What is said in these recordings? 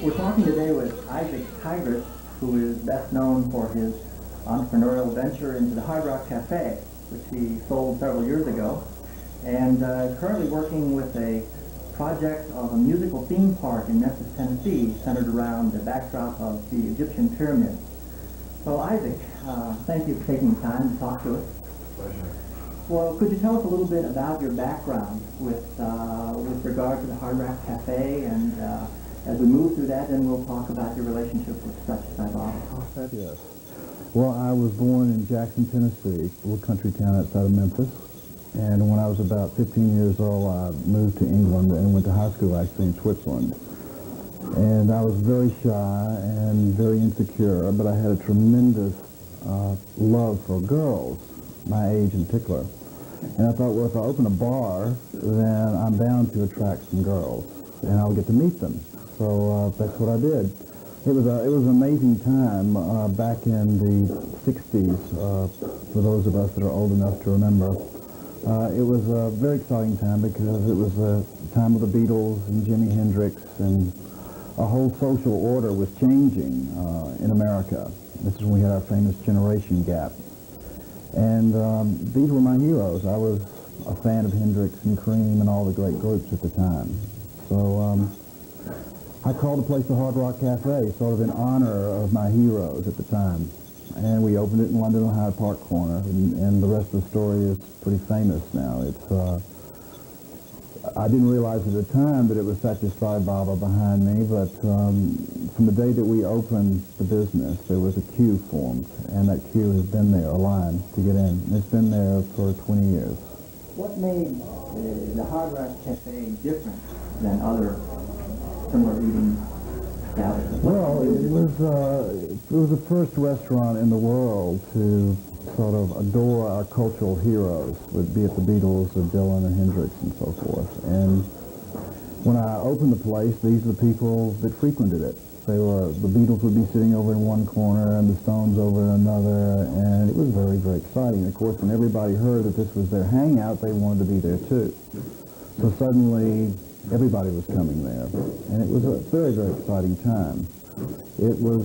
We're talking today with Isaac Tigrett, who is best known for his entrepreneurial venture into the Hard Rock Café, which he sold several years ago, and currently working with a project of a musical theme park in Memphis, Tennessee, centered around the backdrop of the Egyptian pyramids. So Isaac, thank you for taking the time to talk to us. Pleasure. Well, could you tell us a little bit about your background with regard to the Hard Rock Café, and as we move through that, then we'll talk about your relationship with Sathya. Yes. Well, I was born in Jackson, Tennessee, a little country town outside of Memphis. And when I was about 15 years old, I moved to England and went to high school actually in Switzerland. And I was very shy and very insecure, but I had a tremendous love for girls, my age in particular. And I thought, well, if I open a bar, then I'm bound to attract some girls, and I'll get to meet them. So that's what I did. It was an amazing time back in the 60s, for those of us that are old enough to remember. It was a very exciting time because it was the time of the Beatles and Jimi Hendrix, and a whole social order was changing in America. This is when we had our famous generation gap. And these were my heroes. I was a fan of Hendrix and Cream and all the great groups at the time. So I called the place the Hard Rock Café, sort of in honor of my heroes at the time. And we opened it in London on Hyde Park Corner, and the rest of the story is pretty famous now. I didn't realize at the time that it was Sathya Sai Baba behind me, but from the day that we opened the business, there was a queue formed, and that queue has been there, a line to get in. And it's been there for 20 years. What made the Hard Rock Cafe different than other similar eating establishments? Well, it was the first restaurant in the world to sort of adore our cultural heroes, be it the Beatles or Dylan or Hendrix and so forth. And when I opened the place, these are the people that frequented it. The Beatles would be sitting over in one corner and the Stones over in another, and it was very, very exciting. Of course, when everybody heard that this was their hangout, they wanted to be there too. So suddenly, everybody was coming there, and it was a very, very exciting time. It was,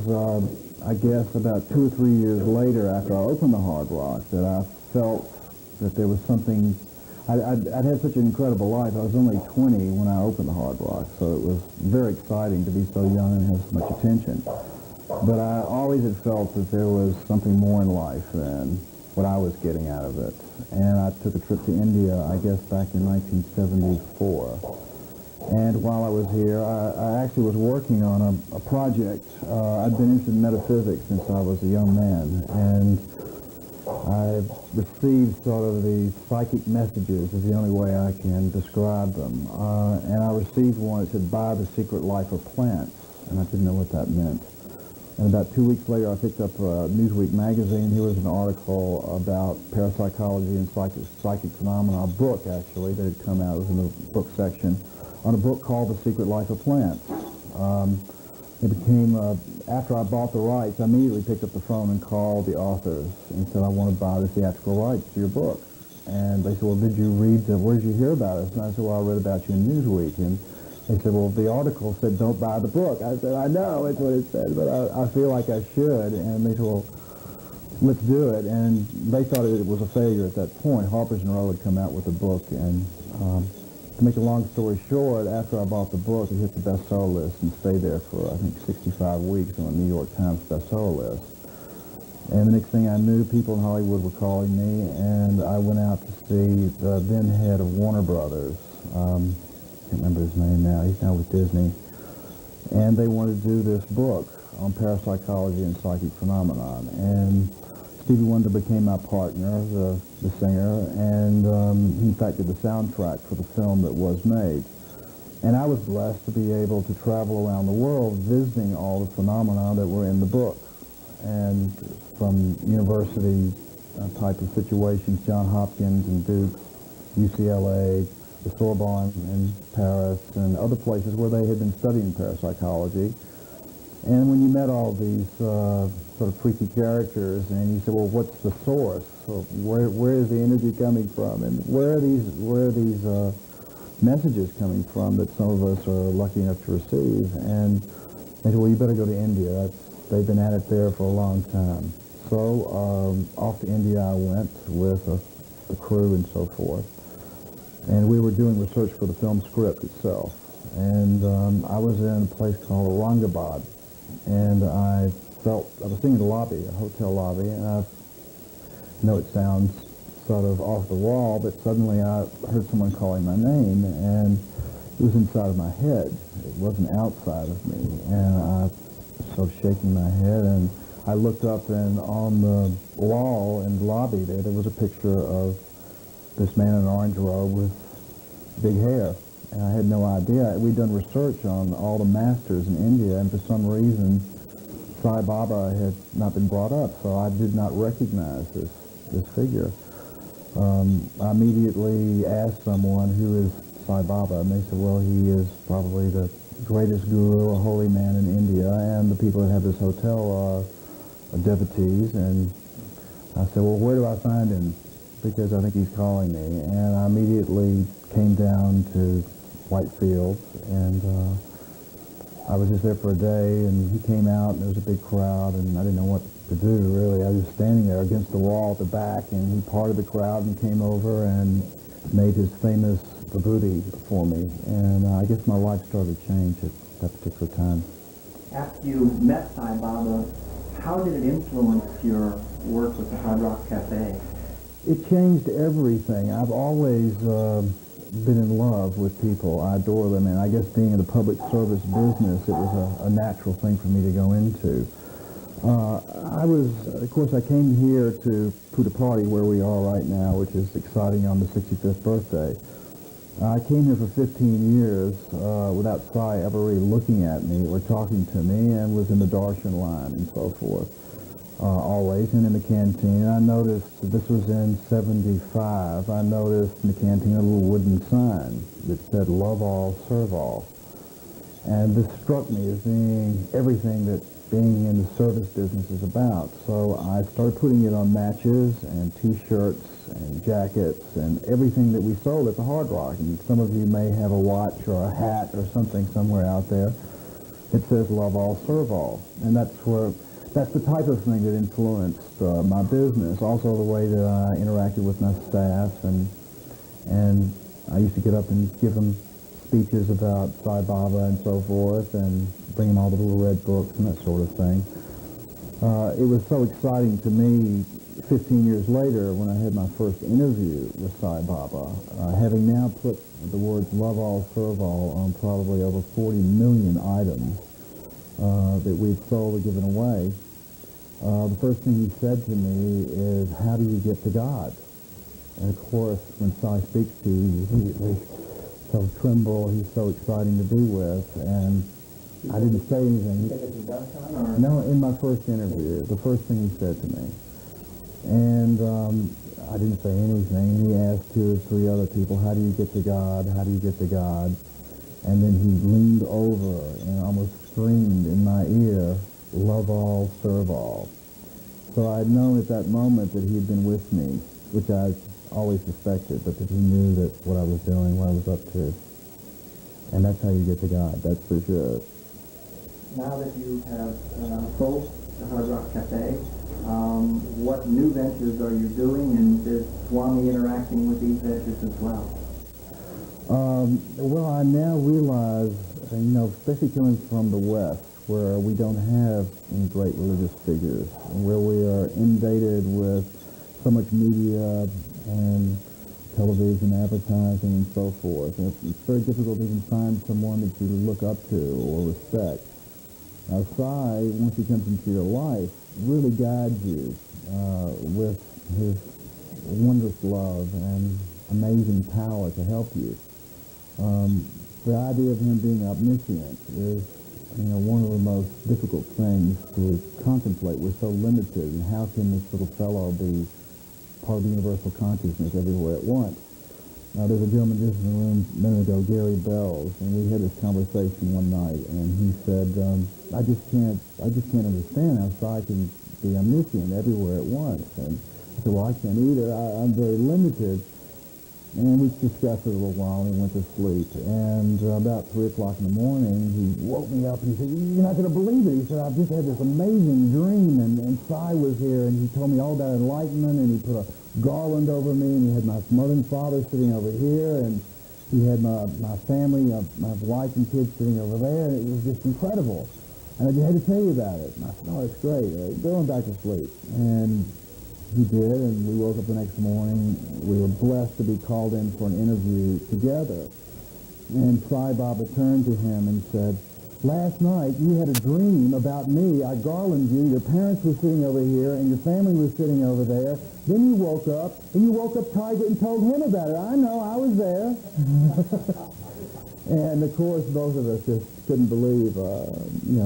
I guess, about 2 or 3 years later after I opened the Hard Rock that I felt that there was something. I'd had such an incredible life. I was only 20 when I opened the Hard Rock, so it was very exciting to be so young and have so much attention. But I always had felt that there was something more in life than what I was getting out of it. And I took a trip to India, I guess, back in 1974. And while I was here, I actually was working on a project. I'd been interested in metaphysics since I was a young man, and I received sort of these psychic messages, is the only way I can describe them. And I received one that said, "Buy the secret life of plants," and I didn't know what that meant. And about 2 weeks later, I picked up Newsweek magazine. Here was an article about parapsychology and psychic phenomena, a book actually that had come out. It was in the book section, on a book called The Secret Life of Plants. It became, after I bought the rights, I immediately picked up the phone and called the authors and said, "I want to buy the theatrical rights to your book." And they said, "Well, did you read, where did you hear about us?" And I said, "Well, I read about you in Newsweek." And they said, "Well, the article said don't buy the book." I said, "I know, it's what it said, but I feel like I should." And they said, "Well, let's do it." And they thought it was a failure at that point. Harper's and Row had come out with a book, and to make a long story short, after I bought the book, it hit the bestseller list and stayed there for, I think, 65 weeks on the New York Times bestseller list. And the next thing I knew, people in Hollywood were calling me, and I went out to see the then head of Warner Brothers. I can't remember his name now. He's now with Disney. And they wanted to do this book on parapsychology and psychic phenomenon. And Stevie Wonder became my partner, the singer, and he in fact did the soundtrack for the film that was made. And I was blessed to be able to travel around the world visiting all the phenomena that were in the book. And from university type of situations, Johns Hopkins and Duke, UCLA, the Sorbonne in Paris, and other places where they had been studying parapsychology. And when you met all these sort of freaky characters, and you said, "Well, what's the source? So where is the energy coming from? And where are these messages coming from that some of us are lucky enough to receive?" And They said, well, you better go to India. They've been at it there for a long time. So off to India I went with a crew and so forth. And we were doing research for the film script itself. And I was in a place called Aurangabad. And I was sitting in the lobby, a hotel lobby, and I know it sounds sort of off the wall, but suddenly I heard someone calling my name, and it was inside of my head. It wasn't outside of me. And I was shaking my head, and I looked up, and on the wall in the lobby there was a picture of this man in an orange robe with big hair. And I had no idea. We'd done research on all the masters in India, and for some reason, Sai Baba had not been brought up, so I did not recognize this figure. I immediately asked someone, who is Sai Baba? And they said, well, he is probably the greatest guru, a holy man in India, and the people that have this hotel are devotees. And I said, well, where do I find him? Because I think he's calling me. And I immediately came down to Whitefield, and I was just there for a day, and he came out, and there was a big crowd, and I didn't know what to do, really. I was just standing there against the wall at the back, and he parted the crowd and came over and made his famous vibhuti for me. And I guess my life started to change at that particular time. After you met Sai Baba, how did it influence your work with the Hard Rock Café? It changed everything. I've always been in love with people. I adore them, and I guess being in the public service business, it was a natural thing for me to go into. Of course, I came here to Puttaparthi, where we are right now, which is exciting on the 65th birthday. I came here for 15 years without Sai ever really looking at me or talking to me, and was in the darshan line and so forth, always, and in the canteen. I noticed, this was in 75, I noticed in the canteen a little wooden sign that said, "Love all, serve all." And this struck me as being everything that being in the service business is about. So I started putting it on matches and T-shirts and jackets and everything that we sold at the Hard Rock. And some of you may have a watch or a hat or something somewhere out there that says "Love all, serve all." And that's the type of thing that influenced my business. Also the way that I interacted with my staff, and I used to get up and give them speeches about Sai Baba and so forth, and bring them all the little red books and that sort of thing. It was so exciting to me 15 years later when I had my first interview with Sai Baba, having now put the words "Love all, serve all" on probably over 40 million items that we've sold or given away. The first thing he said to me is, "How do you get to God?" And of course, when Sai speaks to you, you immediately so tremble. He's so exciting to be with, and I didn't say anything. No, in my first interview, the first thing he said to me. And I didn't say anything. He asked 2 or 3 other people, "How do you get to God? How do you get to God?" And then he leaned over and almost screamed in my ear, "Love all, serve all." So I had known at that moment that he had been with me, which I always suspected, but that he knew that what I was doing, what I was up to. And that's how you get to God, that's for sure. Now that you have sold the Hard Rock Café, what new ventures are you doing, and is Swami interacting with these ventures as well? Well, I now realize, especially coming from the West, where we don't have any great religious figures, where we are inundated with so much media and television, advertising, and so forth. And it's very difficult to even find someone that you look up to or respect. Now, Sai, once he comes into your life, really guides you with his wondrous love and amazing power to help you. The idea of him being omniscient is, one of the most difficult things to contemplate. We're so limited, and how can this little fellow be part of the universal consciousness everywhere at once? Now, there's a gentleman just in the room a minute ago, Gary Bells, and we had this conversation one night, and he said, I just can't understand how Sai can be omniscient everywhere at once. And I said, well, I can't either. I'm very limited. And we discussed it a little while, and he went to sleep. And about 3 o'clock in the morning, he woke me up, and he said, "You're not going to believe it." He said, "I've just had this amazing dream, and Sai was here, and he told me all about enlightenment, and he put a garland over me, and he had my mother and father sitting over here, and he had my family, my wife and kids sitting over there, and it was just incredible. And I just had to tell you about it." And I said, "Oh, that's great. Going back to sleep." And he did, and we woke up the next morning. We were blessed to be called in for an interview together. And Sai Baba turned to him and said, "Last night you had a dream about me. I garlanded you. Your parents were sitting over here, and your family was sitting over there. Then you woke up, and you woke up Tigrett and told him about it." "I know, I was there." And of course, both of us just couldn't believe,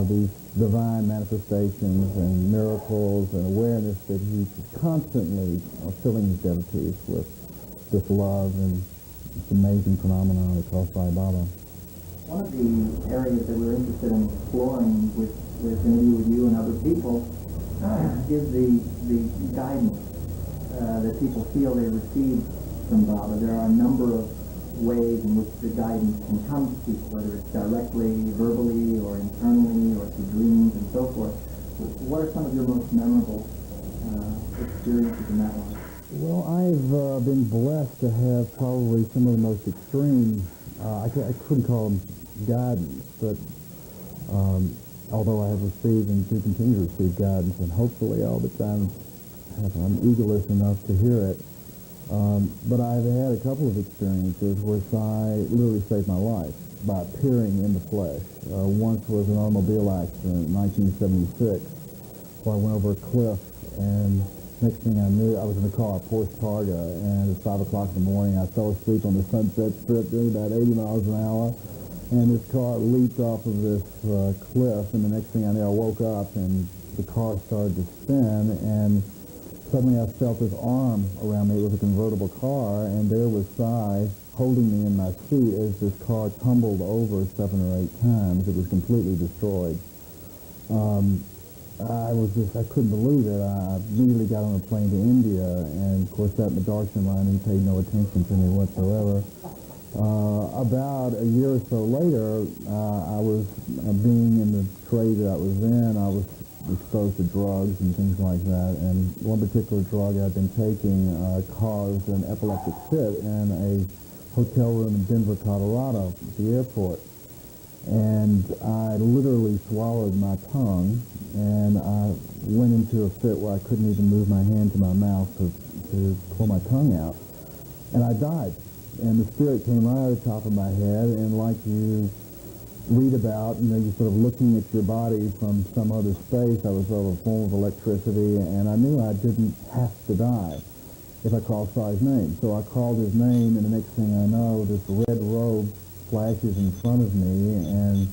these divine manifestations and miracles and awareness that he's constantly filling his devotees with this love and this amazing phenomenon we call Sai Baba. One of the areas that we're interested in exploring with interview with you and other people is the guidance that people feel they receive from Baba. There are a number of ways in which the guidance can come to people, whether it's directly, verbally, or internally, or through dreams and so forth. What are some of your most memorable experiences in that one? Well, I've been blessed to have probably some of the most extreme, I couldn't call them guidance, but although I have received and do continue to receive guidance, and hopefully all the time I'm egoless enough to hear it, but I've had a couple of experiences where Sai literally saved my life by appearing in the flesh. Once was an automobile accident in 1976 where I went over a cliff, and next thing I knew, I was in a car, a Porsche Targa, and at 5 o'clock in the morning, I fell asleep on the Sunset Strip doing about 80 miles an hour, and this car leaped off of this cliff, and the next thing I knew, I woke up, and the car started to spin, and suddenly I felt this arm around me. It was a convertible car, and there was Sai holding me in my seat as this car tumbled over 7 or 8 times. It was completely destroyed. I couldn't believe it. I immediately got on a plane to India, and of course sat in the darshan line, and he paid no attention to me whatsoever. About a year or so later, I was being in the trade that I was in. I was exposed to drugs and things like that, and one particular drug I'd been taking caused an epileptic fit in a hotel room in Denver, Colorado, at the airport. And I literally swallowed my tongue, and I went into a fit where I couldn't even move my hand to my mouth to pull my tongue out. And I died. And the spirit came right out of the top of my head, and like you read about, you're sort of looking at your body from some other space. I was sort of a form of electricity, and I knew I didn't have to die if I called Sai's name. So I called his name, and the next thing I know, this red robe flashes in front of me and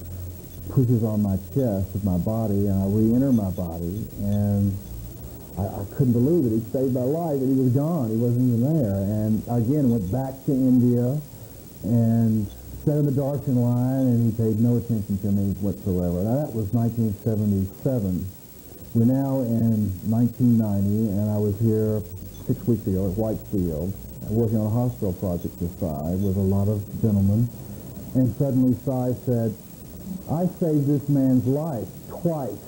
pushes on my chest of my body, and I re-enter my body, and I couldn't believe it. He saved my life, and he was gone. He wasn't even there. And again, went back to India and sat in the darshan line, and he paid no attention to me whatsoever. Now, that was 1977. We're now in 1990, and I was here 6 weeks ago at Whitefield, working on a hospital project with Sai with a lot of gentlemen. And suddenly Sai said, "I saved this man's life twice."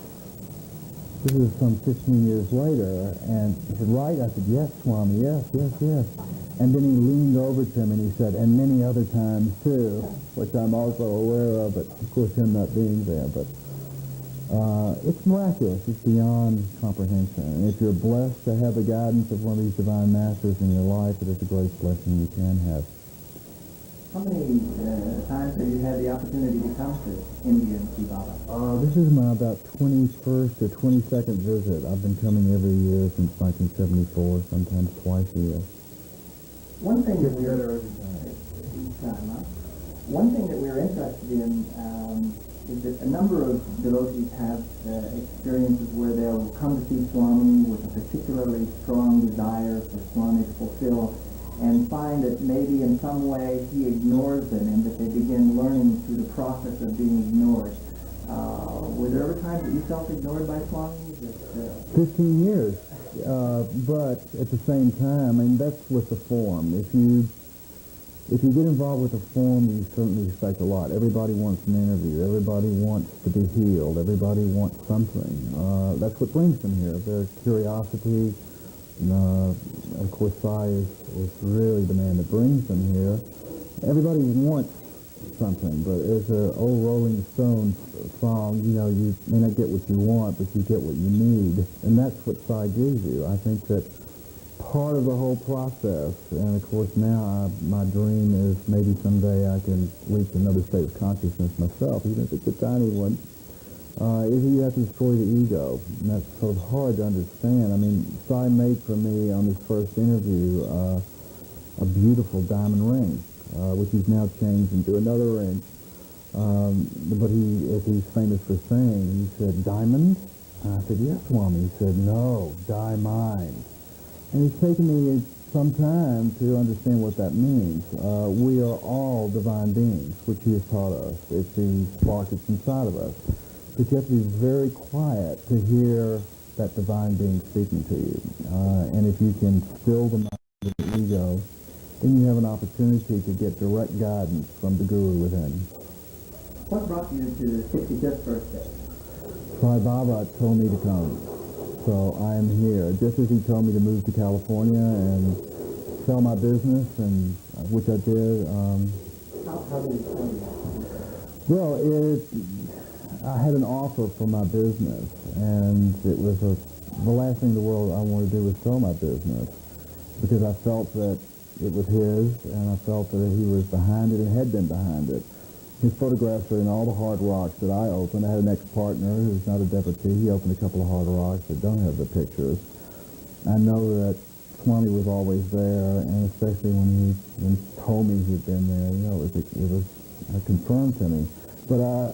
This is some 15 years later. And he said, "Right?" I said, "Yes, Swami, yes. And then he leaned over to him and he said, "And many other times too," which I'm also aware of, but of course him not being there. But it's miraculous. It's beyond comprehension. And if you're blessed to have the guidance of one of these divine masters in your life, it is the greatest blessing you can have. How many times have you had the opportunity to come to India and see Baba? This is my about 21st or 22nd visit. I've been coming every year since 1974, sometimes twice a year. One thing that we're interested in is that a number of devotees have experiences where they'll come to see Swami with a particularly strong desire for Swami to fulfill, and find that maybe in some way he ignores them, and that they begin learning through the process of being ignored. Were there ever times that you felt ignored by Swami? 15 years. But at the same time, that's with the form. If you if you get involved with a forum, you certainly expect a lot. Everybody wants an interview. Everybody wants to be healed. Everybody wants something. That's what brings them here. Their curiosity. Of course, Sai is really the man that brings them here. Everybody wants something, but as an old Rolling Stones song, you know, you may not get what you want, but you get what you need. And that's what Sai gives you. I think that part of the whole process, and of course now my dream is maybe someday I can reach another state of consciousness myself, even if it's a tiny one, is that you have to destroy the ego. And that's sort of hard to understand. I mean, Sai made for me on this first interview a beautiful diamond ring, which he's now changed into another ring. But as he's famous for saying, he said, "Diamond?" And I said, "Yes, Swami." He said, "No, diamond." And it's taken me some time to understand what that means. We are all divine beings, which he has taught us. It's the spark that's inside of us. But you have to be very quiet to hear that divine being speaking to you. And if you can still the mind of the ego, then you have an opportunity to get direct guidance from the guru within. What brought you to the 65th birthday? Sai Baba told me to come. So I am here, just as he told me to move to California and sell my business, and which I did. How did he tell you that? Well, I had an offer for my business, and it was the last thing in the world I wanted to do was sell my business, because I felt that it was his, and I felt that he was behind it and had been behind it. His photographs are in all the hard rocks that I opened. I had an ex-partner who's not a devotee. He opened a couple of hard rocks that don't have the pictures. I know that Swami was always there, and especially when he told me he'd been there, you know, it was confirmed to me. But I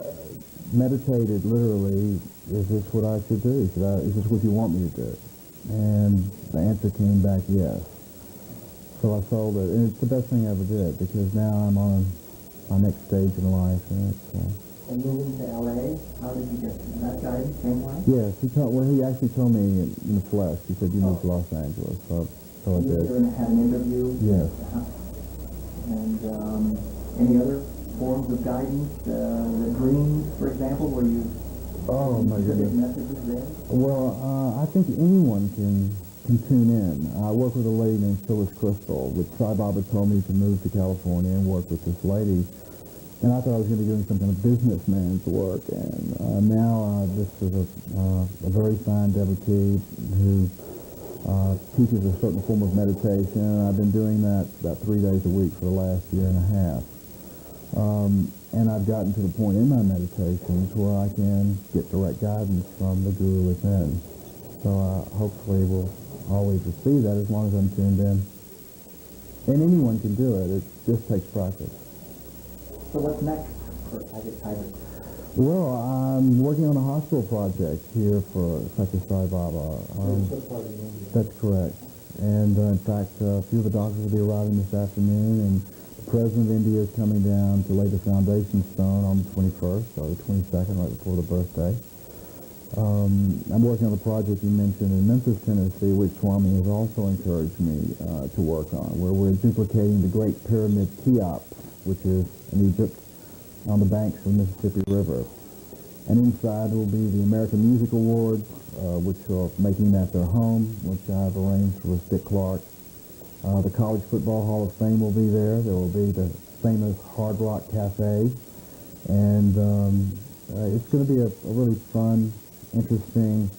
meditated literally, is this what I should do? Is this what you want me to do? And the answer came back yes. So I sold it, and it's the best thing I ever did, because now I'm on my next stage in life, and it's... And moving to L.A., how did you get to that guy, same way? Yes, he actually told me in the flesh. He said, "You moved to Los Angeles," so I did. You had an interview? Yes. And any other forms of guidance, the dreams, for example, where you my get goodness. messages there? Well, I think anyone can tune in. I work with a lady named Phyllis Crystal, which Sai Baba told me to move to California and work with this lady. And I thought I was going to be doing some kind of businessman's work. And now this is a very fine devotee who teaches a certain form of meditation. And I've been doing that about 3 days a week for the last year and a half. And I've gotten to the point in my meditations where I can get direct guidance from the guru within. So hopefully we'll always receive that as long as I'm tuned in. And anyone can do it. It just takes practice. So what's next for Isaac Tigrett? Well, I'm working on a hospital project here for Sathya Sai Baba. That's correct. And in fact, a few of the doctors will be arriving this afternoon, and the President of India is coming down to lay the foundation stone on the 21st, or the 22nd, right before the birthday. I'm working on a project you mentioned in Memphis, Tennessee, which Swami has also encouraged me to work on, where we're duplicating the Great Pyramid Cheops, which is in Egypt, on the banks of the Mississippi River. And inside will be the American Music Awards, which are making that their home, which I've arranged for Dick Clark. The College Football Hall of Fame will be there. There will be the famous Hard Rock Café. And it's going to be a really fun, interesting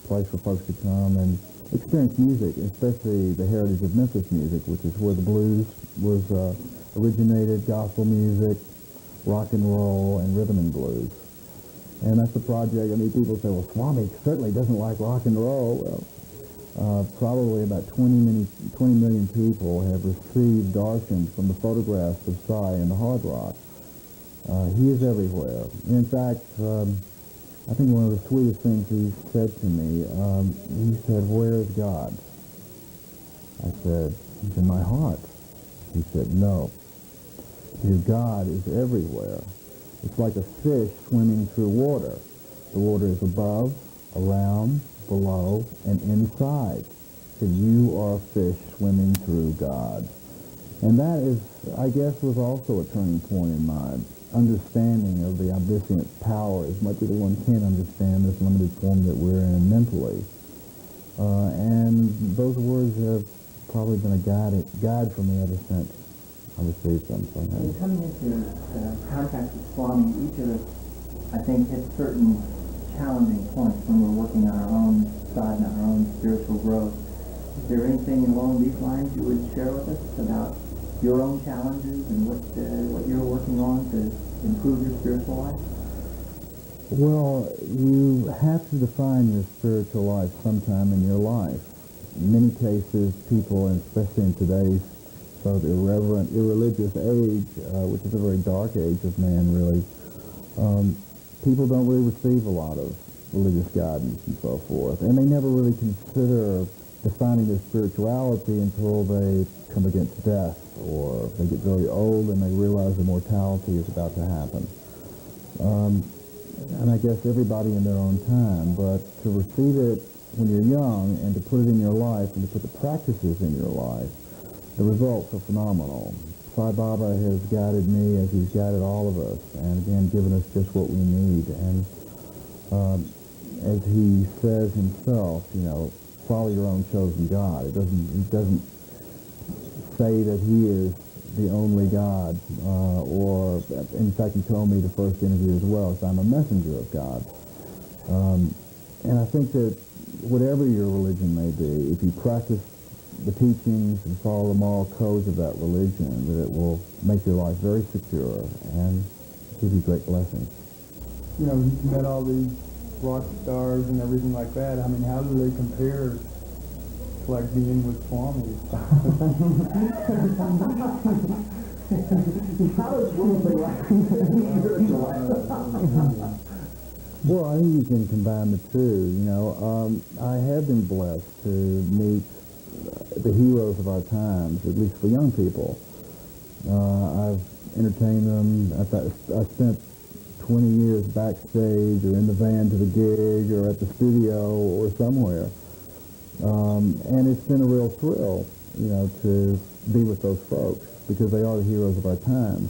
place for folks to come and experience music, especially the heritage of Memphis music, which is where the blues was originated, gospel music, rock and roll, and rhythm and blues. And that's the project. I mean, people say, well, Swami certainly doesn't like rock and roll. Well, probably about 20 million people have received darshan from the photographs of Sai in the hard rock. He is everywhere. In fact, I think one of the sweetest things he said to me, he said, "Where is God?" I said, "He's in my heart." He said, "No. Your God is everywhere. It's like a fish swimming through water. The water is above, around, below, and inside. So you are a fish swimming through God." And that is, I guess, was also a turning point in my understanding of the omniscient power as much as one can understand this limited form that we're in mentally. And those words have probably been a guide for me ever since I received them. So, when coming into contact with Swami, each of us, I think, hit certain challenging points when we're working on our own side and our own spiritual growth. Is there anything along these lines you would share with us about your own challenges and what you're working on to improve your spiritual life? Well, you have to define your spiritual life sometime in your life. In many cases, people, and especially in today's sort of irreverent, irreligious age, which is a very dark age of man, really, people don't really receive a lot of religious guidance and so forth. And they never really consider defining their spirituality until they come against death, or they get very old and they realize the mortality is about to happen. And I guess everybody in their own time, but to receive it when you're young and to put it in your life and to put the practices in your life, the results are phenomenal. Sai Baba has guided me as he's guided all of us, and again given us just what we need. And as he says himself, follow your own chosen God. He doesn't say that he is the only God, or in fact he told me the first interview as well, so I'm a messenger of God. And I think that whatever your religion may be, if you practice the teachings and follow the moral codes of that religion, that it will make your life very secure and give you great blessings. You've met all these rock stars and everything like that. I mean, how do they compare to like being with Swami? How is worldly life spiritual life? Well, I think you can combine the two. I have been blessed to meet the heroes of our times, at least for young people. I've entertained them. I spent 20 years backstage or in the van to the gig or at the studio or somewhere. And it's been a real thrill, to be with those folks because they are the heroes of our times.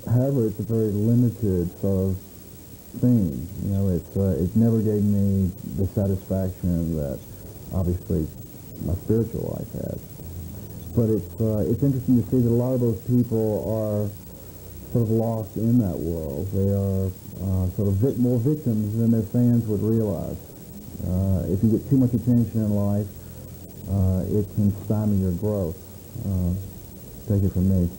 However, it's a very limited sort of thing. It never gave me the satisfaction that obviously my spiritual life has. But it's interesting to see that a lot of those people are sort of lost in that world. They are sort of more victims than their fans would realize. If you get too much attention in life, it can stymie your growth. Take it from me.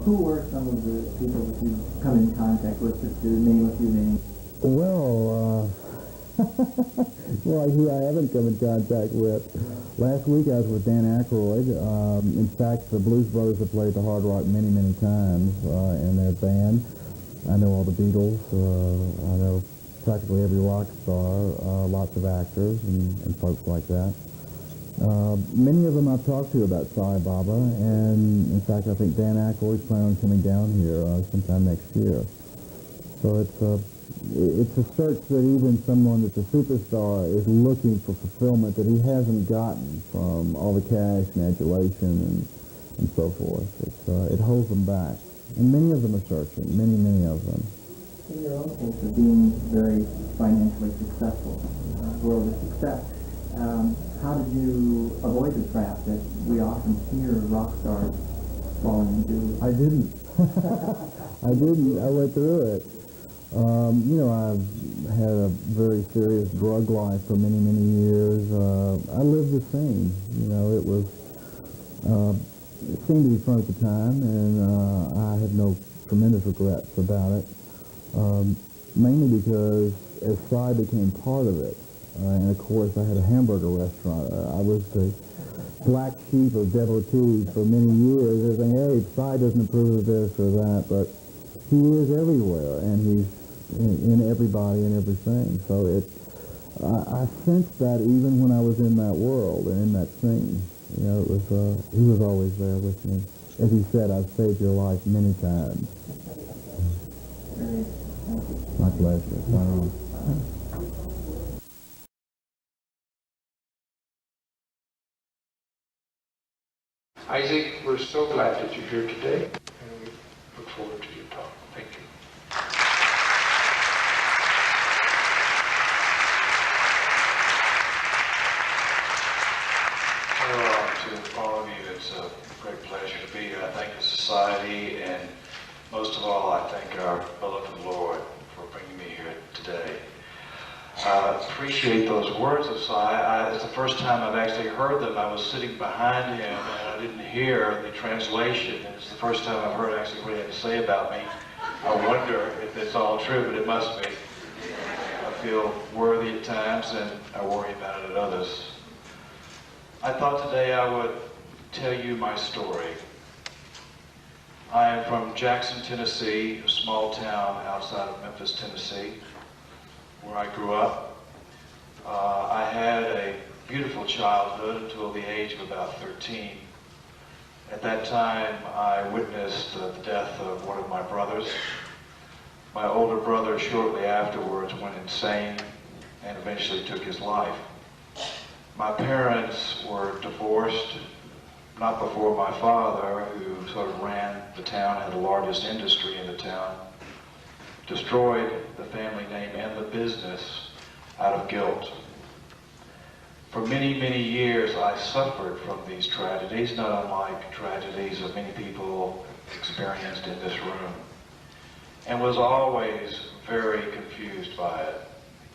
Who were some of the people that you've come in contact with, just to name a few names? Well, who I haven't come in contact with. Last week I was with Dan Aykroyd. In fact, the Blues Brothers have played the Hard Rock many, many times in their band. I know all the Beatles. I know practically every rock star, lots of actors and folks like that. Many of them I've talked to about Sai Baba, and in fact I think Dan Aykroyd's planning on coming down here sometime next year. So it's a search that even someone that's a superstar is looking for fulfillment that he hasn't gotten from all the cash and adulation and so forth. It holds them back. And many of them are searching, many of them. In your own case of being very financially successful, world of success, how did you avoid the trap that we often hear rock stars falling into? I didn't. I went through it. I've had a very serious drug life for many, many years. I lived the same. It seemed to be fun at the time, and I have no tremendous regrets about it. Mainly because as Sai became part of it, and of course I had a hamburger restaurant. I was the black sheep of devotees for many years. They're saying, hey, Sai doesn't approve of this or that, but he is everywhere, and he's in everybody and everything. So I sensed that even when I was in that world and in that scene. It was he was always there with me. As he said, I've saved your life many times. My pleasure. Isaac, we're so glad that you're here today, and we look forward to your talk. Thank you. Well, to all of you, it's a great pleasure to be here. I thank the Society, and most of all, I thank our beloved Lord for bringing me here today. I appreciate those words of Sai. It's the first time I've actually heard them. I was sitting behind him and I didn't hear the translation. And it's the first time I've heard actually what he had to say about me. I wonder if it's all true, but it must be. I feel worthy at times and I worry about it at others. I thought today I would tell you my story. I am from Jackson, Tennessee, a small town outside of Memphis, Tennessee, where I grew up. I had a beautiful childhood until the age of about 13. At that time, I witnessed the death of one of my brothers. My older brother shortly afterwards went insane and eventually took his life. My parents were divorced, not before my father, who sort of ran the town, had the largest industry in the town, destroyed the family name and the business out of guilt. For many, many years I suffered from these tragedies, not unlike tragedies that many people experienced in this room, and was always very confused by it,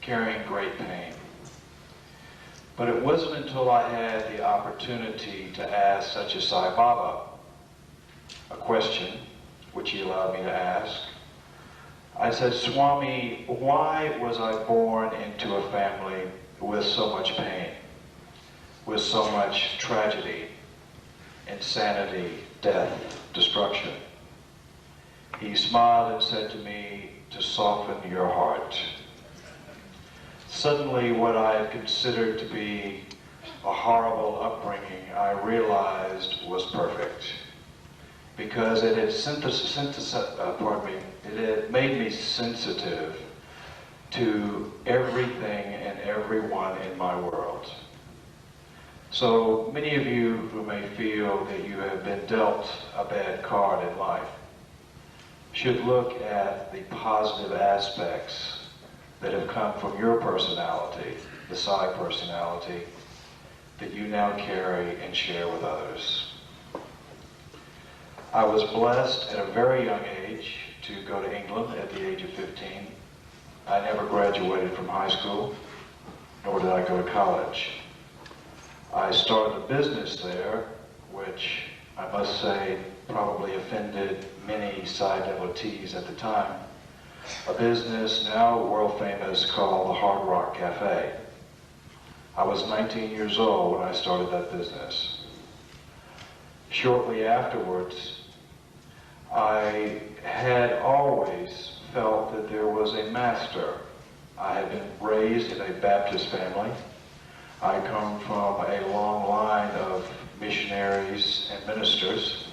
carrying great pain. But it wasn't until I had the opportunity to ask such as Sai Baba a question, which he allowed me to ask. I said, Swami, why was I born into a family with so much pain, with so much tragedy, insanity, death, destruction? He smiled and said to me, to soften your heart. Suddenly, what I had considered to be a horrible upbringing, I realized was perfect. Because it had it had made me sensitive to everything and everyone in my world. So many of you who may feel that you have been dealt a bad card in life should look at the positive aspects that have come from your personality, the Sai personality, that you now carry and share with others. I was blessed at a very young age to go to England at the age of 15. I never graduated from high school, nor did I go to college. I started a business there, which I must say probably offended many Sai devotees at the time. A business now world famous called the Hard Rock Café. I was 19 years old when I started that business. Shortly afterwards, I had always felt that there was a master. I had been raised in a Baptist family. I come from a long line of missionaries and ministers,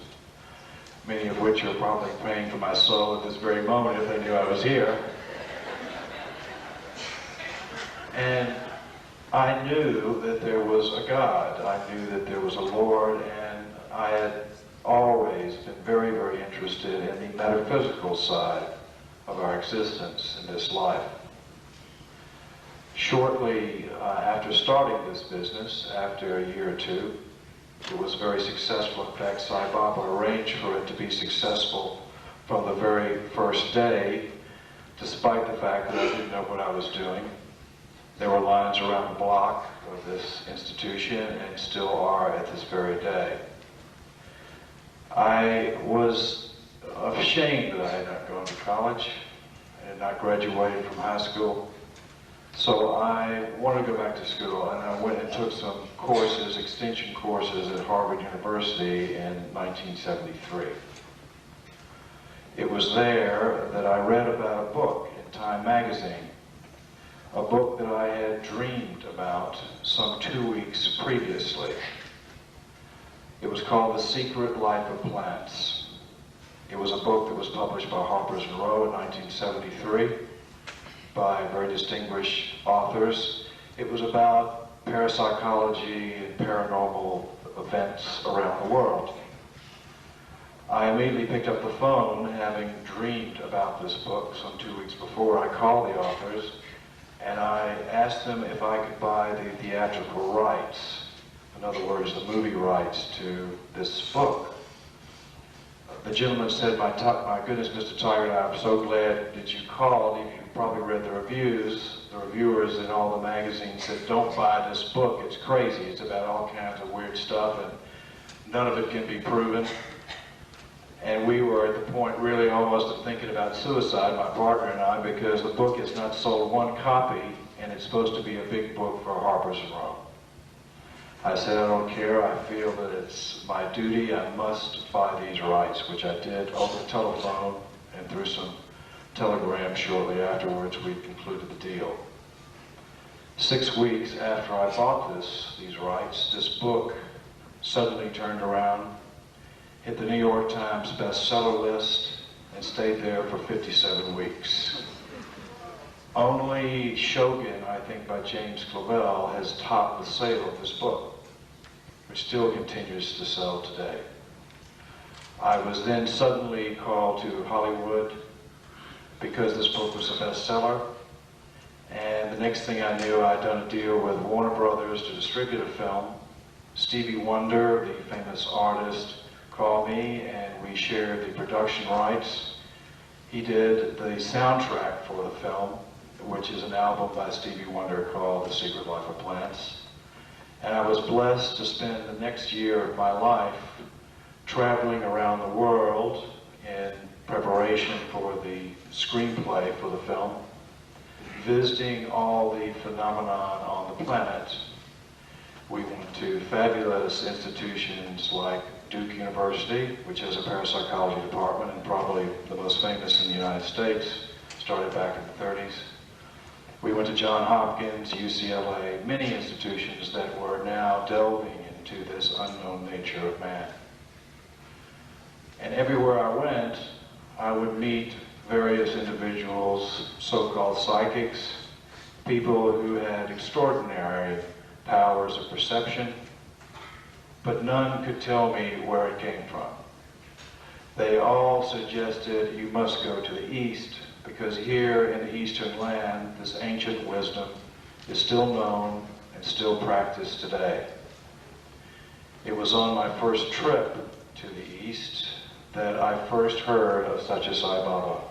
many of which are probably praying for my soul at this very moment if they knew I was here. And I knew that there was a God. I knew that there was a Lord, and I had always been very, very interested in the metaphysical side of our existence in this life. Shortly after starting this business, after a year or two, it was very successful. In fact, Sai Baba arranged for it to be successful from the very first day, despite the fact that I didn't know what I was doing. There were lines around the block of this institution, and still are at this very day. I was ashamed that I had not gone to college. I had not graduated from high school. So I wanted to go back to school, and I went and took some courses, extension courses at Harvard University in 1973. It was there that I read about a book in Time magazine, a book that I had dreamed about some 2 weeks previously. It was called The Secret Life of Plants. It was a book that was published by Harper's and Row in 1973 by very distinguished authors. It was about parapsychology and paranormal events around the world. I immediately picked up the phone, having dreamed about this book some 2 weeks before. I called the authors and I asked them if I could buy the theatrical rights, in other words, the movie rights to this book. The gentleman said, my goodness, Mr. Tigrett, I'm so glad that you called. You've probably read the reviews. The reviewers in all the magazines said, don't buy this book, it's crazy. It's about all kinds of weird stuff and none of it can be proven. And we were at the point really almost of thinking about suicide, my partner and I, because the book has not sold one copy and it's supposed to be a big book for Harper's and Row. I said, I don't care, I feel that it's my duty, I must buy these rights, which I did over the telephone and through some telegrams shortly afterwards. We concluded the deal. 6 weeks after I bought these rights, this book suddenly turned around, hit the New York Times bestseller list, and stayed there for 57 weeks. Only Shogun, I think, by James Clavell, has topped the sale of this book, which still continues to sell today. I was then suddenly called to Hollywood because this book was a bestseller, and the next thing I knew, I'd done a deal with Warner Brothers to distribute a film. Stevie Wonder, the famous artist, called me and we shared the production rights. He did the soundtrack for the film, which is an album by Stevie Wonder called The Secret Life of Plants. And I was blessed to spend the next year of my life traveling around the world in preparation for the screenplay for the film, visiting all the phenomenon on the planet. We went to fabulous institutions like Duke University, which has a parapsychology department and probably the most famous in the United States, started back in the 30s. We went to Johns Hopkins, UCLA, many institutions that were now delving into this unknown nature of man. And everywhere I went, I would meet various individuals, so-called psychics, people who had extraordinary powers of perception, but none could tell me where it came from. They all suggested you must go to the East, because here in the Eastern land, this ancient wisdom is still known and still practiced today. It was on my first trip to the East that I first heard of Sathya Sai Baba.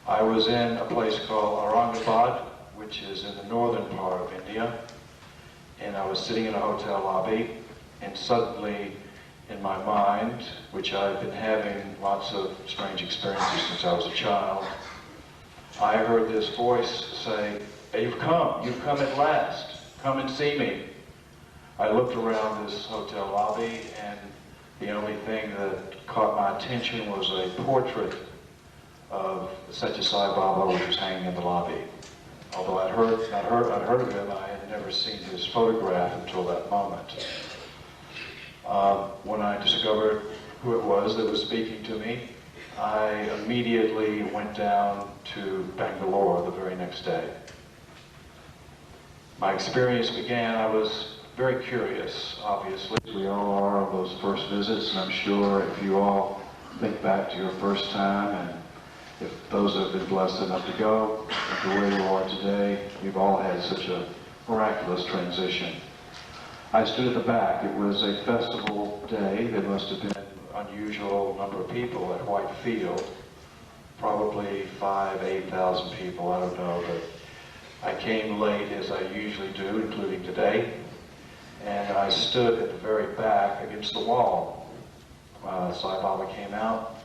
I was in a place called Aurangabad, which is in the northern part of India, and I was sitting in a hotel lobby, and suddenly in my mind, which I've been having lots of strange experiences since I was a child, I heard this voice say, hey, you've come at last, come and see me. I looked around this hotel lobby, and the only thing that caught my attention was a portrait of Sathya Sai Baba, which was hanging in the lobby. Although I'd heard of him, I had never seen his photograph until that moment. When I discovered who it was that was speaking to me, I immediately went down to Bangalore the very next day. My experience began, I was very curious, obviously. We all are on those first visits, and I'm sure if you all think back to your first time, and if those have been blessed enough to go to where you are today, you've all had such a miraculous transition. I stood at the back. It was a festival day. There must have been an unusual number of people at White Field, probably 8,000 people, I don't know, but I came late as I usually do, including today, and I stood at the very back against the wall. Sai Baba came out,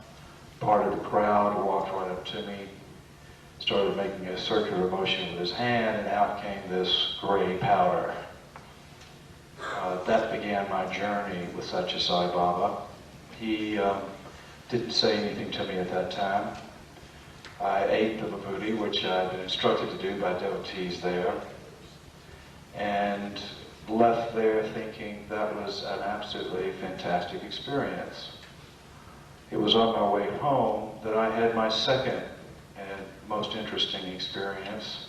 parted the crowd, walked right up to me, started making a circular motion with his hand, and out came this gray powder. That began my journey with Sathya Sai Baba. He didn't say anything to me at that time. I ate the vibhuti, which I'd been instructed to do by devotees there, and left there thinking that was an absolutely fantastic experience. It was on my way home that I had my second and most interesting experience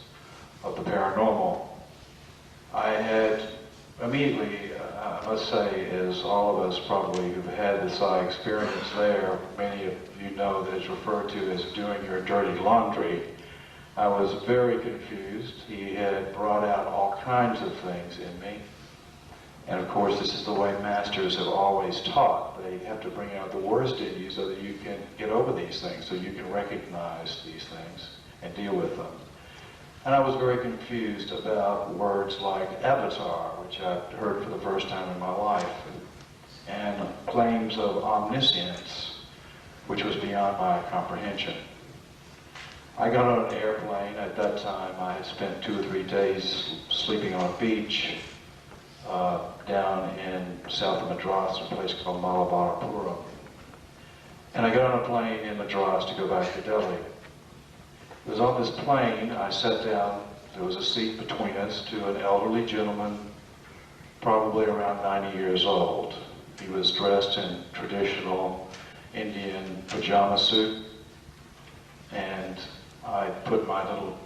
of the paranormal. I had immediately, I must say, as all of us probably who've had the Sai experience there, many of you know that it's referred to as doing your dirty laundry. I was very confused. He had brought out all kinds of things in me. And of course, this is the way masters have always taught. They have to bring out the worst in you so that you can get over these things, so you can recognize these things and deal with them. And I was very confused about words like avatar, which I'd heard for the first time in my life, and claims of omniscience, which was beyond my comprehension. I got on an airplane. At that time, I had spent 2 or 3 days sleeping on a beach down in south of Madras, a place called Malabarapura. And I got on a plane in Madras to go back to Delhi. It was on this plane, I sat down, there was a seat between us, to an elderly gentleman, probably around 90 years old. He was dressed in traditional Indian pajama suit, and I put my little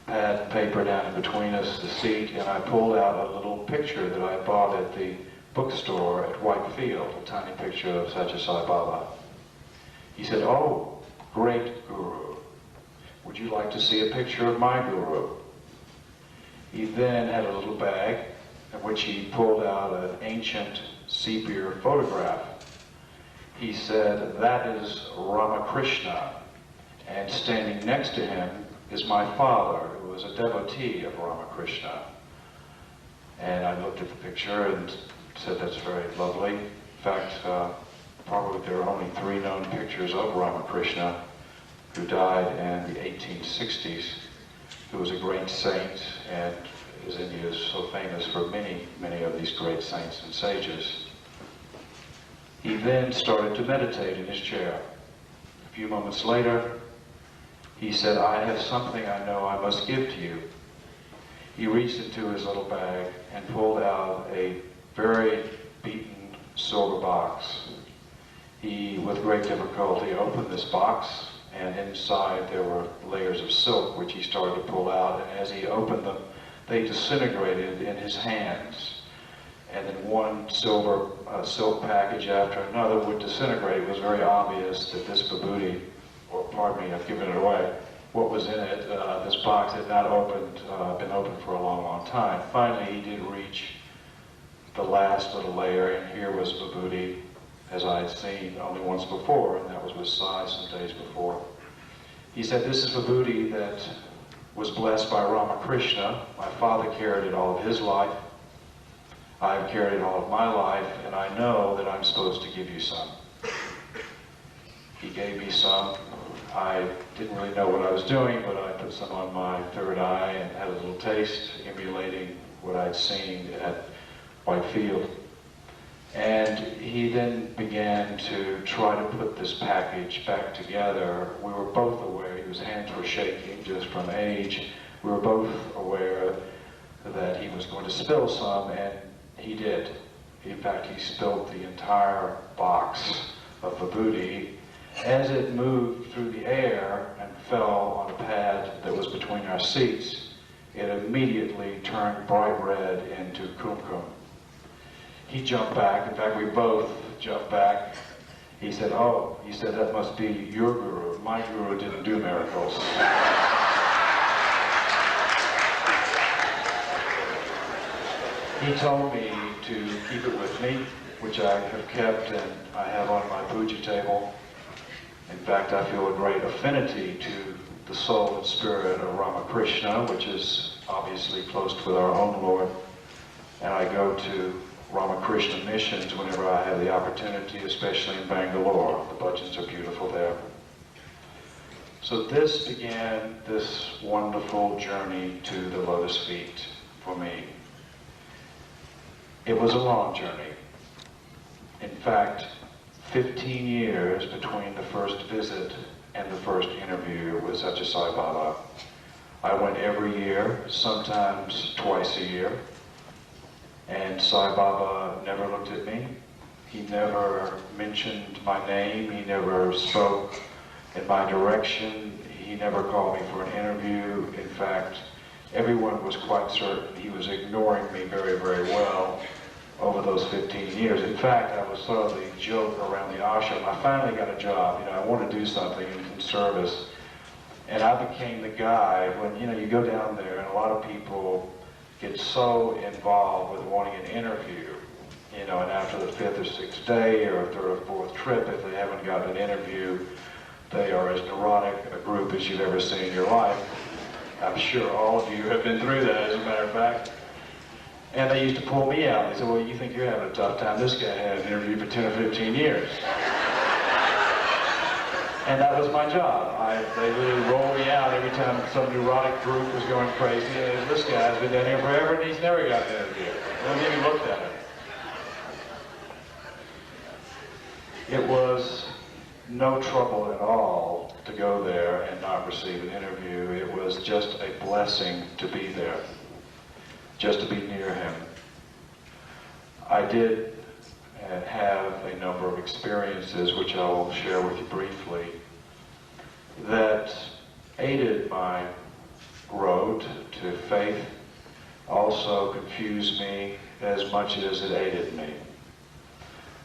pad and paper down in between us, the seat, and I pulled out a little picture that I bought at the bookstore at Whitefield, a tiny picture of Sathya Sai Baba. He said, "Oh, great Guru, would you like to see a picture of my Guru?" He then had a little bag in which he pulled out an ancient sepia photograph. He said, "That is Ramakrishna, and standing next to him is my father, who was a devotee of Ramakrishna." And I looked at the picture and said, "That's very lovely." In fact, probably there are only 3 known pictures of Ramakrishna, who died in the 1860s, who was a great saint, and as India is so famous for many, many of these great saints and sages. He then started to meditate in his chair. A few moments later, he said, "I have something I know I must give to you." He reached into his little bag and pulled out a very beaten silver box. He, with great difficulty, opened this box, and inside there were layers of silk which he started to pull out, and as he opened them, they disintegrated in his hands. And then one silver silk package after another would disintegrate. It was very obvious that this vibhuti, or pardon me, I've given it away, what was in it, this box had not been opened for a long, long time. Finally, he did reach the last little layer, and here was vibhuti, as I had seen only once before, and that was with Sai some days before. He said, "This is vibhuti that was blessed by Ramakrishna. My father carried it all of his life. I've carried it all of my life, and I know that I'm supposed to give you some." He gave me some. I didn't really know what I was doing, but I put some on my third eye and had a little taste, emulating what I'd seen at Whitefield. And he then began to try to put this package back together. We were both aware, his hands were shaking just from age. We were both aware that he was going to spill some, and he did. In fact, he spilled the entire box of vibhuti. As it moved through the air and fell on a pad that was between our seats, it immediately turned bright red into kumkum. He jumped back. In fact, we both jumped back. He said, "Oh," he said, "that must be your guru. My guru didn't do miracles." He told me to keep it with me, which I have kept and I have on my puja table. In fact, I feel a great affinity to the soul and spirit of Ramakrishna, which is obviously close with our own Lord. And I go to Ramakrishna missions whenever I have the opportunity, especially in Bangalore. The bhajans are beautiful there. So this began this wonderful journey to the lotus feet for me. It was a long journey. In fact, 15 years between the first visit and the first interview with Sathya Sai Baba. I went every year, sometimes twice a year, and Sai Baba never looked at me. He never mentioned my name. He never spoke in my direction. He never called me for an interview. In fact, everyone was quite certain he was ignoring me very, very well over those 15 years. In fact, I was sort of the joke around the ashram. I finally got a job. You know, I wanted to do something in service. And I became the guy when, you know, you go down there and a lot of people get so involved with wanting an interview, you know, and after the 5th or 6th day or 3rd or 4th trip, if they haven't gotten an interview, they are as neurotic a group as you've ever seen in your life. I'm sure all of you have been through that, as a matter of fact. And they used to pull me out. They said, well, you think you're having a tough time? This guy had an interview for 10 or 15 years. And that was my job. They literally rolled me out every time some neurotic group was going crazy. And this guy's been down here forever and he's never got an interview. They haven't even looked at it. It was no trouble at all to go there and not receive an interview. It was just a blessing to be there, just to be near him. I did have a number of experiences, which I will share with you briefly, that aided my road to faith, also confused me as much as it aided me.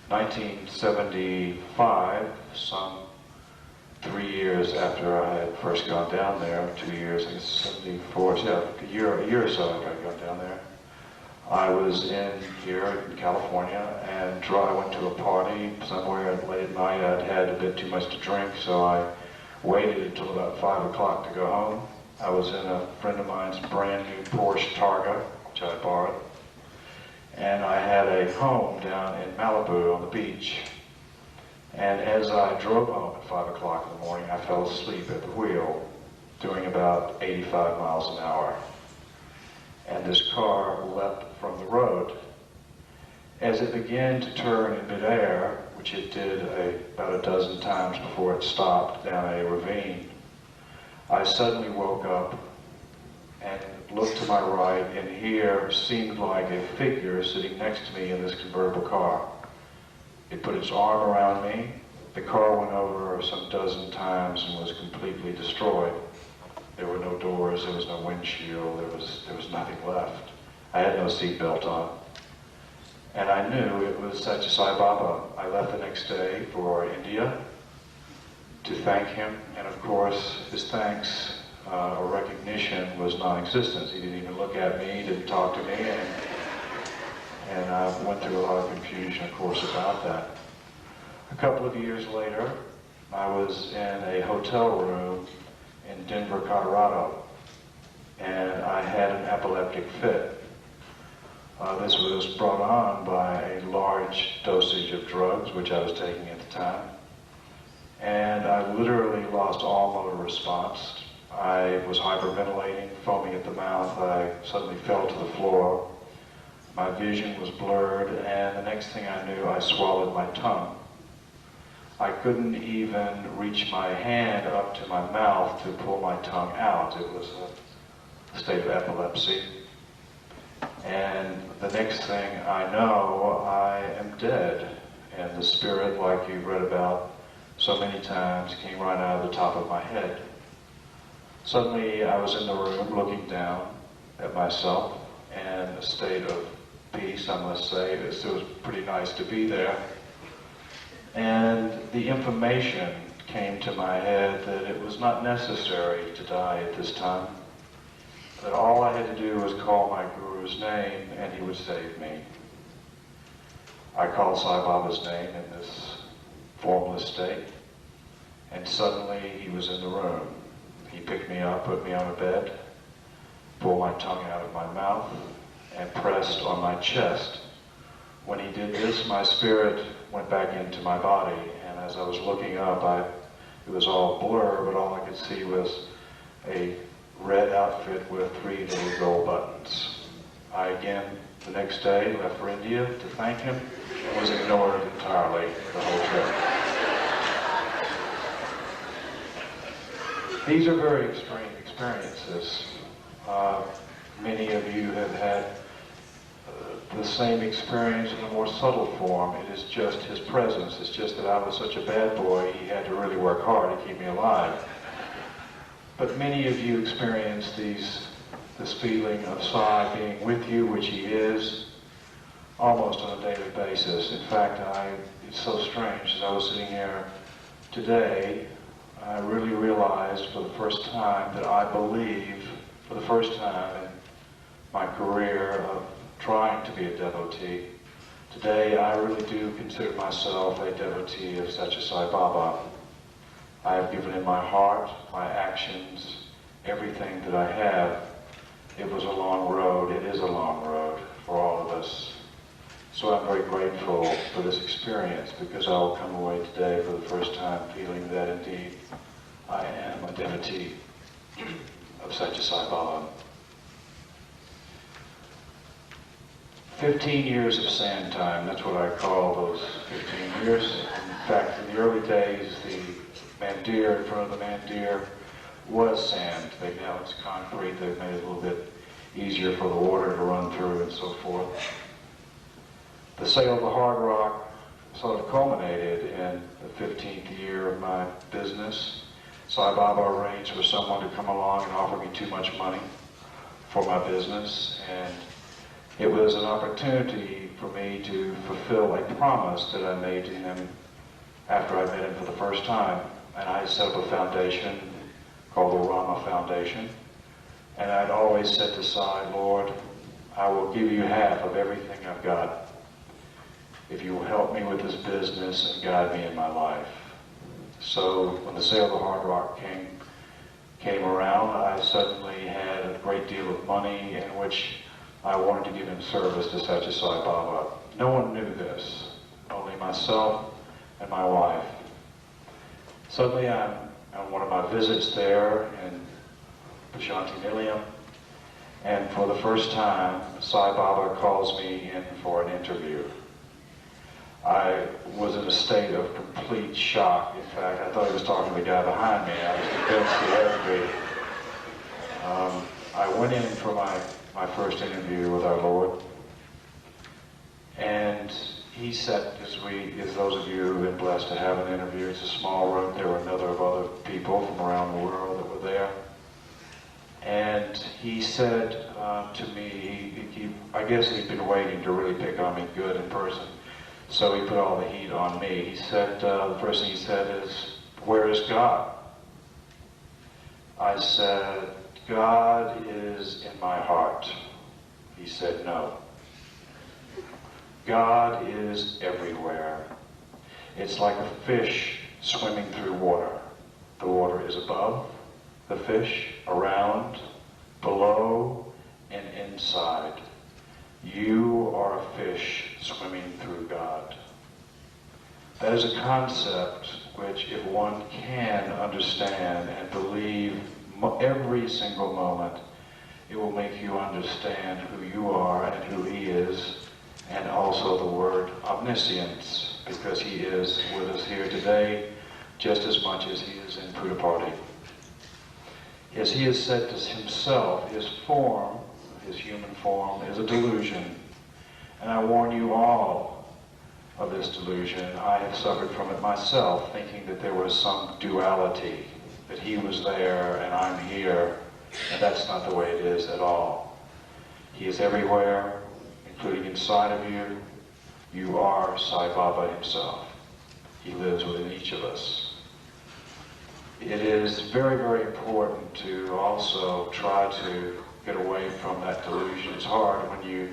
1975, some 3 years after I had first gone down there, 2 years, I guess 74, yeah, a year or so after I'd gone down there, I was here in California, and I went to a party somewhere late at night. I'd had a bit too much to drink, so I waited until about 5 o'clock to go home. I was in a friend of mine's brand new Porsche Targa, which I borrowed, and I had a home down in Malibu on the beach. And as I drove home at 5 o'clock in the morning, I fell asleep at the wheel, doing about 85 miles an hour. And this car leapt from the road. As it began to turn in midair, which it did about a dozen times before it stopped down a ravine, I suddenly woke up and looked to my right, and here seemed like a figure sitting next to me in this convertible car. It put its arm around me. The car went over some dozen times and was completely destroyed. There were no doors, there was no windshield, there was nothing left. I had no seatbelt on. And I knew it was Sathya Sai Baba. I left the next day for India to thank him, and of course his thanks or recognition was non-existent. He didn't even look at me, he didn't talk to me, and I went through a lot of confusion, of course, about that. A couple of years later, I was in a hotel room in Denver, Colorado, and I had an epileptic fit. This was brought on by a large dosage of drugs, which I was taking at the time, and I literally lost all motor response. I was hyperventilating, foaming at the mouth. I suddenly fell to the floor. My vision was blurred, and the next thing I knew, I swallowed my tongue. I couldn't even reach my hand up to my mouth to pull my tongue out. It was a state of epilepsy. And the next thing I know, I am dead. And the spirit, like you've read about so many times, came right out of the top of my head. Suddenly I was in the room looking down at myself in a state of peace, I must say. It was pretty nice to be there. And the information came to my head that it was not necessary to die at this time, that all I had to do was call my guru's name and he would save me. I called Sai Baba's name in this formless state, and suddenly he was in the room. He picked me up, put me on a bed, pulled my tongue out of my mouth, and pressed on my chest. When he did this, my spirit went back into my body, and as I was looking up, it was all blur, but all I could see was a red outfit with 3 little gold buttons. I again, the next day, left for India to thank him, and was ignored entirely the whole trip. These are very extreme experiences. Many of you have had the same experience in a more subtle form. It is just his presence. It's just that I was such a bad boy, he had to really work hard to keep me alive. But many of you experience these this feeling of Sai being with you, which he is, almost on a daily basis. In fact, it's so strange. As I was sitting here today, I really realized for the first time that I believe, for the first time in my career of trying to be a devotee, today I really do consider myself a devotee of Sathya Sai Baba. I have given him my heart, my actions, everything that I have. It was a long road. It is a long road for all of us. So I'm very grateful for this experience, because I will come away today for the first time feeling that indeed I am a devotee of Sathya Sai Baba. 15 years of sand time, that's what I call those 15 years. In fact, in the early days, the mandir, in front of the mandir, was sand. Now it's concrete. They've made it a little bit easier for the water to run through and so forth. The sale of the hard rock sort of culminated in the 15th year of my business. Sai Baba arranged for someone to come along and offer me too much money for my business, and it was an opportunity for me to fulfill a promise that I made to him after I met him for the first time. And I set up a foundation called the Rama Foundation, and I'd always set aside, Lord, I will give you half of everything I've got if you will help me with this business and guide me in my life. So when the sale of the hard rock came around, I suddenly had a great deal of money in which I wanted to give in service to Sathya Sai Baba. No one knew this, only myself and my wife. Suddenly I'm on one of my visits there in Prasanthi, Nilayam, and for the first time, Sai Baba calls me in for an interview. I was in a state of complete shock. In fact, I thought he was talking to the guy behind me. I was convinced he had me. I went in for my first interview with our Lord, and he said, as those of you who've been blessed to have an interview, it's a small room. There were another of other people from around the world that were there. And he said to me, I guess he'd been waiting to really pick on me good in person. So he put all the heat on me. He said, the first thing he said is, where is God? I said, God is in my heart. He said, no. God is everywhere. It's like a fish swimming through water. The water is above the fish, around, below, and inside. You are a fish swimming through God. That is a concept which, if one can understand and believe every single moment, it will make you understand who you are and who He is, and also the word omniscience, because He is with us here today just as much as He is in Puttaparthi. As He has said to Himself, His form, His human form, is a delusion. And I warn you all of this delusion. I have suffered from it myself, thinking that there was some duality, that He was there and I'm here, and that's not the way it is at all. He is everywhere, including inside of you. You are Sai Baba Himself. He lives within each of us. It is very, very important to also try to get away from that delusion. It's hard when you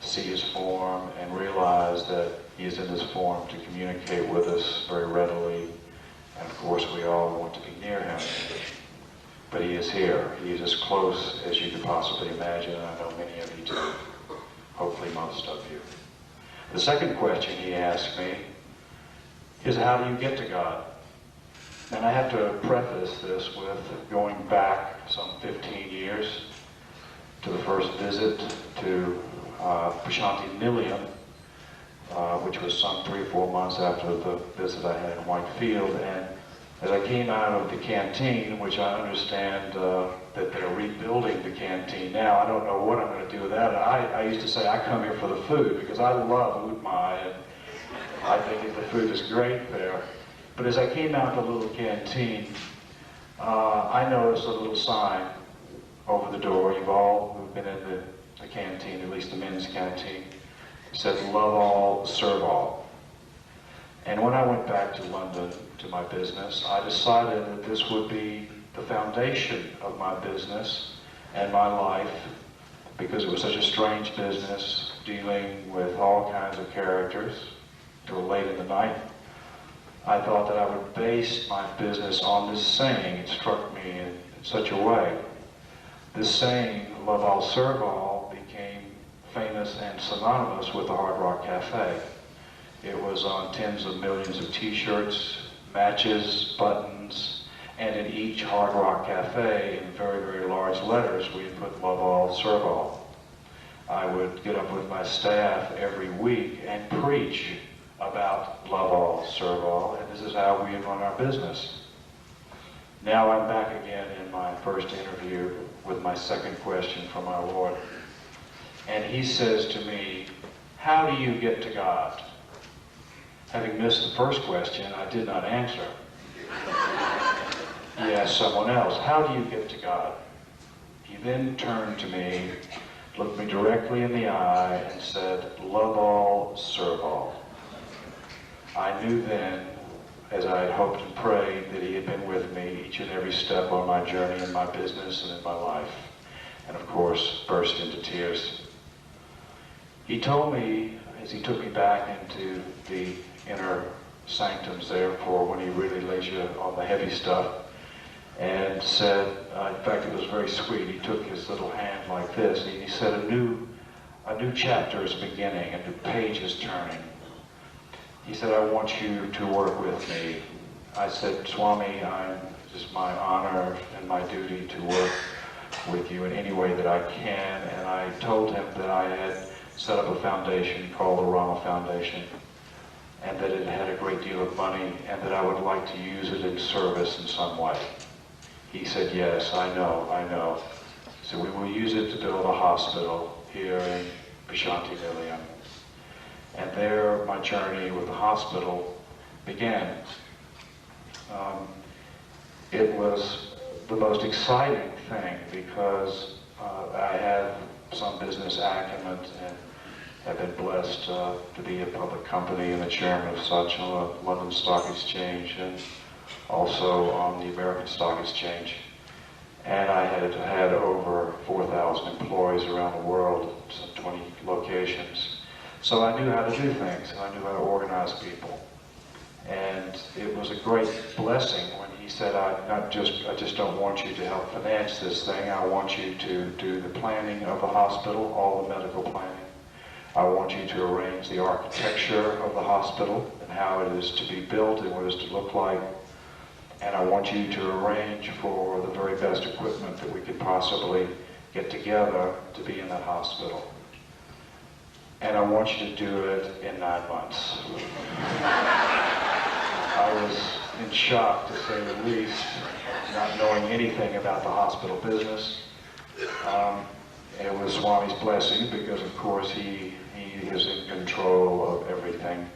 see His form and realize that He is in His form to communicate with us very readily. And of course we all want to be near Him. But He is here. He is as close as you could possibly imagine, and I know many of you do. Hopefully most of you. The second question He asked me is, how do you get to God? And I have to preface this with going back some 15 years to the first visit to Prasanthi, Nilayam, which was some 3 or 4 months after the visit I had in Whitefield. And as I came out of the canteen, which I understand that they're rebuilding the canteen now, I don't know what I'm going to do with that. I used to say I come here for the food, because I love Utmai, and I think that the food is great there. But as I came out the little canteen, I noticed a little sign over the door. You've all who've been in the canteen, at least the men's canteen. It said, "Love all, serve all." And when I went back to London to my business, I decided that this would be the foundation of my business and my life, because it was such a strange business, dealing with all kinds of characters till late in the night. I thought that I would base my business on this saying. It struck me in such a way. This saying, "Love all, serve all," became famous and synonymous with the Hard Rock Café. It was on tens of millions of t-shirts, matches, buttons, and in each Hard Rock Café, in very, very large letters, we put "Love all, serve all." I would get up with my staff every week and preach about love all, serve all, and this is how we run our business. Now I'm back again in my first interview with my second question from our Lord. And he says to me, "How do you get to God?" Having missed the first question, I did not answer. He asked someone else, "How do you get to God?" He then turned to me, looked me directly in the eye, and said, "Love all, serve all." I knew then, as I had hoped and prayed, that he had been with me each and every step on my journey in my business and in my life, and of course burst into tears. He told me, as he took me back into the inner sanctums there for when he really lays you on the heavy stuff, and said, in fact it was very sweet, he took his little hand like this, and he said, a new chapter is beginning, a new page is turning. He said, "I want you to work with me." I said, "Swami, it is my honor and my duty to work with you in any way that I can." And I told him that I had set up a foundation called the Rama Foundation, and that it had a great deal of money, and that I would like to use it in service in some way. He said, "Yes, I know. So we will use it to build a hospital here in Prasanthi, Nilayam." And there my journey with the hospital began. It was the most exciting thing because I have some business acumen and have been blessed to be a public company and the chairman of Sathya, London Stock Exchange, and also on the American Stock Exchange. And I had over 4,000 employees around the world, some 20 locations. So I knew how to do things, and I knew how to organize people. And it was a great blessing when he said, I just don't want you to help finance this thing. I want you to do the planning of the hospital, all the medical planning. I want you to arrange the architecture of the hospital and how it is to be built and what it is to look like. And I want you to arrange for the very best equipment that we could possibly get together to be in that hospital. And I want you to do it in 9 months. I was in shock, to say the least, not knowing anything about the hospital business. It was Swami's blessing because, of course, he is in control of everything.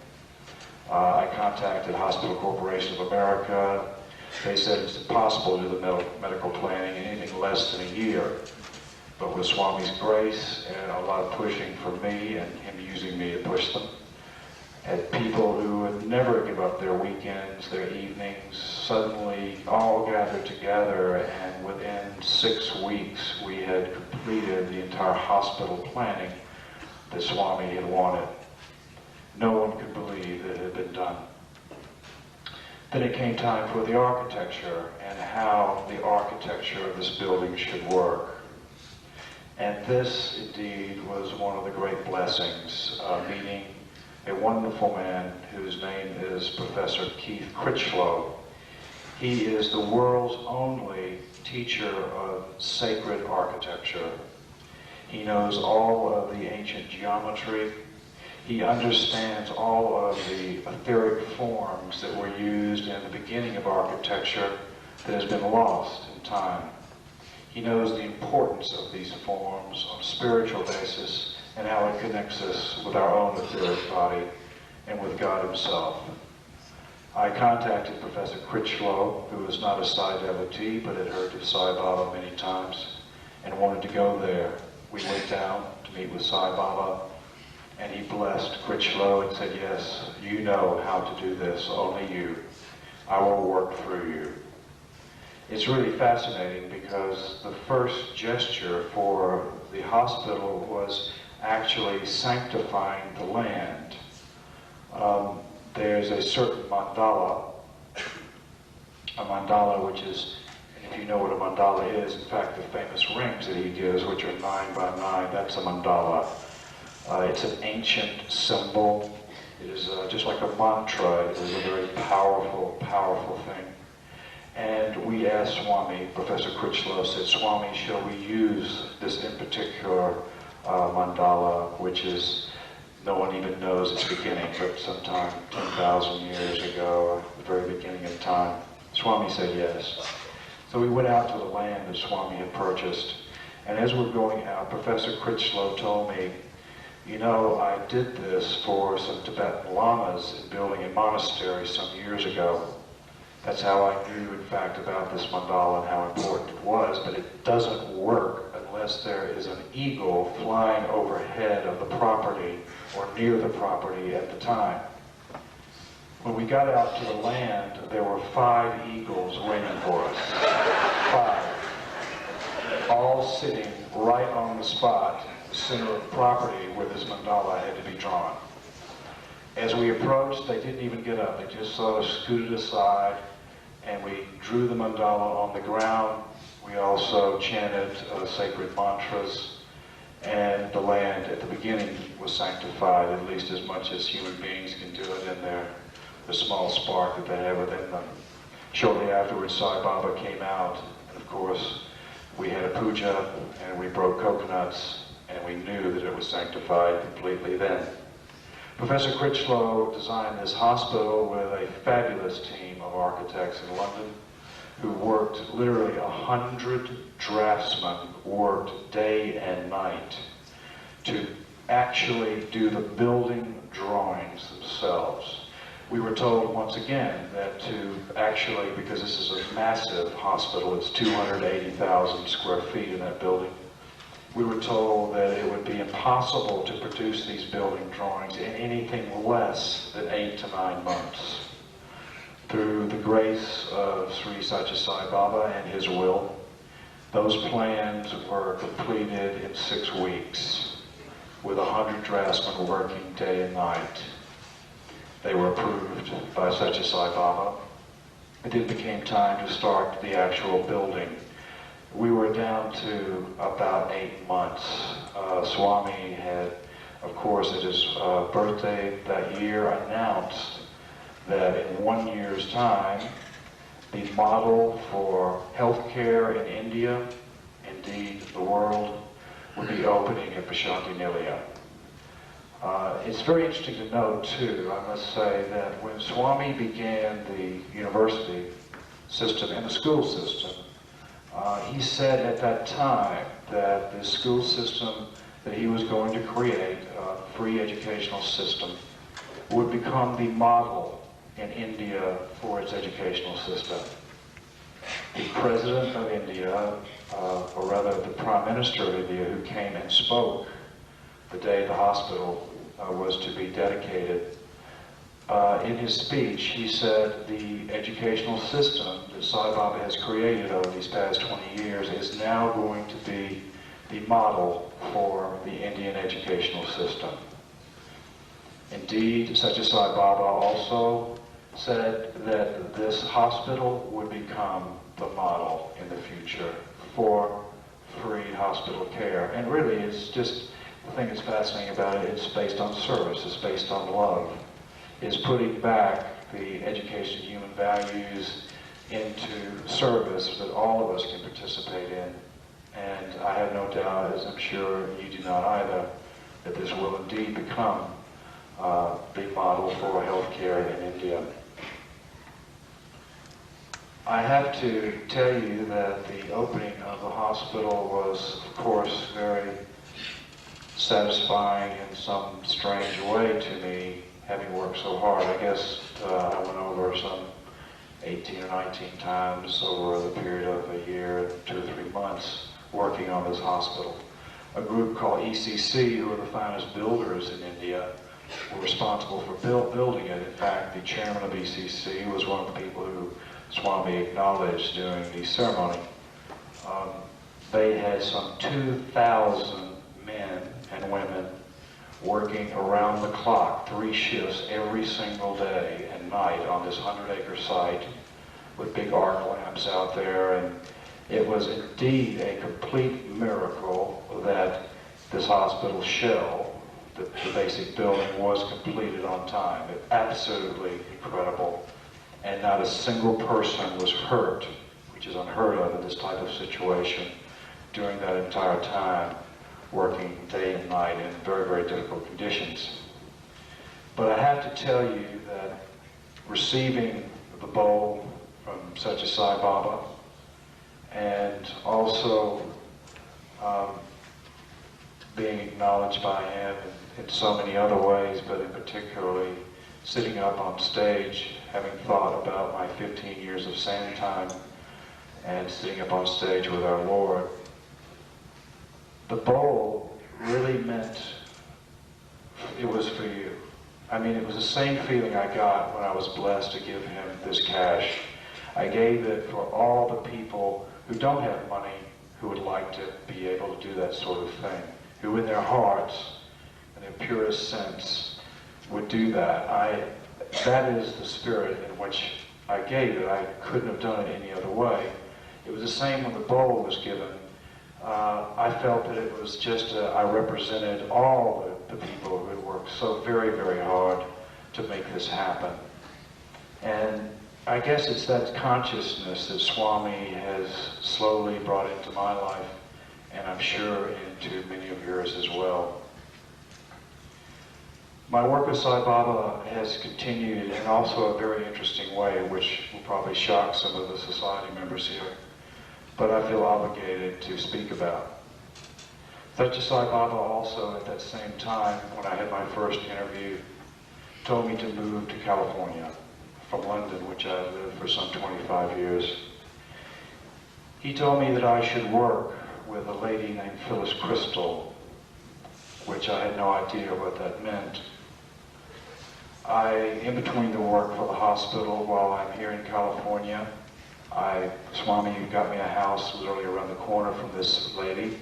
I contacted Hospital Corporation of America. They said it's impossible to do the medical planning in anything less than a year. But with Swami's grace and a lot of pushing from me and him using me to push them, and people who would never give up their weekends, their evenings, suddenly all gathered together, and within 6 weeks we had completed the entire hospital planning that Swami had wanted. No one could believe that it had been done. Then it came time for the architecture and how the architecture of this building should work. And this, indeed, was one of the great blessings, meeting a wonderful man whose name is Professor Keith Critchlow. He is the world's only teacher of sacred architecture. He knows all of the ancient geometry. He understands all of the etheric forms that were used in the beginning of architecture that has been lost in time. He knows the importance of these forms on a spiritual basis and how it connects us with our own etheric body and with God himself. I contacted Professor Critchlow, who is not a Sai devotee, but had heard of Sai Baba many times, and wanted to go there. We went down to meet with Sai Baba, and he blessed Critchlow and said, yes, you know how to do this, only you. I will work through you. It's really fascinating because the first gesture for the hospital was actually sanctifying the land. There's a certain mandala, which is, if you know what a mandala is, in fact the famous rings that he gives, which are 9 by 9, that's a mandala. It's an ancient symbol. It is just like a mantra. It is a very powerful, powerful thing. And we asked Swami, Professor Critchlow said, Swami, shall we use this in particular mandala, which is, no one even knows its beginning, but sometime 10,000 years ago, or the very beginning of time. Swami said yes. So we went out to the land that Swami had purchased, and as we're going out, Professor Critchlow told me, you know, I did this for some Tibetan lamas in building a monastery some years ago. That's how I knew, in fact, about this mandala and how important it was, but it doesn't work unless there is an eagle flying overhead of the property or near the property at the time. When we got out to the land, there were 5 eagles waiting for us. 5. All sitting right on the spot, the center of the property where this mandala had to be drawn. As we approached, they didn't even get up. They just sort of scooted aside, and we drew the mandala on the ground. We also chanted sacred mantras, and the land at the beginning was sanctified, at least as much as human beings can do it in the small spark that they have within them. Shortly afterwards, Sai Baba came out, and of course, we had a puja, and we broke coconuts, and we knew that it was sanctified completely then. Professor Critchlow designed this hospital with a fabulous team of architects in London who worked, literally 100 draftsmen worked day and night to actually do the building drawings themselves. We were told once again that to actually, because this is a massive hospital, it's 280,000 square feet in that building, we were told that it would be impossible to produce these building drawings in anything less than 8 to 9 months. Through the grace of Sri Sathya Sai Baba and his will, those plans were completed in 6 weeks, with 100 draftsmen working day and night. They were approved by Sathya Sai Baba. It then became time to start the actual building. We were down to about 8 months. Swami had, of course, at his birthday that year, announced that in 1 year's time, the model for healthcare in India, indeed the world, would be opening at Prasanthi, Nilayam. It's very interesting to note, too, I must say, that when Swami began the university system and the school system, he said at that time that the school system that he was going to create, a free educational system, would become the model in India for its educational system. The President of India, or rather the Prime Minister of India, who came and spoke the day the hospital was to be dedicated, in his speech he said the educational system that Sai Baba has created over these past 20 years is now going to be the model for the Indian educational system. Indeed, Sathya Sai Baba also said that this hospital would become the model in the future for free hospital care. And really, it's just, the thing that's fascinating about it, it's based on service, it's based on love. It's putting back the education of human values into service that all of us can participate in. And I have no doubt, as I'm sure you do not either, that this will indeed become the model for healthcare in India. I have to tell you that the opening of the hospital was, of course, very satisfying in some strange way to me, having worked so hard. I guess I went over some 18 or 19 times over the period of a year, 2 or 3 months, working on this hospital. A group called ECC, who are the finest builders in India, were responsible for building it. In fact, the chairman of ECC was one of the people who Swami acknowledged during the ceremony. They had some 2,000 men and women working around the clock, 3 shifts every single day and night on this 100-acre site with big arc lamps out there. And it was indeed a complete miracle that this hospital shell, the basic building, was completed on time. It, absolutely incredible. And not a single person was hurt, which is unheard of in this type of situation, during that entire time, working day and night in very, very difficult conditions. But I have to tell you that receiving the bowl from Sathya Sai Baba, and also being acknowledged by him in so many other ways, but in particularly sitting up on stage, having thought about my 15 years of sand time, and sitting up on stage with our Lord. The bowl really meant it was for you. I mean, it was the same feeling I got when I was blessed to give him this cash. I gave it for all the people who don't have money, who would like to be able to do that sort of thing, who in their hearts, in their purest sense, would do that. That is the spirit in which I gave it. I couldn't have done it any other way. It was the same when the bowl was given. I felt that it was just, I represented all the people who had worked so very, very hard to make this happen. And I guess it's that consciousness that Swami has slowly brought into my life, and I'm sure into many of yours as well. My work with Sai Baba has continued in also a very interesting way, which will probably shock some of the society members here, but I feel obligated to speak about. Sathya Sai Baba also, at that same time, when I had my first interview, told me to move to California from London, which I lived for some 25 years. He told me that I should work with a lady named Phyllis Crystal, which I had no idea what that meant. In between the work for the hospital while I'm here in California, Swami got me a house literally around the corner from this lady.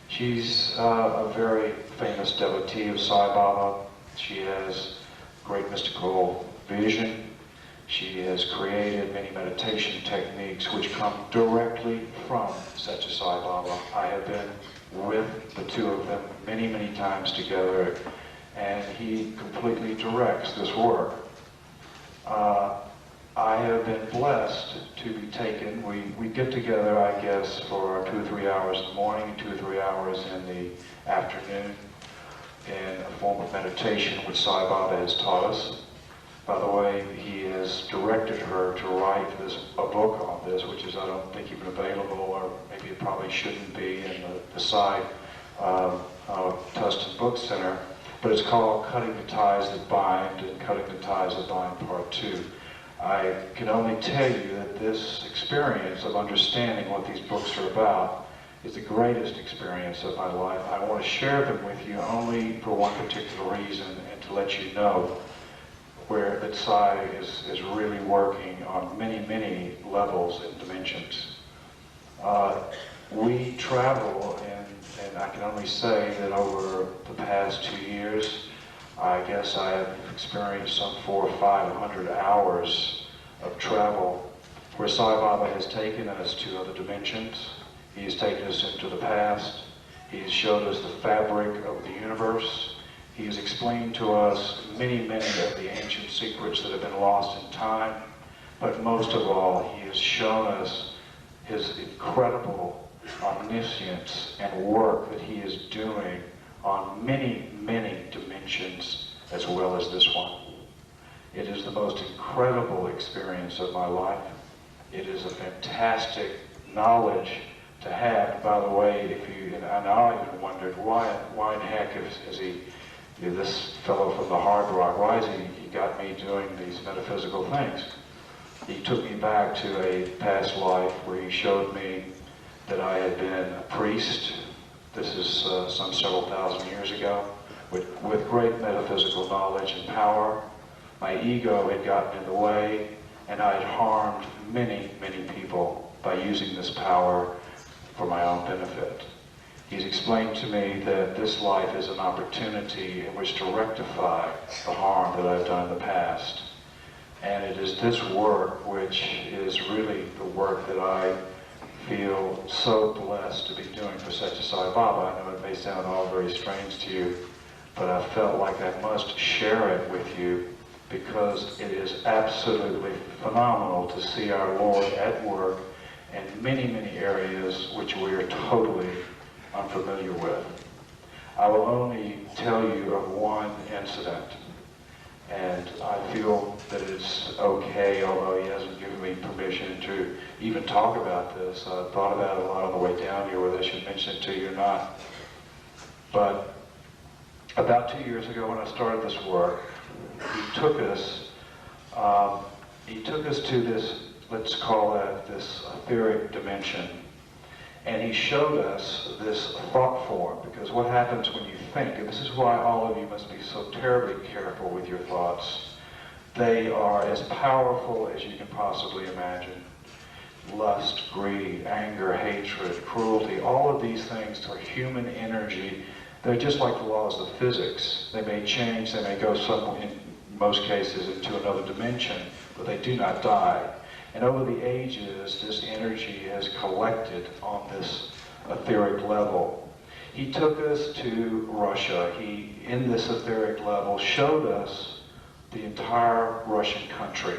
She's a very famous devotee of Sai Baba. She has great mystical vision. She has created many meditation techniques which come directly from Sathya Sai Baba. I have been with the two of them many, many times together, and he completely directs this work. I have been blessed to be taken. We get together, I guess, for 2 or 3 hours in the morning, 2 or 3 hours in the afternoon, in a form of meditation which Sai Baba has taught us. By the way, he has directed her to write a book on this, which is, I don't think, even available, or maybe it probably shouldn't be, in the side Tustin Book Center. But it's called Cutting the Ties That Bind, and Cutting the Ties That Bind Part 2. I can only tell you that this experience of understanding what these books are about is the greatest experience of my life. I want to share them with you only for one particular reason, and to let you know where that Sai is really working on many, many levels and dimensions. We travel, and I can only say that over the past 2 years, I guess I have experienced some 400 or 500 hours of travel where Sai Baba has taken us to other dimensions. He has taken us into the past. He has showed us the fabric of the universe. He has explained to us many, many of the ancient secrets that have been lost in time. But most of all, he has shown us his incredible omniscience and work that he is doing on many, many dimensions, as well as this one. It is the most incredible experience of my life. It is a fantastic knowledge to have. By the way, and I even wondered, why in heck is he, this fellow from the Hard Rock, why is he got me doing these metaphysical things? He took me back to a past life where he showed me that I had been a priest. This is some several thousand years ago, with great metaphysical knowledge and power. My ego had gotten in the way, and I had harmed many, many people by using this power for my own benefit. He's explained to me that this life is an opportunity in which to rectify the harm that I've done in the past. And it is this work which is really the work that I feel so blessed to be doing for Sathya Sai Baba. I know it may sound all very strange to you, but I felt like I must share it with you because it is absolutely phenomenal to see our Lord at work in many, many areas which we are totally unfamiliar with. I will only tell you of one incident, and I feel that it's okay, although he hasn't given me permission to even talk about this. I thought about it a lot on the way down here, whether I should mention it to you or not. But about 2 years ago when I started this work, he took us to this, let's call it this etheric dimension. And he showed us this thought form, because what happens when you think, and this is why all of you must be so terribly careful with your thoughts, they are as powerful as you can possibly imagine. Lust, greed, anger, hatred, cruelty, all of these things are human energy. They're just like the laws of physics. They may change, they may go somewhere, in most cases, into another dimension, but they do not die. And over the ages, this energy has collected on this etheric level. He took us to Russia. He, in this etheric level, showed us the entire Russian country.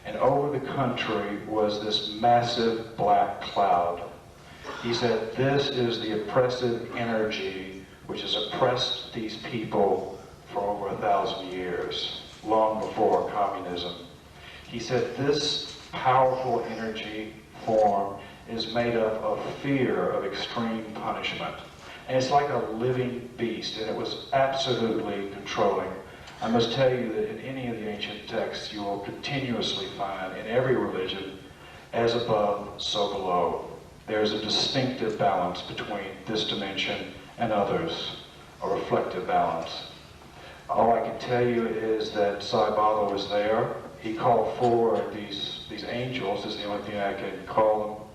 And over the country was this massive black cloud. He said, this is the oppressive energy which has oppressed these people for over 1,000 years, long before communism. He said, this powerful energy form is made up of fear of extreme punishment. And it's like a living beast, and it was absolutely controlling. I must tell you that in any of the ancient texts, you will continuously find in every religion, as above, so below. There's a distinctive balance between this dimension and others, a reflective balance. All I can tell you is that Sai Baba was there. He called forward these angels, is the only thing I can call them.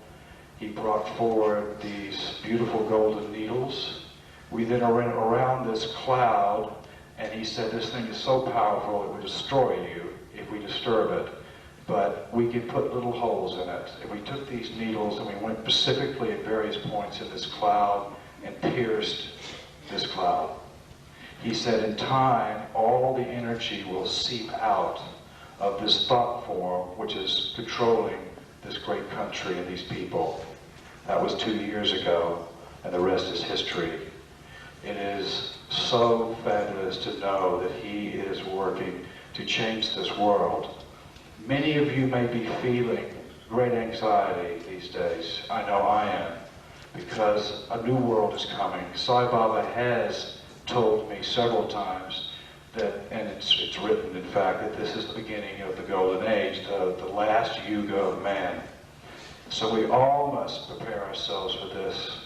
He brought forward these beautiful golden needles. We then went around this cloud, and he said this thing is so powerful it would destroy you if we disturb it. But we could put little holes in it. And we took these needles and we went specifically at various points in this cloud and pierced this cloud. He said in time, all the energy will seep out of this thought form which is controlling this great country and these people. That was 2 years ago, and the rest is history. It is so fabulous to know that he is working to change this world. Many of you may be feeling great anxiety these days. I know I am, because a new world is coming. Sai Baba has told me several times that, and it's written, in fact, that this is the beginning of the golden age, the last yuga of man. So we all must prepare ourselves for this.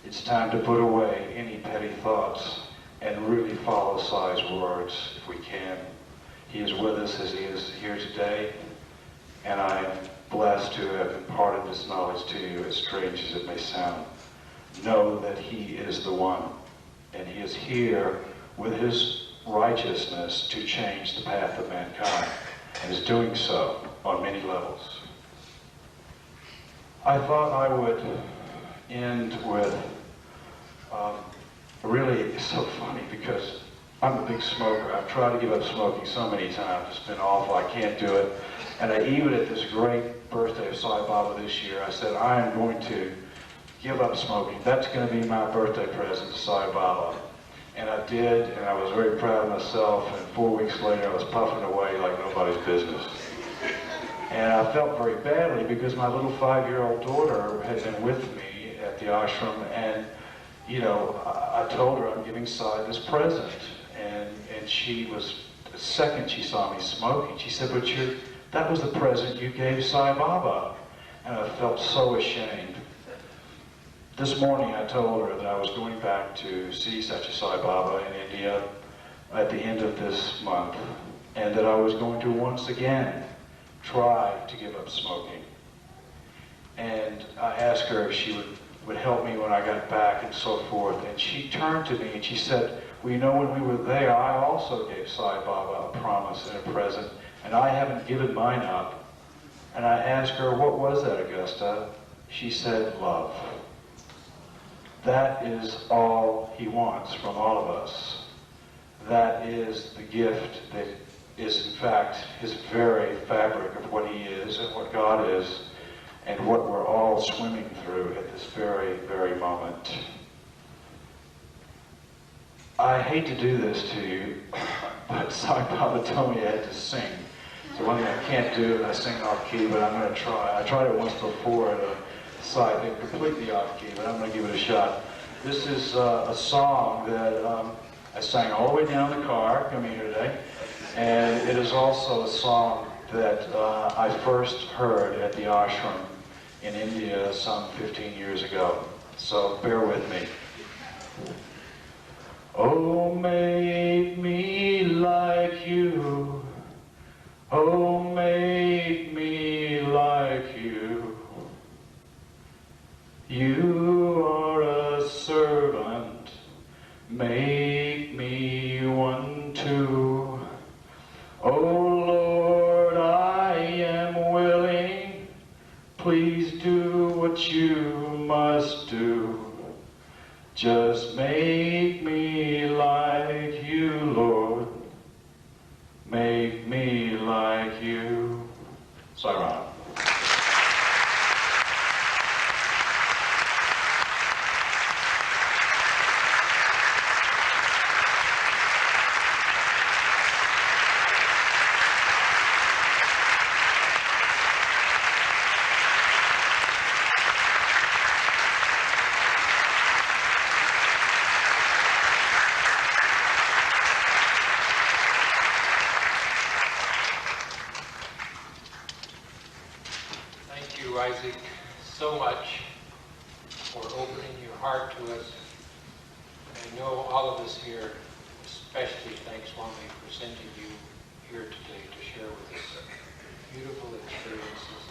It's time to put away any petty thoughts and really follow Sai's words if we can. He is with us as he is here today, and I am blessed to have imparted this knowledge to you, as strange as it may sound. Know that he is the one, and he is here with his righteousness to change the path of mankind, and is doing so on many levels. I thought I would end with, really, it's so funny because I'm a big smoker. I've tried to give up smoking so many times. It's been awful. I can't do it. And even at this great birthday of Sai Baba this year, I said, I am going to give up smoking. That's going to be my birthday present to Sai Baba. And I did, and I was very proud of myself, and 4 weeks later I was puffing away like nobody's business. And I felt very badly because my little 5-year-old daughter had been with me at the ashram, and you know, I told her I'm giving Sai this present, and she was, the second she saw me smoking, she said, but that was the present you gave Sai Baba. And I felt so ashamed. This morning I told her that I was going back to see Sathya Sai Baba in India at the end of this month, and that I was going to once again try to give up smoking. And I asked her if she would help me when I got back and so forth, and she turned to me and she said, well, you know, when we were there, I also gave Sai Baba a promise and a present, and I haven't given mine up. And I asked her, what was that, Augusta? She said, love. That is all he wants from all of us. That is the gift that is, in fact, his very fabric of what he is and what God is and what we're all swimming through at this very, very moment. I hate to do this to you, but Sai Baba told me I had to sing. So one thing I can't do is I sing off key, but I'm going to try. I tried it once before at a site thing completely off key, but I'm going to give it a shot. This is a song that I sang all the way down the car coming here today, and it is also a song that I first heard at the ashram in India some 15 years ago. So bear with me. Oh, make me like you. Oh, make me like you. You are a servant. Make me one too. Oh, Lord, I am willing. Please do what you must do. Just make me like you, Lord. Make me like you. Sayonara. Isaac, so much for opening your heart to us. I know all of us here especially thank Swami for sending you here today to share with us beautiful experiences,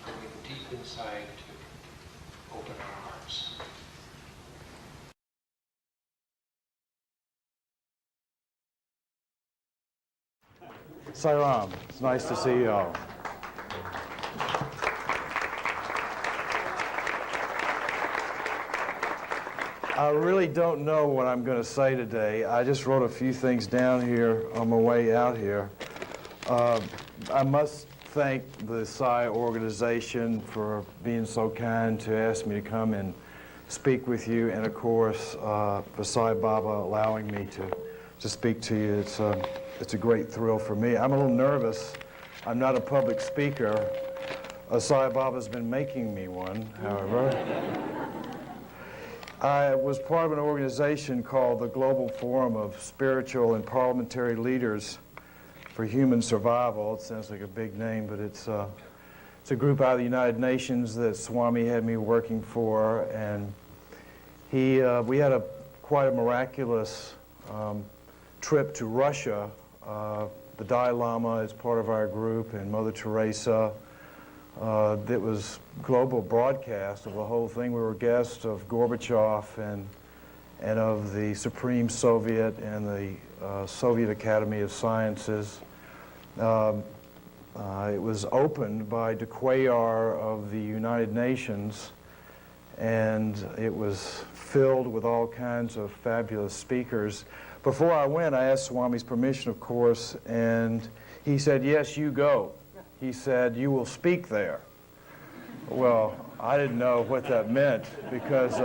going deep inside to open our hearts. Sairam, it's nice to see you all. I really don't know what I'm going to say today. I just wrote a few things down here on my way out here. I must thank the Sai organization for being so kind to ask me to come and speak with you, and of course for Sai Baba allowing me to speak to you. It's a great thrill for me. I'm a little nervous. I'm not a public speaker. Sai Baba's been making me one, however. I was part of an organization called the Global Forum of Spiritual and Parliamentary Leaders for Human Survival. It sounds like a big name, but it's a group out of the United Nations that Swami had me working for, and we had quite a miraculous trip to Russia. The Dalai Lama is part of our group, and Mother Teresa. That was global broadcast of the whole thing. We were guests of Gorbachev and of the Supreme Soviet and the Soviet Academy of Sciences. It was opened by the Quayar of the United Nations, and it was filled with all kinds of fabulous speakers. Before I went, I asked Swami's permission, of course, and he said, yes, you go. He said, you will speak there. Well, I didn't know what that meant because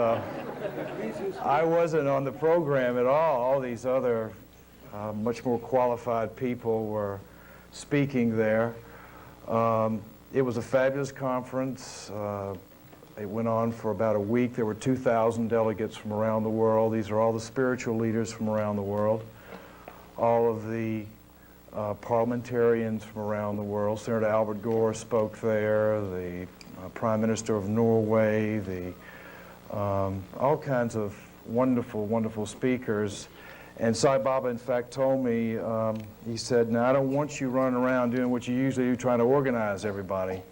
I wasn't on the program at all. All these other much more qualified people were speaking there. It was a fabulous conference. It went on for about a week. There were 2,000 delegates from around the world. These are all the spiritual leaders from around the world. All of the parliamentarians from around the world. Senator Albert Gore spoke there, the Prime Minister of Norway, the all kinds of wonderful, wonderful speakers. And Sai Baba, in fact, told me, he said, now I don't want you running around doing what you usually do, trying to organize everybody.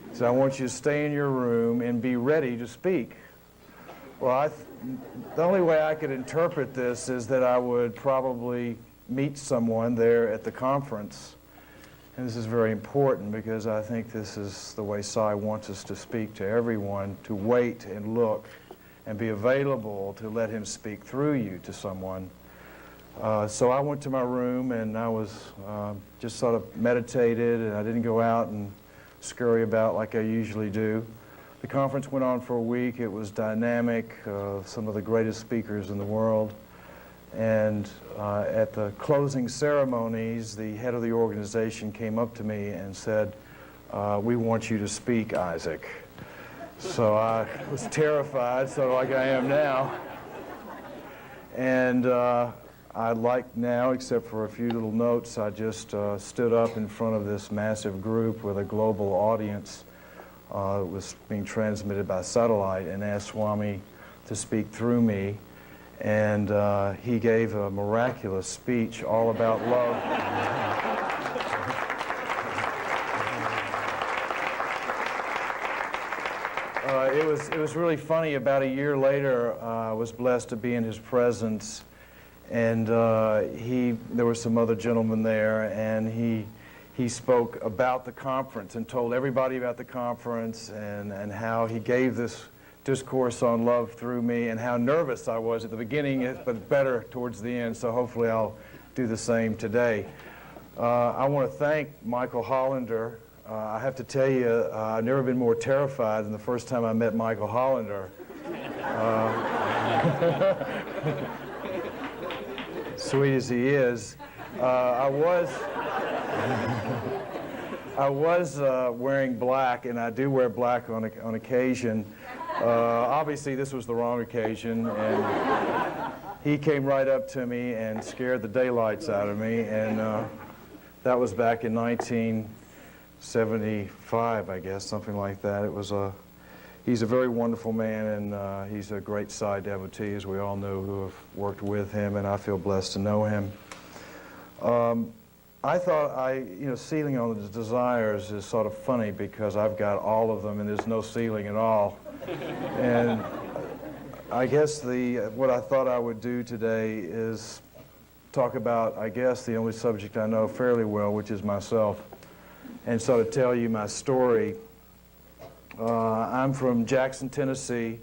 He said, I want you to stay in your room and be ready to speak. Well, the only way I could interpret this is that I would probably meet someone there at the conference. And this is very important because I think this is the way Sai wants us to speak to everyone, to wait and look and be available to let him speak through you to someone. So I went to my room and I was just sort of meditated, and I didn't go out and scurry about like I usually do. The conference went on for a week. It was dynamic, some of the greatest speakers in the world. And at the closing ceremonies, the head of the organization came up to me and said, we want you to speak, Isaac. So I was terrified, sort of like I am now. And I like now, except for a few little notes, I just stood up in front of this massive group with a global audience. It was being transmitted by satellite, and asked Swami to speak through me. And he gave a miraculous speech all about love. It was really funny. About a year later, I was blessed to be in his presence, and there were some other gentlemen there, and he spoke about the conference and told everybody about the conference and how he gave this discourse on love through me, and how nervous I was at the beginning, but better towards the end, so hopefully I'll do the same today. I want to thank Michael Hollander. I have to tell you, I've never been more terrified than the first time I met Michael Hollander. Sweet as he is. I was wearing black, and I do wear black on occasion. Obviously, this was the wrong occasion, and he came right up to me and scared the daylights out of me, and that was back in 1975, I guess, something like that. He's a very wonderful man, and he's a great Sai devotee, as we all know who have worked with him, and I feel blessed to know him. I thought ceiling on the desires is sort of funny because I've got all of them and there's no ceiling at all. And I guess what I thought I would do today is talk about, I guess, the only subject I know fairly well, which is myself, and sort of tell you my story. I'm from Jackson, Tennessee,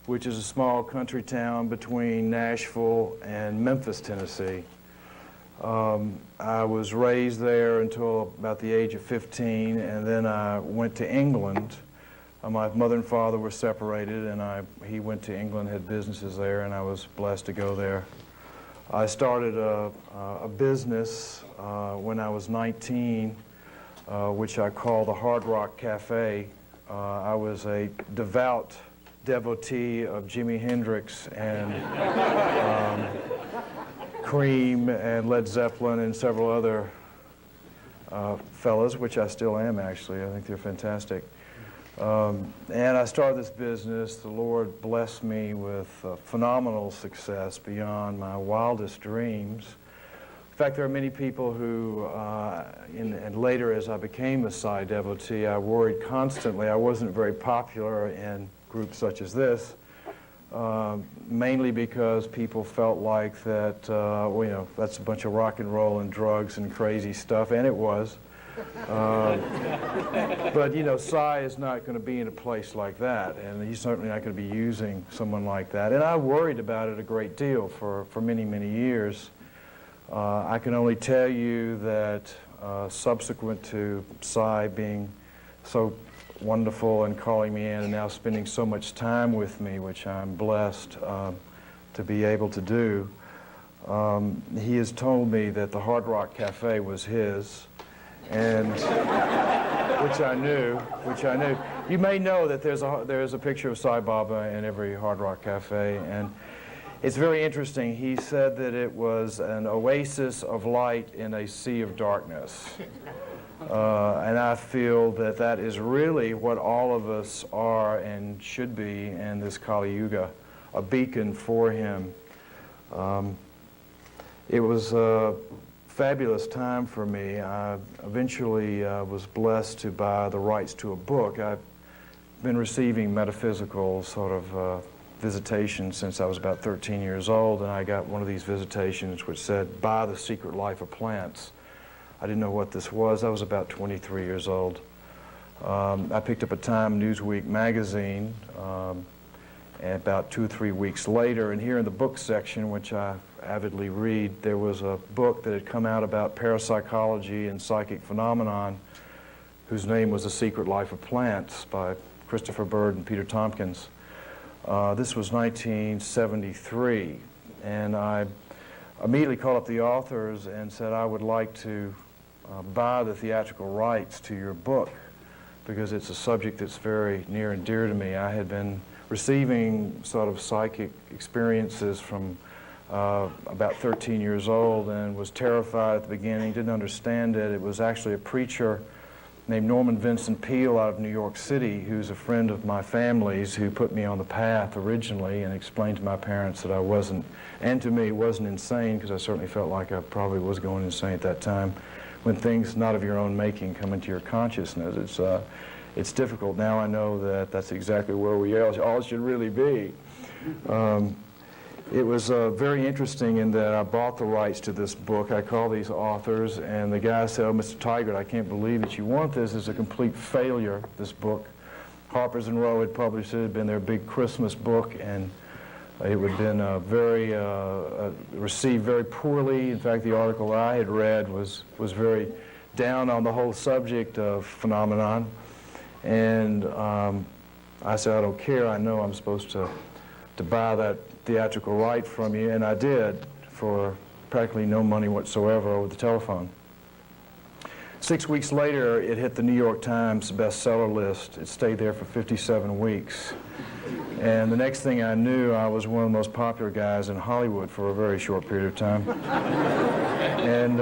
which is a small country town between Nashville and Memphis, Tennessee. I was raised there until about the age of 15, and then I went to England. My mother and father were separated, and he went to England, had businesses there, and I was blessed to go there. I started a business when I was 19, which I call the Hard Rock Café. I was a devout devotee of Jimi Hendrix and Cream and Led Zeppelin and several other fellas, which I still am, actually. I think they're fantastic. And I started this business. The Lord blessed me with phenomenal success beyond my wildest dreams. In fact, there are many people who, and later as I became a Sai devotee, I worried constantly. I wasn't very popular in groups such as this. Mainly because people felt like that, that's a bunch of rock and roll and drugs and crazy stuff, and it was. But, Sai is not going to be in a place like that, and he's certainly not going to be using someone like that. And I worried about it a great deal for many, many years. I can only tell you that subsequent to Sai being so wonderful and calling me in and now spending so much time with me, which I'm blessed to be able to do. He has told me that the Hard Rock Café was his, and which I knew. You may know that there's a picture of Sai Baba in every Hard Rock Café, and it's very interesting. He said that it was an oasis of light in a sea of darkness. And I feel that that is really what all of us are and should be in this Kali Yuga, a beacon for him. It was a fabulous time for me. I eventually was blessed to buy the rights to a book. I've been receiving metaphysical sort of visitations since I was about 13 years old, and I got one of these visitations which said, "Buy The Secret Life of Plants." I didn't know what this was. I was about 23 years old. I picked up a Time Newsweek magazine and about 2 or 3 weeks later, and here in the book section, which I avidly read, there was a book that had come out about parapsychology and psychic phenomenon, whose name was The Secret Life of Plants by Christopher Bird and Peter Tompkins. This was 1973, and I immediately called up the authors and said, I would like to buy the theatrical rights to your book because it's a subject that's very near and dear to me. I had been receiving sort of psychic experiences from about 13 years old and was terrified at the beginning, didn't understand it. It was actually a preacher named Norman Vincent Peale out of New York City, who's a friend of my family's, who put me on the path originally and explained to my parents that I wasn't, and to me, wasn't insane, because I certainly felt like I probably was going insane at that time. When things not of your own making come into your consciousness, it's difficult. Now I know that that's exactly where we all should really be. It was very interesting in that I bought the rights to this book. I called these authors, and the guy said, "Oh, Mr. Tigrett, I can't believe that you want this. It's a complete failure, this book." Harper's and Row had published it. It had been their big Christmas book, and it had been received very poorly. In fact, the article I had read was very down on the whole subject of phenomenon. And I said, "I don't care. I know I'm supposed to buy that theatrical right from you," and I did for practically no money whatsoever over the telephone. 6 weeks later, it hit the New York Times bestseller list. It stayed there for 57 weeks. And the next thing I knew, I was one of the most popular guys in Hollywood for a very short period of time. And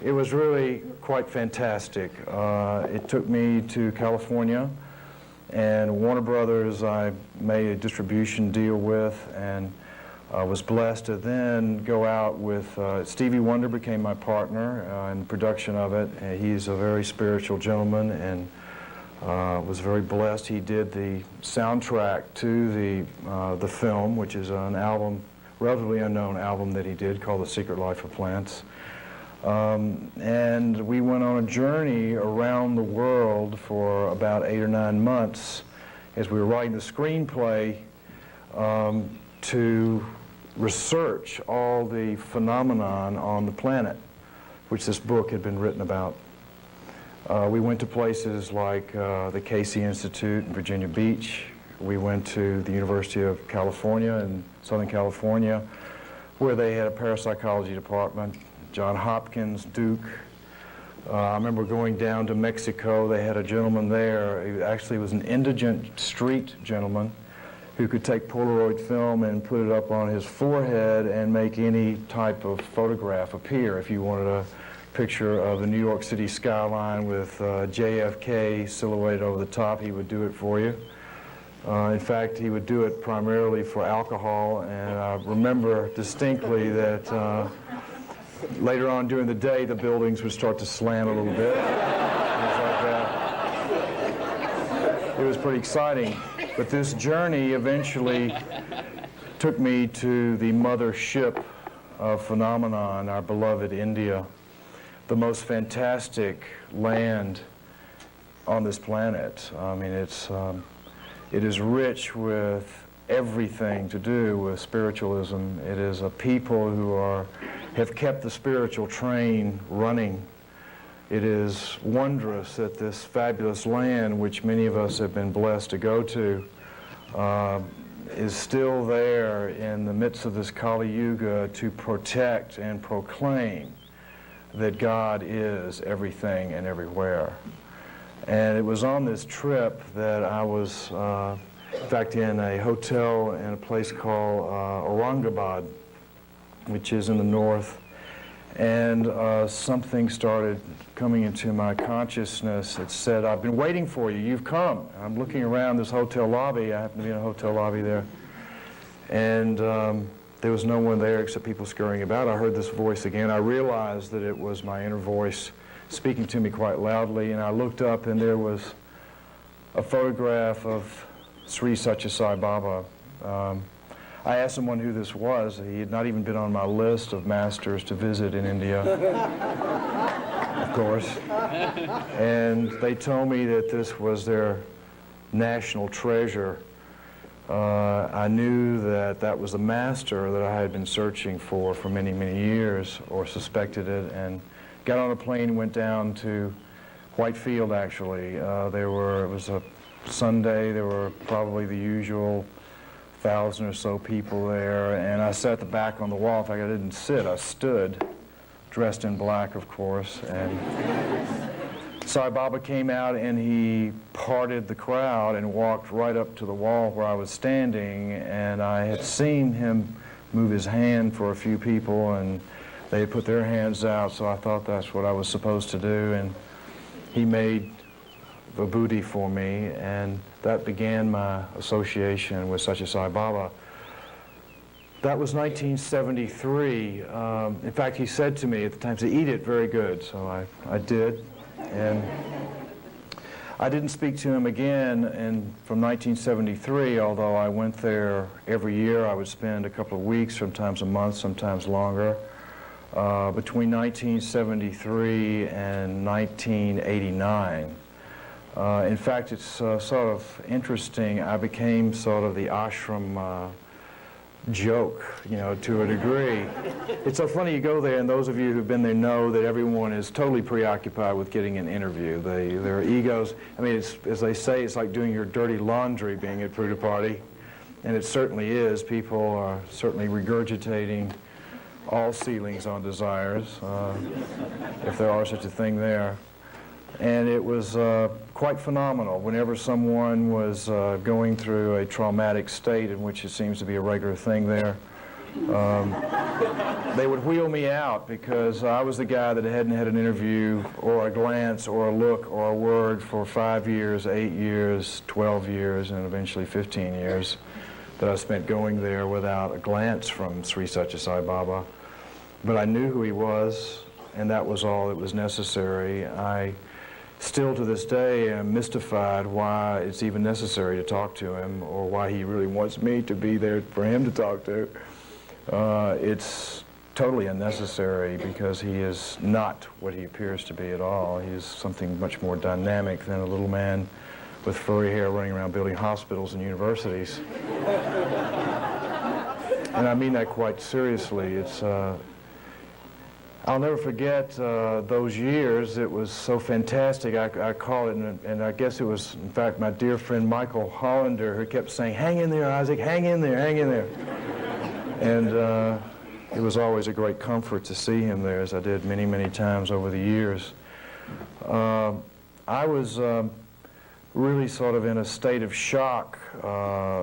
it was really quite fantastic. It took me to California, and Warner Brothers I made a distribution deal with, and was blessed to then go out with Stevie Wonder became my partner in production of it. And he's a very spiritual gentleman, and was very blessed. He did the soundtrack to the film, which is an album, relatively unknown album that he did called The Secret Life of Plants. And we went on a journey around the world for about 8 or 9 months as we were writing the screenplay to research all the phenomenon on the planet, which this book had been written about. We went to places like the Casey Institute in Virginia Beach. We went to the University of California in Southern California, where they had a parapsychology department. John Hopkins, Duke. I remember going down to Mexico. They had a gentleman there. He actually was an indigent street gentleman who could take Polaroid film and put it up on his forehead and make any type of photograph appear. If you wanted a picture of the New York City skyline with JFK silhouetted over the top, he would do it for you. In fact, he would do it primarily for alcohol, and I remember distinctly that later on during the day, the buildings would start to slam a little bit, things like that. It was pretty exciting. But this journey eventually took me to the mothership of phenomenon, our beloved India, the most fantastic land on this planet. I mean, it is rich with everything to do with spiritualism. It is a people who have kept the spiritual train running. It is wondrous that this fabulous land, which many of us have been blessed to go to, is still there in the midst of this Kali Yuga to protect and proclaim that God is everything and everywhere. And it was on this trip that I was, in fact, in a hotel in a place called Aurangabad, which is in the north. And something started coming into my consciousness. It said, "I've been waiting for you, you've come." I'm looking around this hotel lobby. I happen to be in a hotel lobby there. And there was no one there except people scurrying about. I heard this voice again. I realized that it was my inner voice speaking to me quite loudly, and I looked up and there was a photograph of Sri Sathya Sai Baba. I asked someone who this was. He had not even been on my list of masters to visit in India, of course. And they told me that this was their national treasure. I knew that that was the master that I had been searching for many, many years, or suspected it, and got on a plane and went down to Whitefield, actually. It was a Sunday. There were probably the usual 1,000 or so people there, and I sat at the back on the wall. In fact, I didn't sit, I stood, dressed in black, of course, and Sai Baba came out and he parted the crowd and walked right up to the wall where I was standing, and I had seen him move his hand for a few people, and they had put their hands out, so I thought that's what I was supposed to do, and he made vibhuti for me, and that began my association with Sathya Sai Baba. That was 1973. In fact, he said to me at the time, he said, "Eat it, very good." So I did, and I didn't speak to him again from 1973, although I went there every year. I would spend a couple of weeks, sometimes a month, sometimes longer. Between 1973 and 1989. In fact, it's sort of interesting. I became sort of the ashram joke, to a degree. It's so funny, you go there, and those of you who've been there know that everyone is totally preoccupied with getting an interview. Their egos, as they say, it's like doing your dirty laundry being at Pruta Party, and it certainly is. People are certainly regurgitating all ceilings on desires, if there are such a thing there. And it was quite phenomenal. Whenever someone was going through a traumatic state, in which it seems to be a regular thing there, they would wheel me out, because I was the guy that hadn't had an interview or a glance or a look or a word for 5 years, 8 years, 12 years, and eventually 15 years that I spent going there without a glance from Sri Sathya Sai Baba. But I knew who he was, and that was all that was necessary. I still to this day am mystified why it's even necessary to talk to him, or why he really wants me to be there for him to talk to. It's totally unnecessary, because he is not what he appears to be at all. He is something much more dynamic than a little man with furry hair running around building hospitals and universities. And I mean that quite seriously. I'll never forget those years. It was so fantastic. I call it, and I guess it was, in fact, my dear friend Michael Hollander who kept saying, "Hang in there, Isaac, hang in there, hang in there." And it was always a great comfort to see him there, as I did many, many times over the years. I was really sort of in a state of shock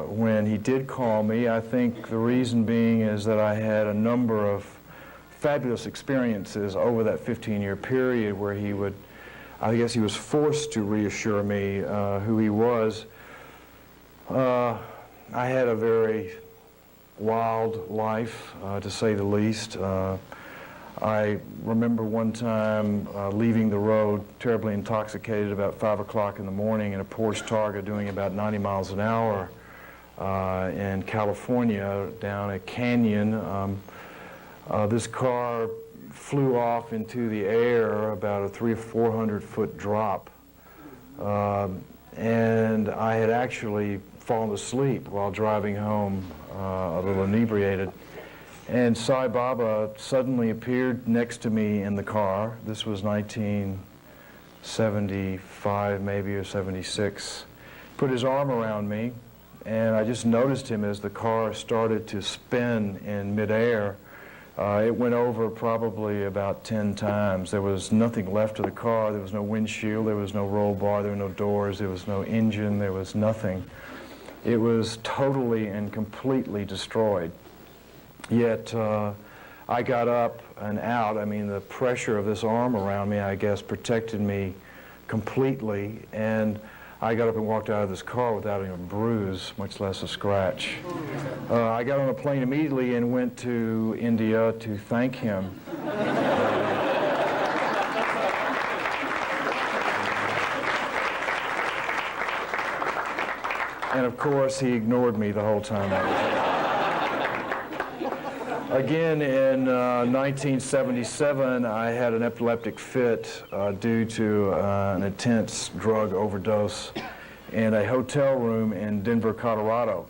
when he did call me. I think the reason being is that I had a number of fabulous experiences over that 15-year period where I guess he was forced to reassure me who he was. I had a very wild life, to say the least. I remember one time leaving the road terribly intoxicated about 5 o'clock in the morning in a Porsche Targa doing about 90 miles an hour in California down a canyon. This car flew off into the air about a 300 or 400 foot drop, and I had actually fallen asleep while driving home, a little inebriated, and Sai Baba suddenly appeared next to me in the car. This was 1975 maybe, or 76. Put his arm around me, and I just noticed him as the car started to spin in midair. It went over probably about 10 times. There was nothing left of the car. There was no windshield. There was no roll bar. There were no doors. There was no engine. There was nothing. It was totally and completely destroyed. Yet I got up and out. I mean, the pressure of this arm around me, I guess, protected me completely, and I got up and walked out of this car without even a bruise, much less a scratch. I got on a plane immediately and went to India to thank him. And of course, he ignored me the whole time I was there. Again, in 1977, I had an epileptic fit due to an intense drug overdose in a hotel room in Denver, Colorado,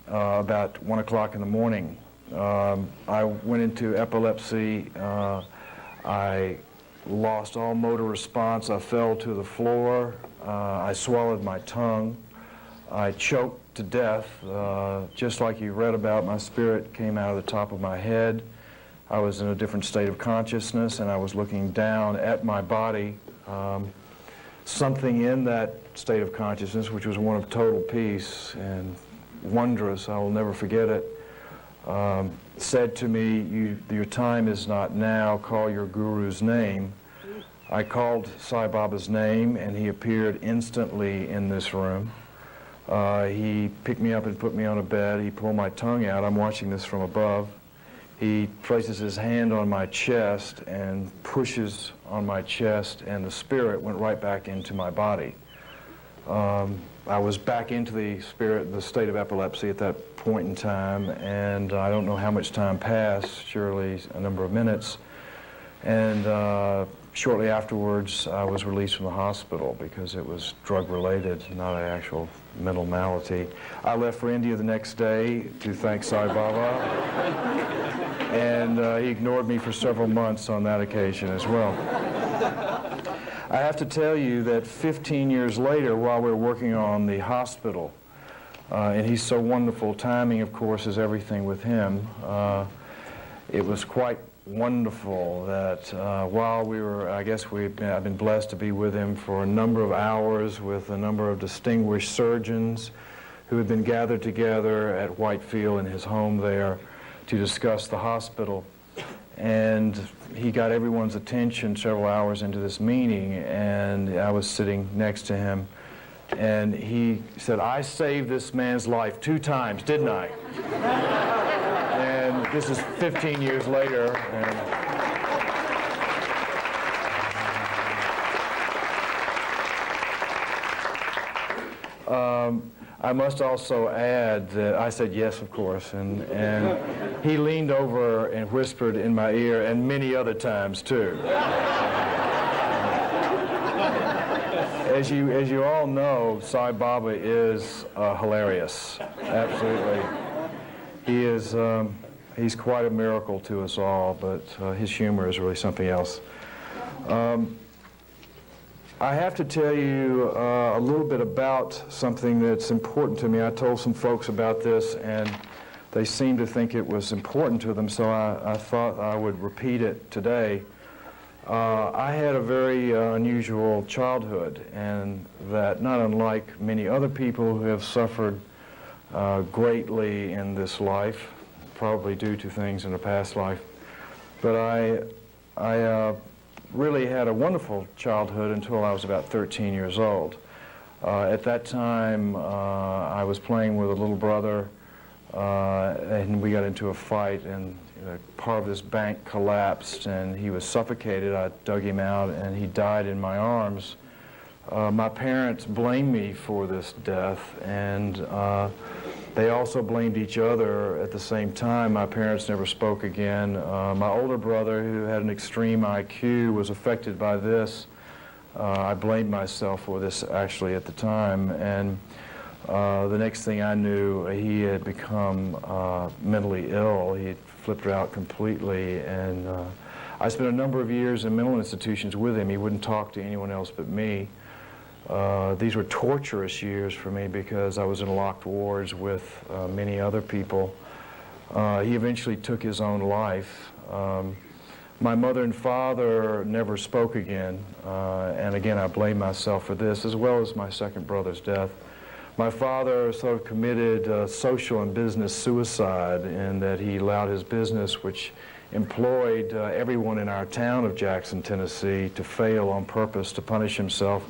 about 1 o'clock in the morning. I went into epilepsy. I lost all motor response. I fell to the floor. I swallowed my tongue. I choked to death. Just like you read about, my spirit came out of the top of my head. I was in a different state of consciousness, and I was looking down at my body. Something in that state of consciousness, which was one of total peace and wondrous, I will never forget it, said to me, your time is not now, call your guru's name. I called Sai Baba's name, and he appeared instantly in this room. He picked me up and put me on a bed. He pulled my tongue out. I'm watching this from above. He places his hand on my chest and pushes on my chest, and the spirit went right back into my body. I was back into the state of epilepsy at that point in time, and I don't know how much time passed, surely a number of minutes. And shortly afterwards, I was released from the hospital because it was drug-related, not an actual mental malady. I left for India the next day to thank Sai Baba, and he ignored me for several months on that occasion as well. I have to tell you that 15 years later, while we were working on the hospital, and he's so wonderful, timing, of course, is everything with him, it was quite wonderful that while we were, I've been blessed to be with him for a number of hours with a number of distinguished surgeons who had been gathered together at Whitefield in his home there to discuss the hospital. And he got everyone's attention several hours into this meeting, and I was sitting next to him, and he said, I saved this man's life 2 times, didn't I? And this is 15 years later. I must also add that I said yes, of course, and he leaned over and whispered in my ear, and many other times too. As you all know, Sai Baba is hilarious, absolutely. He is, he's quite a miracle to us all, but his humor is really something else. I have to tell you a little bit about something that's important to me. I told some folks about this, and they seemed to think it was important to them, so I thought I would repeat it today. I had a very unusual childhood, and that not unlike many other people who have suffered greatly in this life, probably due to things in a past life. But I really had a wonderful childhood until I was about 13 years old. At that time, I was playing with a little brother, and we got into a fight, and part of this bank collapsed, and he was suffocated. I dug him out, and he died in my arms. My parents blamed me for this death, and they also blamed each other at the same time. My parents never spoke again. My older brother, who had an extreme IQ, was affected by this. I blamed myself for this actually at the time, and the next thing I knew, he had become mentally ill. He had flipped out completely, and I spent a number of years in mental institutions with him. He wouldn't talk to anyone else but me. These were torturous years for me because I was in locked wards with many other people. He eventually took his own life. My mother and father never spoke again, and again I blame myself for this, as well as my second brother's death. My father sort of committed social and business suicide in that he allowed his business, which employed everyone in our town of Jackson, Tennessee to fail on purpose to punish himself.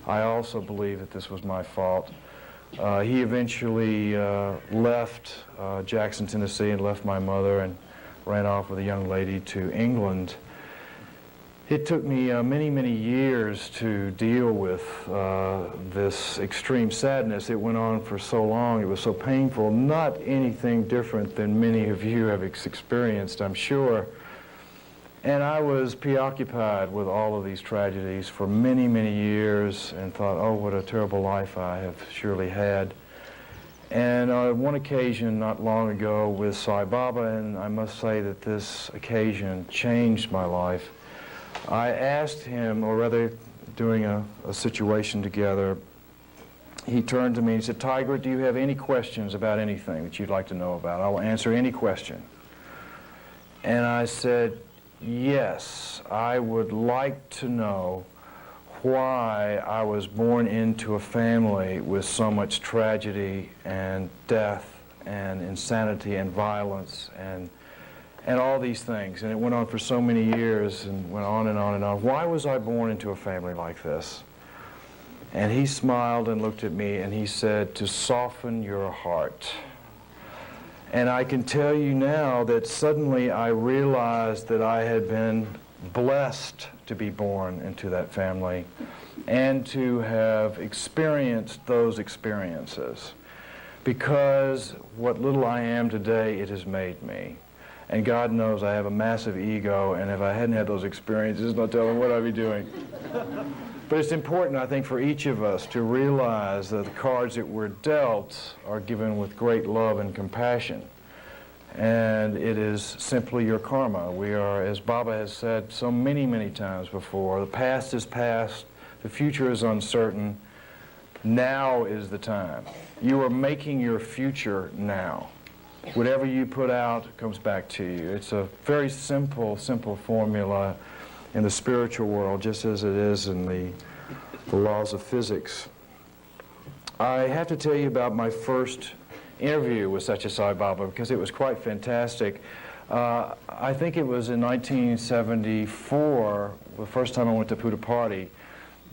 I also believe that this was my fault. He eventually left Jackson, Tennessee, and left my mother and ran off with a young lady to England. It took me many, many years to deal with this extreme sadness. It went on for so long. It was so painful. Not anything different than many of you have experienced, I'm sure. And I was preoccupied with all of these tragedies for many, many years and thought, oh, what a terrible life I have surely had. And on one occasion not long ago with Sai Baba, and I must say that this occasion changed my life, I asked him, or rather doing a situation together, he turned to me and said, Tigrett, do you have any questions about anything that you'd like to know about? I will answer any question. And I said, yes, I would like to know why I was born into a family with so much tragedy and death and insanity and violence and all these things. And it went on for so many years and went on and on and on. Why was I born into a family like this? And he smiled and looked at me and he said, to soften your heart. And I can tell you now that suddenly I realized that I had been blessed to be born into that family and to have experienced those experiences. Because what little I am today, it has made me. And God knows I have a massive ego, and if I hadn't had those experiences, no telling what I'd be doing. But it's important, I think, for each of us to realize that the cards that we're dealt are given with great love and compassion. And it is simply your karma. We are, as Baba has said so many, many times before, the past is past, the future is uncertain, now is the time. You are making your future now. Whatever you put out comes back to you. It's a very simple formula in the spiritual world, just as it is in the laws of physics. I have to tell you about my first interview with Sathya Sai Baba because it was quite fantastic. I think it was in 1974, the first time I went to Puttaparthi,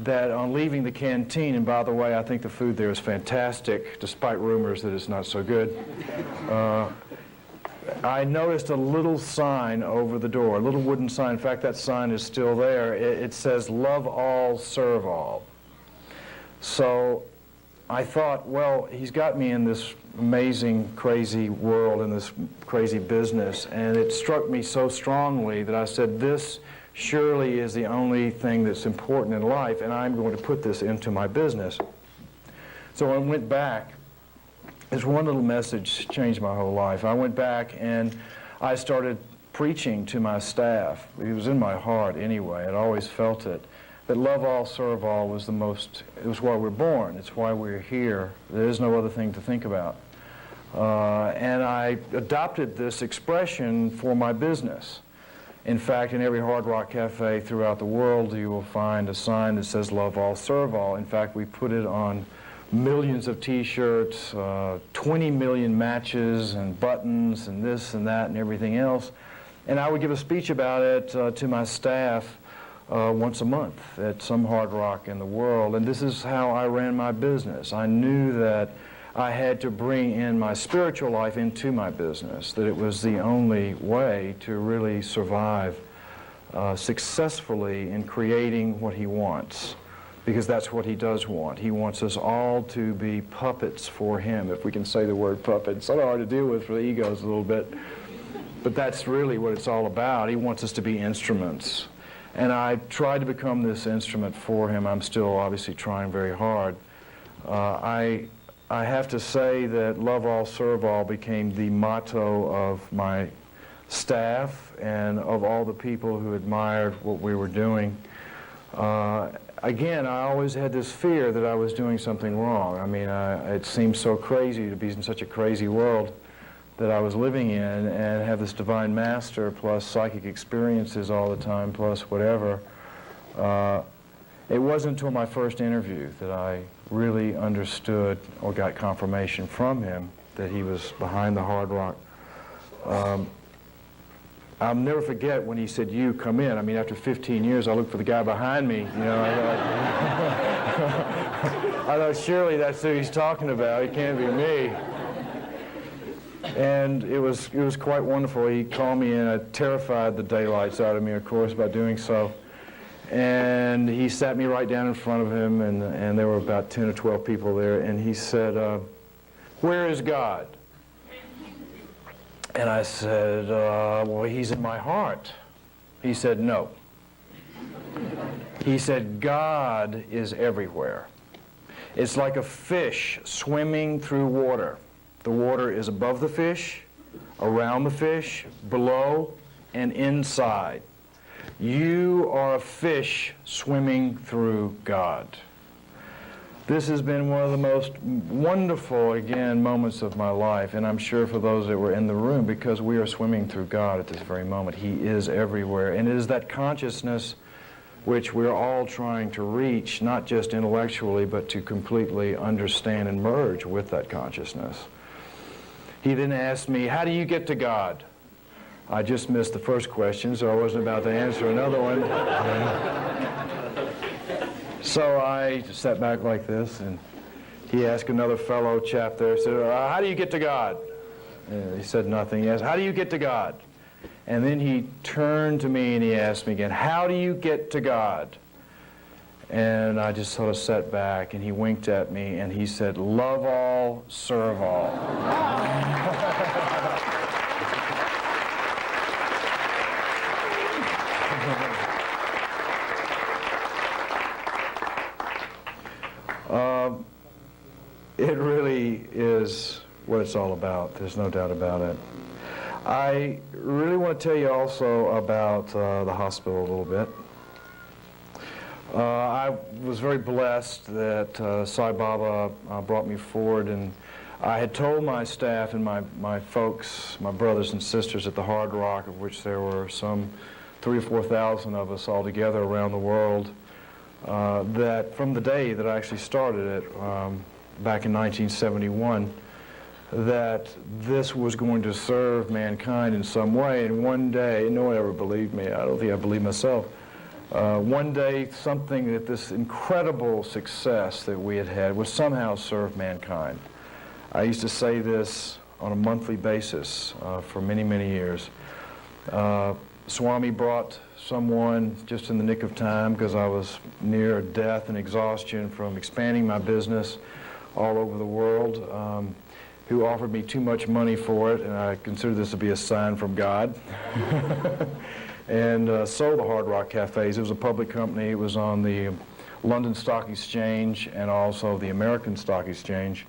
that on leaving the canteen, and by the way, I think the food there is fantastic, despite rumors that it's not so good, I noticed a little sign over the door, a little wooden sign. In fact, that sign is still there. It says, love all, serve all. So I thought, well, he's got me in this amazing, crazy world, in this crazy business, and it struck me so strongly that I said, this surely is the only thing that's important in life, and I'm going to put this into my business. So I went back. This one little message changed my whole life. I went back and I started preaching to my staff. It was in my heart anyway. I'd always felt it. That love all, serve all was it was why we're born. It's why we're here. There is no other thing to think about. And I adopted this expression for my business. In fact, in every Hard Rock Cafe throughout the world, you will find a sign that says love all, serve all. In fact, we put it on millions of T-shirts, 20 million matches and buttons and this and that and everything else. And I would give a speech about it to my staff once a month at some Hard Rock in the world. And this is how I ran my business. I knew that I had to bring in my spiritual life into my business, that it was the only way to really survive successfully in creating what he wants, because that's what he does want. He wants us all to be puppets for him, if we can say the word puppet. It's sort of hard to deal with for the egos a little bit, but that's really what it's all about. He wants us to be instruments. And I tried to become this instrument for him. I'm still obviously trying very hard. I have to say that love all, serve all became the motto of my staff and of all the people who admired what we were doing. Again, I always had this fear that I was doing something wrong. I mean, it seemed so crazy to be in such a crazy world that I was living in and have this divine master plus psychic experiences all the time plus whatever. It wasn't until my first interview that I really understood or got confirmation from him that he was behind the Hard Rock. I'll never forget when he said, "You, come in." I mean, after 15 years, I looked for the guy behind me, you know. I thought, surely that's who he's talking about. It can't be me. And it was quite wonderful. He called me in. It terrified the daylights out of me, of course, by doing so. And he sat me right down in front of him, and there were about 10 or 12 people there, and he said, "Where is God?" And I said, "Well, he's in my heart." He said, "No." He said, "God is everywhere. It's like a fish swimming through water. The water is above the fish, around the fish, below, and inside. You are a fish swimming through God." This has been one of the most wonderful, again, moments of my life, and I'm sure for those that were in the room, because we are swimming through God at this very moment. He is everywhere, and it is that consciousness which we're all trying to reach, not just intellectually, but to completely understand and merge with that consciousness. He then asked me, "How do you get to God?" I just missed the first question, so I wasn't about to answer another one. So I sat back like this, and he asked another fellow chap there, said, "How do you get to God?" And he said nothing. He asked, "How do you get to God?" And then he turned to me and he asked me again, "How do you get to God?" And I just sort of sat back, and he winked at me and he said, "Love all, serve all." It really is what it's all about. There's no doubt about it. I really want to tell you also about the hospital a little bit. I was very blessed that Sai Baba brought me forward, and I had told my staff and my folks, my brothers and sisters at the Hard Rock, of which there were some 3,000 or 4,000 of us all together around the world, that from the day that I actually started it, back in 1971, that this was going to serve mankind in some way. And one day, no one ever believed me. I don't think I believed myself. One day, something that this incredible success that we had had would somehow serve mankind. I used to say this on a monthly basis for many, many years. Swami brought someone just in the nick of time, because I was near death and exhaustion from expanding my business all over the world, who offered me too much money for it, and I considered this to be a sign from God, and sold the Hard Rock Cafes. It was a public company. It was on the London Stock Exchange and also the American Stock Exchange.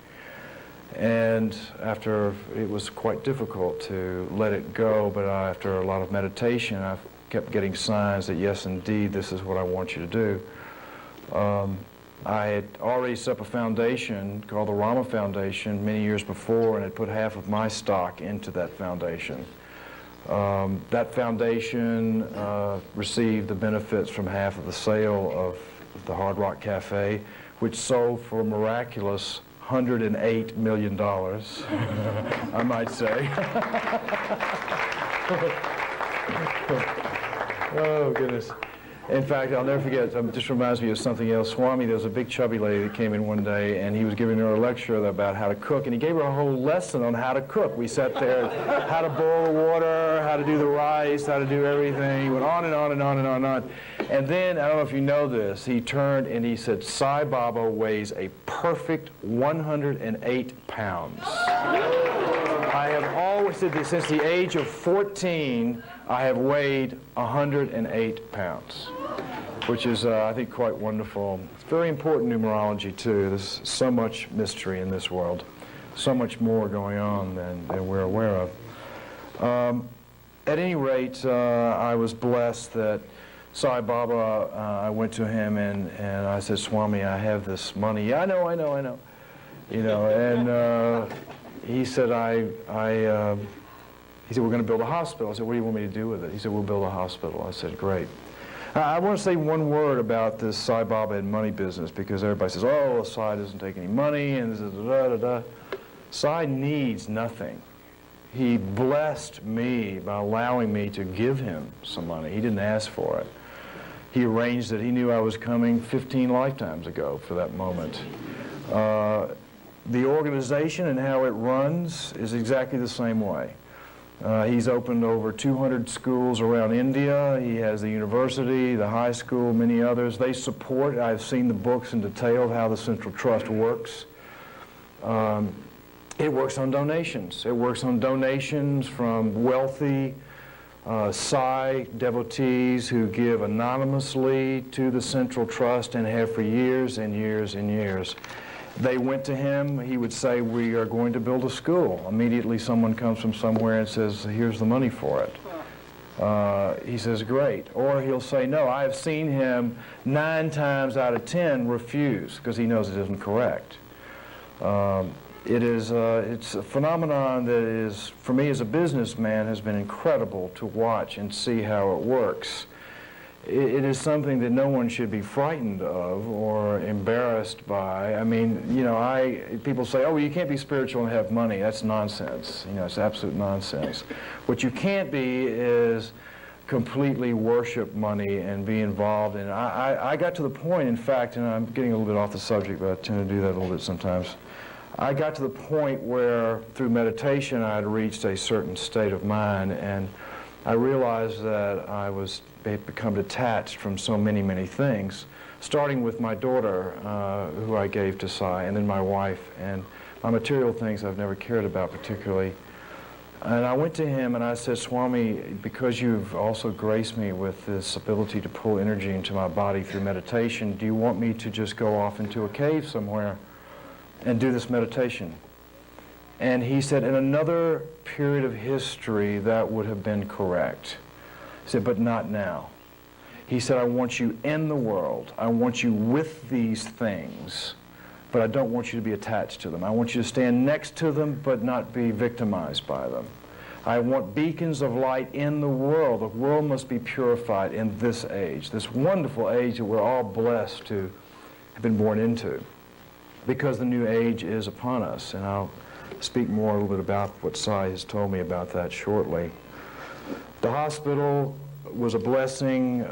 And after, it was quite difficult to let it go, but after a lot of meditation, I kept getting signs that, yes, indeed, this is what I want you to do. I had already set up a foundation called the Rama Foundation many years before, and had put half of my stock into that foundation. That foundation received the benefits from half of the sale of the Hard Rock Café, which sold for a miraculous $108 million, I might say. Oh, goodness. In fact, I'll never forget, it just reminds me of something else. Swami, there was a big chubby lady that came in one day, and he was giving her a lecture about how to cook, and he gave her a whole lesson on how to cook. We sat there, how to boil the water, how to do the rice, how to do everything. He went on and on and on and on and on. And then, I don't know if you know this, he turned and he said, Sai Baba weighs a perfect 108 pounds. I have always said this, since the age of 14, I have weighed 108 pounds, which is, I think, quite wonderful. It's very important numerology, too. There's so much mystery in this world, so much more going on than we're aware of. At any rate, I was blessed that Sai Baba, I went to him and I said, Swami, I have this money. Yeah, I know. You know, and he said, he said, we're going to build a hospital. I said, what do you want me to do with it? He said, we'll build a hospital. I said, great. I want to say one word about this Sai Baba and money business, because everybody says, oh, Sai doesn't take any money, and da-da-da-da. Sai needs nothing. He blessed me by allowing me to give him some money. He didn't ask for it. He arranged it. He knew I was coming 15 lifetimes ago for that moment. The organization and how it runs is exactly the same way. He's opened over 200 schools around India. He has the university, the high school, many others. They support, I've seen the books in detail of how the Central Trust works. It works on donations. It works on donations from wealthy Sai devotees who give anonymously to the Central Trust and have for years and years and years. They went to him, he would say, we are going to build a school. Immediately someone comes from somewhere and says, here's the money for it. He says, great. Or he'll say, no, I've seen him 9 times out of 10 refuse because he knows it isn't correct. It's a phenomenon that is, for me as a businessman, has been incredible to watch and see how it works. It is something that no one should be frightened of or embarrassed by. I mean, you know, people say, oh, well, you can't be spiritual and have money. That's nonsense. You know, it's absolute nonsense. What you can't be is completely worship money and be involved in it. I got to the point, in fact, and I'm getting a little bit off the subject, but I tend to do that a little bit sometimes. I got to the point where, through meditation, I had reached a certain state of mind, and I realized that I was become detached from so many, many things, starting with my daughter, who I gave to Sai, and then my wife, and my material things I've never cared about particularly. And I went to him and I said, Swami, because you've also graced me with this ability to pull energy into my body through meditation, do you want me to just go off into a cave somewhere and do this meditation? And he said, in another period of history, that would have been correct. He said, but not now. He said, I want you in the world. I want you with these things, but I don't want you to be attached to them. I want you to stand next to them, but not be victimized by them. I want beacons of light in the world. The world must be purified in this age, this wonderful age that we're all blessed to have been born into, because the new age is upon us. And I'll speak more a little bit about what Sai has told me about that shortly. The hospital was a blessing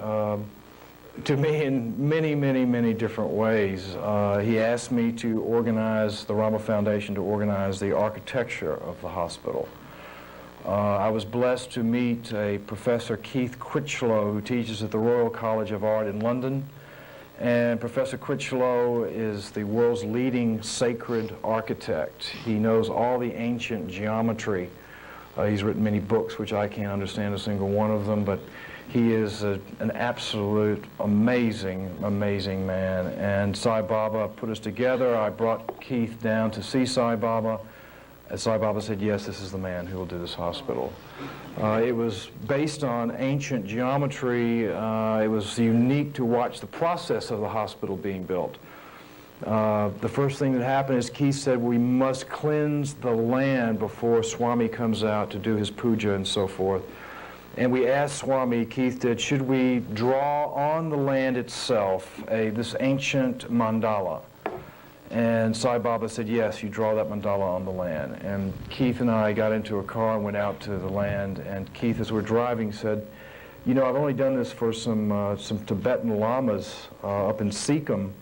to me in many, many, many different ways. He asked me to organize, the Rama Foundation, to organize the architecture of the hospital. I was blessed to meet a Professor Keith Critchlow, who teaches at the Royal College of Art in London. And Professor Critchlow is the world's leading sacred architect. He knows all the ancient geometry. He's written many books, which I can't understand a single one of them, but he is an absolute amazing, amazing man. And Sai Baba put us together. I brought Keith down to see Sai Baba. And Sai Baba said, yes, this is the man who will do this hospital. It was based on ancient geometry. It was unique to watch the process of the hospital being built. The first thing that happened is Keith said, we must cleanse the land before Swami comes out to do his puja and so forth. And we asked Swami, Keith did, should we draw on the land itself this ancient mandala? And Sai Baba said, yes, you draw that mandala on the land. And Keith and I got into a car and went out to the land, and Keith, as we're driving, said, you know, I've only done this for some Tibetan lamas up in Sikkim,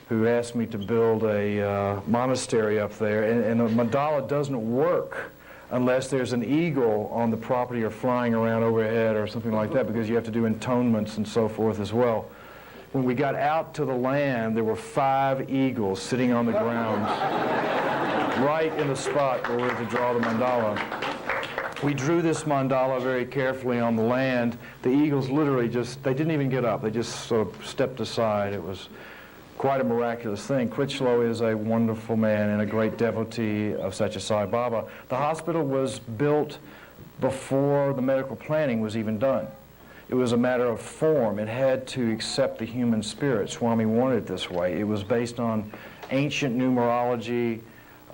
who asked me to build a monastery up there, and a mandala doesn't work unless there's an eagle on the property or flying around overhead or something like that, because you have to do intonements and so forth as well. When we got out to the land, there were 5 eagles sitting on the ground right in the spot where we were to draw the mandala. We drew this mandala very carefully on the land. The eagles literally they didn't even get up. They just sort of stepped aside. It was quite a miraculous thing. Critchlow is a wonderful man and a great devotee of Sathya Sai Baba. The hospital was built before the medical planning was even done. It was a matter of form. It had to accept the human spirit. Swami wanted it this way. It was based on ancient numerology.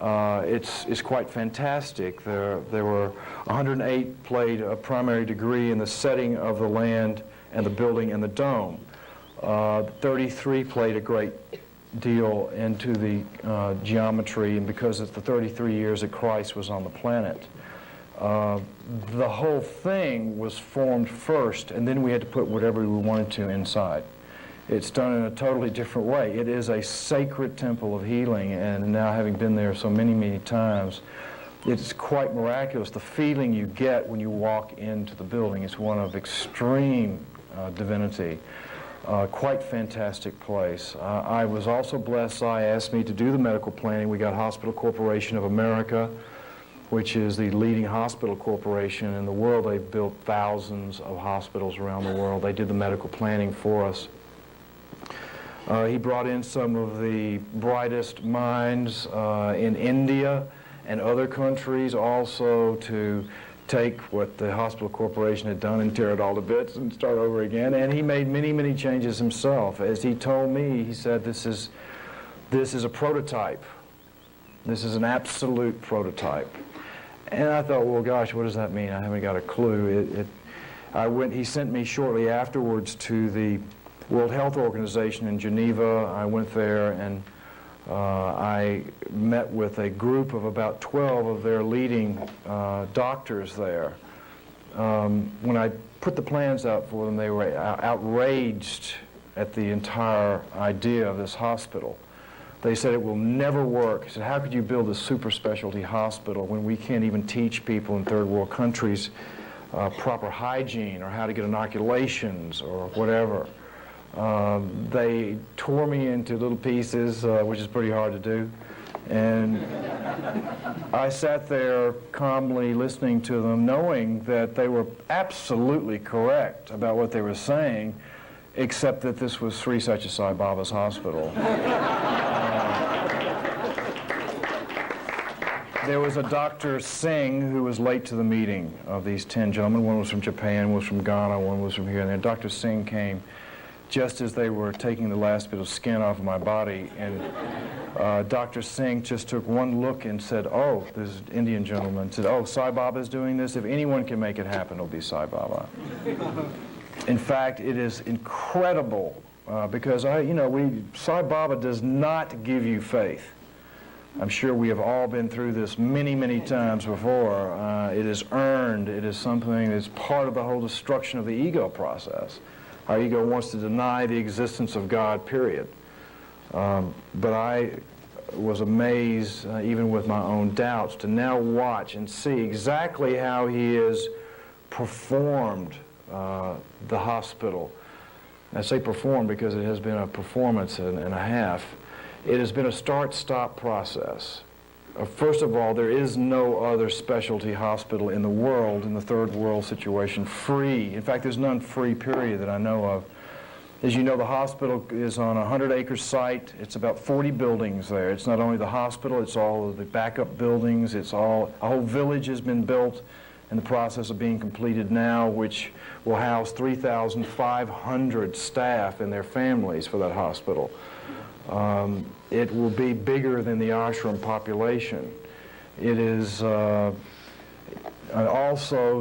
It's quite fantastic. There were 108 played a primary degree in the setting of the land and the building and the dome. 33 played a great deal into the geometry, and because it's the 33 years that Christ was on the planet. the whole thing was formed first, and then we had to put whatever we wanted to inside. It's done in a totally different way. It is a sacred temple of healing, and now having been there so many, many times, it's quite miraculous. The feeling you get when you walk into the building is one of extreme divinity. Quite fantastic place. I was also blessed. I asked me to do the medical planning. We got Hospital Corporation of America, which is the leading hospital corporation in the world. They've built thousands of hospitals around the world. They did the medical planning for us. He brought in some of the brightest minds in India and other countries also to take what the hospital corporation had done and tear it all to bits and start over again. And he made many, many changes himself. As he told me, he said, this is a prototype. This is an absolute prototype. And I thought, well, gosh, what does that mean? I haven't got a clue. He sent me shortly afterwards to the World Health Organization in Geneva. I went there and I met with a group of about 12 of their leading doctors there. When I put the plans out for them, they were outraged at the entire idea of this hospital. They said it will never work. I said, how could you build a super specialty hospital when we can't even teach people in third world countries proper hygiene or how to get inoculations or whatever? They tore me into little pieces, which is pretty hard to do. And I sat there calmly listening to them, knowing that they were absolutely correct about what they were saying, except that this was Sri Sathya Sai Baba's hospital. There was a Dr. Singh who was late to the meeting of these 10 gentlemen. One was from Japan, one was from Ghana, one was from here and there. Dr. Singh came just as they were taking the last bit of skin off of my body, and Dr. Singh just took one look and said, oh, this Indian gentleman said, oh, Sai Baba is doing this? If anyone can make it happen, it'll be Sai Baba. In fact, it is incredible because Sai Baba does not give you faith. I'm sure we have all been through this many, many times before. It is earned. It is something that's part of the whole destruction of the ego process. Our ego wants to deny the existence of God, period. But I was amazed, even with my own doubts, to now watch and see exactly how he has performed the hospital. I say performed because it has been a performance and a half. It has been a start-stop process. First of all, there is no other specialty hospital in the world, in the third world situation, free. In fact, there's none free, period, that I know of. As you know, the hospital is on a 100-acre site. It's about 40 buildings there. It's not only the hospital, it's all of the backup buildings. A whole village has been built in the process of being completed now, which will house 3,500 staff and their families for that hospital. It will be bigger than the ashram population. It is also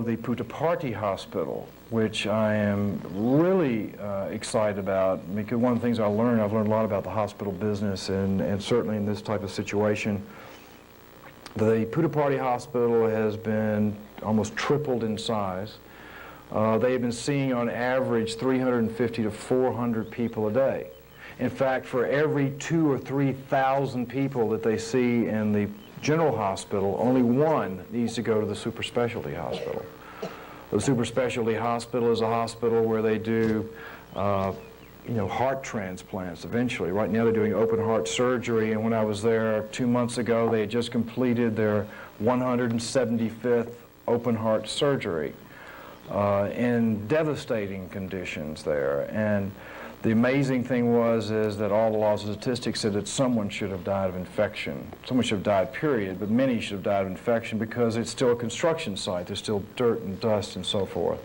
the Puttaparthi Hospital, which I am really excited about, because one of the things I've learned a lot about the hospital business, and certainly in this type of situation. The Puttaparthi Hospital has been almost tripled in size. They have been seeing on average 350 to 400 people a day. In fact, for every 2,000 or 3,000 people that they see in the general hospital, only one needs to go to the super specialty hospital. The super specialty hospital is a hospital where they do heart transplants eventually. Right now they're doing open heart surgery, and when I was there 2 months ago, they had just completed their 175th open heart surgery in devastating conditions there. And the amazing thing is that all the laws of statistics said that someone should have died of infection. Someone should have died, period, but many should have died of infection because it's still a construction site. There's still dirt and dust and so forth.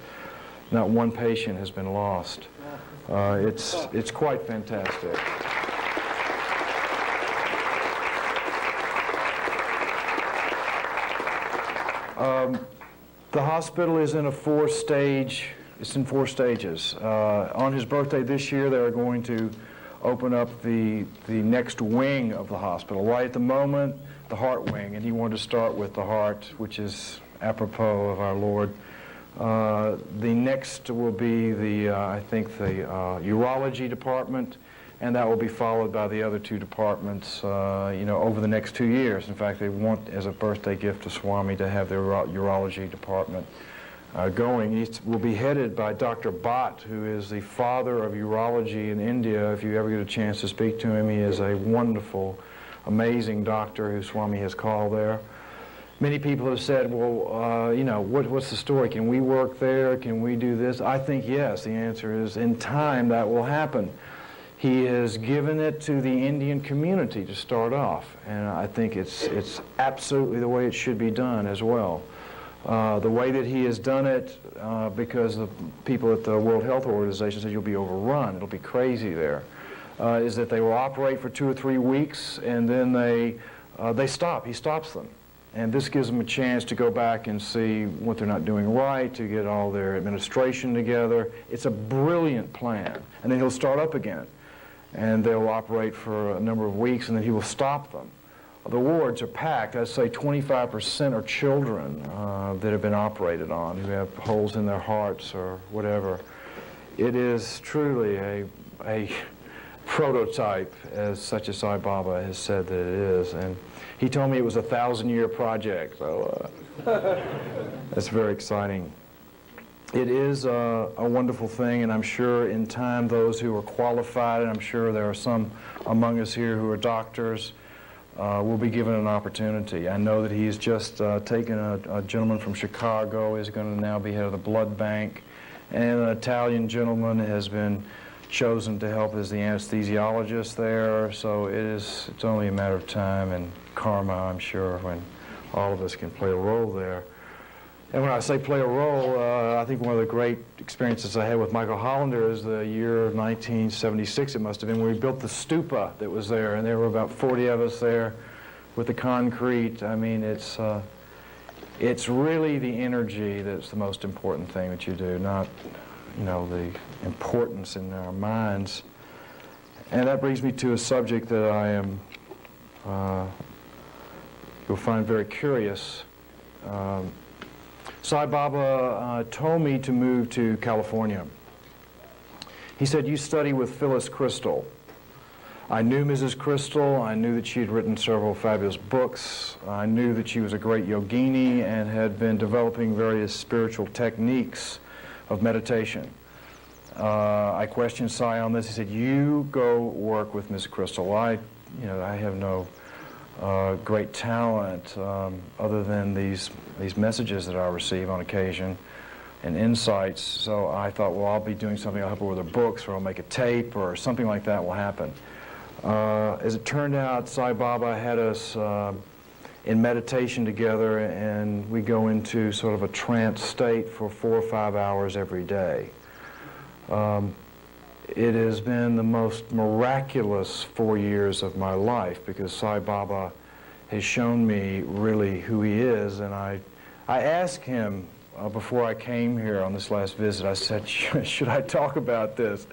Not one patient has been lost. It's quite fantastic. The hospital is in It's in 4 stages. On his birthday this year, they're going to open up the next wing of the hospital. Right at the moment, the heart wing, and he wanted to start with the heart, which is apropos of our Lord. The next will be the, I think, the urology department, and that will be followed by the other two departments, over the next 2 years. In fact, they want, as a birthday gift to Swami, to have their urology department going. It will be headed by Dr. Bhatt, who is the father of urology in India. If you ever get a chance to speak to him, he is a wonderful, amazing doctor who Swami has called there. Many people have said, well, what's the story? Can we work there? Can we do this? I think yes. The answer is in time that will happen. He has given it to the Indian community to start off, and I think it's absolutely the way it should be done as well. The way that he has done it, because the people at the World Health Organization said you'll be overrun, it'll be crazy there, is that they will operate for 2 or 3 weeks and then they stop. He stops them. And this gives them a chance to go back and see what they're not doing right, to get all their administration together. It's a brilliant plan. And then he'll start up again. And they'll operate for a number of weeks, and then he will stop them. The wards are packed. I'd say 25% are children that have been operated on, who have holes in their hearts or whatever. It is truly a prototype, as Sathya Sai Baba has said that it is. And he told me it was a 1,000-year project, so that's very exciting. It is a wonderful thing, and I'm sure in time those who are qualified, and I'm sure there are some among us here who are doctors, will be given an opportunity. I know that he's just taken a gentleman from Chicago, is going to now be head of the blood bank, and an Italian gentleman has been chosen to help as the anesthesiologist there, so it's only a matter of time and karma, I'm sure, when all of us can play a role there. And when I say play a role, I think one of the great experiences I had with Michael Hollander is the year 1976, it must have been, when we built the stupa that was there, and there were about 40 of us there with the concrete. I mean, it's really the energy that's the most important thing that you do, not, the importance in our minds. And that brings me to a subject that I am, you'll find very curious. Sai Baba told me to move to California. He said, you study with Phyllis Crystal. I knew Mrs. Crystal. I knew that she had written several fabulous books. I knew that she was a great yogini and had been developing various spiritual techniques of meditation. I questioned Sai on this. He said, you go work with Mrs. Crystal. I have no great talent other than these messages that I receive on occasion and insights. So I thought, well, I'll be doing something. I'll help her with her books, or I'll make a tape, or something like that will happen. As it turned out, Sai Baba had us in meditation together, and we go into sort of a trance state for 4 or 5 hours every day. It has been the most miraculous 4 years of my life, because Sai Baba has shown me really who he is. And I asked him before I came here on this last visit, I said, should I talk about this?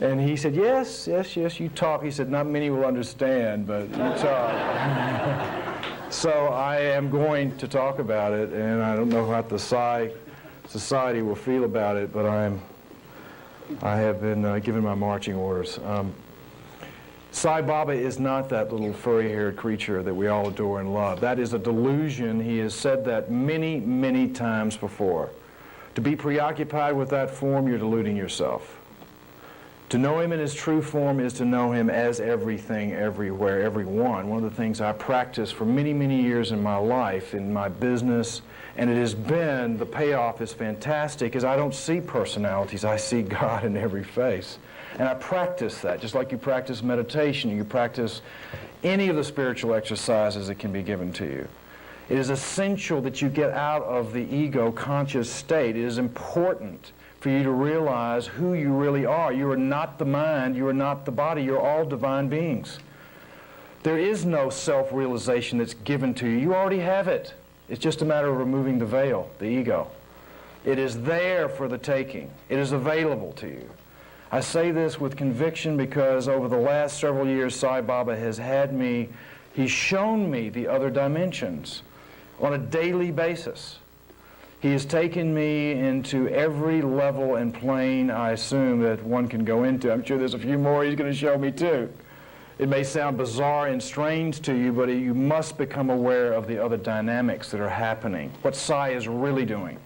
And he said, yes, you talk. He said, not many will understand, but you talk. So I am going to talk about it, and I don't know how the Sai society will feel about it, but I have been given my marching orders. Sai Baba is not that little furry-haired creature that we all adore and love. That is a delusion. He has said that many, many times before. To be preoccupied with that form, you're deluding yourself. To know him in his true form is to know him as everything, everywhere, everyone. One of the things I practiced for many, many years in my life, in my business, and it has been, the payoff is fantastic, is I don't see personalities, I see God in every face. And I practice that, just like you practice meditation, you practice any of the spiritual exercises that can be given to you. It is essential that you get out of the ego conscious state. It is important for you to realize who you really are. You are not the mind, you are not the body, you're all divine beings. There is no self-realization that's given to you. You already have it. It's just a matter of removing the veil, the ego. It is there for the taking. It is available to you. I say this with conviction because over the last several years, Sai Baba has he's shown me the other dimensions on a daily basis. He has taken me into every level and plane, I assume, that one can go into. I'm sure there's a few more he's going to show me too. It may sound bizarre and strange to you, but you must become aware of the other dynamics that are happening, what Sai is really doing.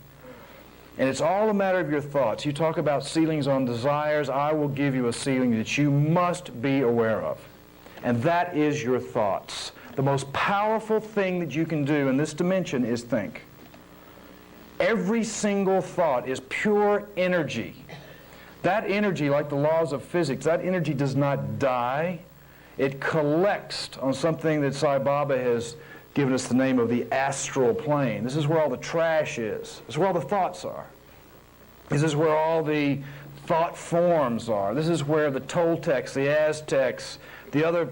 And it's all a matter of your thoughts. You talk about ceilings on desires, I will give you a ceiling that you must be aware of. And that is your thoughts. The most powerful thing that you can do in this dimension is think. Every single thought is pure energy. That energy, like the laws of physics, that energy does not die. It collects on something that Sai Baba has given us the name of the astral plane. This is where all the trash is. This is where all the thoughts are. This is where all the thought forms are. This is where the Toltecs, the Aztecs, the other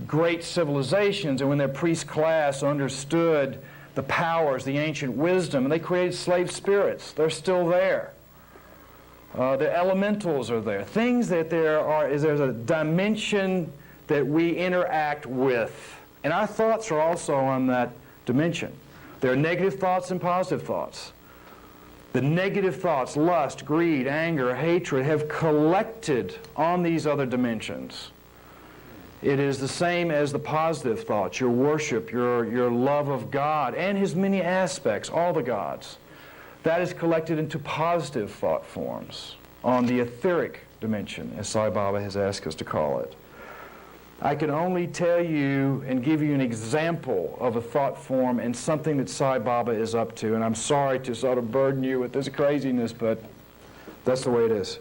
great civilizations, and when their priest class understood the powers, the ancient wisdom, and they created slave spirits. They're still there. The elementals are there. Things that there's a dimension that we interact with. And our thoughts are also on that dimension. There are negative thoughts and positive thoughts. The negative thoughts, lust, greed, anger, hatred, have collected on these other dimensions. It is the same as the positive thoughts, your worship, your love of God, and His many aspects, all the gods. That is collected into positive thought forms on the etheric dimension, as Sai Baba has asked us to call it. I can only tell you and give you an example of a thought form and something that Sai Baba is up to, and I'm sorry to sort of burden you with this craziness, but that's the way it is.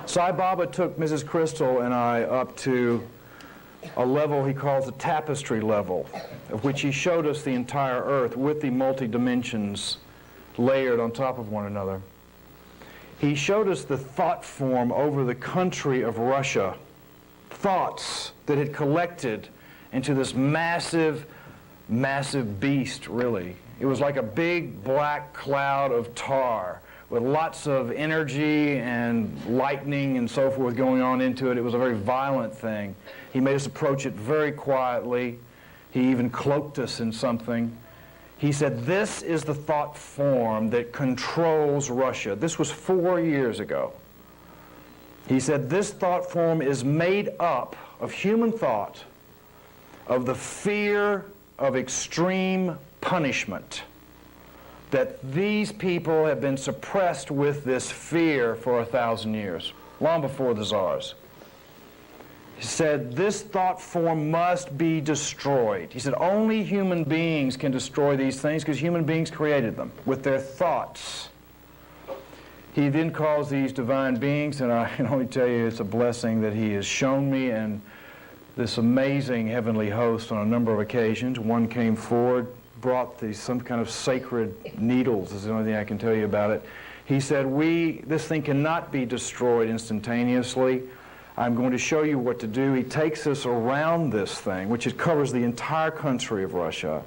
Sai Baba took Mrs. Crystal and I up to a level he calls the tapestry level, of which he showed us the entire earth with the multi-dimensions layered on top of one another. He showed us the thought form over the country of Russia, thoughts that had collected into this massive, massive beast, really. It was like a big black cloud of tar with lots of energy and lightning and so forth going on into it. It was a very violent thing. He made us approach it very quietly. He even cloaked us in something. He said, this is the thought form that controls Russia. This was 4 years ago. He said, this thought form is made up of human thought, of the fear of extreme punishment, that these people have been suppressed with this fear for 1,000 years, long before the czars. He said, this thought form must be destroyed. He said, only human beings can destroy these things because human beings created them with their thoughts. He then calls these divine beings, and I can only tell you it's a blessing that he has shown me and this amazing heavenly host on a number of occasions. One came forward, brought some kind of sacred needles, is the only thing I can tell you about it. He said, this thing cannot be destroyed instantaneously. I'm going to show you what to do. He takes us around this thing, which covers the entire country of Russia,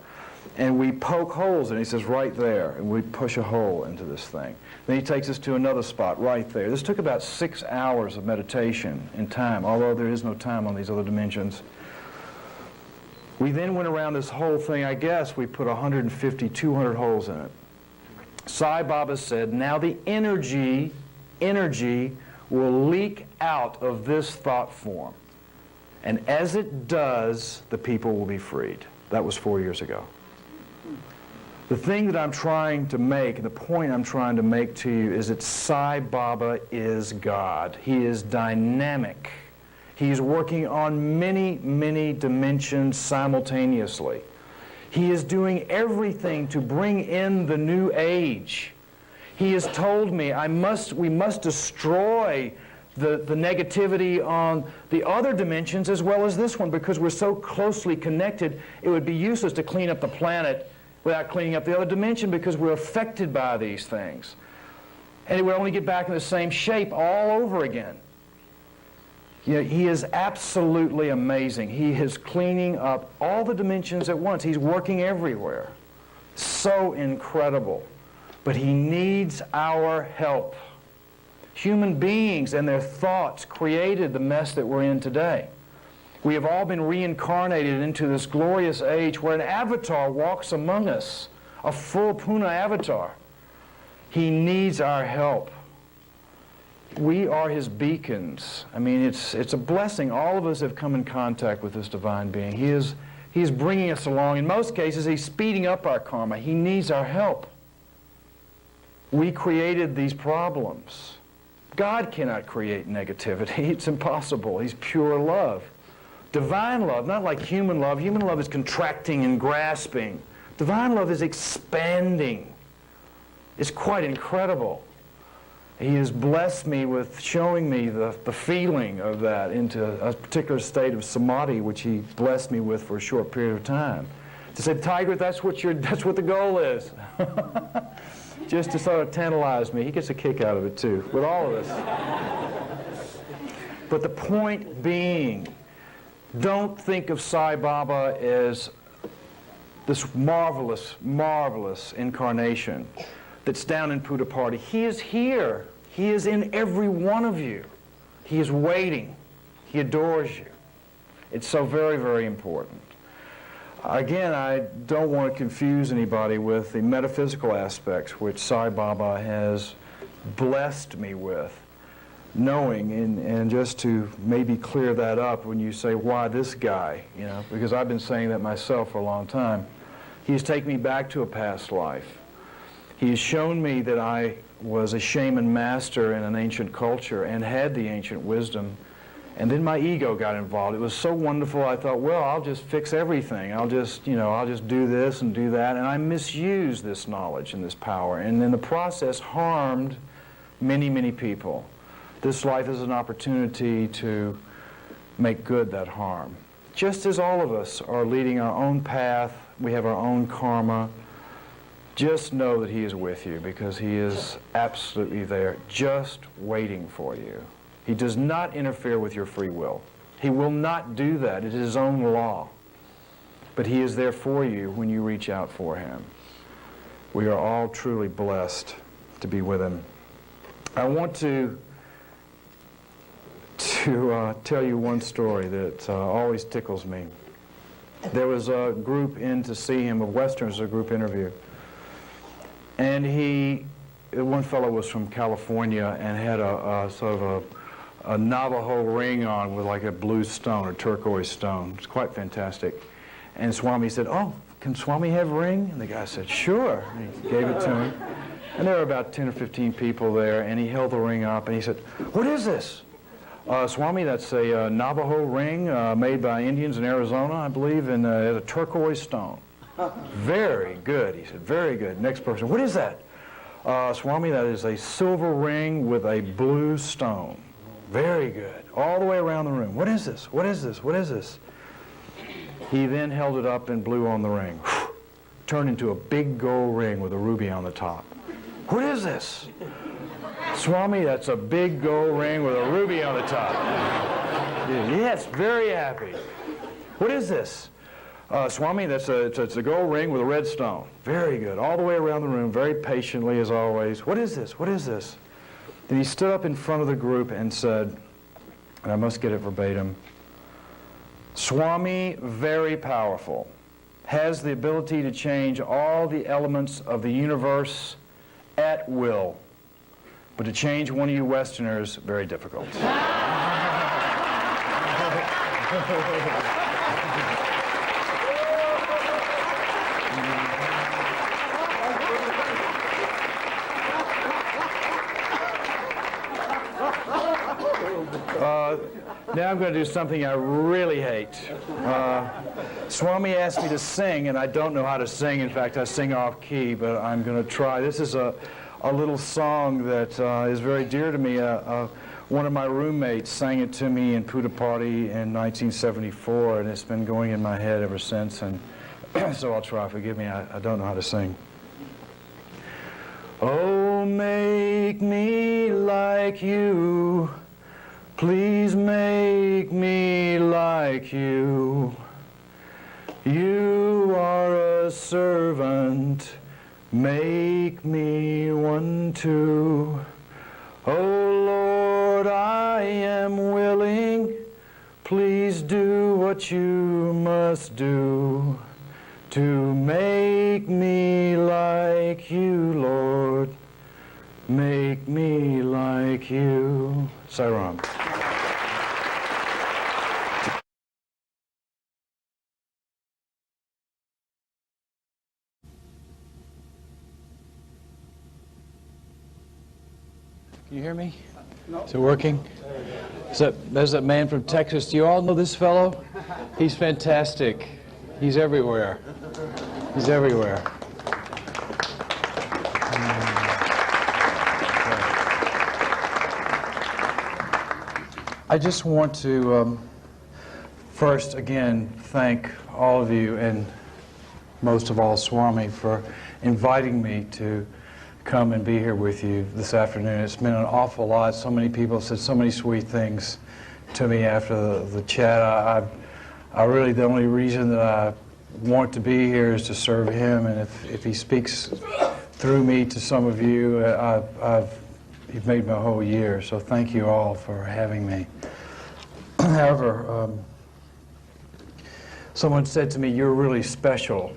and we poke holes in it. He says, right there, and we push a hole into this thing. Then he takes us to another spot right there. This took about 6 hours of meditation in time, although there is no time on these other dimensions. We then went around this whole thing. I guess we put 150, 200 holes in it. Sai Baba said, now the energy will leak out of this thought form. And as it does, the people will be freed. That was 4 years ago. The thing that I'm trying to make, the point I'm trying to make to you is that Sai Baba is God. He is dynamic. He's working on many, many dimensions simultaneously. He is doing everything to bring in the new age. He has told me we must destroy the negativity on the other dimensions as well as this one, because we're so closely connected. It would be useless to clean up the planet without cleaning up the other dimension, because we're affected by these things. And it would only get back in the same shape all over again. You know, he is absolutely amazing. He is cleaning up all the dimensions at once. He's working everywhere. So incredible. But he needs our help. Human beings and their thoughts created the mess that we're in today. We have all been reincarnated into this glorious age where an avatar walks among us, a full Puna avatar. He needs our help. We are his beacons. I mean, it's a blessing. All of us have come in contact with this divine being. He is bringing us along. In most cases, he's speeding up our karma. He needs our help. We created these problems. God cannot create negativity. It's impossible. He's pure love. Divine love, not like human love. Human love is contracting and grasping. Divine love is expanding. It's quite incredible. He has blessed me with showing me the feeling of that into a particular state of samadhi, which he blessed me with for a short period of time. To say, Tigrett, that's what the goal is. Just to sort of tantalize me. He gets a kick out of it too, with all of us. But the point being, don't think of Sai Baba as this marvelous, marvelous incarnation that's down in Puttaparthi. He is here. He is in every one of you. He is waiting. He adores you. It's so very, very important. Again, I don't want to confuse anybody with the metaphysical aspects which Sai Baba has blessed me with, knowing, and just to maybe clear that up when you say, why this guy? You know, because I've been saying that myself for a long time. He's taken me back to a past life. He has shown me that I was a shaman master in an ancient culture and had the ancient wisdom. And then my ego got involved. It was so wonderful, I thought, well, I'll just fix everything. I'll just do this and do that. And I misused this knowledge and this power. And in the process, harmed many, many people. This life is an opportunity to make good that harm. Just as all of us are leading our own path, we have our own karma, just know that he is with you, because he is absolutely there, just waiting for you. He does not interfere with your free will. He will not do that. It is his own law. But he is there for you when you reach out for him. We are all truly blessed to be with him. I want to tell you one story that always tickles me. There was a group in to see him of Westerners, a group interview. And one fellow was from California and had a sort of a Navajo ring on with like a blue stone or turquoise stone. It's quite fantastic. And Swami said, "Oh, can Swami have a ring?" And the guy said, "Sure." And he gave it to him. And there were about 10 or 15 people there, and he held the ring up and he said, "What is this?" "Swami, that's a Navajo ring made by Indians in Arizona, I believe, and a turquoise stone." "Very good," he said, "very good." Next person, "What is that?" "Swami, that is a silver ring with a blue stone." "Very good." All the way around the room. "What is this? What is this? What is this?" He then held it up and blew on the ring. Turned into a big gold ring with a ruby on the top. "What is this?" "Swami, that's a big gold ring with a ruby on the top." "Yes, very happy." "What is this?" "Swami, it's a gold ring with a red stone." "Very good." All the way around the room, very patiently as always. "What is this? What is this?" Then he stood up in front of the group and said, and I must get it verbatim, "Swami, very powerful, has the ability to change all the elements of the universe at will. But to change one of you Westerners, very difficult." Now I'm going to do something I really hate. Swami asked me to sing, and I don't know how to sing. In fact, I sing off key, but I'm going to try. This is a little song that is very dear to me. One of my roommates sang it to me in Puttaparthi in 1974, and it's been going in my head ever since. And so I'll try. Forgive me, I don't know how to sing. Oh, make me like you. Please make me like you. You are a servant. Make me one too. Oh Lord, I am willing. Please do what you must do to make me like you, Lord. Make me like you. Sairam. Can you hear me? No. Is it working? There's that man from Texas. Do you all know this fellow? He's fantastic. He's everywhere. He's everywhere. I just want to first again thank all of you, and most of all Swami, for inviting me to come and be here with you this afternoon. It's been an awful lot. So many people said so many sweet things to me after the chat. I really, the only reason that I want to be here is to serve him, and if he speaks through me to some of you, you've made my whole year. So thank you all for having me. However, someone said to me, "You're really special."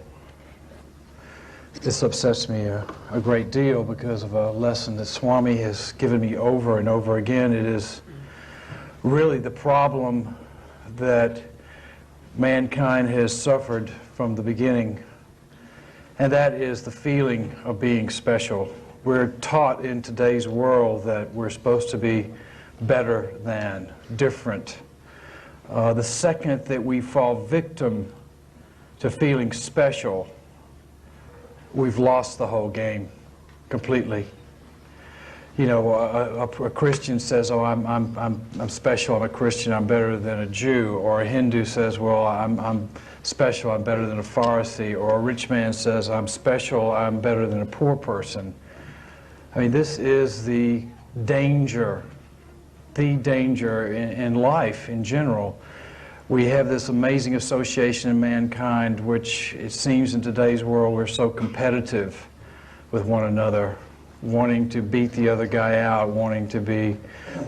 This upsets me a great deal because of a lesson that Swami has given me over and over again. It is really the problem that mankind has suffered from the beginning, and that is the feeling of being special. We're taught in today's world that we're supposed to be better than, different. The second that we fall victim to feeling special, we've lost the whole game completely. You know, a Christian says, "Oh, I'm special. I'm a Christian. I'm better than a Jew." Or a Hindu says, "Well, I'm special. I'm better than a Pharisee." Or a rich man says, "I'm special. I'm better than a poor person." I mean, this is the danger in life in general. We have this amazing association in mankind, which it seems in today's world we're so competitive with one another, wanting to beat the other guy out, wanting to be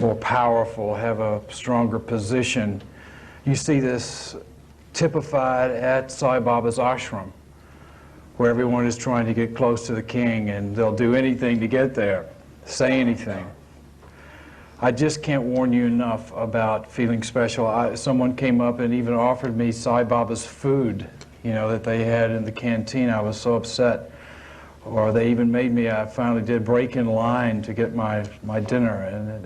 more powerful, have a stronger position. You see this typified at Sai Baba's ashram, where everyone is trying to get close to the king, and they'll do anything to get there, say anything. I just can't warn you enough about feeling special. Someone came up and even offered me Sai Baba's food, you know, that they had in the canteen. I was so upset. Or they even made me, I finally did break in line to get my dinner. And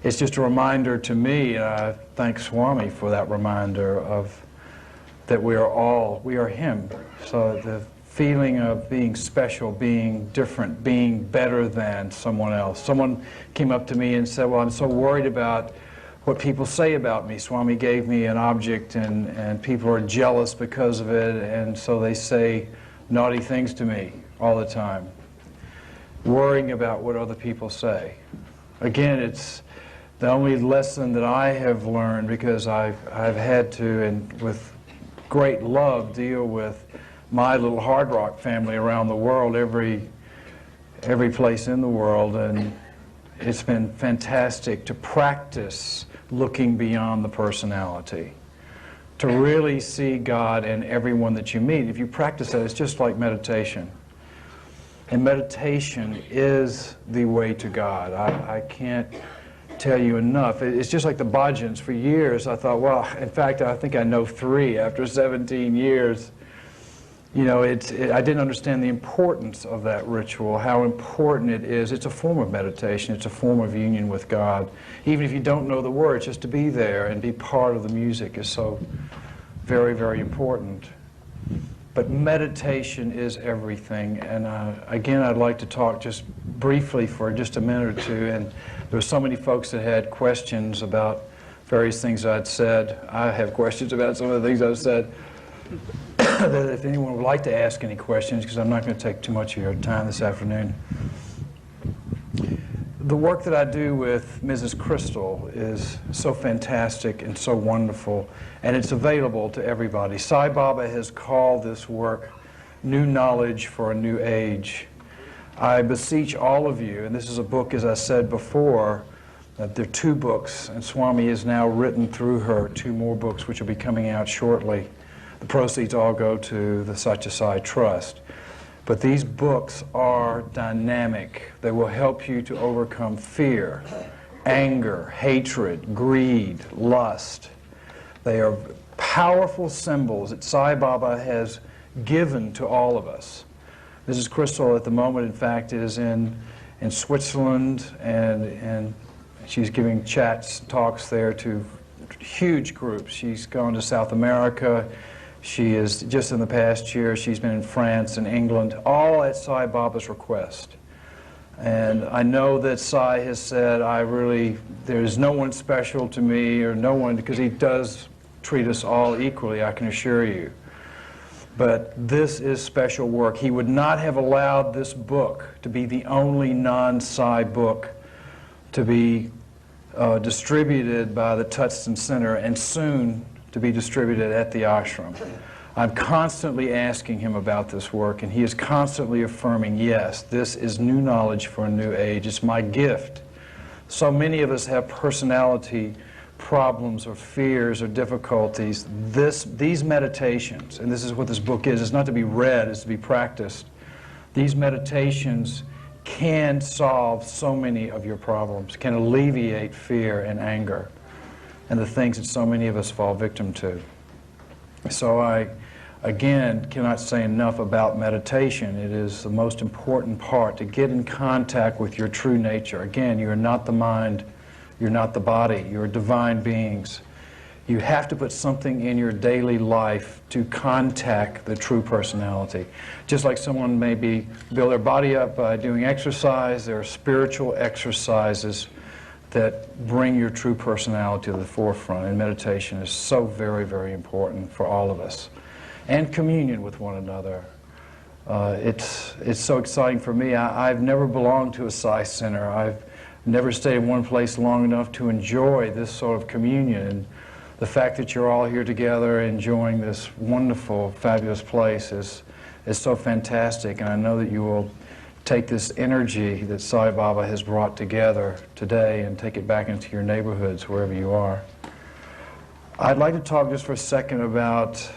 it's just a reminder to me, and I thank Swami for that reminder of that we are him. So the feeling of being special, being different, being better than someone else. Someone came up to me and said, "Well, I'm so worried about what people say about me. Swami gave me an object and people are jealous because of it, and so they say naughty things to me all the time." Worrying about what other people say. Again, it's the only lesson that I have learned, because I've had to, and with great love, deal with my little hard rock family around the world, every place in the world, and it's been fantastic to practice looking beyond the personality, to really see God in everyone that you meet. If you practice that, it's just like meditation. And meditation is the way to God. I can't tell you enough. It's just like the bhajans. For years I thought, well, in fact, I think I know 3 after 17 years. You know, I didn't understand the importance of that ritual, how important it is. It's a form of meditation. It's a form of union with God. Even if you don't know the words, just to be there and be part of the music is so very, very important. But meditation is everything. And again, I'd like to talk just briefly for just a minute or two. And there were so many folks that had questions about various things I'd said. I have questions about some of the things I've said. That if anyone would like to ask any questions, because I'm not going to take too much of your time this afternoon. The work that I do with Mrs. Crystal is so fantastic and so wonderful, and it's available to everybody. Sai Baba has called this work New Knowledge for a New Age. I beseech all of you, and this is a book, as I said before, there are 2 books, and Swami has now written through her 2 more books, which will be coming out shortly. The proceeds all go to the Sathya Sai Trust. But these books are dynamic. They will help you to overcome fear, anger, hatred, greed, lust. They are powerful symbols that Sai Baba has given to all of us. Mrs. Crystal at the moment, in fact, is in Switzerland, and she's giving talks there to huge groups. She's gone to South America. She is, just in the past year, she's been in France and England, all at Sai Baba's request. And I know that Sai has said, there's no one special to me, or no one, because he does treat us all equally, I can assure you. But this is special work. He would not have allowed this book to be the only non-Sai book to be distributed by the Tutston Center and soon to be distributed at the ashram. I'm constantly asking him about this work, and he is constantly affirming, yes, this is new knowledge for a new age. It's my gift. So many of us have personality problems or fears or difficulties. These meditations, and this is what this book is, it's not to be read, it's to be practiced. These meditations can solve so many of your problems, can alleviate fear and anger and the things that so many of us fall victim to. So I, again, cannot say enough about meditation. It is the most important part, to get in contact with your true nature. Again, you are not the mind, you're not the body, you're divine beings. You have to put something in your daily life to contact the true personality. Just like someone maybe build their body up by doing exercise, there are spiritual exercises that bring your true personality to the forefront, and meditation is so very, very important for all of us. And communion with one another. It's so exciting for me. I've never belonged to a Sai center. I've never stayed in one place long enough to enjoy this sort of communion. And the fact that you're all here together enjoying this wonderful, fabulous place is so fantastic. And I know that you will take this energy that Sai Baba has brought together today and take it back into your neighborhoods, wherever you are. I'd like to talk just for a second about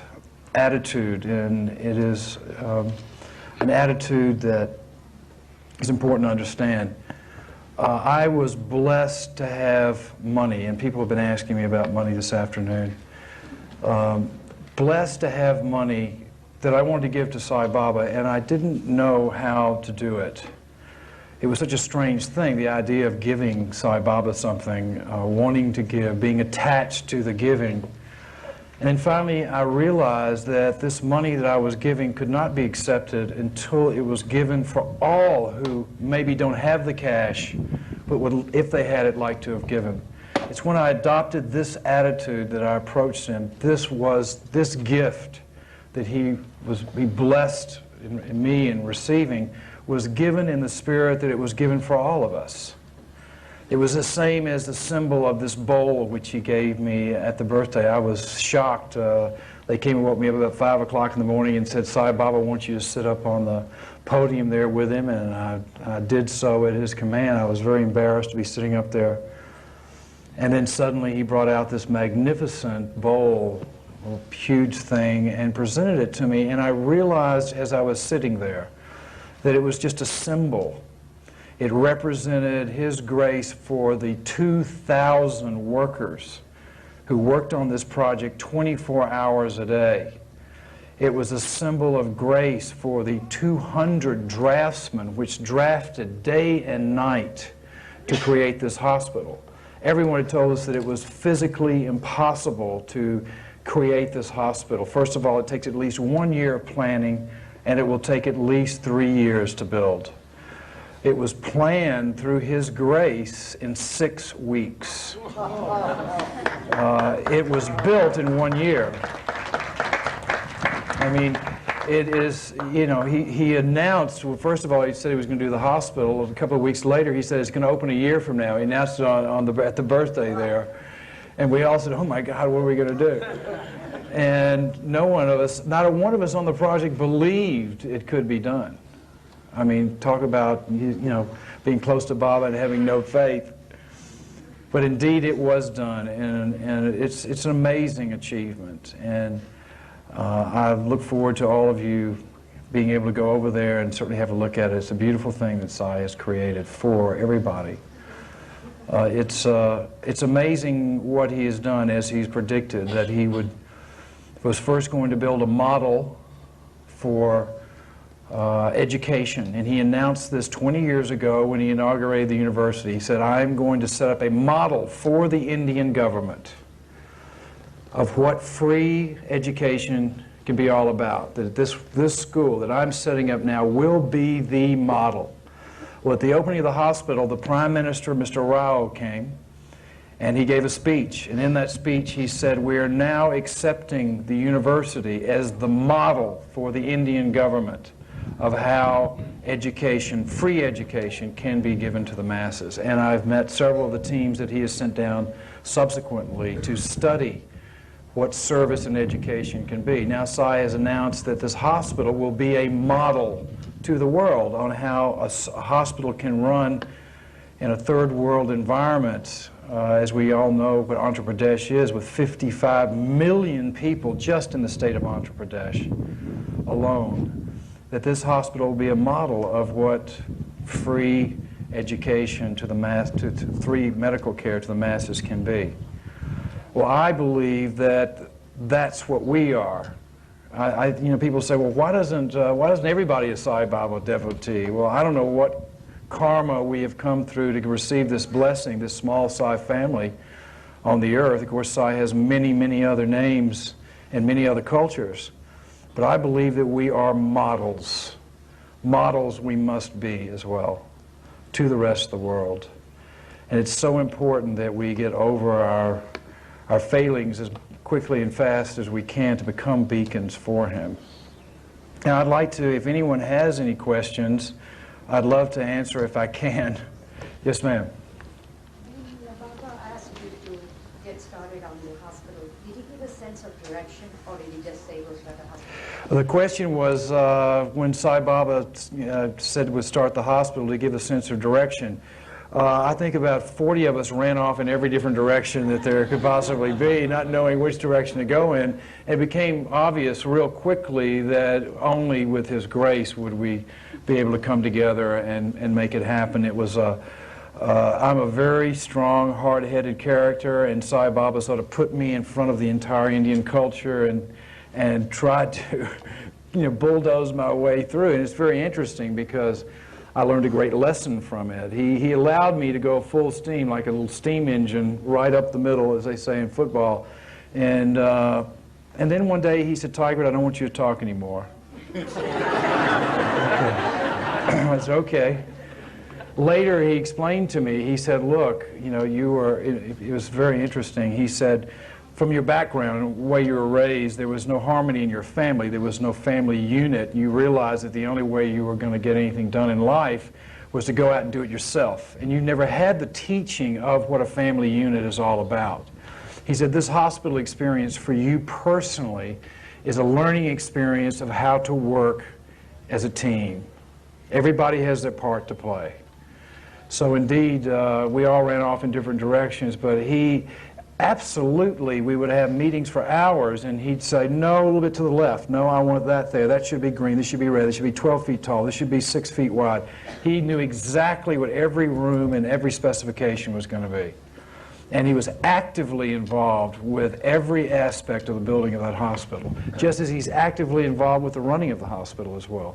attitude, and it is an attitude that is important to understand. I was blessed to have money, and people have been asking me about money this afternoon. Blessed to have money that I wanted to give to Sai Baba, and I didn't know how to do it. It was such a strange thing, the idea of giving Sai Baba something, wanting to give, being attached to the giving. And then finally I realized that this money that I was giving could not be accepted until it was given for all who maybe don't have the cash, but would, if they had it, like to have given. It's when I adopted this attitude that I approached him. This gift that he blessed in me in receiving was given in the spirit that it was given for all of us. It was the same as the symbol of this bowl which he gave me at the birthday. I was shocked. They came and woke me up about 5 o'clock in the morning and said, Sai Baba wants you to sit up on the podium there with him, and I did so at his command. I was very embarrassed to be sitting up there. And then suddenly he brought out this magnificent bowl, a huge thing, and presented it to me, and I realized as I was sitting there that it was just a symbol. It represented his grace for the 2,000 workers who worked on this project 24 hours a day. It was a symbol of grace for the 200 draftsmen which drafted day and night to create this hospital. Everyone had told us that it was physically impossible to create this hospital. First of all, it takes at least 1 year of planning, and it will take at least 3 years to build. It was planned through his grace in 6 weeks. It was built in 1 year. I mean, it is, you know, he announced, well, first of all, he said he was going to do the hospital. A couple of weeks later, he said it's going to open a year from now. He announced it at the birthday there. And we all said, oh my God, what are we going to do? And not one of us on the project believed it could be done. I mean, talk about, you know, being close to Baba and having no faith. But indeed it was done, and it's an amazing achievement. And I look forward to all of you being able to go over there and certainly have a look at it. It's a beautiful thing that Sai has created for everybody. It's amazing what he has done, as he's predicted, that he was first going to build a model for education, and he announced this 20 years ago when he inaugurated the university. He said, I'm going to set up a model for the Indian government of what free education can be all about, that this school that I'm setting up now will be the model. Well, at the opening of the hospital, the Prime Minister, Mr. Rao, came, and he gave a speech. And in that speech, he said, we are now accepting the university as the model for the Indian government of how education, free education, can be given to the masses. And I've met several of the teams that he has sent down subsequently to study what service and education can be. Now, Sai has announced that this hospital will be a model to the world on how a hospital can run in a third world environment. As we all know what Andhra Pradesh is, with 55 million people just in the state of Andhra Pradesh alone, that this hospital will be a model of what free education to the free medical care to the masses can be. Well, I believe that that's what we are. People say, well, why doesn't everybody a Sai Baba devotee? Well, I don't know what karma we have come through to receive this blessing, this small Sai family on the earth. Of course, Sai has many, many other names and many other cultures. But I believe that we are models. Models we must be as well to the rest of the world. And it's so important that we get over our failings as quickly and fast as we can to become beacons for him. Now, I'd like to, if anyone has any questions, I'd love to answer if I can. Yes, ma'am. When Baba asked you to get started on the hospital, did he give a sense of direction, or did he just say, go start the hospital? The question was, when Sai Baba said we'd start the hospital, to give a sense of direction. I think about 40 of us ran off in every different direction that there could possibly be, not knowing which direction to go in. It became obvious real quickly that only with his grace would we be able to come together and make it happen. It was I'm a very strong, hard-headed character, and Sai Baba sort of put me in front of the entire Indian culture and tried to bulldoze my way through. And it's very interesting because I learned a great lesson from it. He allowed me to go full steam, like a little steam engine, right up the middle, as they say in football. And then one day he said, Tigrett, I don't want you to talk anymore. I said, okay. Later he explained to me, he said, look, it was very interesting. He said, from your background, the way you were raised, there was no harmony in your family. There was no family unit. You realized that the only way you were going to get anything done in life was to go out and do it yourself. And you never had the teaching of what a family unit is all about. He said, this hospital experience for you personally is a learning experience of how to work as a team. Everybody has their part to play. So indeed, we all ran off in different directions, but absolutely, we would have meetings for hours, and he'd say, no, a little bit to the left. No, I want that there. That should be green. This should be red. This should be 12 feet tall. This should be 6 feet wide. He knew exactly what every room and every specification was going to be. And he was actively involved with every aspect of the building of that hospital, just as he's actively involved with the running of the hospital as well.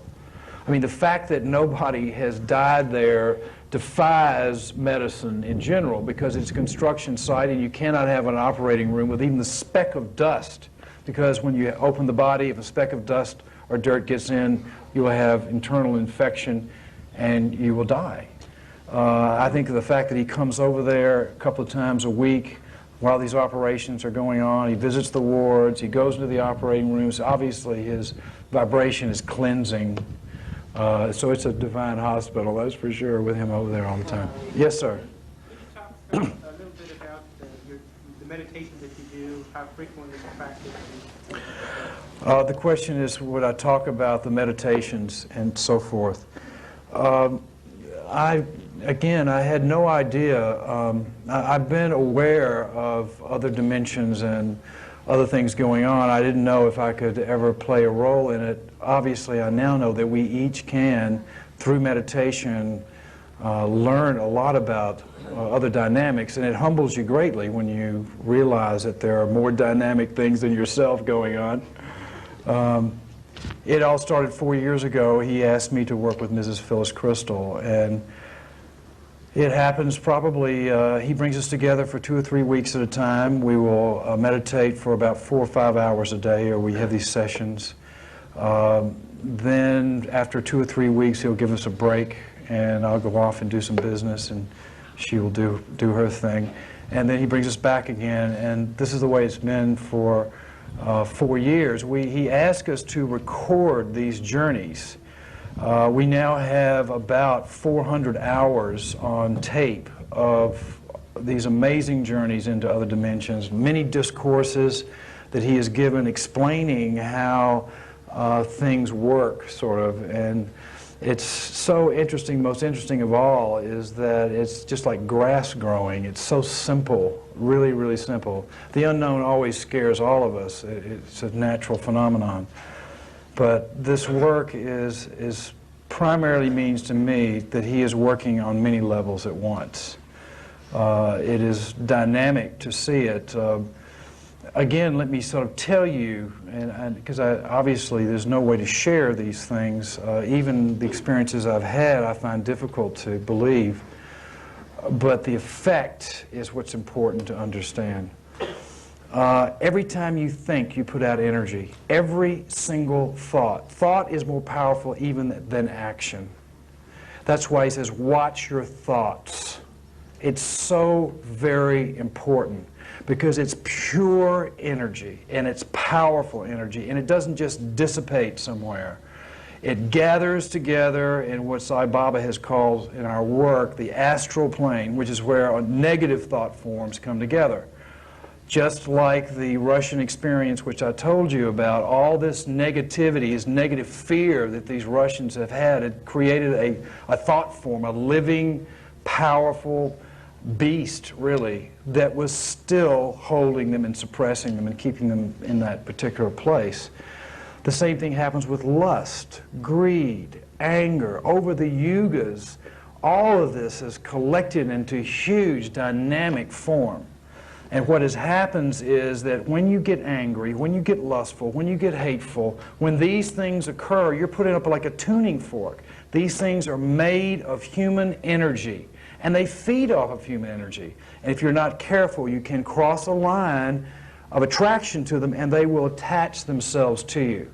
I mean, the fact that nobody has died there defies medicine in general, because it's a construction site and you cannot have an operating room with even the speck of dust, because when you open the body, if a speck of dust or dirt gets in, you will have internal infection and you will die. I think the fact that he comes over there a couple of times a week while these operations are going on, he visits the wards, he goes into the operating rooms, obviously his vibration is cleansing. So it's a divine hospital, that's for sure, with him over there all the time. Yes, sir. Can you talk a little bit about the meditation that you do, how frequently you practice? The question is, would I talk about the meditations and so forth? I had no idea. I've been aware of other dimensions and other things going on. I didn't know if I could ever play a role in it. Obviously, I now know that we each can, through meditation, learn a lot about other dynamics, and it humbles you greatly when you realize that there are more dynamic things than yourself going on. It all started 4 years ago. He asked me to work with Mrs. Phyllis Crystal, and it happens probably, he brings us together for 2 or 3 weeks at a time. We will meditate for about 4 or 5 hours a day, or we have these sessions. Then after 2 or 3 weeks, he'll give us a break, and I'll go off and do some business, and she will do her thing. And then he brings us back again, and this is the way it's been for 4 years. He asked us to record these journeys. We now have about 400 hours on tape of these amazing journeys into other dimensions, many discourses that he has given explaining how things work, sort of. And it's so interesting. Most interesting of all is that it's just like grass growing. It's so simple, really, really simple. The unknown always scares all of us. It's a natural phenomenon. But this work is primarily means to me that he is working on many levels at once. It is dynamic to see it. Again, let me sort of tell you, because obviously there's no way to share these things. Even the experiences I've had, I find difficult to believe. But the effect is what's important to understand. Every time you think, you put out energy. Every single thought. Thought is more powerful even than action. That's why he says, watch your thoughts. It's so very important because it's pure energy, and it's powerful energy, and it doesn't just dissipate somewhere. It gathers together in what Sai Baba has called in our work the astral plane, which is where negative thought forms come together. Just like the Russian experience, which I told you about, all this negativity, this negative fear that these Russians have had, it created a thought form, a living, powerful beast, really, that was still holding them and suppressing them and keeping them in that particular place. The same thing happens with lust, greed, anger. Over the yugas, all of this is collected into huge dynamic form. And what happens is that when you get angry, when you get lustful, when you get hateful, when these things occur, you're putting up like a tuning fork. These things are made of human energy, and they feed off of human energy. And if you're not careful, you can cross a line of attraction to them, and they will attach themselves to you.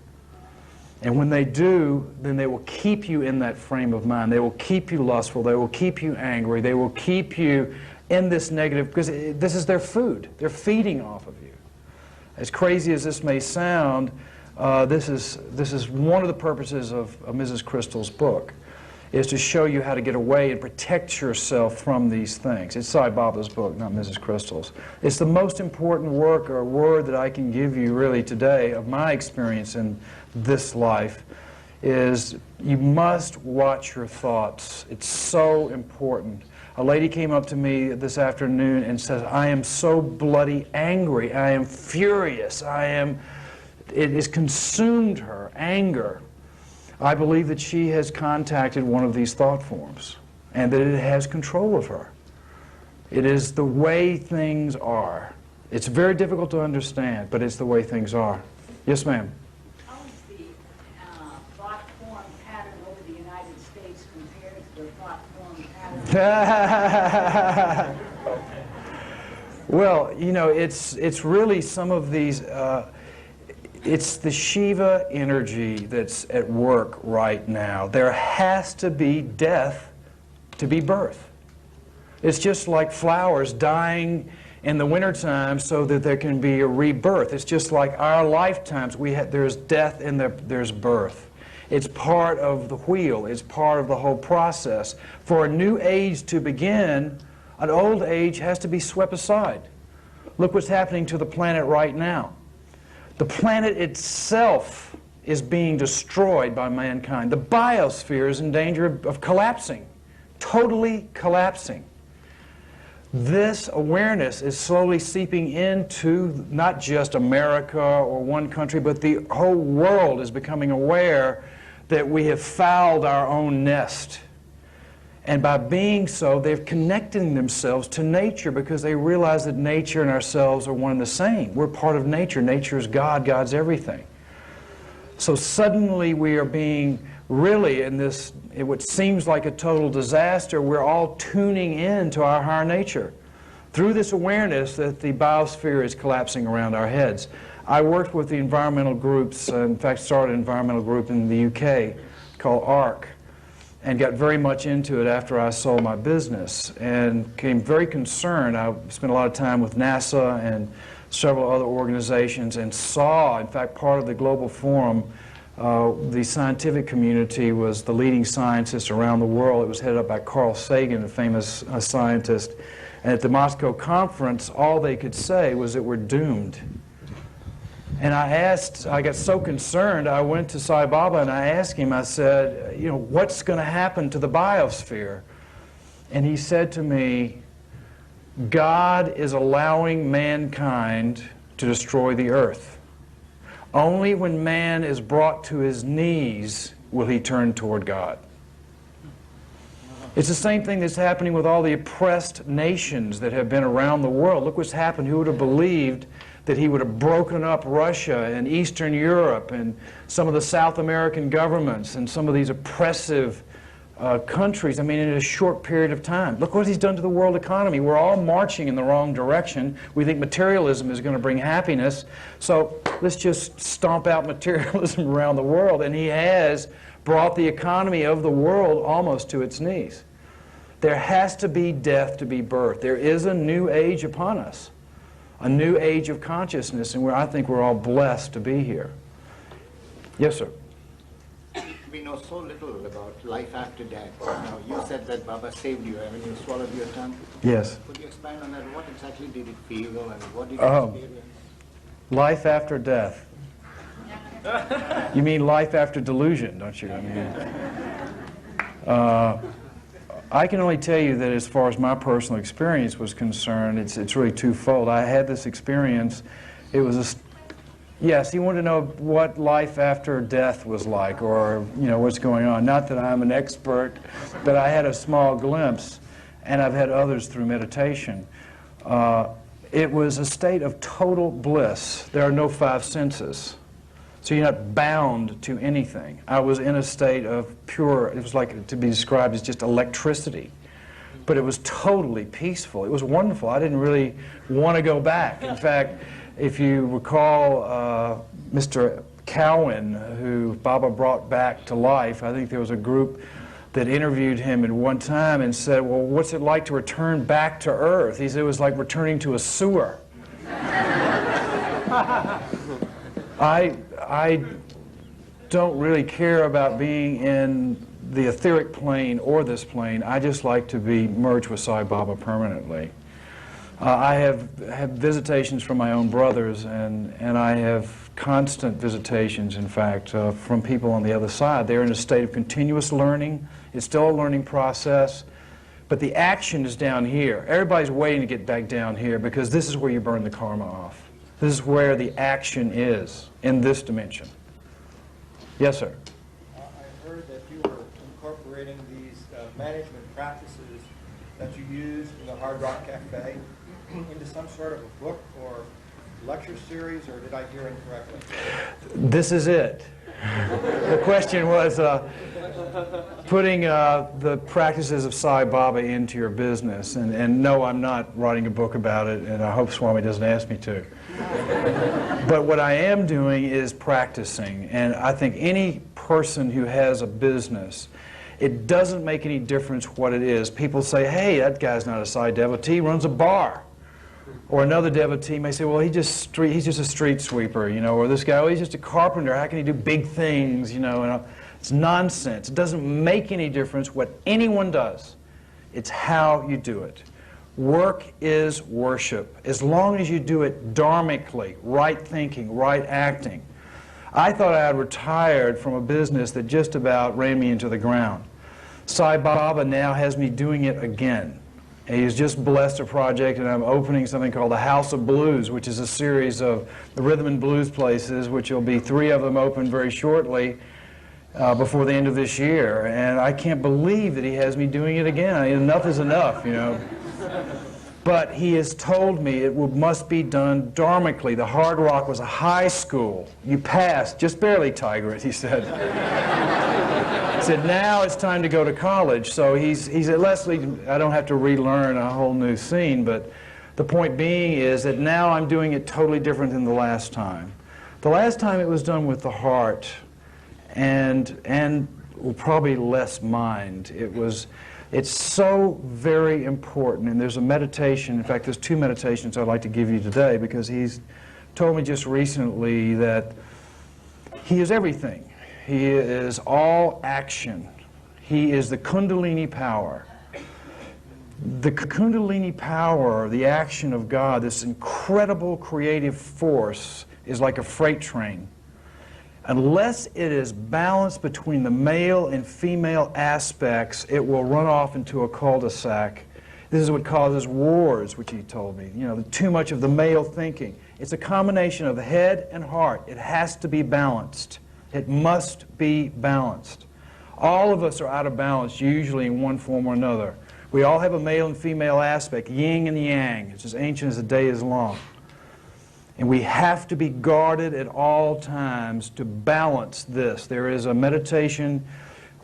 And when they do, then they will keep you in that frame of mind. They will keep you lustful. They will keep you angry. They will keep you in this negative, because this is their food. They're feeding off of you. As crazy as this may sound, this is one of the purposes of Mrs. Crystal's book, is to show you how to get away and protect yourself from these things. It's Sai Baba's book, not Mrs. Crystal's. It's the most important work or word that I can give you really today of my experience in this life, is you must watch your thoughts. It's so important. A lady came up to me this afternoon and says, I am so bloody angry. I am furious. It has consumed her, anger. I believe that she has contacted one of these thought forms and that it has control of her. It is the way things are. It's very difficult to understand, but it's the way things are. Yes, ma'am. How is the thought form pattern over the United States compared to the thought form pattern? Well, you know, it's really some of these... it's the Shiva energy that's at work right now. There has to be death to be birth. It's just like flowers dying in the wintertime so that there can be a rebirth. It's just like our lifetimes. There's death and there's birth. It's part of the wheel. It's part of the whole process. For a new age to begin, an old age has to be swept aside. Look what's happening to the planet right now. The planet itself is being destroyed by mankind. The biosphere is in danger of collapsing, totally collapsing. This awareness is slowly seeping into not just America or one country, but the whole world is becoming aware that we have fouled our own nest. And by being so, they're connecting themselves to nature because they realize that nature and ourselves are one and the same. We're part of nature. Nature is God. God's everything. So suddenly we are being really in this, what seems like a total disaster, we're all tuning in to our higher nature through this awareness that the biosphere is collapsing around our heads. I worked with the environmental groups, in fact started an environmental group in the UK called ARC, and got very much into it after I sold my business and became very concerned. I spent a lot of time with NASA and several other organizations and saw, in fact, part of the global forum, the scientific community was the leading scientists around the world. It was headed up by Carl Sagan, a famous scientist. And at the Moscow conference, all they could say was that we're doomed. And I got so concerned, I went to Sai Baba and I asked him, I said, what's going to happen to the biosphere? And he said to me, God is allowing mankind to destroy the earth. Only when man is brought to his knees will he turn toward God. It's the same thing that's happening with all the oppressed nations that have been around the world. Look what's happened. Who would have believed that he would have broken up Russia and Eastern Europe and some of the South American governments and some of these oppressive countries, in a short period of time. Look what he's done to the world economy. We're all marching in the wrong direction. We think materialism is going to bring happiness, so let's just stomp out materialism around the world. And he has brought the economy of the world almost to its knees. There has to be death to be birth. There is a new age upon us, a new age of consciousness, and I think we're all blessed to be here. Yes, sir. We know so little about life after death. Now, you said that Baba saved you when you swallowed your tongue. Yes. Could you expand on that? What exactly did it feel and what did you experience? Life after death. You mean life after delusion, don't you? I can only tell you that as far as my personal experience was concerned, it's really twofold. I had this experience. It was yes, he wanted to know what life after death was like, or what's going on. Not that I'm an expert, but I had a small glimpse, and I've had others through meditation. It was a state of total bliss. There are no five senses. So you're not bound to anything. I was in a state of pure, it was like to be described as just electricity. But it was totally peaceful. It was wonderful. I didn't really want to go back. In fact, if you recall Mr. Cowan, who Baba brought back to life, I think there was a group that interviewed him at one time and said, well, what's it like to return back to Earth? He said it was like returning to a sewer. I don't really care about being in the etheric plane or this plane. I just like to be merged with Sai Baba permanently. I have visitations from my own brothers, and I have constant visitations, in fact, from people on the other side. They're in a state of continuous learning. It's still a learning process, but the action is down here. Everybody's waiting to get back down here because this is where you burn the karma off. This is where the action is, in this dimension. Yes, sir? I heard that you were incorporating these management practices that you use in the Hard Rock Café into some sort of a book or lecture series, or did I hear incorrectly? This is it. The question was putting the practices of Sai Baba into your business. And no, I'm not writing a book about it, and I hope Swami doesn't ask me to. But what I am doing is practicing. And I think any person who has a business, it doesn't make any difference what it is. People say, hey, that guy's not a Sai devotee, he runs a bar. Or another devotee may say, well, he's just a street sweeper, or this guy, oh, he's just a carpenter, how can he do big things, and it's nonsense. It doesn't make any difference what anyone does. It's how you do it. Work is worship, as long as you do it dharmically, right thinking, right acting. I thought I had retired from a business that just about ran me into the ground. Sai Baba now has me doing it again. And he's just blessed a project, and I'm opening something called the House of Blues, which is a series of the rhythm and blues places, which will be 3 of them open very shortly before the end of this year. And I can't believe that he has me doing it again. I mean, enough is enough, you know. But he has told me it must be done dharmically. The Hard Rock was a high school. You passed, just barely, Tigrett, he said. He said, now it's time to go to college. So he's at Leslie, I don't have to relearn a whole new scene, but the point being is that now I'm doing it totally different than the last time. The last time it was done with the heart and probably less mind. It's so very important, and there's a meditation, in fact there's 2 meditations I'd like to give you today, because he's told me just recently that he is everything. He is all action. He is the Kundalini power. The Kundalini power, the action of God, this incredible creative force, is like a freight train. Unless it is balanced between the male and female aspects, it will run off into a cul-de-sac. This is what causes wars, which he told me. You know, too much of the male thinking. It's a combination of the head and heart. It has to be balanced. It must be balanced. All of us are out of balance, usually in one form or another. We all have a male and female aspect, yin and yang. It's as ancient as the day is long. And we have to be guarded at all times to balance this. There is a meditation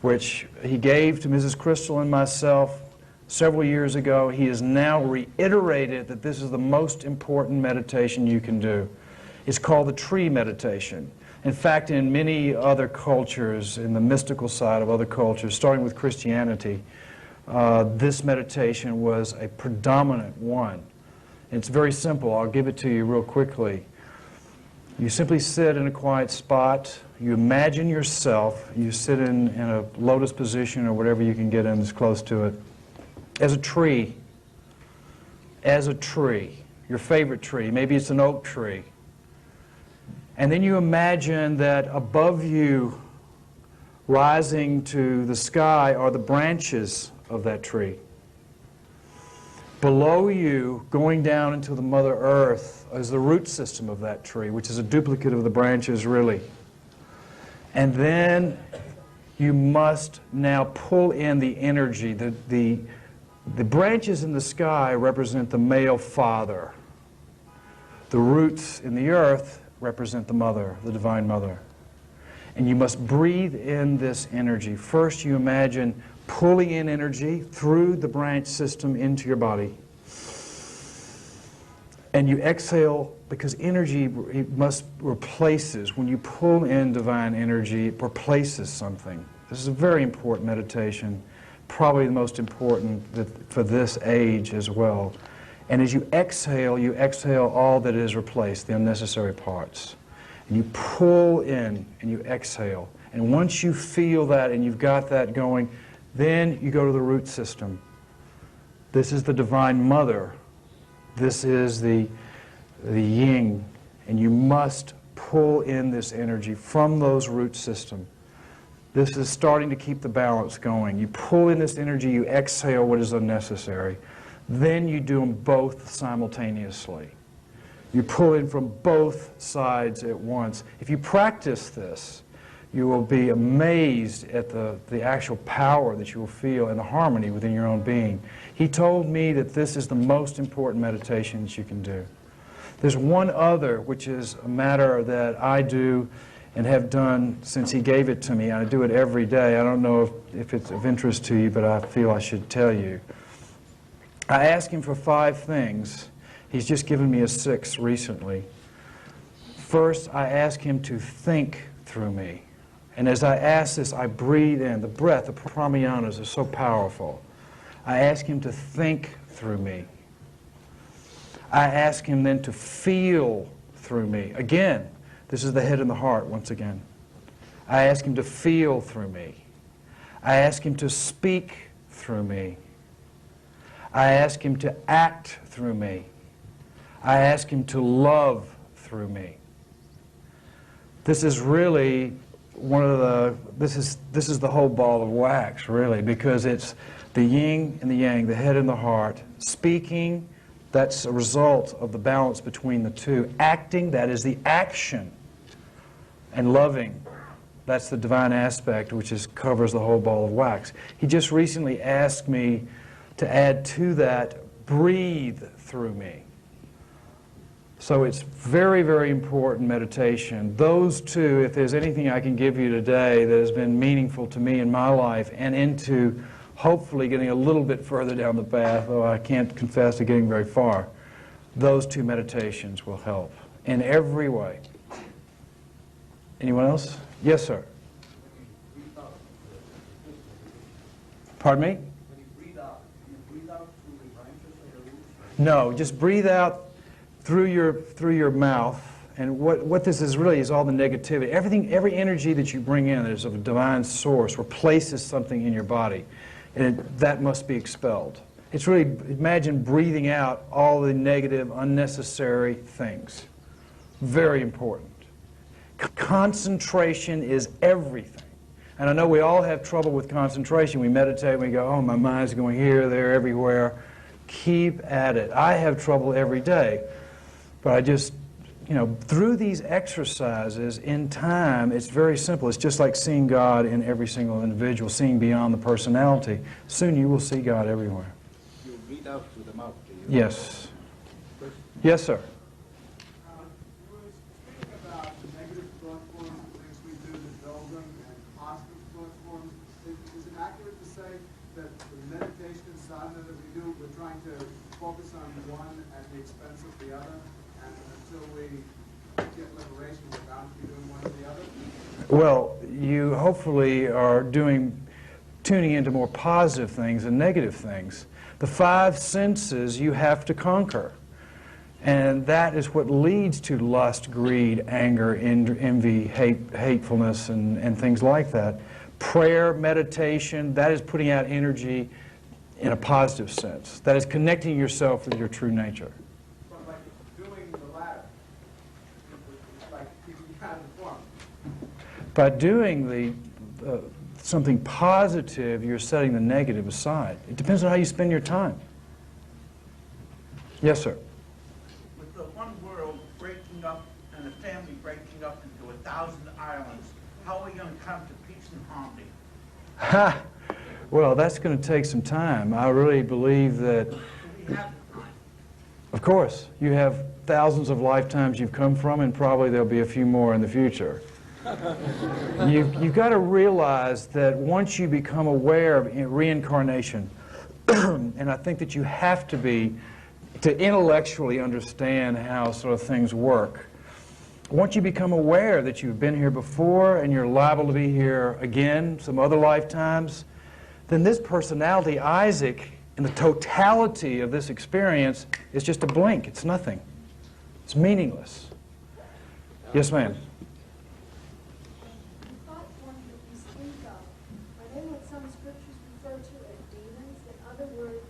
which he gave to Mrs. Crystal and myself several years ago. He has now reiterated that this is the most important meditation you can do. It's called the tree meditation. In fact, in many other cultures, in the mystical side of other cultures, starting with Christianity, this meditation was a predominant one. It's very simple. I'll give it to you real quickly. You simply sit in a quiet spot. You imagine yourself. You sit in a lotus position or whatever you can get in that's close to it. As a tree. As a tree. Your favorite tree. Maybe it's an oak tree. And then you imagine that above you, rising to the sky, are the branches of that tree. Below you, going down into the Mother Earth, is the root system of that tree, which is a duplicate of the branches, really. And then you must now pull in the energy. The branches in the sky represent the male father. The roots in the earth represent the mother, the Divine Mother. And you must breathe in this energy. First, you imagine pulling in energy through the branch system into your body. And you exhale, because energy replaces. When you pull in divine energy, it replaces something. This is a very important meditation, probably the most important for this age as well. And as you exhale all that is replaced, the unnecessary parts. And you pull in and you exhale. And once you feel that and you've got that going, then you go to the root system. This is the Divine Mother. This is the yin. And you must pull in this energy from those root system. This is starting to keep the balance going. You pull in this energy, you exhale what is unnecessary. Then you do them both simultaneously. You pull in from both sides at once. If you practice this, you will be amazed at the actual power that you will feel and the harmony within your own being. He told me that this is the most important meditation that you can do. There's one other, which is a matter that I do and have done since he gave it to me. I do it every day. I don't know if it's of interest to you, but I feel I should tell you. I ask him for 5 things. He's just given me a 6th recently. First, I ask him to think through me. And as I ask this, I breathe in. The breath, the pramayanas, are so powerful. I ask him to think through me. I ask him then to feel through me. Again, this is the head and the heart once again. I ask him to feel through me. I ask him to speak through me. I ask him to act through me. I ask him to love through me. This is really one of the, this is the whole ball of wax, really, because it's the yin and the yang, the head and the heart, Speaking, that's a result of the balance between the two. Acting, that is the action. And loving, that's the divine aspect, which covers the whole ball of wax. He just recently asked me to add to that, breathe through me. So it's very, very important meditation. Those two, if there's anything I can give you today that has been meaningful to me in my life and into hopefully getting a little bit further down the path, though I can't confess to getting very far, those two meditations will help in every way. Anyone else? Yes, sir. Pardon me? When you breathe out through the branches of the roots? No, just breathe out through your mouth, and what this is really is all the negativity. Every energy that you bring in that is of a divine source replaces something in your body, and that must be expelled. It's really, imagine breathing out all the negative, unnecessary things. Very important. Concentration is everything. And I know we all have trouble with concentration. We meditate, we go, oh, my mind's going here, there, everywhere. Keep at it. I have trouble every day. But I just, through these exercises, in time, it's very simple. It's just like seeing God in every single individual, seeing beyond the personality. Soon you will see God everywhere. You breathe out through the mouth, do you? Yes. Yes, sir. You were speaking about negative thought forms, the things we do to build them, and positive thought forms. Is it accurate to say that the meditation and sadhana that we do, we're trying to focus on one at the expense of the other? And until we get liberation, we're bound to be doing one or the other? Well, you hopefully are tuning into more positive things than negative things. The five senses you have to conquer. And that is what leads to lust, greed, anger, envy, hatefulness, and things like that. Prayer, meditation, that is putting out energy in a positive sense. That is connecting yourself with your true nature. But like doing the latter, it's like keeping you out of the form. By doing something positive, you're setting the negative aside. It depends on how you spend your time. Yes, sir. With the one world breaking up and a family breaking up into 1,000 islands, how are we going to come to peace and harmony? Ha! Well, that's going to take some time. I really believe that, of course, you have thousands of lifetimes you've come from, and probably there'll be a few more in the future. You've got to realize that once you become aware of reincarnation, and I think that you have to intellectually understand how sort of things work. Once you become aware that you've been here before and you're liable to be here again some other lifetimes, then this personality, Isaac, in the totality of this experience, is just a blink. It's nothing. It's meaningless. Yes, ma'am. The thought forms that you speak of, are they what some scriptures refer to as demons? In other words,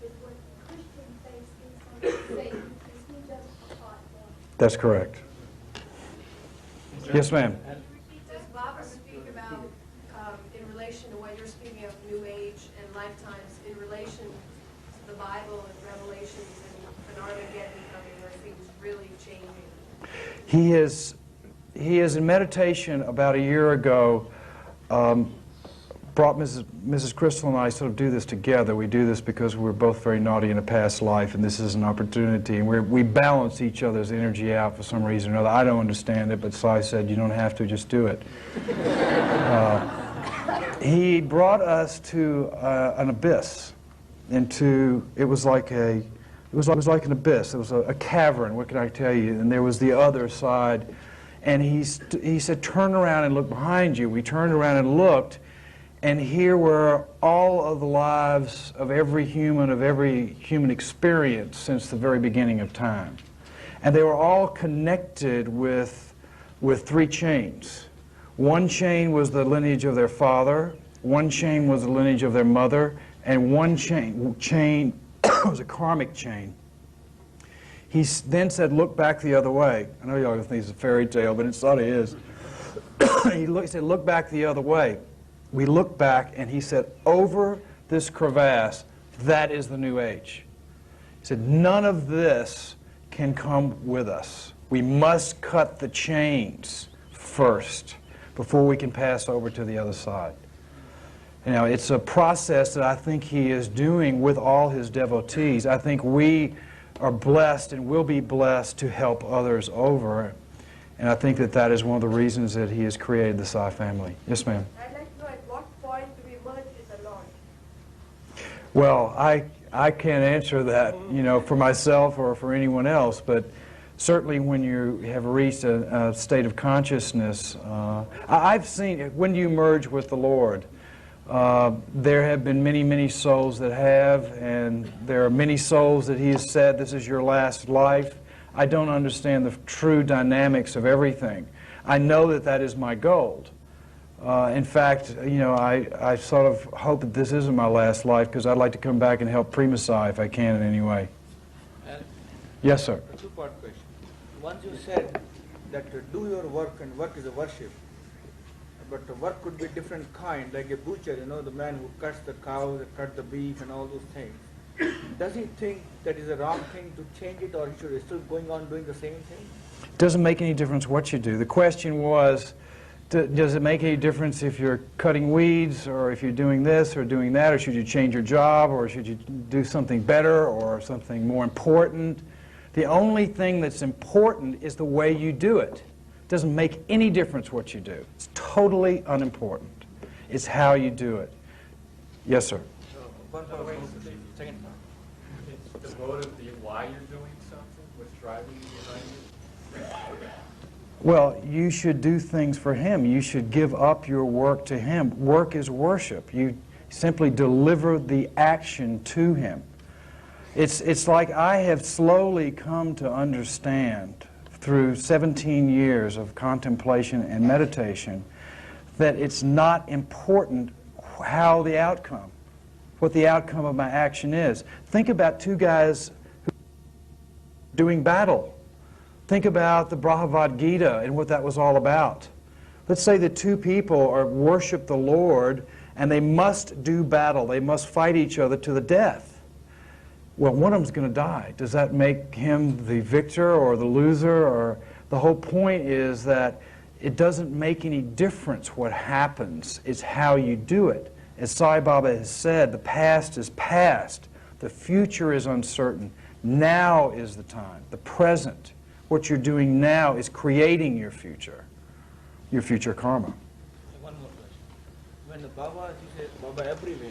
is what Christian faith speaks of as Satan? Is he just a thought form? That's correct. Yes, ma'am. Does Baba speak about, in relation to what you're speaking of, New Age and lifetimes, in relation to the Bible and Revelations and Armageddon coming, where things really changing? He is in meditation about a year ago, brought Mrs. Crystal and I sort of do this together. We do this because we were both very naughty in a past life, and this is an opportunity, and we balance each other's energy out for some reason or another. I don't understand it, but Sai said, you don't have to, just do it. He brought us to an abyss, it was like an abyss. It was a cavern, what can I tell you? And there was the other side, and he said, turn around and look behind you. We turned around and looked, and here were all of the lives of every human experience since the very beginning of time. And they were all connected with three chains. One chain was the lineage of their father, one chain was the lineage of their mother, and one chain was a karmic chain. He then said, look back the other way. I know y'all think it's a fairy tale, but it sort of is. He said, look back the other way. We looked back, and he said, over this crevasse, that is the New Age. said, none of this can come with us. We must cut the chains first before we can pass over to the other side. Now, it's a process that I think he is doing with all his devotees. I think we are blessed and will be blessed to help others over. And I think that that is one of the reasons that he has created the Sai family. Yes, ma'am? I'd like to know at what point do we merge with the Lord? Well, I can't answer that, for myself or for anyone else, but certainly when you have reached a state of consciousness, I've seen, when you merge with the Lord, there have been many, many souls that have, and there are many souls that he has said, this is your last life. I don't understand the true dynamics of everything. I know that that is my goal. In fact, I sort of hope that this isn't my last life because I'd like to come back and help Prima-Sai if I can in any way. Yes, sir. A two-part question. Once you said that to do your work and work is a worship, but the work could be different kind, like a butcher, the man who cuts the cows, cut the beef and all those things. Does he think that is a wrong thing to change it, or he should still going on doing the same thing? It doesn't make any difference what you do. The question was, does it make any difference if you're cutting weeds, or if you're doing this or doing that, or should you change your job, or should you do something better or something more important? The only thing that's important is the way you do it. It doesn't make any difference what you do. It's totally unimportant. It's how you do it. Yes, sir. Second part. It's the motive, why you're doing something, what's driving you behind it. Well, you should do things for him. You should give up your work to him. Work is worship. You simply deliver the action to him. It's like I have slowly come to understand through 17 years of contemplation and meditation that it's not important how the outcome, what the outcome of my action is. Think about two guys doing battle. Think about the Bhagavad Gita and what that was all about. Let's say that two people worship the Lord and they must do battle. They must fight each other to the death. Well, one of them's going to die. Does that make him the victor or the loser? Or the whole point is that it doesn't make any difference what happens. It's how you do it. As Sai Baba has said, the past is past. The future is uncertain. Now is the time. The present. What you're doing now is creating your future karma. One more question. When the Baba, you say Baba everywhere,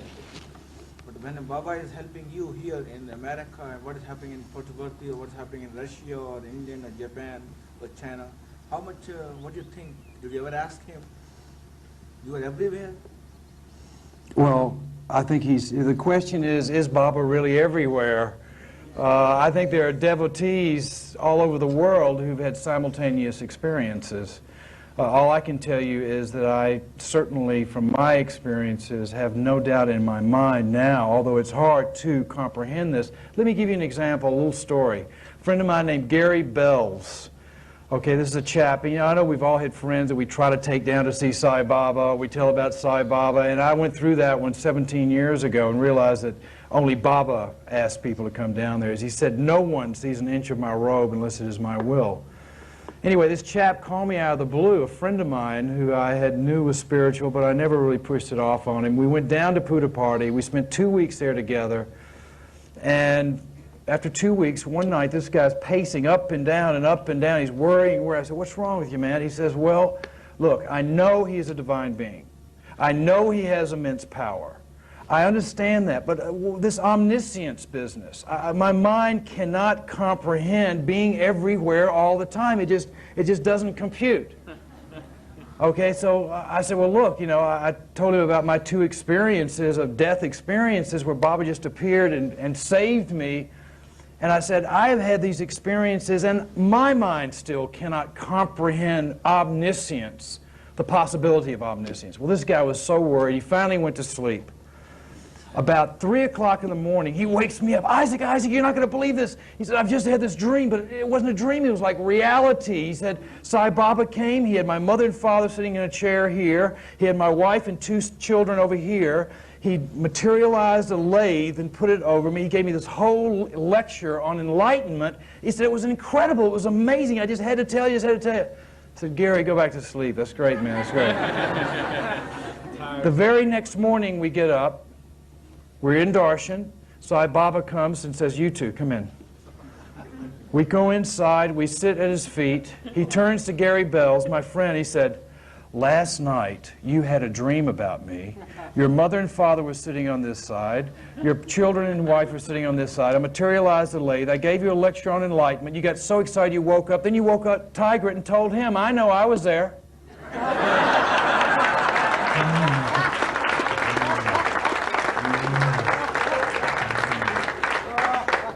but when the Baba is helping you here in America, and what is happening in Portugal, or what's happening in Russia, or India, or Japan, or China, how much, what do you think? Did you ever ask him? You are everywhere? Well, I think the question is Baba really everywhere? I think there are devotees all over the world who've had simultaneous experiences. All I can tell you is that I certainly, from my experiences, have no doubt in my mind now, although it's hard to comprehend this. Let me give you an example, a little story. A friend of mine named Gary Bells. Okay, this is a chap, and I know we've all had friends that we try to take down to see Sai Baba. We tell about Sai Baba, and I went through that one 17 years ago and realized that only Baba asked people to come down there. As he said, no one sees an inch of my robe unless it is my will. Anyway, this chap called me out of the blue, a friend of mine who I knew was spiritual, but I never really pushed it off on him. We went down to Puttaparthi. We spent 2 weeks there together, and after 2 weeks, one night, this guy's pacing up and down and up and down. He's worrying. I said, what's wrong with you, man? He says, well, look, I know he's a divine being. I know he has immense power. I understand that, but this omniscience business, my mind cannot comprehend being everywhere all the time. It just doesn't compute. Okay, so I said, well, look, I told him about my 2 experiences of death experiences where Baba just appeared and saved me. And I said, I have had these experiences, and my mind still cannot comprehend omniscience, the possibility of omniscience. Well, this guy was so worried, he finally went to sleep. About 3 o'clock in the morning, he wakes me up. Isaac, you're not going to believe this. He said, I've just had this dream, but it wasn't a dream. It was like reality. He said, Sai Baba came. He had my mother and father sitting in a chair here. He had my wife and 2 children over here. He materialized a lathe and put it over me. He gave me this whole lecture on enlightenment. He said, it was incredible. It was amazing. I just had to tell you, I said, Gary, go back to sleep. That's great, man. That's great. The very next morning we get up. We're in Darshan. Sai Baba comes and says, you two, come in. We go inside. We sit at his feet. He turns to Gary Bells, my friend. He said, last night you had a dream about me. Your mother and father were sitting on this side. Your children and wife were sitting on this side. I materialized the lathe. I gave you a lecture on enlightenment. You got so excited you woke up. Then you woke up Tigrett and told him, I know I was there.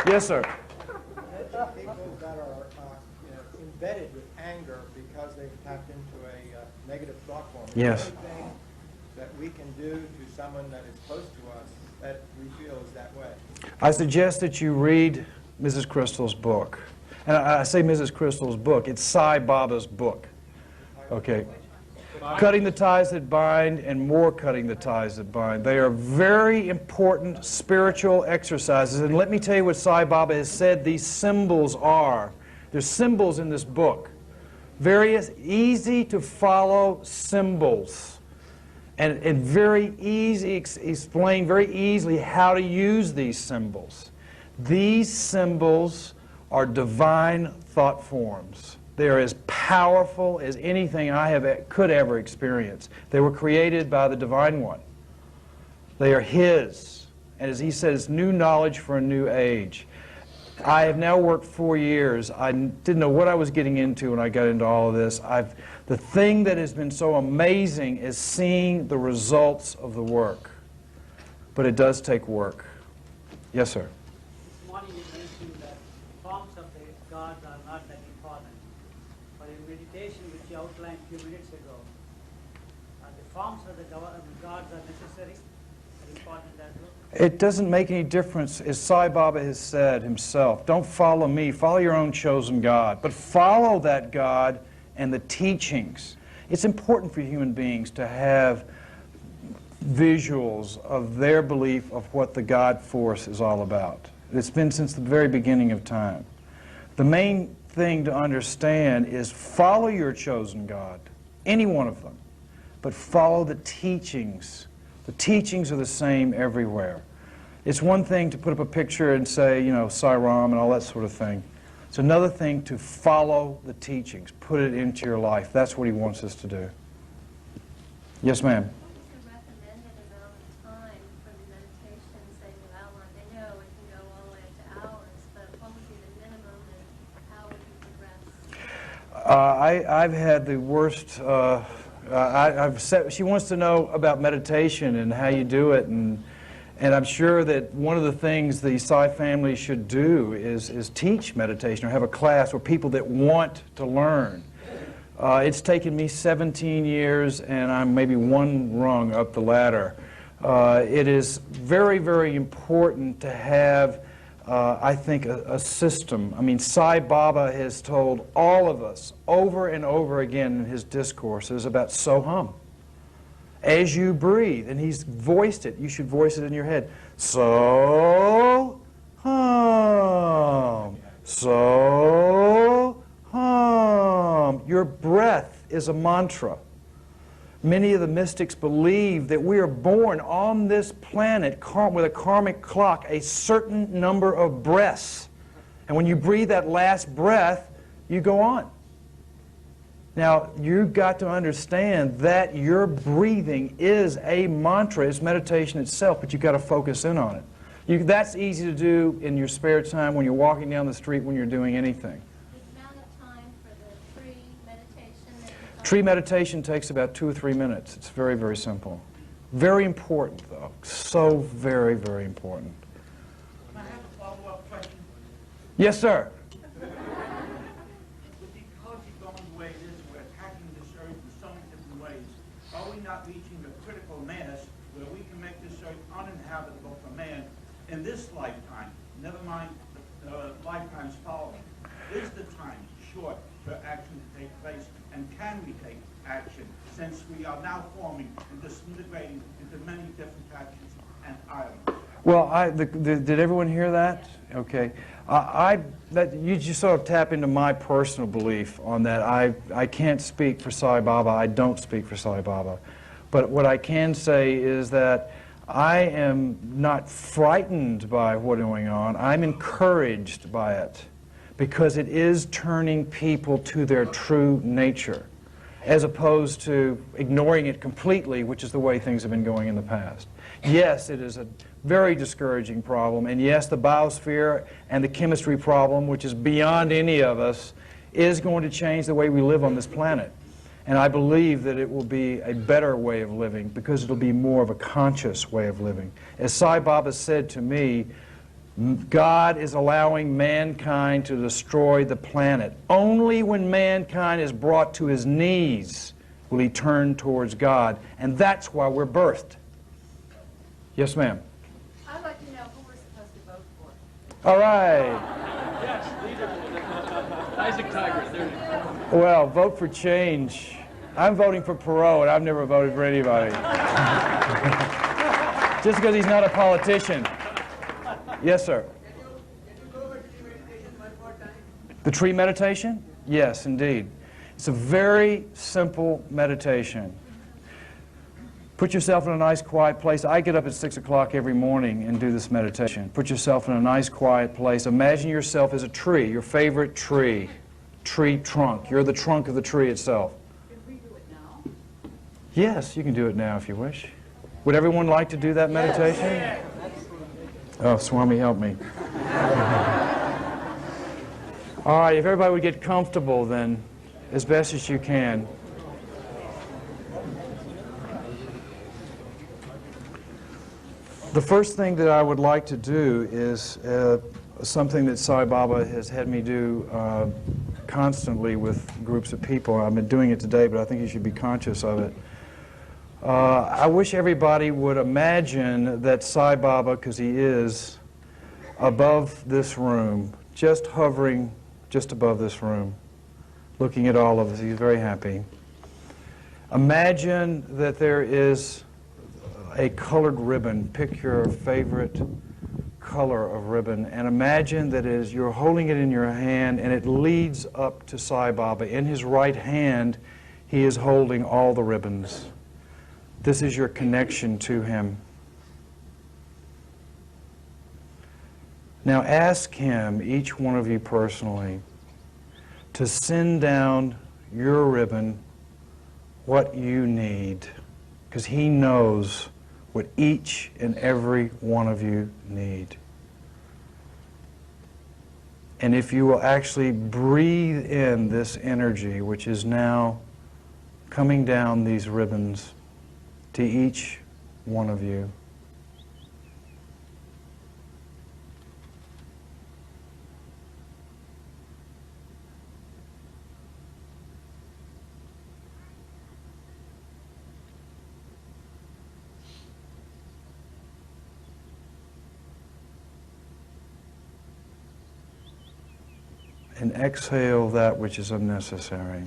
Yes, sir. People that are embedded with anger because they've tapped into a negative thought form. Yes. Anything that we can do to someone that is close to us that we feel is that way. I suggest that you read Mrs. Crystal's book. And I say Mrs. Crystal's book. It's Sai Baba's book. Okay. Cutting the Ties That Bind and More Cutting the Ties That Bind. They are very important spiritual exercises. And let me tell you what Sai Baba has said these symbols are. There's symbols in this book. Various easy to follow symbols. And very easy, explain very easily how to use these symbols. These symbols are divine thought forms. They are as powerful as anything could ever experience. They were created by the Divine One. They are His. And as he says, new knowledge for a new age. I have now worked 4 years. I didn't know what I was getting into when I got into all of this. The thing that has been so amazing is seeing the results of the work. But it does take work. Yes, sir. This morning you mentioned that forms of the gods are not that important. But in meditation, which you outlined a few minutes ago, the forms of the gods are necessary and important as well. It doesn't make any difference, as Sai Baba has said himself. Don't follow me. Follow your own chosen God. But follow that God and the teachings. It's important for human beings to have visuals of their belief of what the God force is all about. It's been since the very beginning of time. The main thing to understand is follow your chosen God, any one of them, but follow the teachings. The teachings are the same everywhere. It's one thing to put up a picture and say, you know, Sai Ram and all that sort of thing. It's another thing to follow the teachings, put it into your life. That's what he wants us to do. Yes, ma'am. I've had the worst, she wants to know about meditation and how you do it, and I'm sure that one of the things the Sai family should do is teach meditation or have a class where people that want to learn. It's taken me 17 years and I'm maybe one rung up the ladder. It is very, very important to have I think, a system. I mean, Sai Baba has told all of us over and over again in his discourses about So-Hum. As you breathe, and he's voiced it, you should voice it in your head. So-Hum. So-Hum. Your breath is a mantra. Many of the mystics believe that we are born on this planet with a karmic clock, a certain number of breaths. And when you breathe that last breath, you go on. Now, you've got to understand that your breathing is a mantra. It's meditation itself, but you've got to focus in on it. That's easy to do in your spare time when you're walking down the street, when you're doing anything. Tree meditation takes about 2 or 3 minutes. It's very, very simple. Very important, though. So very, very important. Can I have a follow-up question? Yes, sir. With the ecology going the way it is, we're attacking this earth in so many different ways. Are we not reaching a critical mass where we can make this earth uninhabitable in this lifetime, never mind the lifetimes following, is the time short for action to take place, and can we take action, since we are now forming and disintegrating into many different actions and islands? Well, did everyone hear that? Okay. You just sort of tap into my personal belief on that. I can't speak for Sai Baba. I don't speak for Sai Baba. But what I can say is that I am not frightened by what's going on. I'm encouraged by it, because it is turning people to their true nature, as opposed to ignoring it completely, which is the way things have been going in the past. Yes, it is a very discouraging problem, and yes, the biosphere and the chemistry problem, which is beyond any of us, is going to change the way we live on this planet. And I believe that it will be a better way of living, because it'll be more of a conscious way of living. As Sai Baba said to me, God is allowing mankind to destroy the planet. Only when mankind is brought to his knees will he turn towards God, and that's why we're birthed. Yes, ma'am. I'd like to know who we're supposed to vote for. All right. Yes, leader. Isaac Tigrett, there you go. Well, vote for change. I'm voting for Perot, and I've never voted for anybody. Just because he's not a politician. Yes, sir. The tree meditation? Yes, indeed. It's a very simple meditation. Put yourself in a nice, quiet place. I get up at 6 o'clock every morning and do this meditation. Put yourself in a nice, quiet place. Imagine yourself as a tree, your favorite tree trunk. You're the trunk of the tree itself. Can we do it now? Yes, you can do it now if you wish. Would everyone like to do that meditation? Yes. Oh, Swami, help me. All right, if everybody would get comfortable then, as best as you can. The first thing that I would like to do is something that Sai Baba has had me do constantly with groups of people. I've been doing it today, but I think you should be conscious of it. I wish everybody would imagine that Sai Baba, because he is, above this room, just hovering just above this room, looking at all of us. He's very happy. Imagine that there is a colored ribbon. Pick your favorite color of ribbon, and imagine that as you're holding it in your hand and it leads up to Sai Baba. In his right hand, he is holding all the ribbons. This is your connection to him. Now ask him, each one of you personally, to send down your ribbon what you need, because he knows what each and every one of you need. And if you will actually breathe in this energy, which is now coming down these ribbons to each one of you. And exhale that which is unnecessary.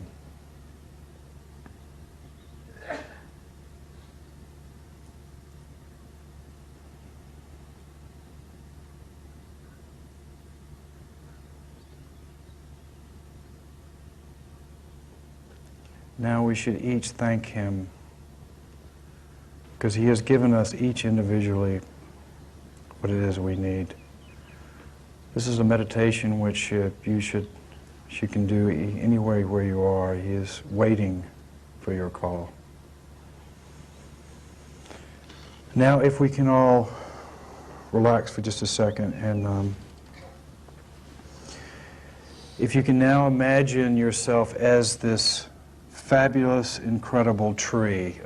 Now we should each thank him, because he has given us each individually what it is we need. This is a meditation which you can do anywhere where you are. He is waiting for your call. Now if we can all relax for just a second, and if you can now imagine yourself as this fabulous, incredible tree.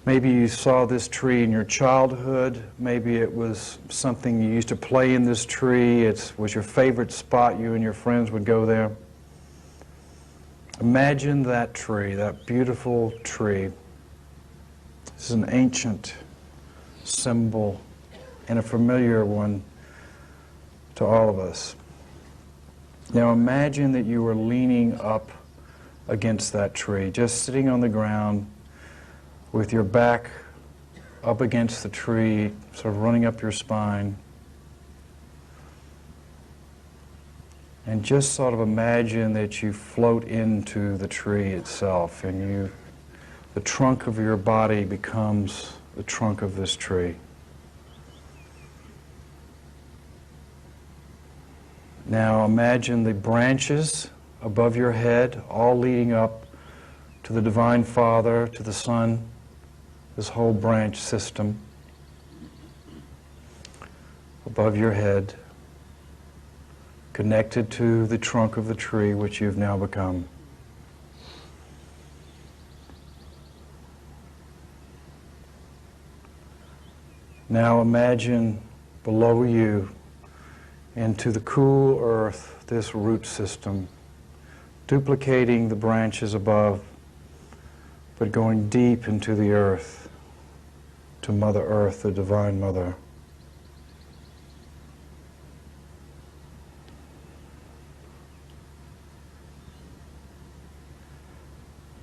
Maybe you saw this tree in your childhood. Maybe it was something you used to play in this tree. It was your favorite spot. You and your friends would go there. Imagine that tree, that beautiful tree. This is an ancient symbol and a familiar one to all of us. Now imagine that you were leaning up against that tree, just sitting on the ground with your back up against the tree, sort of running up your spine. And just sort of imagine that you float into the tree itself, and the trunk of your body becomes the trunk of this tree. Now imagine the branches above your head, all leading up to the Divine Father, to the Son, this whole branch system above your head, connected to the trunk of the tree which you've now become. Now imagine below you into the cool earth this root system, duplicating the branches above, but going deep into the earth, to Mother Earth, the Divine Mother.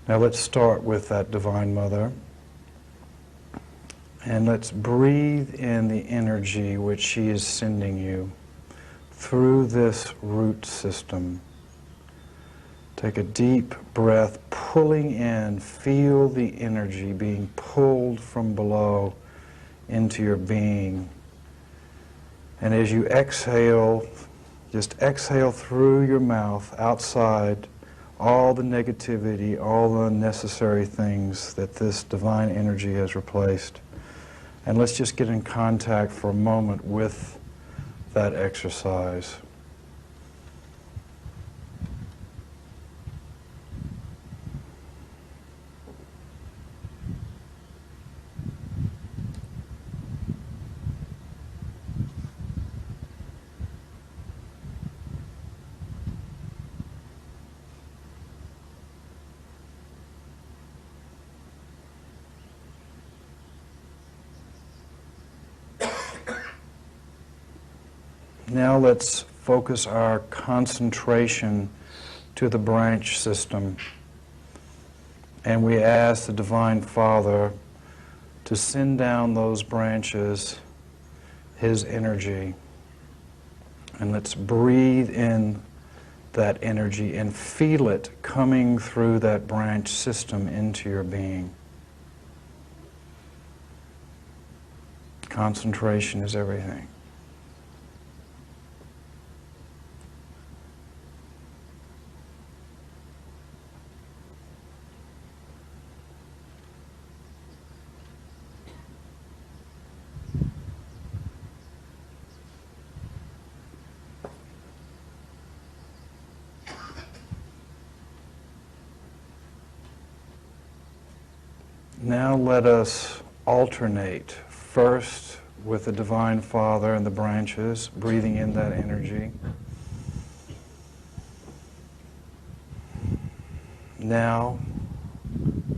Now let's start with that Divine Mother, and let's breathe in the energy which she is sending you through this root system. Take a deep breath, pulling in, feel the energy being pulled from below into your being. And as you exhale, just exhale through your mouth, outside, all the negativity, all the unnecessary things that this divine energy has replaced. And let's just get in contact for a moment with that exercise. Now let's focus our concentration to the branch system. And we ask the Divine Father to send down those branches His energy. And let's breathe in that energy and feel it coming through that branch system into your being. Concentration is everything. Now let us alternate, first with the Divine Father and the branches, breathing in that energy. Now,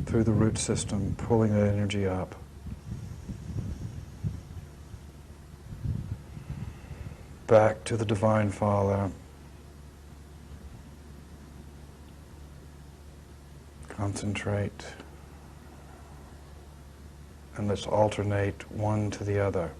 through the root system, pulling that energy up. Back to the Divine Father. Concentrate. And let's alternate one to the other.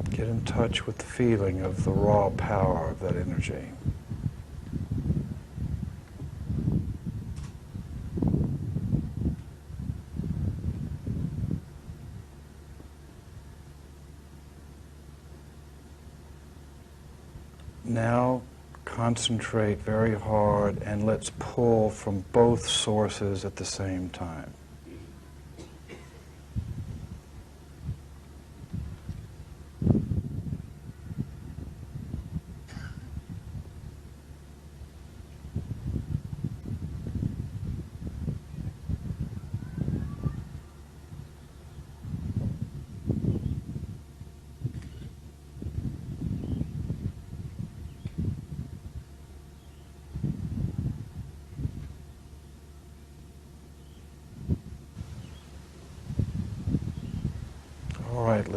Get in touch with the feeling of the raw power of that energy. Now concentrate very hard and let's pull from both sources at the same time.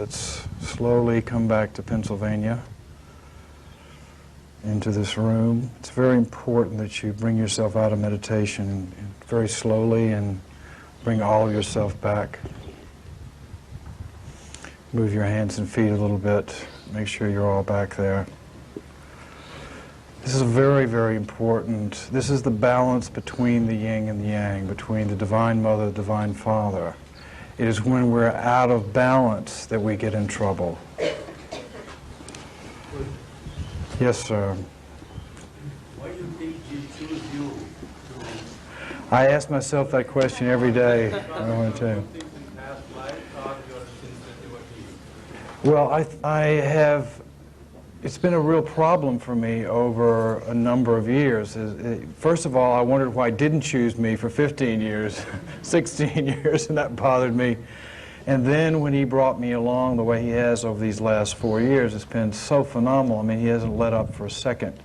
Let's slowly come back to Pennsylvania, into this room. It's very important that you bring yourself out of meditation and very slowly and bring all of yourself back. Move your hands and feet a little bit. Make sure you're all back there. This is very, very important. This is the balance between the yin and the yang, between the Divine Mother, the Divine Father. It is when we're out of balance that we get in trouble. Yes, sir. Why do you think he chose you? I ask myself that question every day. I don't want to tell you. Well, I have, it's been a real problem for me over a number of years. First of all, I wondered why he didn't choose me for 15 years, 16 years, and that bothered me. And then when he brought me along the way he has over these last 4 years, it's been so phenomenal. I mean, he hasn't let up for a second.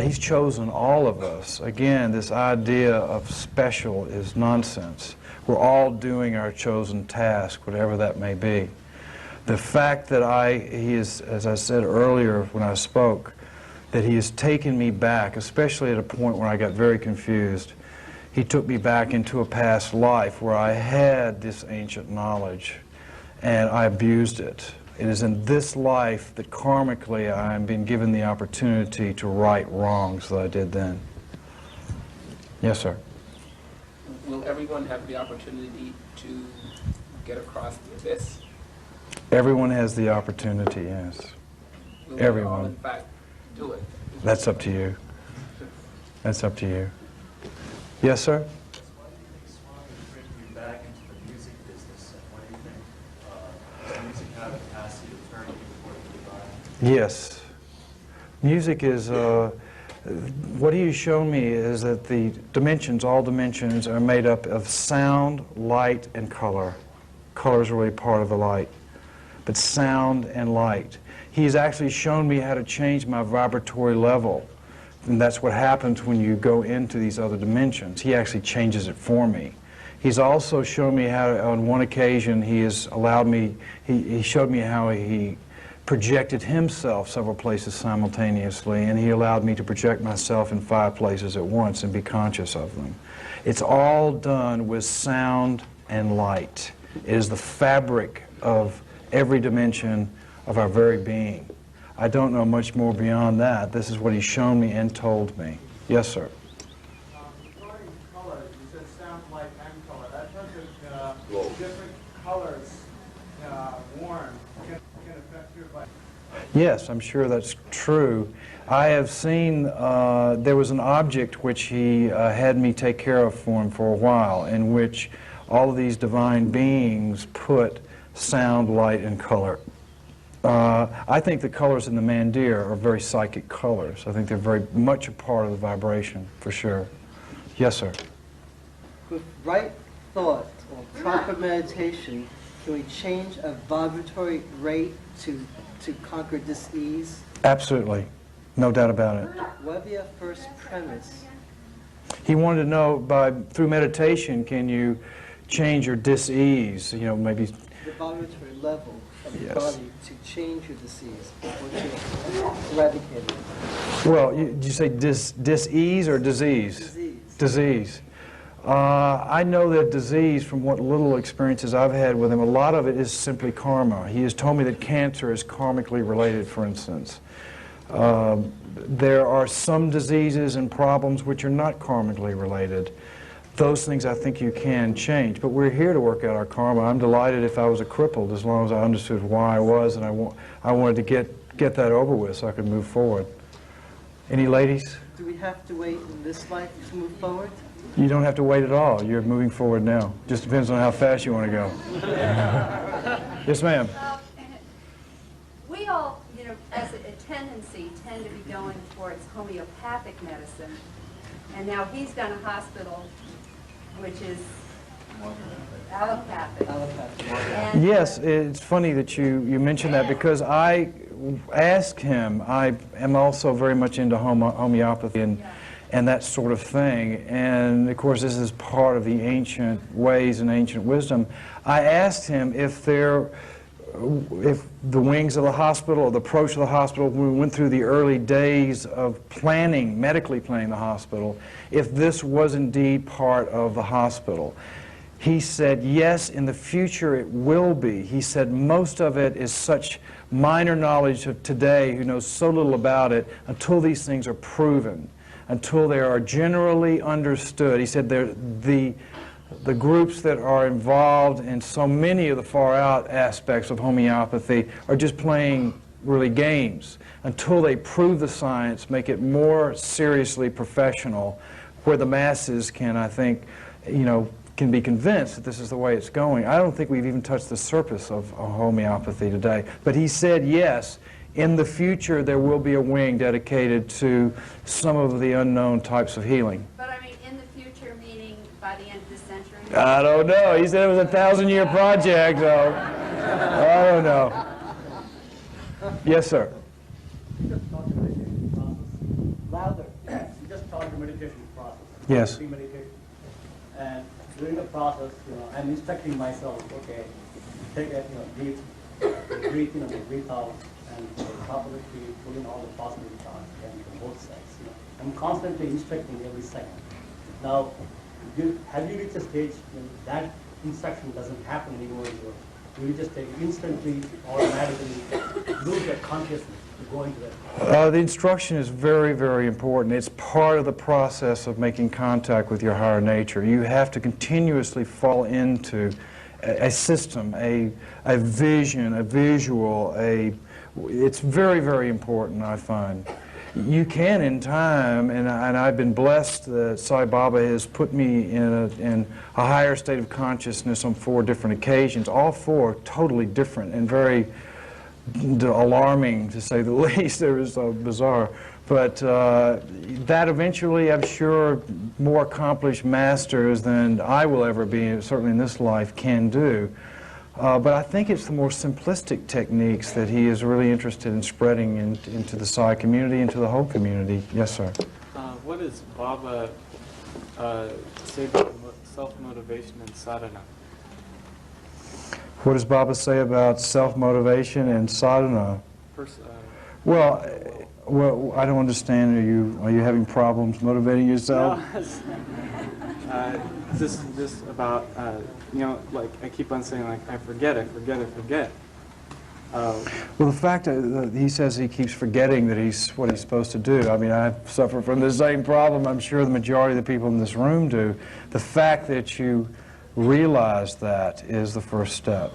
He's chosen all of us. Again, this idea of special is nonsense. We're all doing our chosen task, whatever that may be. The fact that he is, as I said earlier when I spoke, that he has taken me back, especially at a point where I got very confused. He took me back into a past life where I had this ancient knowledge and I abused it. It is in this life that karmically I am being given the opportunity to right wrongs that I did then. Yes, sir. Will everyone have the opportunity to get across the abyss? Everyone has the opportunity, yes. Will Everyone. we all, in fact, do it? That's up to you. That's up to you. Yes, sir? Why do you think Swami bring you back into the music business? And why do you think does music have the capacity to turn you toward the divine? Yes. Music is, what he's shown me is that the dimensions, all dimensions, are made up of sound, light, and color. Color is really part of the light. But sound and light. He's actually shown me how to change my vibratory level. And that's what happens when you go into these other dimensions. He actually changes it for me. He's also shown me how, on one occasion, he has allowed me, he showed me how he projected himself several places simultaneously, and he allowed me to project myself in 5 places at once and be conscious of them. It's all done with sound and light. It is the fabric of every dimension of our very being. I don't know much more beyond that. This is what he's shown me and told me. Yes, sir. Regarding color, you said sound, light, and color. That doesn't different colors worn can affect your life. Yes, I'm sure that's true. I have seen, there was an object which he had me take care of for him for a while, in which all of these divine beings put sound, light, and color. I think the colors in the mandir are very psychic colors. I think they're very much a part of the vibration, for sure. Yes, sir. With right thought or proper meditation, can we change a vibratory rate to conquer dis-ease? Absolutely. No doubt about it. What would be our first premise? He wanted to know, through meditation, can you change your dis-ease, maybe... The vibratory level of the Yes. body to change your disease or to eradicate it. Well, did you say dis-ease or disease? Disease. Disease. I know that disease, from what little experiences I've had with him, a lot of it is simply karma. He has told me that cancer is karmically related, for instance. There are some diseases and problems which are not karmically related. Those things I think you can change, but we're here to work out our karma. I'm delighted if I was a crippled, as long as I understood why I was, and I wanted to get that over with so I could move forward. Any ladies? Do we have to wait in this life to move forward? You don't have to wait at all. You're moving forward now. Just depends on how fast you want to go. Yes, ma'am. We all, as a tendency, tend to be going towards homeopathic medicine, and now he's done a hospital which is allopathic. And, Yes, it's funny that you mentioned that, because I asked him, I am also very much into homeopathy and that sort of thing, and of course this is part of the ancient ways and ancient wisdom. I asked him if there if the wings of the hospital or the approach of the hospital, when we went through the early days of planning, medically planning the hospital, if this was indeed part of the hospital. He said, yes, in the future it will be. He said most of it is such minor knowledge of today who knows so little about it until these things are proven, until they are generally understood. He said the groups that are involved in so many of the far-out aspects of homeopathy are just playing really games until they prove the science, make it more seriously professional, where the masses can, I think, can be convinced that this is the way it's going. I don't think we've even touched the surface of homeopathy today. But he said, yes, in the future there will be a wing dedicated to some of the unknown types of healing. But I mean, in the future, meaning by the end of the century? I don't know. He said it was a 1,000-year project, so I don't know. Yes, sir. You just talked the meditation process. Louder. You just talked the meditation process. Yes. Meditation. And during the process, I'm instructing myself, okay, take a deep breathe in and breathe out, and properly pull in all the positive thoughts and both sides. I'm constantly instructing every second. Now, have you reached a stage when that instruction doesn't happen anymore? You just take instantly, automatically lose that consciousness to go into that? The instruction is very, very important. It's part of the process of making contact with your higher nature. You have to continuously fall into a system, a vision, a visual, it's very, very important, I find. You can, in time, and I've been blessed that Sai Baba has put me in a higher state of consciousness on 4 different occasions, all 4 totally different and very alarming, to say the least. They were so bizarre. But that eventually, I'm sure, more accomplished masters than I will ever be, certainly in this life, can do. But I think it's the more simplistic techniques that he is really interested in spreading into the Sai community, into the whole community. Yes, sir. What does Baba say about self-motivation and sadhana? What does Baba say about self-motivation and sadhana? Well, I don't understand. Are you having problems motivating yourself? No, this about like I keep on saying, like, I forget. Well, the fact that he says he keeps forgetting that he's what he's supposed to do. I mean, I suffer from the same problem. I'm sure the majority of the people in this room do. The fact that you realize that is the first step.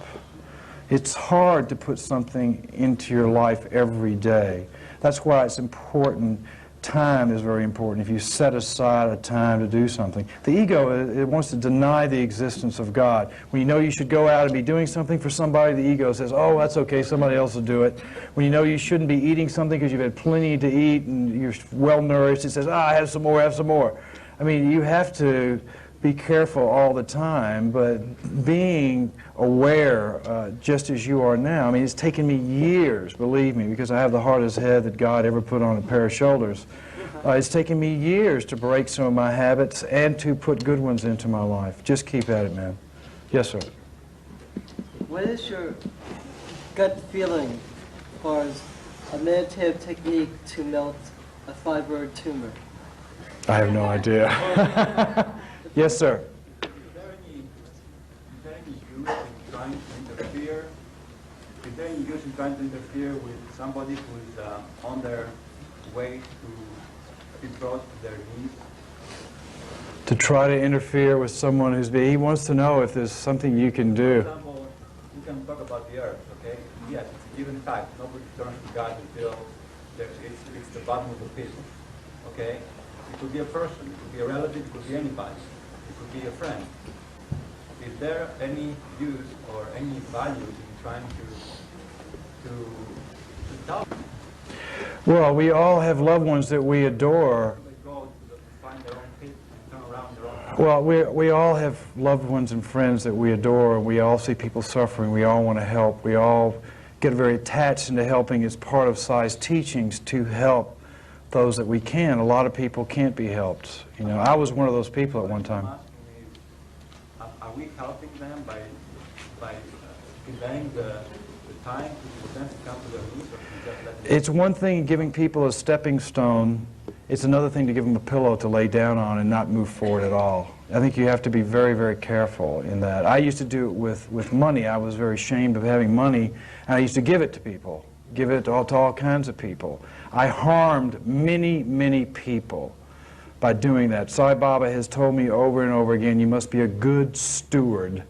It's hard to put something into your life every day. That's why it's important. Time is very important. If you set aside a time to do something. The ego, it wants to deny the existence of God. When you know you should go out and be doing something for somebody, the ego says, oh, that's okay, somebody else will do it. When you know you shouldn't be eating something because you've had plenty to eat and you're well nourished, it says, have some more, have some more. I mean, you have to be careful all the time, but being aware, just as you are now. I mean, it's taken me years, believe me, because I have the hardest head that God ever put on a pair of shoulders. It's taken me years to break some of my habits and to put good ones into my life. Just keep at it, man. Yes, sir. What is your gut feeling as far as a meditative technique to melt a fibroid tumor? I have no idea. Yes, sir. Is there any use in trying to interfere? Is there any use in trying to interfere with somebody who is on their way to be brought to their knees? To try to interfere with someone he wants to know if there's something you can do. For example, you can talk about the earth, okay? Yes, it's a given fact. Nobody turns to God until it's the bottom of the pit, okay? It could be a person, it could be a relative, it could be anybody. It could be a friend. Is there any use or any value in trying to tell? Well, we all have loved ones that we adore. Well, we all have loved ones and friends that we adore, and we all see people suffering. We all want to help. We all get very attached into helping as part of Sai's teachings to help those that we can. A lot of people can't be helped. I was one of those people at one time. Are we helping them by conveying the time to for them to come to their knees, or can you just let them? It's one thing giving people a stepping stone. It's another thing to give them a pillow to lay down on and not move forward at all. I think you have to be very, very careful in that. I used to do it with money. I was very ashamed of having money, and I used to give it to people, give it to all kinds of people. I harmed many, many people by doing that. Sai Baba has told me over and over again, you must be a good steward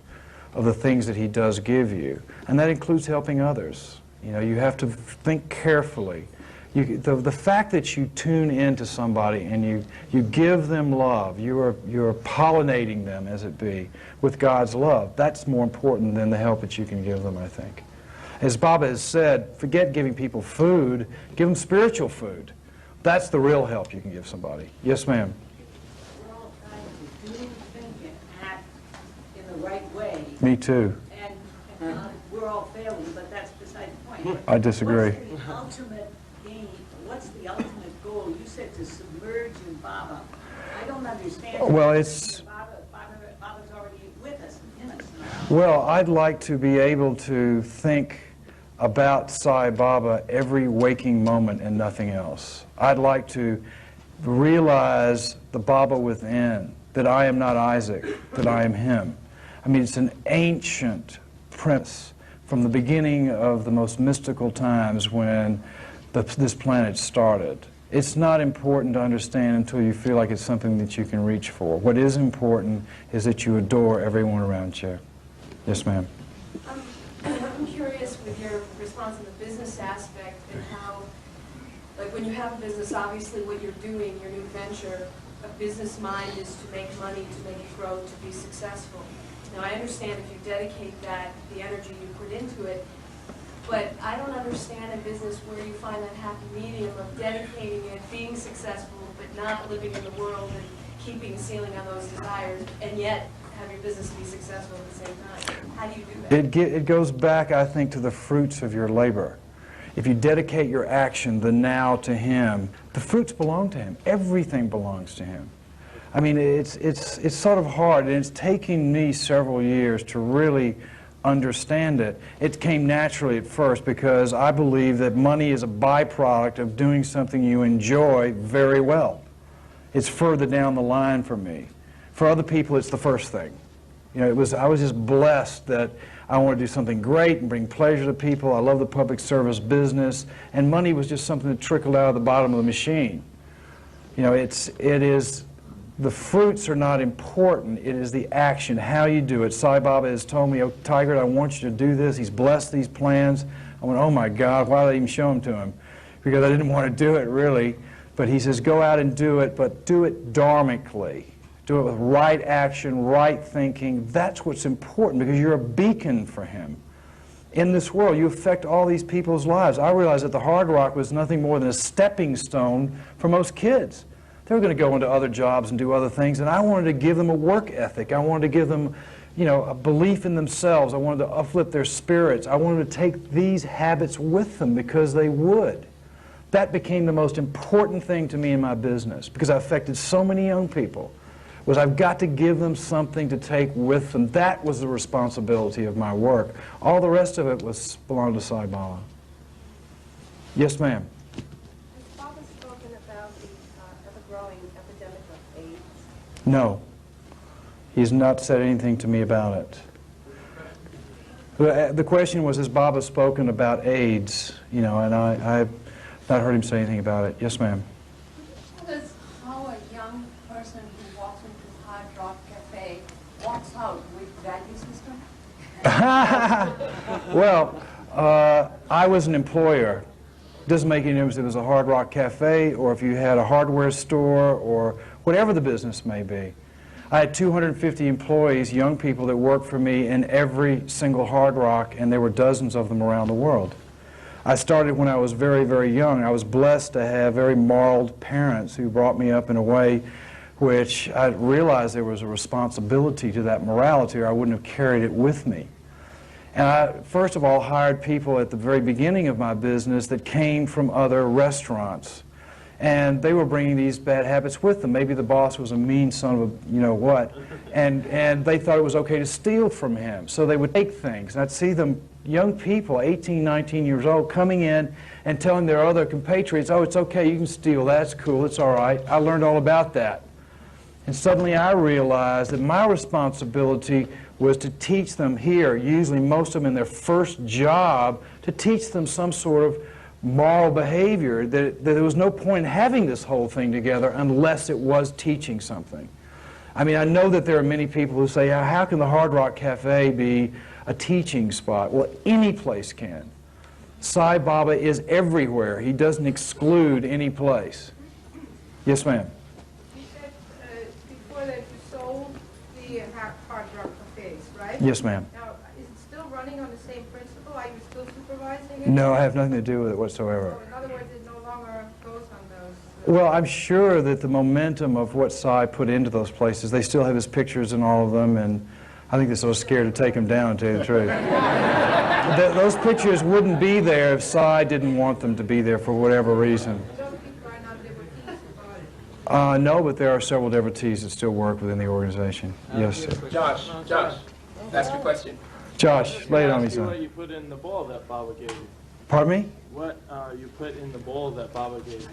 of the things that he does give you. And that includes helping others. You know, you have to think carefully. The fact that you tune into somebody and you give them love, you're pollinating them, as it be, with God's love, that's more important than the help that you can give them, I think. As Baba has said, forget giving people food, give them spiritual food. That's the real help you can give somebody. Yes, ma'am. We're all trying to do, think, and act in the right way. Me too. And we're all failing, but that's beside the point. I disagree. What's the ultimate gain? What's the ultimate goal? You said to submerge in Baba. I don't understand. Well, it's... Baba's already with us, in us. Well, I'd like to be able to think about Sai Baba every waking moment and nothing else. I'd like to realize the Baba within, that I am not Isaac, that I am him. I mean, it's an ancient premise from the beginning of the most mystical times when this planet started. It's not important to understand until you feel like it's something that you can reach for. What is important is that you adore everyone around you. Yes, ma'am. I'm curious with your response in the business aspect and how, like when you have a business, obviously what you're doing, your new venture, a business mind is to make money, to make it grow, to be successful. Now I understand if you dedicate that, the energy you put into it, but I don't understand a business where you find that happy medium of dedicating it, being successful, but not living in the world and keeping a ceiling on those desires, and yet have your business be successful at the same time. How do you do that? It goes back, I think, to the fruits of your labor. If you dedicate your action, the now, to him, the fruits belong to him. Everything belongs to him. I mean, it's sort of hard, and it's taking me several years to really understand it. It came naturally at first because I believe that money is a byproduct of doing something you enjoy very well. It's further down the line for me. For other people, it's the first thing. You know, I was just blessed that I want to do something great and bring pleasure to people. I love the public service business, and money was just something that trickled out of the bottom of the machine. You know, the fruits are not important. It is the action, how you do it. Sai Baba has told me, oh, Tigrett, I want you to do this. He's blessed these plans. I went, oh my God, why did I even show them to him? Because I didn't want to do it, really. But he says, go out and do it, but do it dharmically. Do it with right action, right thinking. That's what's important, because you're a beacon for him. In this world, you affect all these people's lives. I realized that the Hard Rock was nothing more than a stepping stone for most kids. They were going to go into other jobs and do other things, and I wanted to give them a work ethic. I wanted to give them, you know, a belief in themselves. I wanted to uplift their spirits. I wanted to take these habits with them because they would. That became the most important thing to me in my business, because I affected so many young people. Was I've got to give them something to take with them. That was the responsibility of my work. All the rest of it belonged to Sai Baba. Yes, ma'am. Has Baba spoken about the ever-growing epidemic of AIDS? No. He's not said anything to me about it. The question was, has Baba spoken about AIDS? You know, and I've not heard him say anything about it. Yes, ma'am. Tell us how a young person who walks into Hard Rock Cafe walks out with value system? Well, I was an employer. Doesn't make any difference if it was a Hard Rock Cafe or if you had a hardware store or whatever the business may be. I had 250 employees, young people that worked for me in every single Hard Rock, and there were dozens of them around the world. I started when I was very, very young. I was blessed to have very moral parents who brought me up in a way which I realized there was a responsibility to that morality, or I wouldn't have carried it with me. And I, first of all, hired people at the very beginning of my business that came from other restaurants. And they were bringing these bad habits with them. Maybe the boss was a mean son of a you-know-what, and they thought it was okay to steal from him. So they would take things. And I'd see them, young people, 18, 19 years old, coming in and telling their other compatriots, oh, it's okay, you can steal, that's cool, it's all right. I learned all about that. And suddenly I realized that my responsibility was to teach them here, usually most of them in their first job, to teach them some sort of moral behavior, that there was no point in having this whole thing together unless it was teaching something. I mean, I know that there are many people who say, how can the Hard Rock Cafe be a teaching spot? Well, any place can. Sai Baba is everywhere. He doesn't exclude any place. Yes, ma'am. You said before that you sold the Hard Rock Cafes, right? Yes, ma'am. Now, is it still running on the same principle? Are you still supervising it? No, I have nothing to do with it whatsoever. So in other words, it no longer goes on those. Well, I'm sure that the momentum of what Sai put into those places, they still have his pictures in all of them, and I think they're so scared to take them down, to tell you the truth. Those pictures wouldn't be there if Sai didn't want them to be there for whatever reason. Those people are not devotees about it. No, but there are several devotees that still work within the organization. Yes, sir. Josh, ask your question. Josh, lay it on me, son. What you put in the bowl that Baba gave you? Pardon me? What you put in the bowl that Baba gave you?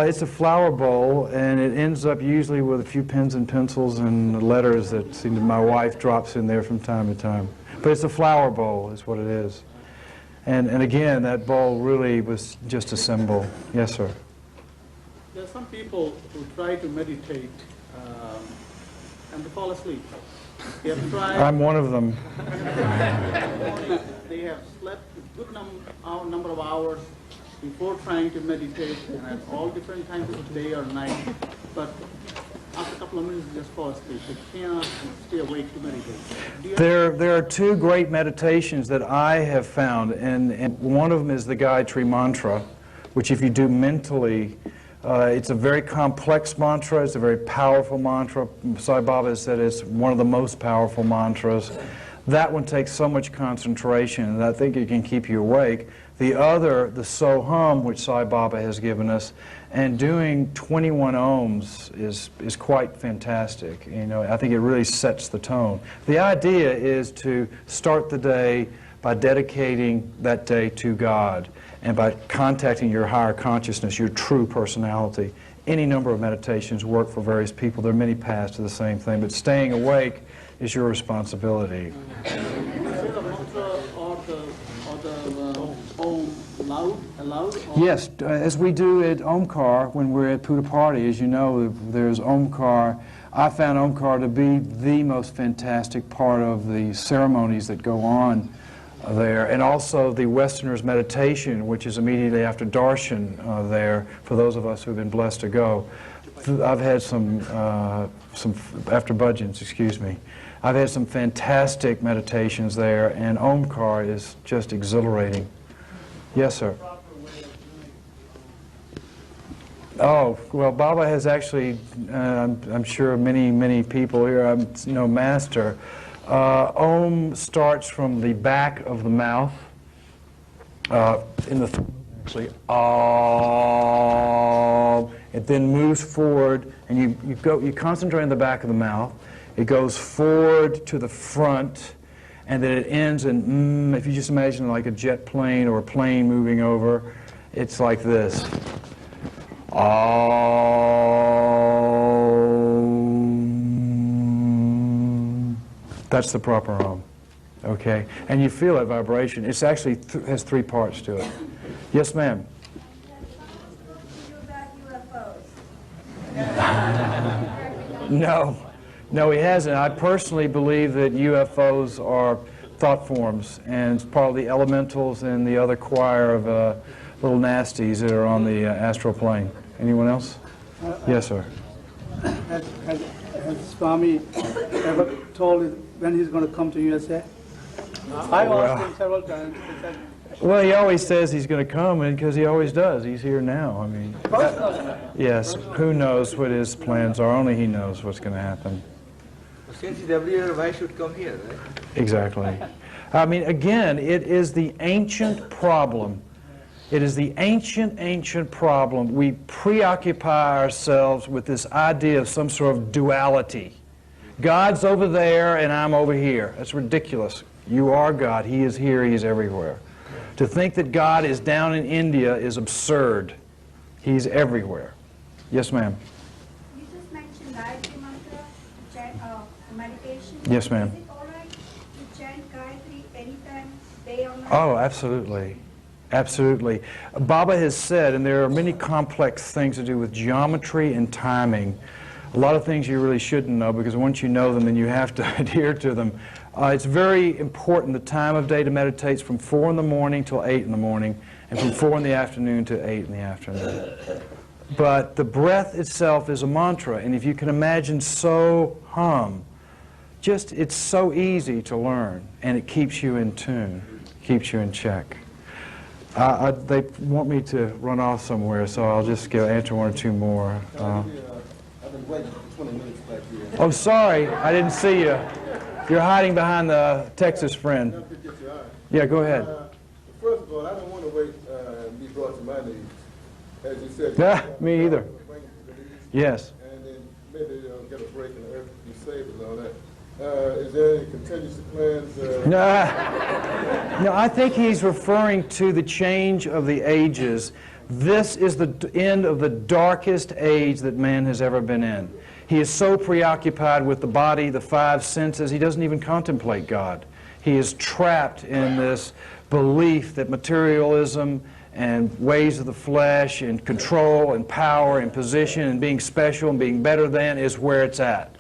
It's a flower bowl, and it ends up usually with a few pens and pencils and letters that seem to, my wife drops in there from time to time. But it's a flower bowl is what it is. And again, that bowl really was just a symbol. Yes, sir. There are some people who try to meditate and they fall asleep. They have tried. I'm one of them. They have slept a good number of hours before trying to meditate, and at all different times of day or night. But after a couple of minutes, they just fall asleep. They cannot stay awake to meditate. There are two great meditations that I have found, and one of them is the Gayatri Mantra, which if you do mentally, it's a very complex mantra, it's a very powerful mantra. Sai Baba has said it's one of the most powerful mantras. That one takes so much concentration, and I think it can keep you awake. The other, the So-Hum, which Sai Baba has given us, and doing 21 ohms is quite fantastic. You know, I think it really sets the tone. The idea is to start the day by dedicating that day to God and by contacting your higher consciousness, your true personality. Any number of meditations work for various people. There are many paths to the same thing, but staying awake is your responsibility. Yes, as we do at Omkar when we're at Puta Party, as you know, there's Omkar. I found Omkar to be the most fantastic part of the ceremonies that go on there, and also the Westerner's meditation, which is immediately after darshan there, for those of us who have been blessed to go. I've had some after bhajans, excuse me. I've had some fantastic meditations there, and Omkar is just exhilarating. Yes, sir. Oh, well, Baba has actually, I'm sure many people here, I'm no master. Om starts from the back of the mouth, in the throat, actually. It then moves forward, and you concentrate on the back of the mouth. It goes forward to the front, and then it ends in, if you just imagine like a jet plane or a plane moving over, it's like this. That's the proper Om, okay? And you feel that vibration. It's actually has three parts to it. Yes, ma'am. No, he hasn't. I personally believe that UFOs are thought forms, and it's part of the elementals and the other choir of little nasties that are on the astral plane. Anyone else? Yes, sir. Has Swami ever told you when he's going to come to USA? I've asked him several times. He said, well, he always says he's going to come, and because he always does. He's here now. I mean, yes. Who knows what his plans are? Only he knows what's going to happen. Since he's every year, why should come here, right? Exactly. I mean, again, it is the ancient problem It is the ancient, ancient problem. We preoccupy ourselves with this idea of some sort of duality. God's over there and I'm over here. That's ridiculous. You are God. He is here. He is everywhere. To think that God is down in India is absurd. He's everywhere. Yes, ma'am. You just mentioned Gayatri mantra, meditation. Yes, ma'am. Is it all right to chant Gayatri anytime, day or night? Oh, absolutely. Absolutely. Baba has said, and there are many complex things to do with geometry and timing, a lot of things you really shouldn't know, because once you know them, then you have to adhere to them. It's very important the time of day to meditate from 4 in the morning till 8 in the morning, and from 4 in the afternoon to 8 in the afternoon. But the breath itself is a mantra, and if you can imagine So Hum, it's so easy to learn, and it keeps you in tune, keeps you in check. They want me to run off somewhere, so I'll just answer one or two more. I've been waiting for 20 minutes back here. Oh, sorry, I didn't see you. You're hiding behind the Texas friend. Yeah, go ahead. First of all, I don't want to wait and be brought to my knees. As you said, me either. Yes. And then maybe get a break in the earth to be saved and all that. Is there any contingency plans? No, I think he's referring to the change of the ages. This is the end of the darkest age that man has ever been in. He is so preoccupied with the body, the 5 senses, he doesn't even contemplate God. He is trapped in this belief that materialism and ways of the flesh and control and power and position and being special and being better than is where it's at.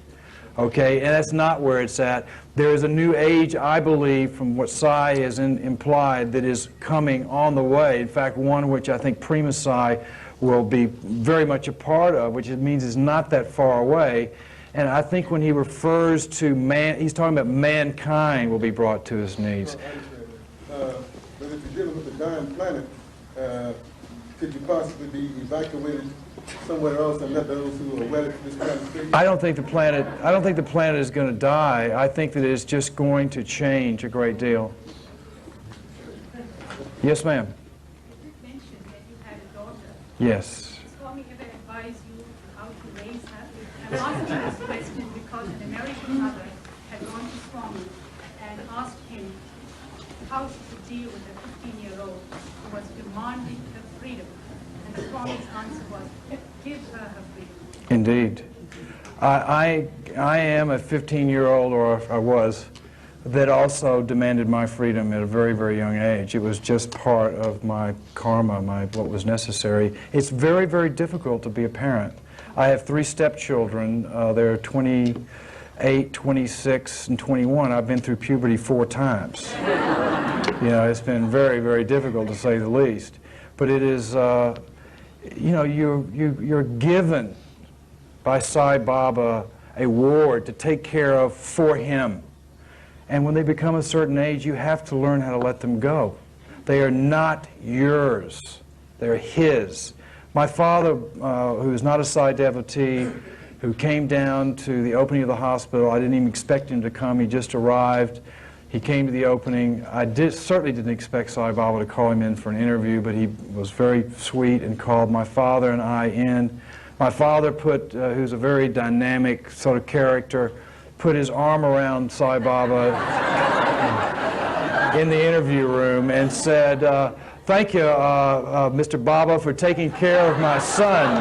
Okay, and that's not where it's at. There is a new age, I believe, from what Sai has implied, that is coming on the way. In fact, one which I think Prima Sai will be very much a part of, which it means is not that far away. And I think when he refers to man, he's talking about mankind will be brought to his knees. But if you're dealing with a dying planet, could you possibly be evacuated somewhere else and let those who are wedded to this planet stay? I don't think the planet is going to die. I think that it's just going to change a great deal. Yes, ma'am. You mentioned that you had a daughter. Yes. Swami ever advised you how to raise her? I'm asking this question because an American mother had gone to Swami and asked him how she could deal with a 15-year-old who was demanding her freedom. And Swami's answer was, give her her freedom. Indeed. I am a 15-year-old, or I was, that also demanded my freedom at a very, very young age. It was just part of my karma, what was necessary. It's very, very difficult to be a parent. I have 3 stepchildren. They're 28, 26, and 21. I've been through puberty 4 times. You know, it's been very, very difficult to say the least. But it is, you know, you're given by Sai Baba a ward to take care of for him. And when they become a certain age, you have to learn how to let them go. They are not yours. They're his. My father, who is not a Sai devotee, who came down to the opening of the hospital, I didn't even expect him to come. He just arrived. He came to the opening. I certainly didn't expect Sai Baba to call him in for an interview, but he was very sweet and called my father and I in. My father who's a very dynamic sort of character, put his arm around Sai Baba in the interview room and said, thank you, Mr. Baba, for taking care of my son.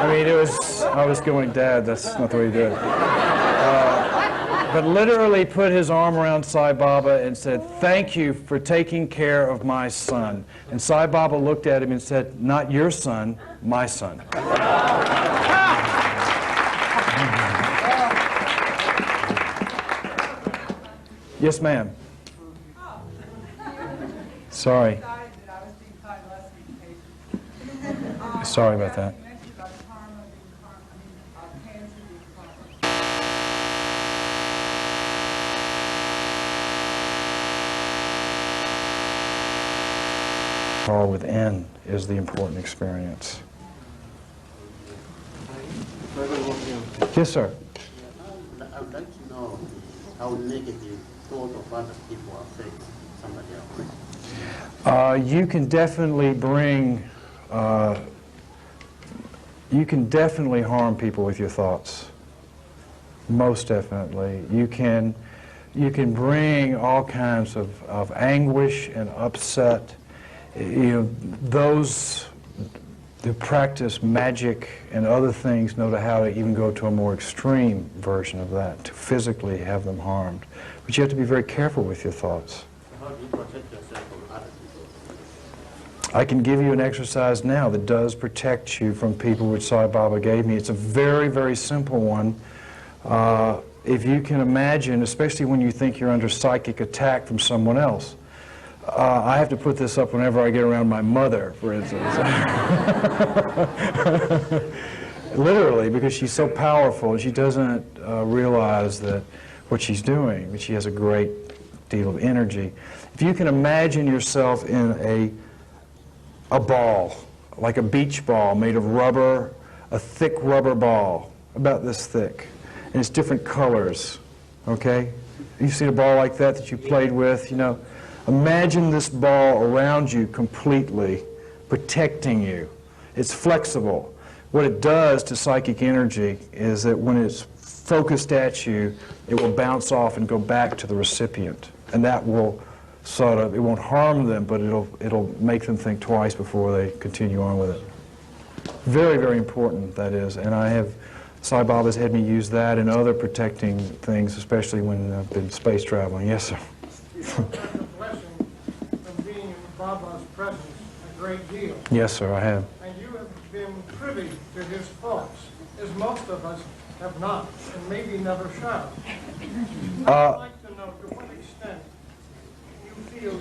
I mean, I was going, Dad, that's not the way you do it. But literally put his arm around Sai Baba and said, thank you for taking care of my son. And Sai Baba looked at him and said, not your son, my son. Yes, ma'am. Sorry. Sorry about that. All within is the important experience. Yes, sir. know how negative thought of other people affects somebody else? You can definitely you can definitely harm people with your thoughts. Most definitely. You can bring all kinds of anguish and upset. Those who practice magic and other things know how to even go to a more extreme version of that, to physically have them harmed. But you have to be very careful with your thoughts. How do you protect yourself from other people? I can give you an exercise now that does protect you from people, which Sai Baba gave me. It's a very, very simple one. If you can imagine, especially when you think you're under psychic attack from someone else, I have to put this up whenever I get around my mother, for instance. Literally, because she's so powerful, and she doesn't realize that what she's doing, but she has a great deal of energy. If you can imagine yourself in a ball, like a beach ball made of rubber, a thick rubber ball, about this thick, and it's different colors, okay? You've seen a ball like that you played with, Imagine this ball around you completely, protecting you. It's flexible. What it does to psychic energy is that when it's focused at you, it will bounce off and go back to the recipient. And that will it won't harm them, but it'll make them think twice before they continue on with it. Very, very important, that is. And Sai Baba's had me use that and other protecting things, especially when I've been space traveling. Yes, sir. Baba's presence a great deal. Yes, sir, I have. And you have been privy to his thoughts, as most of us have not, and maybe never shall. I'd like to know to what extent you feel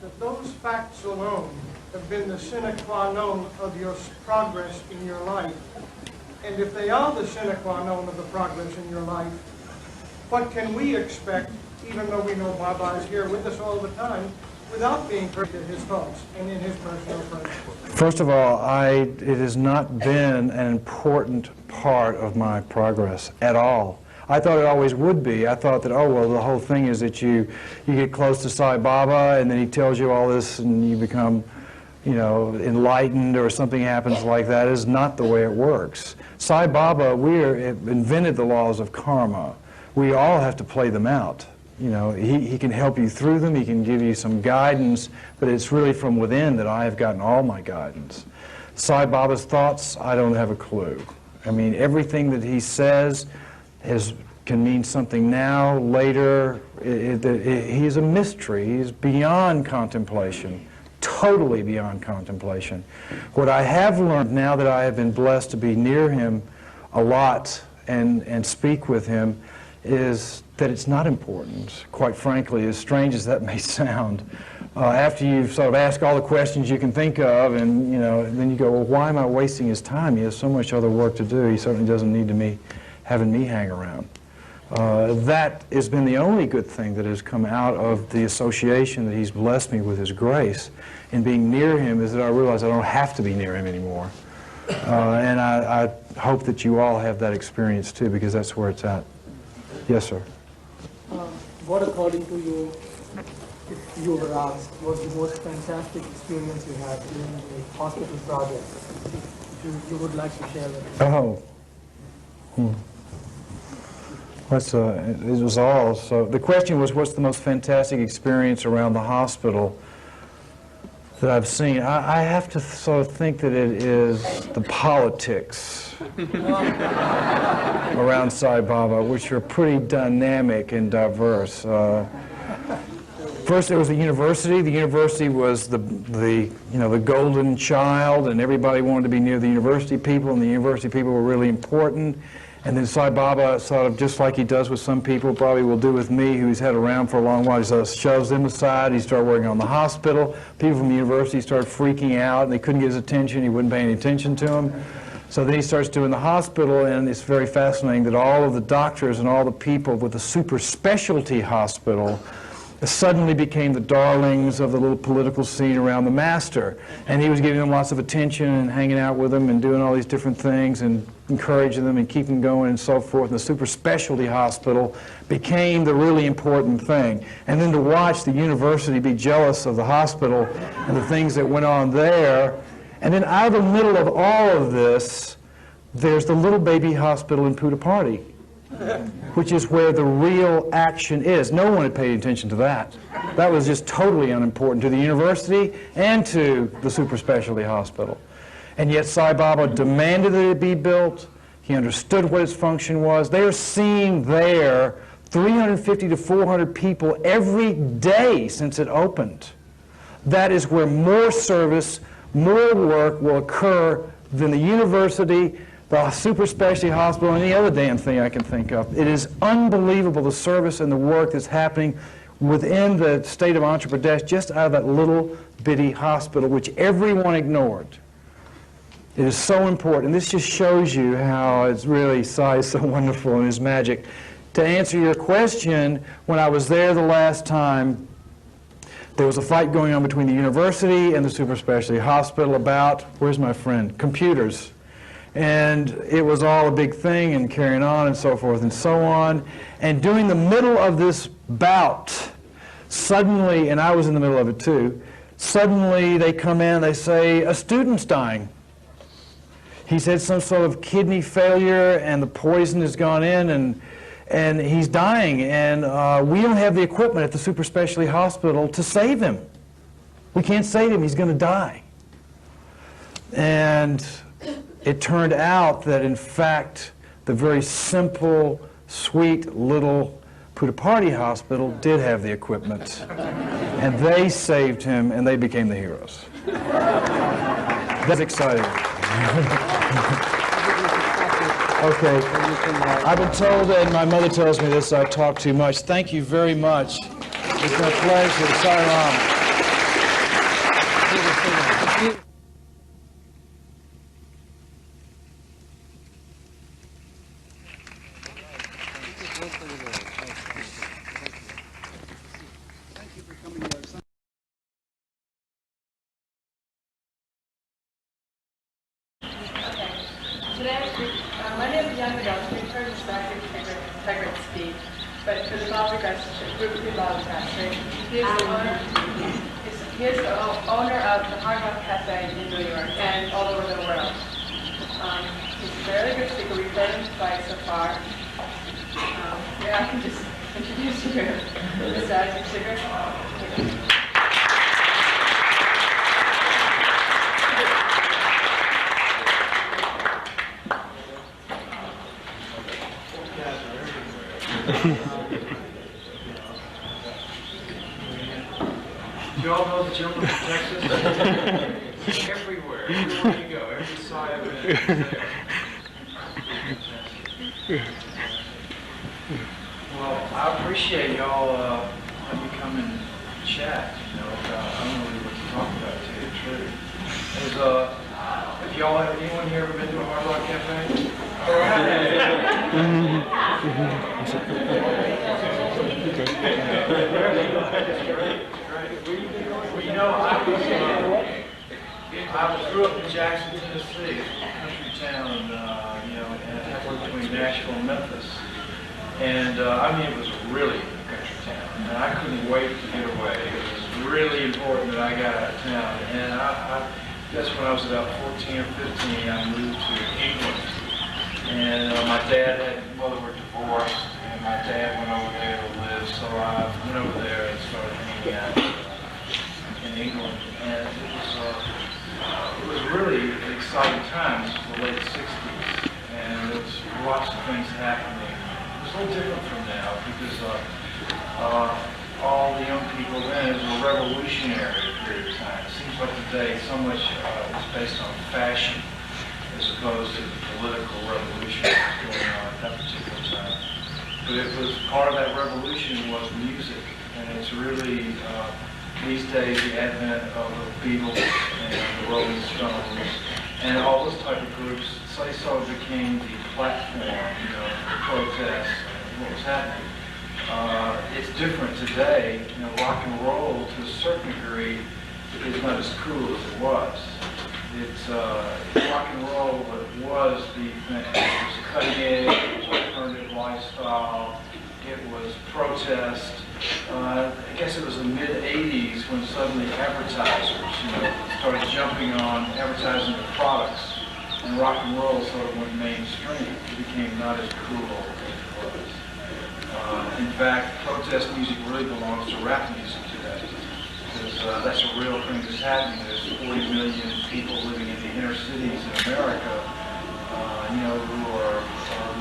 that those facts alone have been the sine qua non of your progress in your life. And if they are the sine qua non of the progress in your life, what can we expect, even though we know Baba is here with us all the time, without being privy to his thoughts and in his personal presence? First of all, it has not been an important part of my progress at all. I thought it always would be. I thought that, the whole thing is that you get close to Sai Baba and then he tells you all this and you become, enlightened or something happens like that. It is not the way it works. Sai Baba, invented the laws of karma. We all have to play them out. He can help you through them, he can give you some guidance, but it's really from within that I have gotten all my guidance. Sai Baba's thoughts, I don't have a clue. I mean, everything that he says can mean something now, later. He's a mystery. He's beyond contemplation, totally beyond contemplation. What I have learned now that I have been blessed to be near him a lot and speak with him is that it's not important, quite frankly, as strange as that may sound. After you've sort of asked all the questions you can think of, and then you go, well, why am I wasting his time? He has so much other work to do. He certainly doesn't need having me hang around. That has been the only good thing that has come out of the association that he's blessed me with his grace. In being near him is that I realize I don't have to be near him anymore. And I hope that you all have that experience too, because that's where it's at. Yes, sir. What, according to you, if you were asked, was the most fantastic experience you had during the hospital project you would like to share with us? It was all. So the question was, what's the most fantastic experience around the hospital that I've seen? I have to sort of think that it is the politics around Sai Baba, which are pretty dynamic and diverse. First, there was the university. The university was the golden child, and everybody wanted to be near the university people, and the university people were really important. And then Sai Baba, sort of just like he does with some people, probably will do with me, who he's had around for a long while. He sort of shoves them aside. He started working on the hospital. People from the university started freaking out, and they couldn't get his attention. He wouldn't pay any attention to them. So then he starts doing the hospital, and it's very fascinating that all of the doctors and all the people with the super specialty hospital suddenly became the darlings of the little political scene around the master. And he was giving them lots of attention and hanging out with them and doing all these different things and encouraging them and keeping them going and so forth. And the super specialty hospital became the really important thing. And then to watch the university be jealous of the hospital and the things that went on there. And then out of the middle of all of this, there's the little baby hospital in Puttaparthi, which is where the real action is. No one had paid attention to that. That was just totally unimportant to the university and to the super specialty hospital. And yet Sai Baba demanded that it be built. He understood what its function was. They are seeing there 350 to 400 people every day since it opened. That is where more service, more work will occur than the university, the super specialty hospital, and any other damn thing I can think of. It is unbelievable the service and the work that's happening within the state of Andhra Pradesh just out of that little bitty hospital, which everyone ignored. It is so important. And this just shows you how it's really Sai is so wonderful in his magic. To answer your question, when I was there the last time, there was a fight going on between the university and the super specialty hospital about, where's my friend, computers. And it was all a big thing and carrying on and so forth and so on. And during the middle of this bout, suddenly, and I was in the middle of it too, suddenly they come in and they say, a student's dying. He's had some sort of kidney failure and the poison has gone in and he's dying. And we don't have the equipment at the super specialty hospital to save him. We can't save him, he's going to die. And it turned out that, in fact, the very simple, sweet little Puttaparthi hospital did have the equipment. And they saved him, and they became the heroes. That's exciting. Okay. I've been told, and my mother tells me this, I talk too much. Thank you very much. It's been a pleasure. Saram. My name is Young Adults. We've heard Isaac Tigrett speak, but for the Baba guys, group of people all the time. He is the owner of the Hard Rock Café in New York and all over the world. He's a very good speaker. We've heard him twice so far. Yeah, I can just introduce you. This is Isaac Tigrett. You all know the jungle of Texas? Everywhere. Everywhere you go. Every side of it is there. Well, I appreciate y'all let me come and chat, you know, about, I don't know really what to talk about, to tell you the truth. If y'all have anyone here ever been to a Hard Rock Cafe? All Well, you know, I grew up in Jackson, Tennessee, a country town, you know, halfway between Nashville and Memphis. And I mean, it was really a country town, and I couldn't wait to get away. It was really important that I got out of town. And I guess when I was about 14 or 15, I moved to England. And my dad and mother were divorced, and my dad went over there to live, so I went over there and started hanging out in England. And it was really an exciting time. This was the late 60s, and there was lots of things happening. It was a little different from now, because all the young people then, it was a revolutionary period of time. It seems like today so much is based on fashion, as opposed to the political revolution that was going on at that particular time. But it was part of that revolution was music, and it's really these days the advent of the Beatles and the Rolling Stones and all those type of groups. So became the platform, you know, for protest and what was happening. It's different today. You know, rock and roll to a certain degree is not as cool as it was. It's rock and roll was the thing. It was cutting edge, it was alternative lifestyle, it was protest. I guess it was the mid-'80s when suddenly advertisers, started jumping on advertising their products, and rock and roll sort of went mainstream. It became not as cool as it was. In fact, protest music really belongs to rap music today, because that's a real thing that's happening. There's 40 million people living in the inner cities in America, who are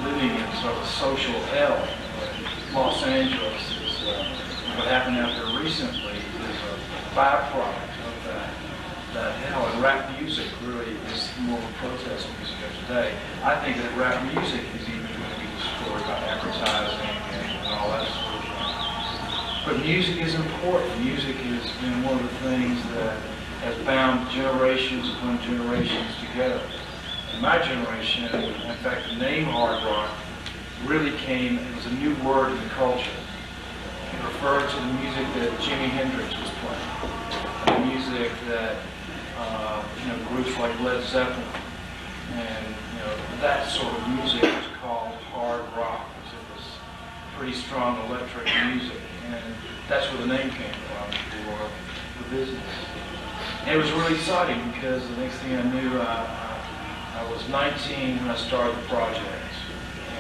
living in sort of a social hell. Los Angeles is what happened out there recently is a byproduct of that hell. And rap music really is more of a protest music of today. I think that rap music is even going to be destroyed by advertising and all that sort of thing. But music is important. Music has been one of the things that has bound generations upon generations together. In my generation, in fact, the name hard rock really came, it was a new word in the culture. It referred to the music that Jimi Hendrix was playing, the music that groups like Led Zeppelin and that sort of music was called hard rock, because it was pretty strong electric music, and that's where the name came from for the business. And it was really exciting because the next thing I knew, I was 19 when I started the project.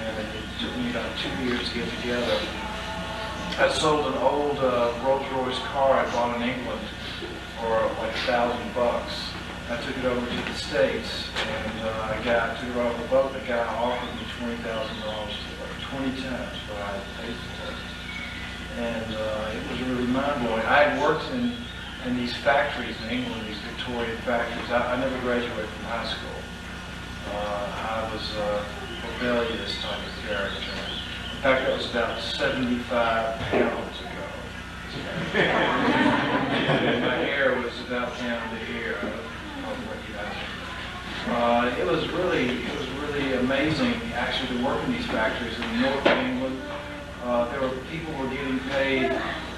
And it took me about 2 years to get together. I sold an old Rolls-Royce car I bought in England for like $1,000. I took it over to the States, and I took it off the boat. The guy offered me $20,000, like 20 times what I had paid for it. And it was really mind-blowing. I had worked in these factories in England, these Victorian factories. I never graduated from high school. I was rebellious type of character. In fact, that was about 75 pounds ago. My hair was about down to here. It was really amazing actually to work in these factories in the north of England. People were getting paid.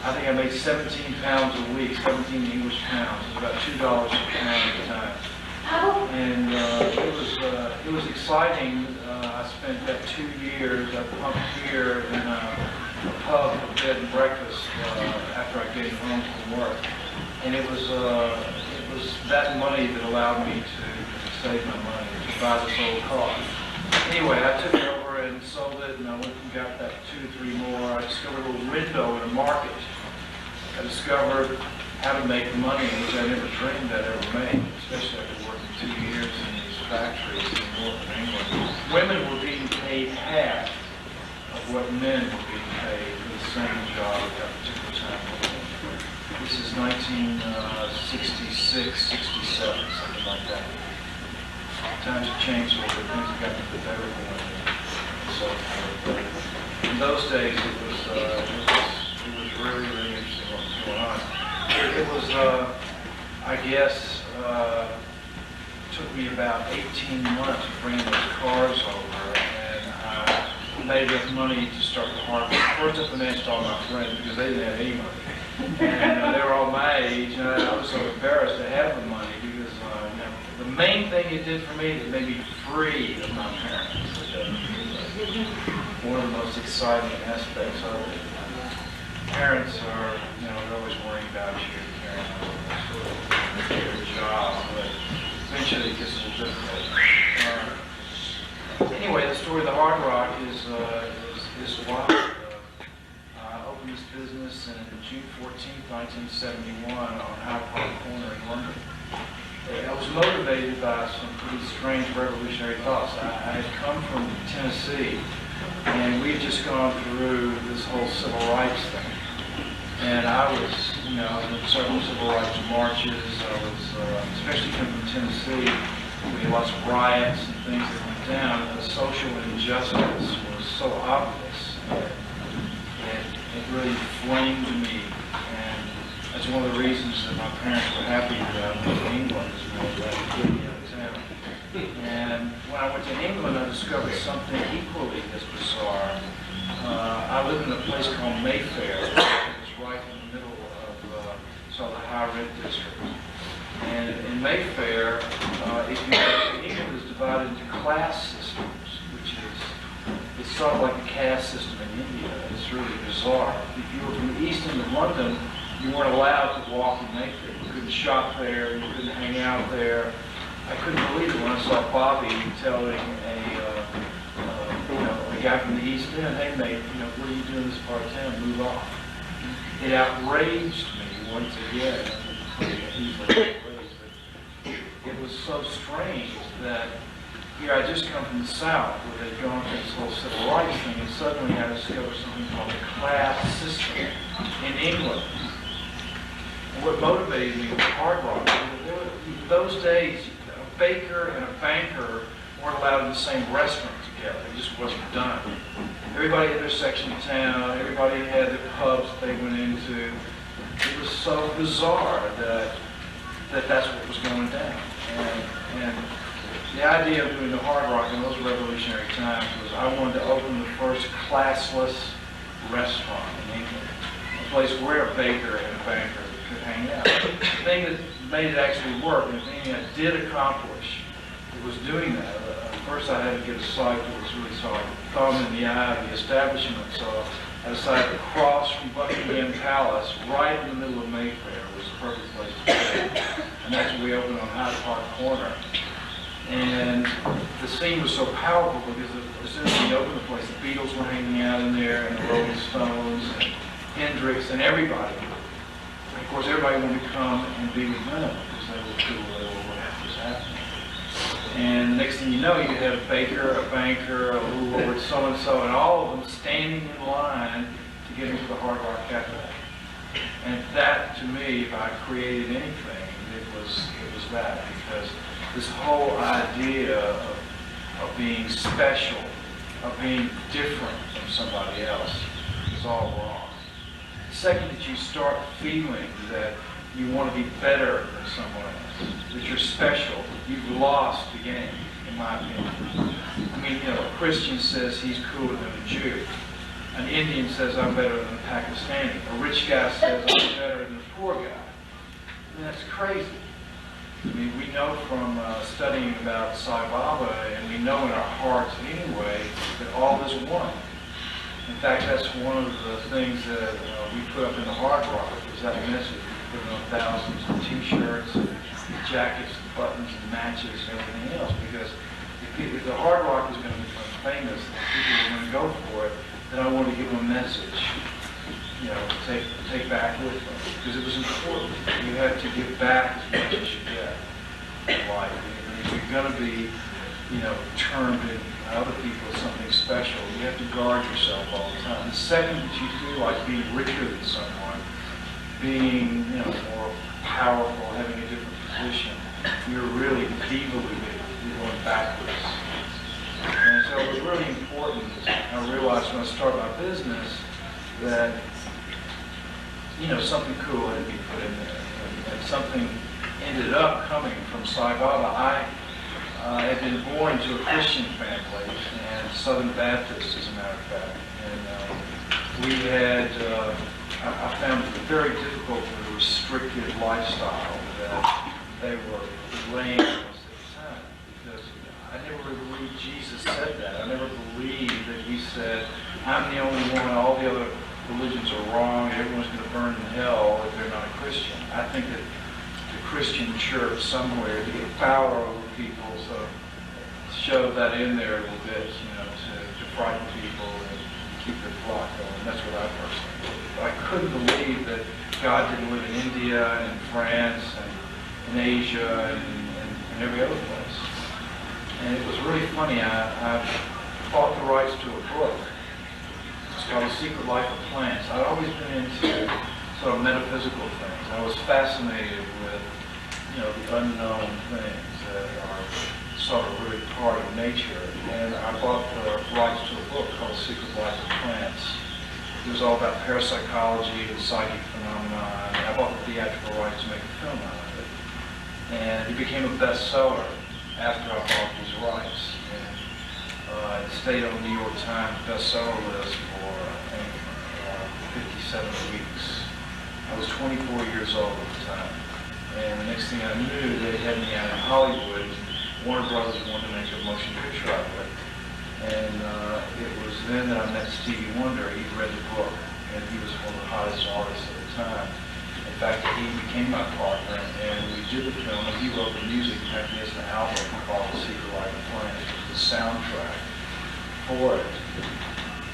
I think I made 17 pounds a week, 17 English pounds. It was about $2 a pound at the time. And it was exciting. I spent that 2 years. I pumped beer in a pub for bed and breakfast after I came home from work. And it was that money that allowed me to save my money to buy this old car. Anyway, I took it over and sold it, and I went and got that 2 or 3 more. I discovered a little window in the market. I discovered how to make money, which I never dreamed I'd ever make, especially after working 2 years in these factories in the north of England. Women were being paid half of what men were being paid for the same job at that particular time. This is 1966, 67, something like that. Times have changed a little bit, things have gotten a bit better for women. So, in those days, it was really, really interesting what was going on. It was, I guess, took me about 18 months to bring those cars over, and I made enough money to start the harvest. First, I financed all my friends because they didn't have any money. And they were all my age, and I was so embarrassed to have the money because the main thing it did for me is it made me free of my parents. One of the most exciting aspects of it. Parents are, they're always worrying about you, carrying your job, but eventually it gets a little difficult. Anyway, the story of the hard rock is wild. I opened this business on June 14th, 1971 on Hyde Park Corner in London. I was motivated by some pretty strange revolutionary thoughts. I had come from Tennessee, and we had just gone through this whole civil rights thing. And I was, in several civil rights marches. I was, especially coming from Tennessee, we had lots of riots and things that went down. And the social injustice was so obvious, and it really flamed me. And that's one of the reasons that my parents were happy that I went to England, as well as that good young town. And when I went to England, I discovered something equally as bizarre. I lived in a place called Mayfair. It was right in the middle of sort of the high rent district. And in Mayfair, England is divided into class systems, which it's sort of like the caste system in India. It's really bizarre. If you were from the east end of London, you weren't allowed to walk in Mayfair. You couldn't shop there. You couldn't hang out there. I couldn't believe it when I saw Bobby telling a guy from the East End, "Hey mate, what are you doing in this part of town? Move off." It outraged me once again. It was so strange that here I just come from the South, where they'd gone through this whole civil rights thing, and suddenly I discovered something called the class system in England. And what motivated me was hard rock. Those days, a baker and a banker weren't allowed in the same restaurant together. It just wasn't done. Everybody had their section of town. Everybody had their pubs they went into. It was so bizarre that that's what was going down. And the idea of doing the hard rock in those revolutionary times was I wanted to open the first classless restaurant in England, a place where a baker and a banker could hang out. The thing that made it actually work, and the thing I did accomplish, it was doing that. First I had to get a site that was really sort of thumb in the eye of the establishment, so I decided to cross from Buckingham Palace right in the middle of Mayfair was the perfect place to be. And that's when we opened on Hyde Park Corner. And the scene was so powerful because as soon as we opened the place, the Beatles were hanging out in there, and the Rolling Stones, and Hendrix, and everybody. And of course, everybody wanted to come and be with them because they were cool, they were what was happening. And the next thing you know, you had a baker, a banker, a little Lord so-and-so, and all of them standing in line to get into the Hard Rock Cafe. And that, to me, if I created anything, it was that, because this whole idea of being special, of being different from somebody else, is all wrong. The second that you start feeling that you want to be better than someone else, that you're special, you've lost the game, in my opinion. I mean, a Christian says he's cooler than a Jew. An Indian says I'm better than a Pakistani. A rich guy says I'm better than a poor guy. I mean, that's crazy. I mean, we know from studying about Sai Baba, and we know in our hearts anyway, that all is one. In fact, that's one of the things that we put up in the Hard Rock, is that message. We put on thousands of T-shirts, and jackets, and buttons, and matches, and everything else, because if the Hard Rock was going to become famous, and people were going to go for it, then I wanted to give them a message, to take back with them, because it was important. You had to give back as much as you get in life. And if you're going to be, termed in other people as something special, you have to guard yourself all the time. The second that you feel like being richer than someone, being, more powerful, having a different position, you're really devaluing, you're going backwards. And so it was really important. I realized when I started my business that, something cool had to be put in there. And something ended up coming from Sai Baba. I had been born to a Christian family, and Southern Baptist, as a matter of fact. And we had, I found it very difficult with the restricted lifestyle that they were laying on us at the time, because I never really believed Jesus said that. I never believed that he said, I'm the only one, all the other religions are wrong, everyone's going to burn in hell if they're not a Christian. I think that the Christian church somewhere to get power over people, so shove that in there a little bit, to frighten people and keep their flock going. That's what I personally believe. But I couldn't believe that God didn't live in India and in France and in Asia and every other place. And it was really funny. I bought the rights to a book. It's called The Secret Life of Plants. I'd always been into sort of metaphysical things. I was fascinated with, the unknown things that are sort of really part of nature. And I bought the rights to a book called The Secret Life of Plants. It was all about parapsychology and psychic phenomena. And I bought the theatrical rights to make a film out of it. And it became a bestseller after I bought these rights. And it stayed on the New York Times bestseller list for 7 weeks. I was 24 years old at the time. And the next thing I knew, they had me out in Hollywood. Warner Brothers wanted to make a motion picture out of it. And it was then that I met Stevie Wonder. He read the book, and he was one of the hottest artists at the time. In fact, he became my partner, and we did the film, and he wrote the music. In fact, he has an album called The Secret Life of Planet, the soundtrack for it.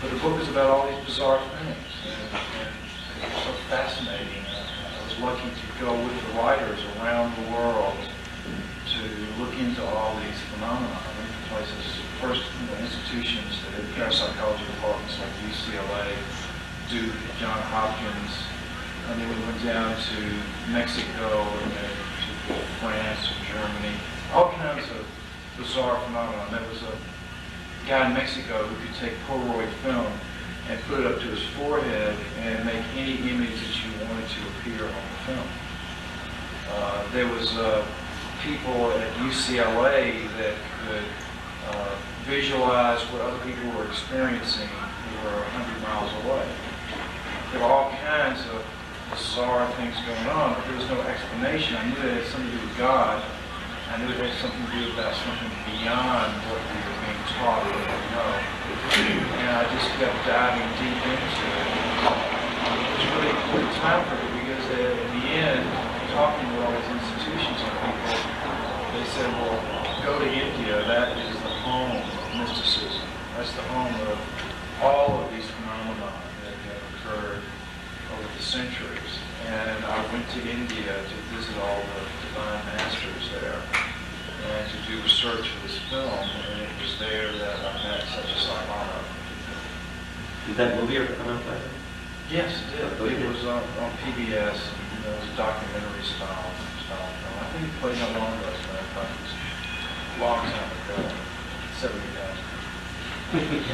But the book is about all these bizarre things, and it's so fascinating. I was lucky to go with the writers around the world to look into all these phenomena. I went to places, first institutions that had parapsychology departments like UCLA, Duke, Johns Hopkins, and then we went down to Mexico, and then to France, and Germany, all kinds of bizarre phenomena. There was a guy in Mexico who could take Polaroid film and put it up to his forehead and make any image that you wanted to appear on the film. There was people at UCLA that could visualize what other people were experiencing who were 100 miles away. There were all kinds of bizarre things going on, but there was no explanation. I knew it had something to do with God. I knew it had something to do about something beyond what we were being taught or didn't know. And I just kept diving deep into it. It was really a good time for me because in the end, talking to all these institutions and people, they said, well, go to India. That is the home of mysticism. That's the home of all of these phenomena that have occurred over the centuries. And I went to India to visit all the divine masters there and to do research for this film, and it was there that I met Sathya. Did that movie ever come out by then? Yes, it did. It was on PBS. It was a documentary style film. I think it played no longer, as a matter of fact. It was a long time ago, 70 years.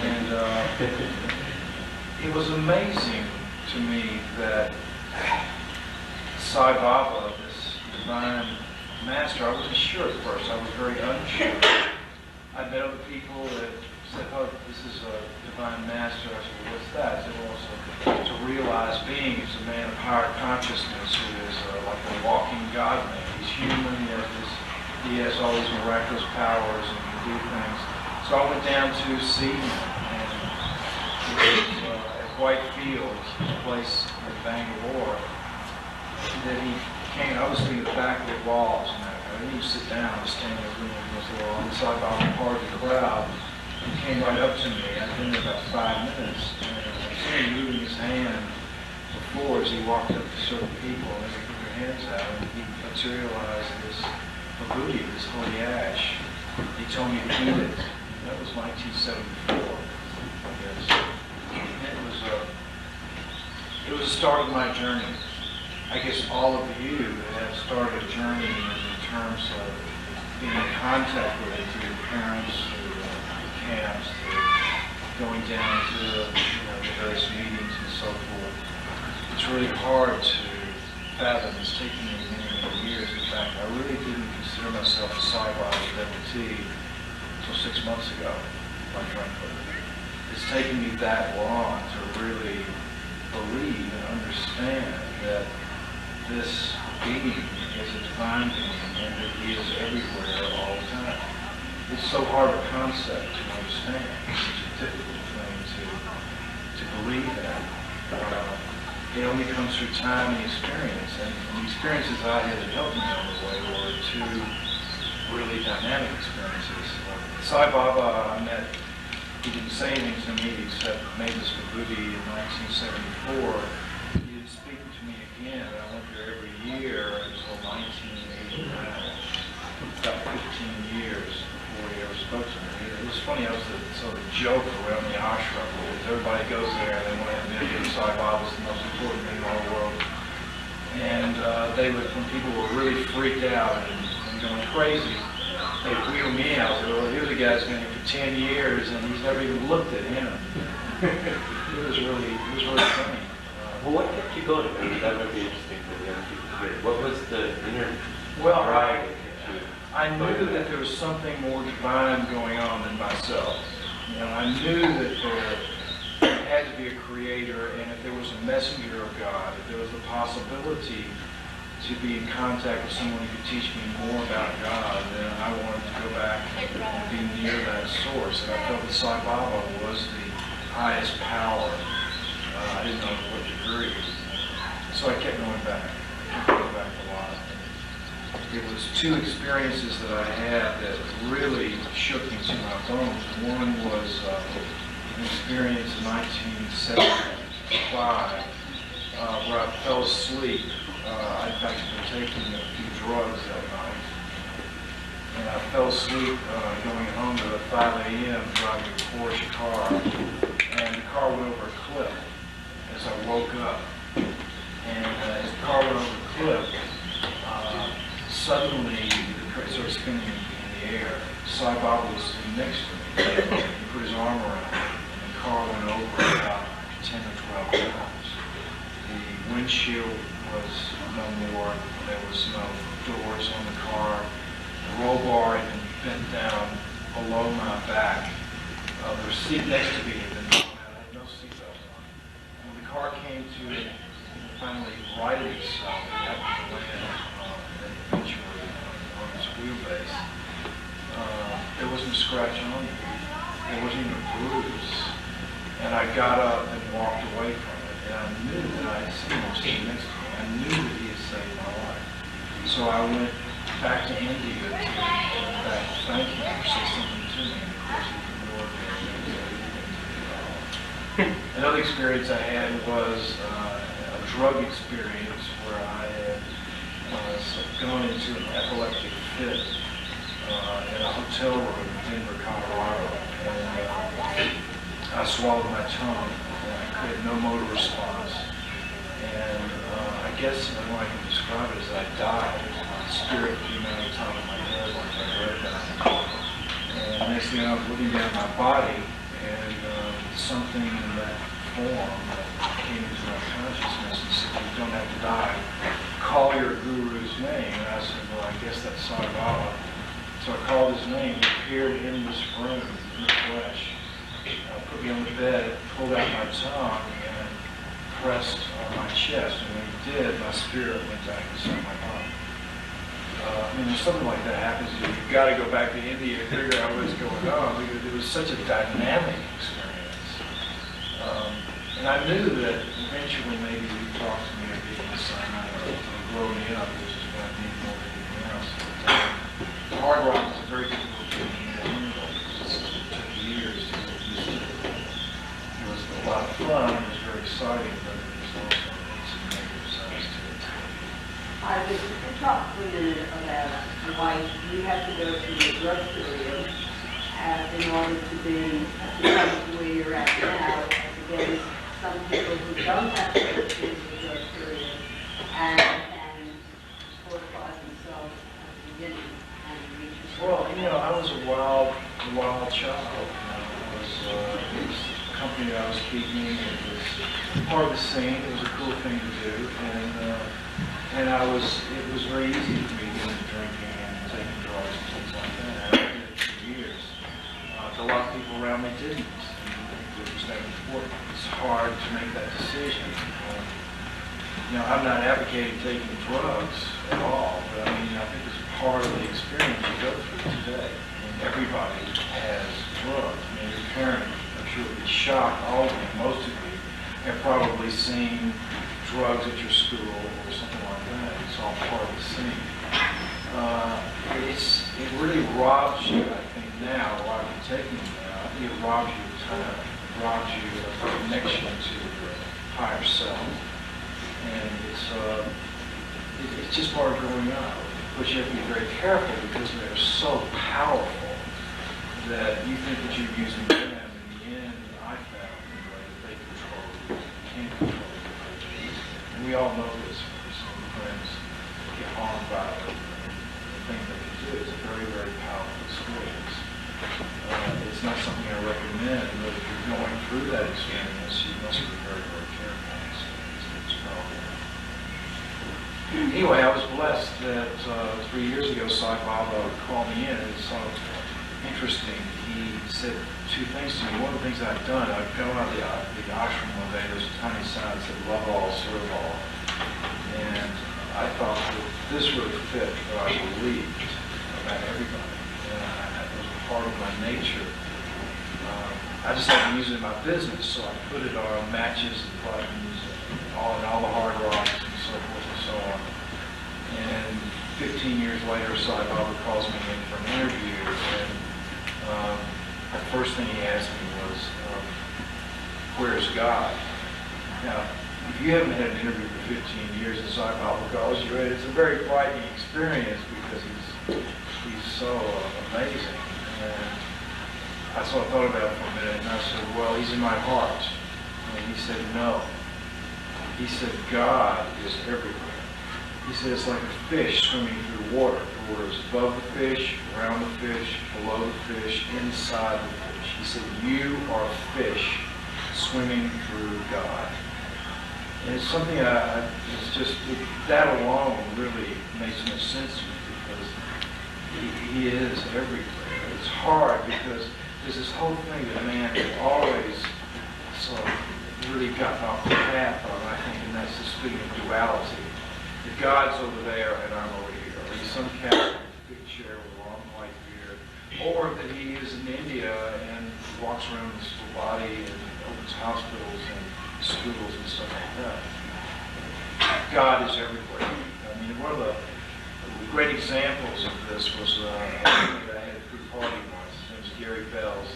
And it was amazing to me that Sai Baba, this divine master, I wasn't sure at first. I was very unsure. I met other people that said, oh, this is a divine master. I said, well, what's that? I said, well, it's a realized being. He's a man of higher consciousness who is like a walking God-man. He's human. He has all these miraculous powers and can do things. So I went down to see him, and it was at White Fields, a place in Bangalore, that he came. I was sitting at the back of the walls, and I didn't even sit down. I was standing there against the wall. On the side of the part of the crowd, he came right up to me. I'd been there about 5 minutes, and I saw him moving his hand before as he walked up to certain people, and they put their hands out, and he materialized this vibhuti, this holy ash. He told me to eat it. That was 1974, I guess. It was the start of my journey. I guess all of you have started a journey in terms of being in contact with it through your parents, through camps, through going down to the various meetings and so forth. It's really hard to fathom. It's taken me many, many years. In fact, I really didn't consider myself a Sai Baba devotee until 6 months ago, quite frankly. It's taken me that long to really believe and understand that this being is a divine being and that he is everywhere all the time. It's so hard a concept to understand. It's such a difficult thing to believe in. It only comes through time and experience, and the experiences I had that helped me on the way were two really dynamic experiences. Sai Baba I met, he didn't say anything to me except made this vibhuti in 1974. He didn't speak to me again. I went there every year until 1989. About 15 years before he ever spoke to me. It was funny, I was a sort of joke around the ashram. Everybody goes there and they want to have an interview. Sai Baba's the most important thing in the whole world. And they would, when people were really freaked out and going crazy, they wheel me out. They said, well, here's a guy that's been here for 10 years and he's never even looked at him. It was really funny. Well, what kept you going? That would be interesting for the young people to hear. What was the inner drive that kept you? I knew that there was something more divine going on than myself. I knew that there had to to be a creator, and if there was a messenger of God, if there was the possibility to be in contact with someone who could teach me more about God, then I wanted to go back and be near that source. And I felt that Sai Baba was the highest power. I didn't know to what degree. So I kept going back. I kept going back a lot. It was two experiences that I had that really shook me to my bones. One was an experience in 1975 where I fell asleep. I'd in fact been taking a few drugs that night. And I fell asleep going home at 5 a.m. driving a Porsche car. And the car went over a cliff as I woke up. And as the car went over the cliff, suddenly the car started spinning in the air. Sai Baba was sitting next to me. He put his arm around me, and the car went over about 10 or 12 miles. The windshield was no more. There was no doors on the car. The roll bar had been bent down below my back. The seat next to me had been blown out. I had no seatbelt on. When the car came to finally righted itself, it happened to land eventually on its wheelbase. There wasn't a scratch on it. There wasn't even a bruise. And I got up and walked away from it. And I knew that I had seen him sitting next to me. I knew that he had saved my life. So I went back to India to thank him for saying something to me. And of course, he ignored me and didn't do anything to me at all. Another experience I had was a drug experience where I had gone into an epileptic fit in a hotel room in Denver, Colorado. And I swallowed my tongue. And I had no motor response. And I guess the way I can describe it is that I died. My spirit came out of the top of my head once I read that. And next thing I was looking down my body, and something in that form that came into my consciousness and said, "You don't have to die. Call your guru's name." And I said, "Well, I guess that's Sai Baba." So I called his name. He appeared in this room, in the flesh. Put me on the bed, pulled out my tongue, and pressed on my chest. And when he did, my spirit went back inside my body. I mean, when something like that happens, you've got to go back to India and figure out what's going on, because it was such a dynamic experience. And I knew that eventually maybe he'd talk to me or be a sign or grow me up, which is what I need more than anything else. The hard rock was a very difficult thing to handle. It took years to get used to it. It was a lot of fun, it was very exciting, but it was also some negative sides to it. Isaac, you talk for a minute about why you have to go through the drug period in order to be at the point where you're at now, against some people who don't have to go through the drug period and can fortify themselves at the beginning and reach a Well, you know, I was a wild child. It was a company that I was keeping. It was part of the scene. It was a cool thing to do, and it was very easy for me to get into drinking and taking drugs and things like that. I did it for years. A lot of people around me didn't. It was that important. It's hard to make that decision. You know, I'm not advocating taking drugs at all, but I mean, I think it's part of the experience you go through today. I mean, everybody has drugs. I mean, your parents, I'm sure, would be shocked. All of you, most of you, have probably seen drugs at your school or something like that. It's all part of the scene. It really robs you, I think, now, while you're taking it now, it robs you of time, it robs you of a connection to your higher self. And it's just part of growing up. But you have to be very careful because they're so powerful that you think that you're using them. In the end, I found anyway that they control you, can't control you. And we all know this. Some friends get harmed by the things they can do. It's a very, very powerful experience. It's not something I recommend, but if you're going through that experience, you must be very, very careful. It's powerful. Anyway, I was blessed that 3 years ago, Sai Baba called me in and saw interesting. He said two things to me. One of the things I've done, I've gone out to the ashram one day, there's a tiny sign that said, love all, serve all. And I thought that this would fit what I believed about everybody. And it was part of my nature. I just had to use it in my business, so I put it on matches and buttons and all the hard rocks and so forth and so on. And 15 years later, Sai Baba calls me in for an interview, and the first thing he asked me was, where's God? Now, if you haven't had an interview for 15 years and Sai Baba calls you in, it's a very frightening experience because he's so amazing. And so I thought about it for a minute, and I said, well, he's in my heart. And he said, no. He said, God is everywhere. He said, it's like a fish swimming through water. The water is above the fish, around the fish, below the fish, inside the fish. He said, you are a fish swimming through God. And it's something that alone really makes no sense to me because he is everywhere. It's hard because there's this whole thing that man has always sort of really gotten off the path on, I think, and that's this feeling of duality. That God's over there and I'm over here. Or he's some cat with a big chair with a long white beard. Or that he is in India and walks around with his full body and opens hospitals and schools and stuff like that. God is everywhere. I mean, one of the great examples of this was a family that I had a group party once. His name was Gary Bells.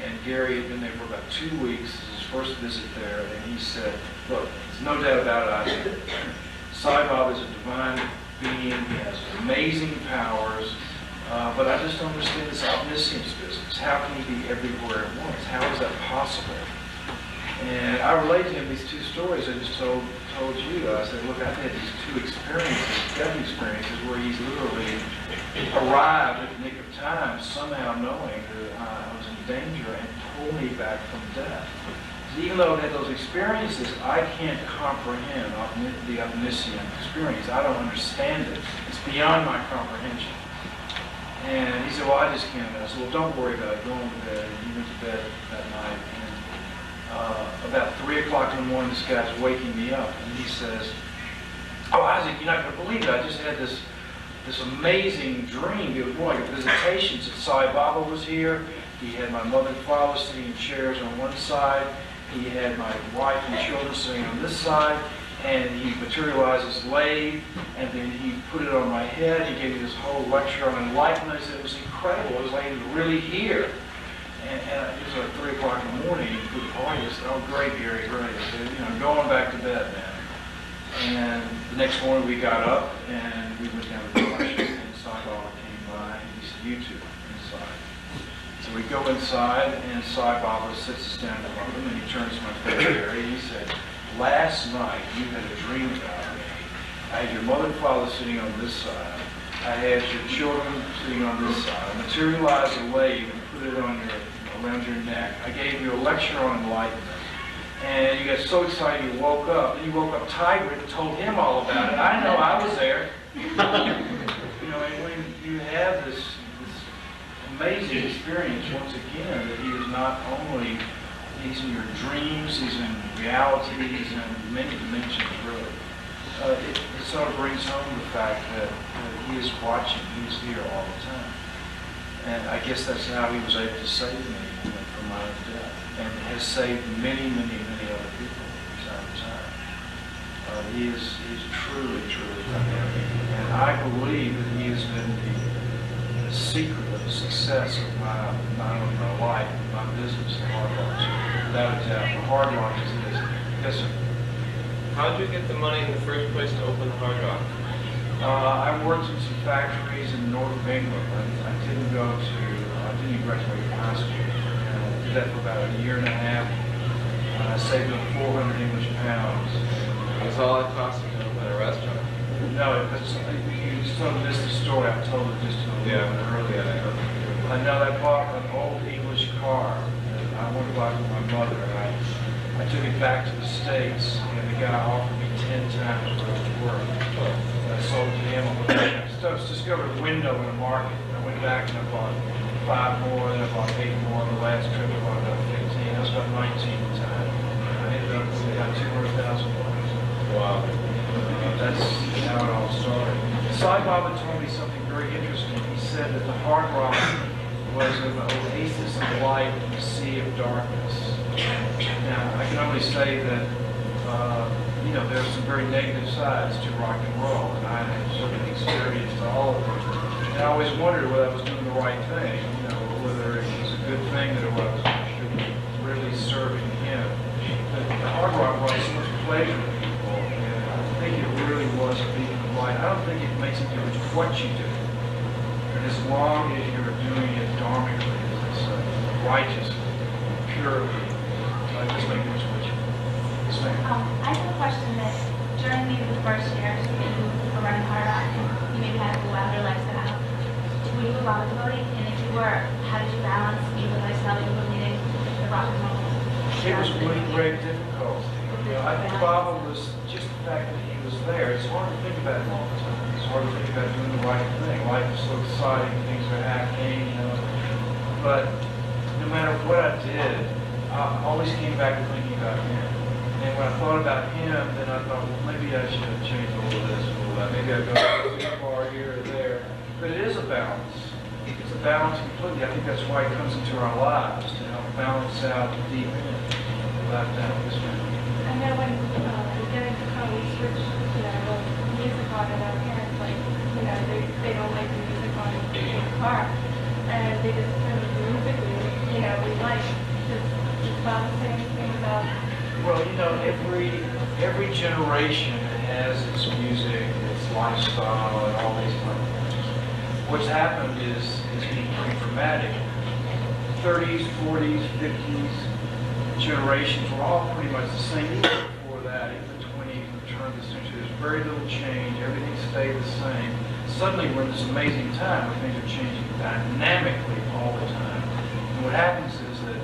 And Gary had been there for about 2 weeks. It was his first visit there. And he said, look, there's no doubt about it, Isaac. Sai Baba is a divine being. He has amazing powers. But I just don't understand this omniscience business. How can he be everywhere at once? How is that possible? And I relate to him these two stories I just told you. I said, look, I've had these two experiences, death experiences, where he's literally arrived at the nick of time, somehow knowing that I was in danger and pulled me back from death. So even though I've had those experiences, I can't comprehend the omniscient experience. I don't understand it. It's beyond my comprehension. And he said, well, I just can't. I said, well, don't worry about it. Go on to bed. And he went to bed that night. About 3 o'clock in the morning, this guy's waking me up, and he says, oh, Isaac, you're not going to believe it. I just had this amazing dream. It was more like a visitation. That Sai Baba was here. He had my mother and father sitting in chairs on one side. He had my wife and children sitting on this side. And he materialized his lathe, and then he put it on my head. He gave me this whole lecture on enlightenment. I said, it was incredible. It was like he was really here. And it was like 3 o'clock in the morning. He put the party. I said, oh, great, Gary, great. I said, I'm going back to bed, man. And the next morning we got up, and we went down to the brush, and Sai Baba came by, and he said, you two, inside. So we go inside, and Sai Baba sits us down in front of him, and he turns to my face, Gary, and he said, last night you had a dream about me. I had your mother and father sitting on this side. I had your children sitting on this side. I materialized a lathe and put it on around your neck. I gave you a lecture on enlightenment. And you got so excited you woke up. And you woke up Tigrett and told him all about it. I know, I was there. And when you have this amazing experience, once again, that he is not only, he's in your dreams, he's in reality, he's in many dimensions, really. It sort of brings home the fact that he is watching, he's here all the time. And I guess that's how he was able to save me from my own death, and has saved many, many, many other people time to time. He's truly, truly dynamic. And I believe that he has been the secret of the success of not only my life, but my business, the Hard Lodge. Without a doubt, the Hard Lodge is this. Yes, sir. How did you get the money in the first place to open the Hard Rock? I worked in some factories in the north of England. I didn't even graduate from high school. I did that for about a year and a half. I saved up 400 English pounds. That's all it cost you to open a restaurant? No, you still missed the story. I told it just a little bit earlier. I bought an old English car. I went to buy it with my mother. I took it back to the States, and the guy offered me 10 times what it was worth. I sold it to him. I discovered a window in a market. I went back and I bought 5 more, then I bought 8 more on the last trip. I bought about 15. I was about 19 at the time. I ended up with about $200,000. Wow. That's how it all started. Sai Baba told me something very interesting. He said that the hard rock was an oasis of light in the sea of darkness. Now, I can only say that, you know, there's some very negative sides to rock and roll, and I have certainly experienced all of them. And I always wondered whether I was doing the right thing, you know, whether it was a good thing that it was really serving him. But the hard rock brought so much pleasure to people, and I think it really was a beacon of light. I don't think it makes a difference what you do, as long as you're doing it dharmically, as they say, righteously, purely. Just make it what you do. Yes, ma'am. I have a question that during maybe the first years that you were running hard rock and you maybe had a wilder lifestyle, were you a Baba devotee? And if you were, how did you balance being the lifestyle that you were leading the rock and roll? It was with great difficulty. You know, I think Baba was just the fact that he was there. It's hard to think about him all the time. It's hard to think about doing the right thing. Life is so exciting, things are happening, you know. But no matter what I did, I always came back to thinking about him. And when I thought about him, then I thought, well, maybe I should change a little this, a little that. Maybe I'd go too far here or there. But it is a balance. It's a balance completely. I think that's why it comes into our lives, to help balance out the deep end. Without doubt, this man. I know when we get into college, we switch, you know, the music on and our parents, like, you know, they don't like the music on in the car. And they just turn the music you know, we like. Bob say anything about? Well, you know, every generation has its music, its lifestyle, and all these things. What's happened is being pretty dramatic. 30s, 40s, 50s generations were all pretty much the same. Even before that, in the 20s, the turn of the century, there's very little change. Everything stayed the same. Suddenly, we're in this amazing time where things are changing dynamically all the time. And what happens is that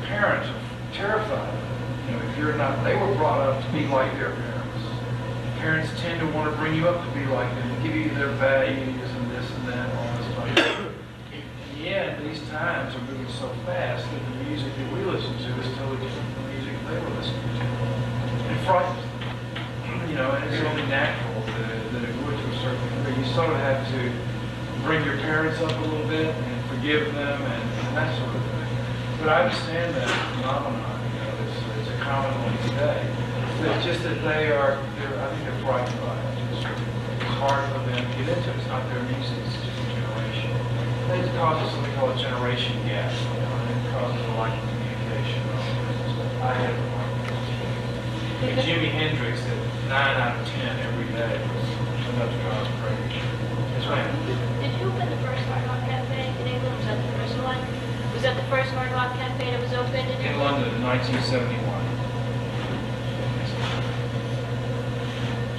parents are terrified. You know, if you're not, they were brought up to be like their parents. Parents tend to want to bring you up to be like them, give you their values and this and that, all this stuff. In the end, these times are moving so fast that the music that we listen to is totally different from the music they were listening to. And it frightens them. You know, and it's only natural that it would to a certain degree. You sort of have to bring your parents up a little bit and forgive them and that sort of thing. But I understand that phenomenon, you know, it's a common one today. It's just that I think they're frightened by it. It's hard for them to get into it. It's not their music, it's just a generation. It causes something called a generation gap, you know, and it causes a lack of communication. I had and Jimi Hendrix at 9 out of 10 every day was enough to drive us crazy. Yes, ma'am. Did you open the first hard rock cafe in England? Was that the first one? Was that the first hard rock cafe that was opened in London in 1971.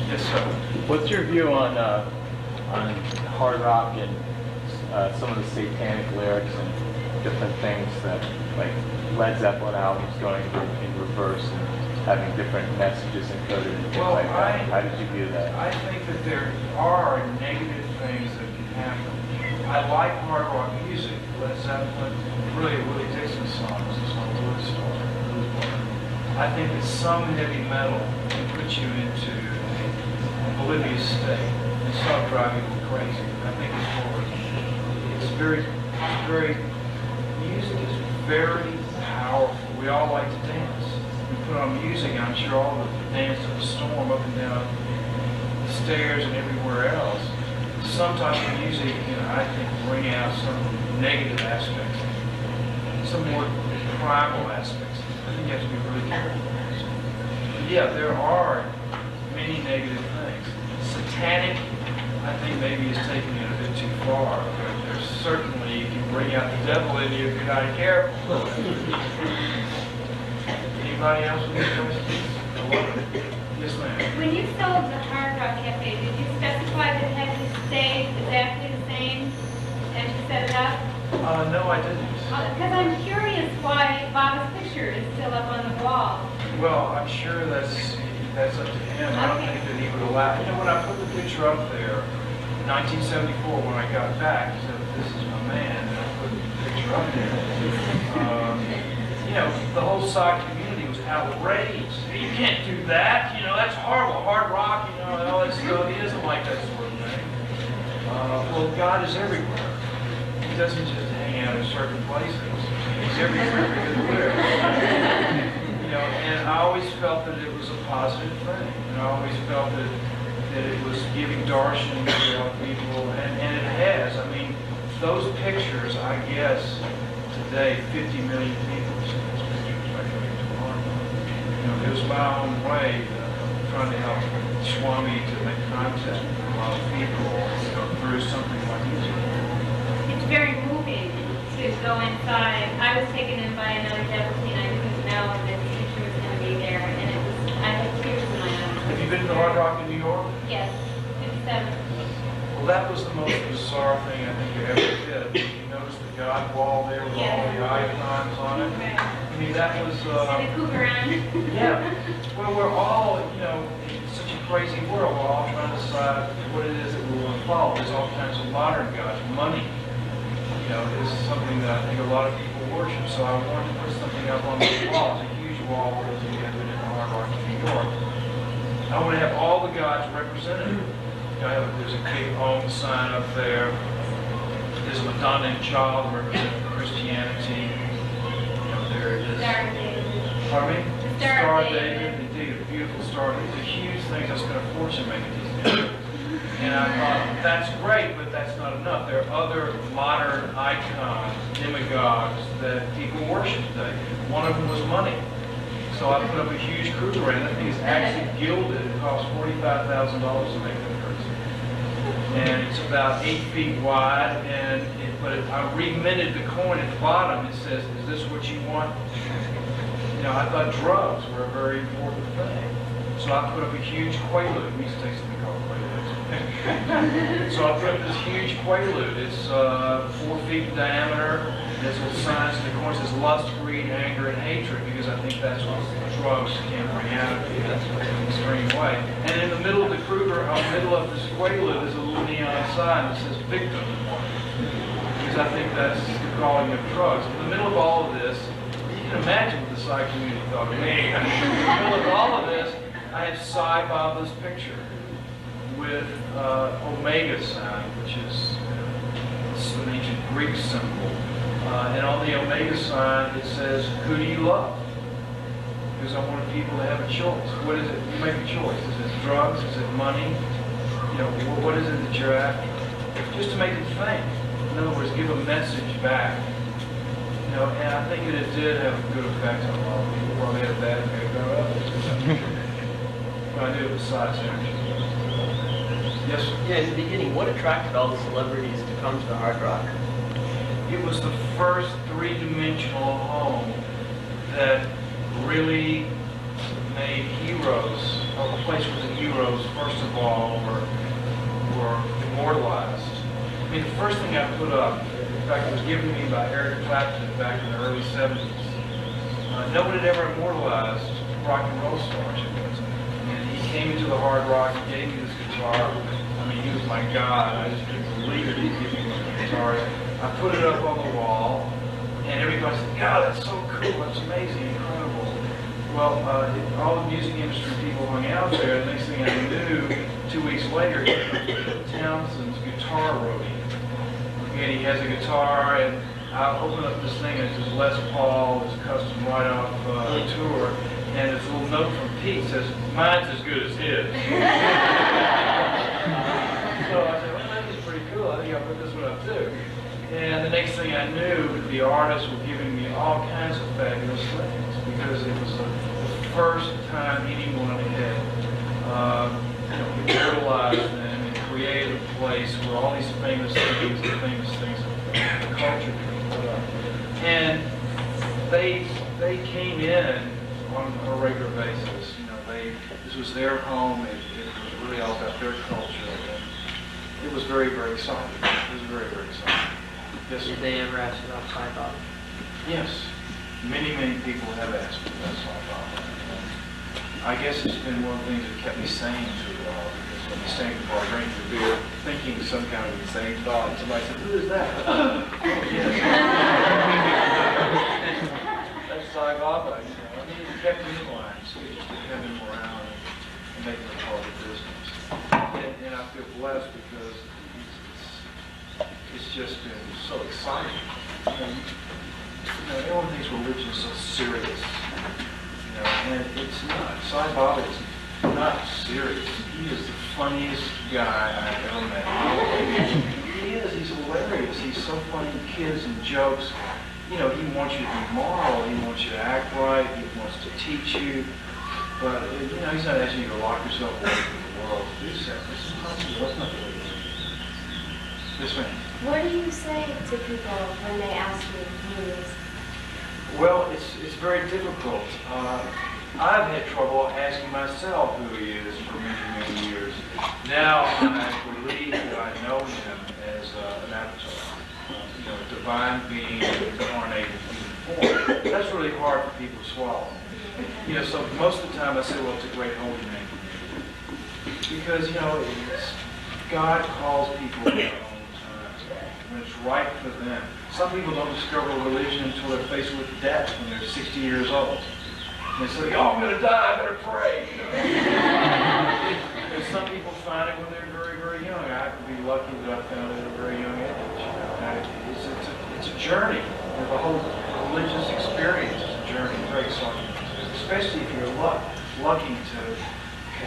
Yes, sir. What's your view on hard rock and some of the satanic lyrics and different things that, like Led Zeppelin albums going in reverse and having different messages encoded and things like that? How did you view that? I think that there are negative things that can happen. I like hard rock music. Led Zeppelin, really Willie Dixon songs, the song Blues Star. I think that some heavy metal can put you into an oblivious state and start driving you crazy. I think it's very, music is very powerful. We all like to dance. We put on music, and I'm sure all of us dance to the storm up and down the stairs and everywhere else. Some type of music can, I think, bring out some negative aspects, some more primal aspects. I think you have to be really careful. But yeah, there are many negative things. Satanic, I think maybe is taking it a bit too far. There's certainly, you can bring out the devil in you if you're not careful. Anybody else with any questions? Yes, ma'am. When you sold the Hard Rock Cafe, did you specify that it had to stay exactly the same as you set it up? No, I didn't. Because I'm curious why Baba's picture is still up on the wall. Well, I'm sure that's up to him. I don't think that he would allow. You know, when I put the picture up there in 1974, when I got back, I said, "This is my man," and I put up there. You know, the whole Psy community was outraged. You can't do that. You know, that's horrible. Hard rock, you know, and all that stuff. He doesn't like that sort of thing. Well, God is everywhere. He doesn't just hang out in certain places. He's everywhere because you know, and I always felt that it was a positive thing. And I always felt that it was giving darshan to young people, and it has. I mean, those pictures, I guess, today, 50 million people see those pictures. I come into Harvard. You know, it was my own way trying to help Swami to make contact with a lot of people, you know, through something like music. It's very moving to go inside. I was taken in by another devotee, and I didn't know that the teacher was going to be there, and it was, I had tears in my eyes. Have you been to the Hard Rock in New York? Yes, 57. Well, that was the most bizarre thing I think you ever did. You noticed the God wall there with all the icons on it? Right. I mean, that was... And the Kubaran. Yeah. Well, we're all, you know, it's such a crazy world. We're all trying to decide what it is that we want to follow. There's all kinds of modern gods. Money, you know, is something that I think a lot of people worship. So I wanted to put something up on the wall. It's a huge wall for those of you who have been in the Hard Rock in New York. I want to have all the gods represented. You know, there's a big Om sign up there. There's a Madonna and Child representing Christianity. You know, there it is. Star of David. Pardon me? Star of David. Indeed, a beautiful star. These are huge things. I spent a fortune making these things. And I thought, that's great, but that's not enough. There are other modern icons, demagogues that people worship today. One of them was money. So I put up a huge cruiser, and that thing is actually gilded. It costs $45,000 to make that cruiser. And it's about 8 feet wide, but I reminted the coin at the bottom. It says, "Is this what you want?" You know, I thought drugs were a very important thing. So I put up a huge quaalude. We used to take something called quaaludes. So I put up this huge quaalude. It's 4 feet in diameter. There's little signs in the corner that says lust, greed, anger, and hatred, because I think that's what drugs can bring out of you in an extreme way. And in the middle of the Kruger, in the middle of this quaalude, there's a little neon sign that says victim, because I think that's the calling of drugs. In the middle of all of this, you can imagine what the Sai community thought of me. In the middle of all of this, I have Sai Baba's picture with Omega sign, which is an ancient Greek symbol. And on the Omega sign, it says, "Who do you love?" Because I wanted people to have a choice. What is it? You make a choice. Is it drugs? Is it money? You know, what is it that you're after? Just to make it think. In other words, give a message back. You know, and I think that it did have a good effect on a lot of people. Well, they had a bad effect on others. But I knew it was size energy. Yes, sir? Yeah, in the beginning, what attracted all the celebrities to come to the Hard Rock? It was the first three-dimensional home that really made heroes, or a place where the heroes, first of all, were immortalized. I mean, the first thing I put up, in fact, it was given to me by Eric Clapton back in the early 70s. No one had ever immortalized rock and roll stars. And he came into the Hard Rock and gave me this guitar. I mean, he was my god. I just couldn't believe it. He'd give me one of the guitars. I put it up on the wall, and everybody said, "God, that's so cool, that's amazing, incredible." Well, all the music industry people hung out there, and the next thing I knew, 2 weeks later, Townsend's guitar roadie. And he has a guitar, and I open up this thing, and it's his Les Paul, it's custom right off the tour, and it's a little note from Pete says, "Mine's as good as his." So I said, "Well, that is pretty cool. I think I'll put this one up too." And the next thing I knew, the artists were giving me all kinds of fabulous things, because it was the first time anyone had immortalized them and created a place where all these famous things of the culture could be put up. And they came in on a regular basis. You know, this was their home. It was really all about their culture. And it was very, very exciting. It was very, very exciting. Yes, Did they ever ask you about Sai Baba? Yes. Many, many people have asked me about Sai Baba. I guess it's been one of the things that kept me sane through it all. Because when you stand at the bar drinking a beer, thinking some kind of insane thought, and somebody said, "Who is that?" Oh, yes. Sai Baba, you know. I mean, he kept me in line, so he just kept him around and making it part of the business. And I feel blessed because it's just been so exciting. You know, everyone thinks religion is so serious, you know, and it's not. Sai Baba is not serious. He is the funniest guy I've ever met. He is. He's hilarious. He's so funny. Kids and jokes. You know, he wants you to be moral. He wants you to act right. He wants to teach you. But, you know, he's not asking you to lock yourself away from the world to do so. It's impossible. That's not the way it is. Yes, ma'am. What do you say to people when they ask you who is? Well, it's very difficult. I've had trouble asking myself who he is for many, many years. Now I believe that I know him as an avatar, you know, a divine being incarnated in human form. That's really hard for people to swallow. You know, so most of the time I say, well, it's a great holy name for me. Because, you know, God calls people at their own time, when it's right for them. Some people don't discover religion until they're faced with death when they're 60 years old. And they say, oh, I'm going to die, I better pray. You know? And some people find it when they're very, very young. I happen to be lucky that I found it at a very young age. You know? And it's a journey. You know, the whole religious experience is a journey. It's very exciting. Especially if you're lucky to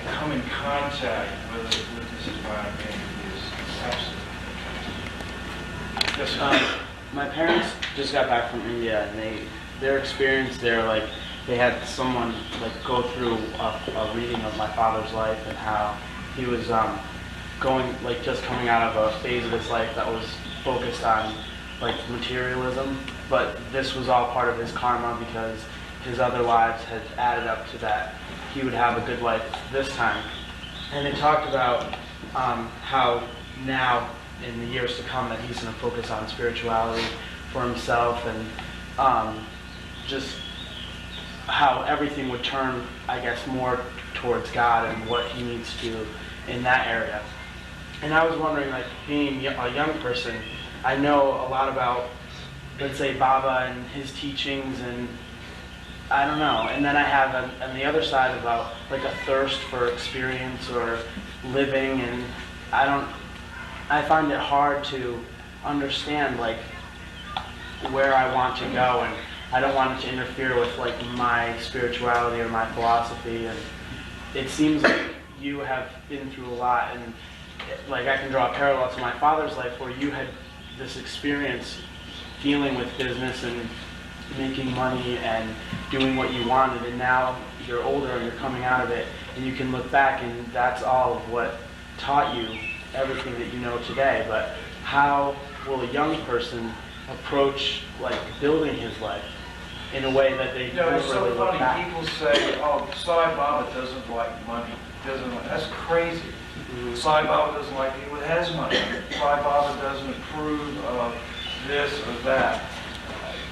come in contact with this divine being. It is absolutely fantastic. Yes, sir. My parents just got back from India, and their experience there, like, they had someone like go through a reading of my father's life and how he was just coming out of a phase of his life that was focused on like materialism, but this was all part of his karma because his other lives had added up to that. He would have a good life this time. And they talked about how now in the years to come that he's going to focus on spirituality for himself and just how everything would turn, I guess, more towards God and what he needs to do in that area. And I was wondering, like, being a young person, I know a lot about, let's say, Baba and his teachings, and I don't know. And then I have on the other side about, like, a thirst for experience or living, and I find it hard to understand, like, where I want to go, and I don't want it to interfere with, like, my spirituality or my philosophy. And it seems like you have been through a lot, and like I can draw a parallel to my father's life where you had this experience dealing with business and making money and doing what you wanted, and now you're older and you're coming out of it, and you can look back and that's all of what taught you everything that you know today. But how will a young person approach, like, building his life in a way that they don't it's so really look funny. back? People say, oh, Sai Baba doesn't like money. That's crazy. Sai Baba doesn't like people that has money. Sai Baba doesn't approve of this or that.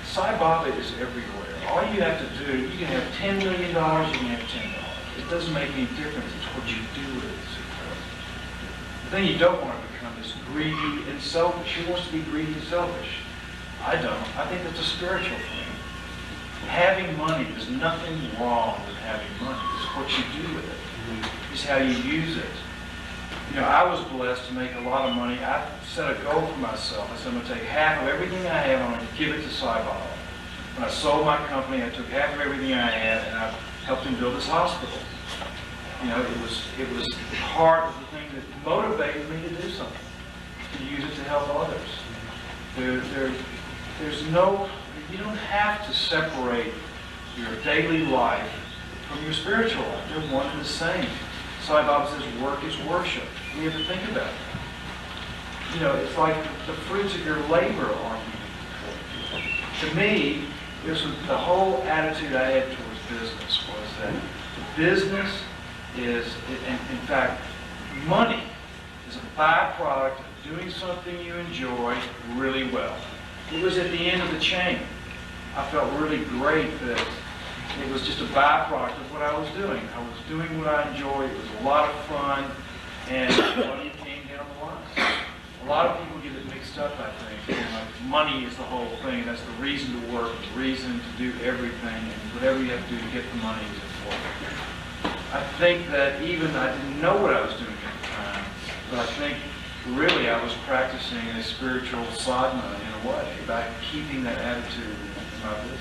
Sai Baba is everywhere. All you have to do, you can have $10 million, you can have $10. It doesn't make any difference. It's what you do with it. The thing you don't want to become is greedy and selfish. Who wants to be greedy and selfish? I don't. I think that's a spiritual thing. Having money, there's nothing wrong with having money. It's what you do with it. It's how you use it. You know, I was blessed to make a lot of money. I set a goal for myself. I said, I'm going to take half of everything I have, I'm going to give it to Sai Baba. When I sold my company, I took half of everything I had, and I helped him build his hospital. You know, it was part of the thing that motivated me to do something, to use it to help others. There's no, you don't have to separate your daily life from your spiritual life. They're one and the same. Sai Baba says work is worship. We have to think about it. You know, it's like the fruits of your labor are to me, this was the whole attitude I had towards business was that business is, in fact, money is a byproduct of doing something you enjoy really well. It was at the end of the chain. I felt really great that it was just a byproduct of what I was doing. I was doing what I enjoyed. It was a lot of fun, and money came down the line. A lot of people get it mixed mixed up, I think. And like money is the whole thing. That's the reason to work, the reason to do everything, and whatever you have to do to get the money is important. I think that even I didn't know what I was doing at the time, but I think really I was practicing a spiritual sadhana in a way by keeping that attitude in my business.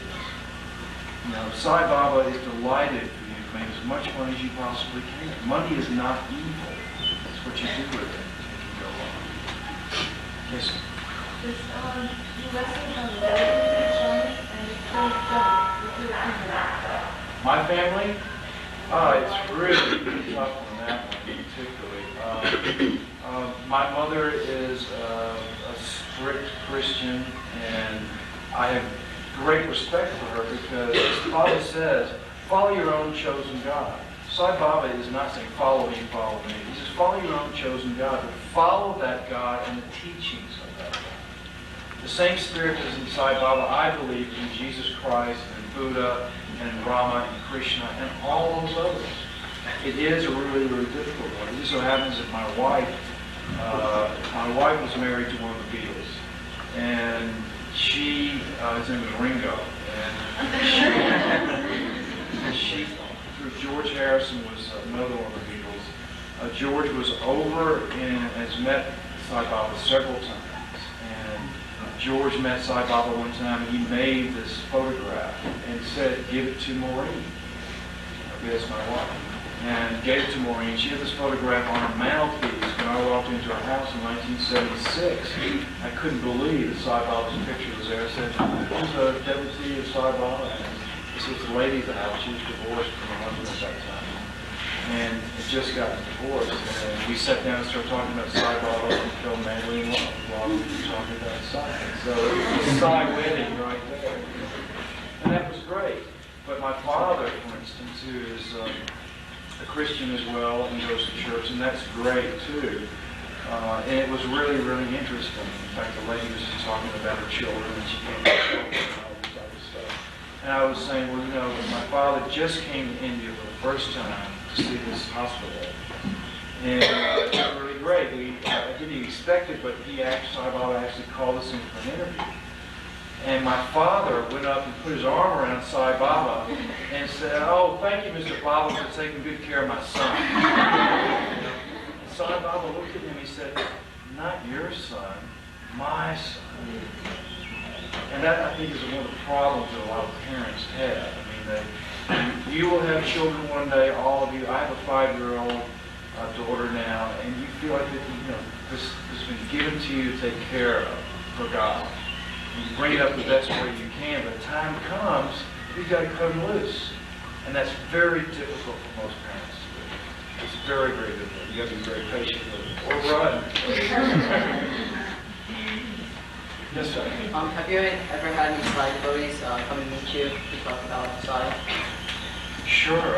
You know, Sai Baba is delighted for you to make as much money as you possibly can. Money is not evil. It's what you do with it. It can go on. Yes, sir. You wrestled on the family and My family? It's really tough on that one particularly. My mother is a strict Christian, and I have great respect for her because, as the Bible says, follow your own chosen God. Sai Baba is not saying follow me, follow me. He says follow your own chosen God, but follow that God and the teachings of that God. The same spirit is in Sai Baba, I believe, in Jesus Christ and Buddha and Rama and Krishna and all those others. It is a really, really difficult one. It just so happens that my wife was married to one of the Beatles, and his name was Ringo, and she, through George Harrison, was another one of the Beatles. George was over and has met Sai Baba several times, and George met Sai Baba one time, and he made this photograph and said, "Give it to Maureen." Okay, that's my wife. And gave it to Maureen. She had this photograph on her mantelpiece when I walked into her house in 1976. I couldn't believe that Sai Baba's picture was there. I said, "Who's a devotee of Sai Baba?" And this was the lady of the house. She was divorced from her husband at that time. And had just gotten divorced. And we sat down and started talking about Sai Baba and fell madly in love while we were talking about Sai. So it was a Sai wedding right there. And that was great. But my father, for instance, who is a Christian as well and goes to church, and that's great too. And it was really, really interesting. In fact, the lady was just talking about her children, and she came to children and all this other stuff. And I was saying, well, you know, my father just came to India for the first time to see this hospital. And it was really great. I didn't expect it, but Sai Baba actually called us in for an interview. And my father went up and put his arm around Sai Baba and said, "Oh, thank you, Mr. Baba, for taking good care of my son." And Sai Baba looked at him and he said, "Not your son, my son." And that, I think, is one of the problems that a lot of parents have. I mean, you will have children one day, all of you. I have a 5-year-old daughter now, and you feel like that, you know, this has been given to you to take care of for God. You bring it up the best way you can, but the time comes, you've got to cut them loose. And that's very difficult for most parents to do. It's very, very difficult. You got to be very patient with it. Or run. Yes, sir. Have you ever had any Sai devotees come and meet you to talk about Sai? Sure.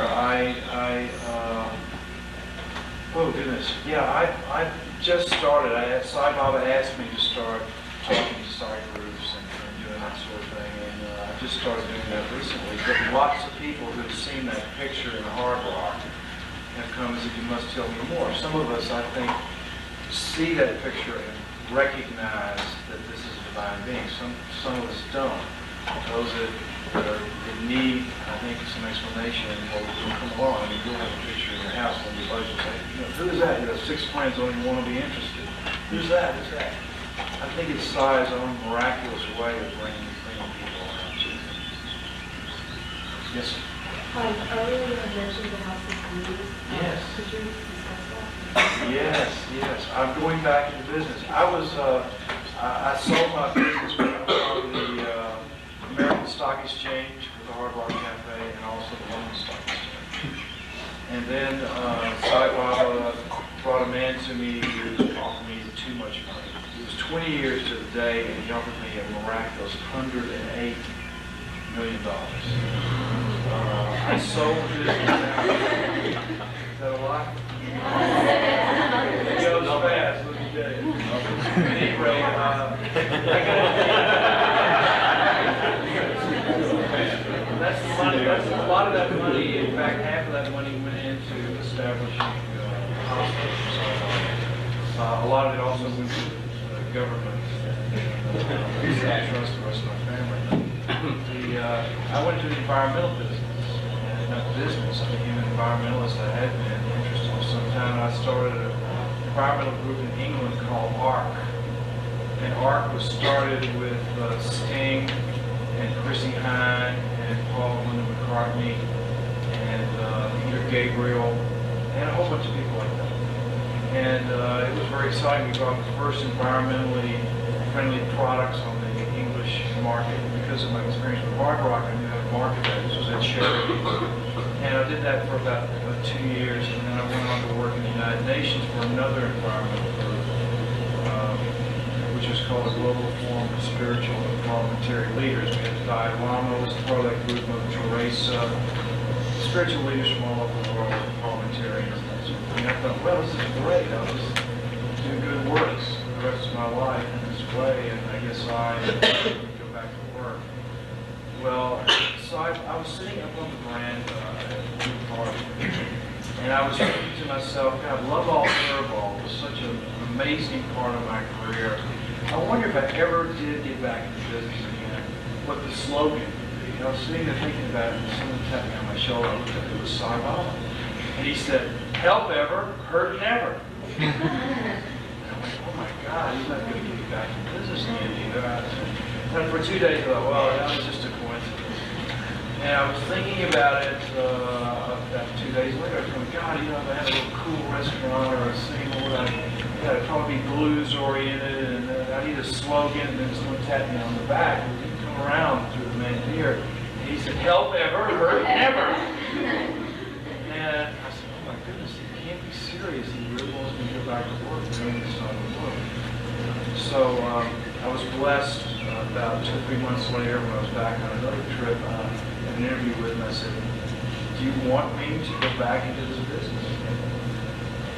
Oh goodness. Yeah, I just started. Sai Baba asked me to start talking to Sai groups and doing that sort of thing, and I just started doing that recently. But lots of people who have seen that picture in Hard Rock have come and said, "You must tell me more." Some of us, I think, see that picture and recognize that this is a divine being. Some of us don't. Those that need, I think, some explanation will come along. I mean, you'll have a picture in your house and your buddies will say, "You know, who is that? You know, 6 friends don't even want to be interested. Who's that? Who's that?" I think it's Sai's own miraculous way of bringing people around to him. Yes, sir. Earlier you had mentioned the House of India. Yes. Could you discuss that? Yes. I'm going back into business. I sold my business when I was on the American Stock Exchange with the Hard Rock Café and also the London Stock Exchange. And then Sai Baba brought a man to me who offered me too much money. It was 20 years to the day, and he offered me a miraculous $108 million. I sold the business now. Is that a lot? It goes fast, let me tell you. At any rate, that's the money. That's a lot of that money. In fact, half of that money went into establishing hospitals. A lot of it also went to government. It's ashrams to the rest of my family. I went to the environmental business. Not business, I became an environmentalist. I had been interested for some time. I started an environmental group in England called ARC. And ARC was started with Sting and Chrissy Hine and Paul Linda McCartney and Peter Gabriel and a whole bunch of people like that. And it was very exciting. We brought the first environmentally friendly products on the English market. Because of my experience with hard rock, I knew how to market that. This was at charity. And I did that for about 2 years, and then I went on to work in the United Nations for another environmental group, which was called the Global Forum for Spiritual and Parliamentary Leaders. We had the Dalai Lama was part of that group, Mother Teresa, spiritual leaders from all over the world, parliamentarians, and that sort of thing. I thought, well, this is great. I'll just do good works for the rest of my life in this way, and I guess I go back to work. Well, so I was sitting up on the veranda at a group party, and I was thinking to myself, God, love all, serve all was such an amazing part of my career. I wonder if I ever did get back into business again, what the slogan would be. I was sitting there thinking about it, and someone tapped me on my shoulder. I looked up, it was Sai Baba. And he said, help ever, hurt never. And I'm like, oh my God, he's not going to get me back in business again either. And for 2 days, I thought, well, that was just a coincidence. And I was thinking about it about 2 days later. I was going, God, you know, if I had a little cool restaurant or a single, I'd probably be blues oriented, and I need a slogan, and then someone tapped me on the back, and he'd come around through the main here, and he said, help ever, hurt never. And I said, oh my goodness, he can't be serious. He really wants me to go back to work doing this on the book. So I was blessed about 2 or 3 months later when I was back on another trip, an interview with him. I said, do you want me to go back into this business?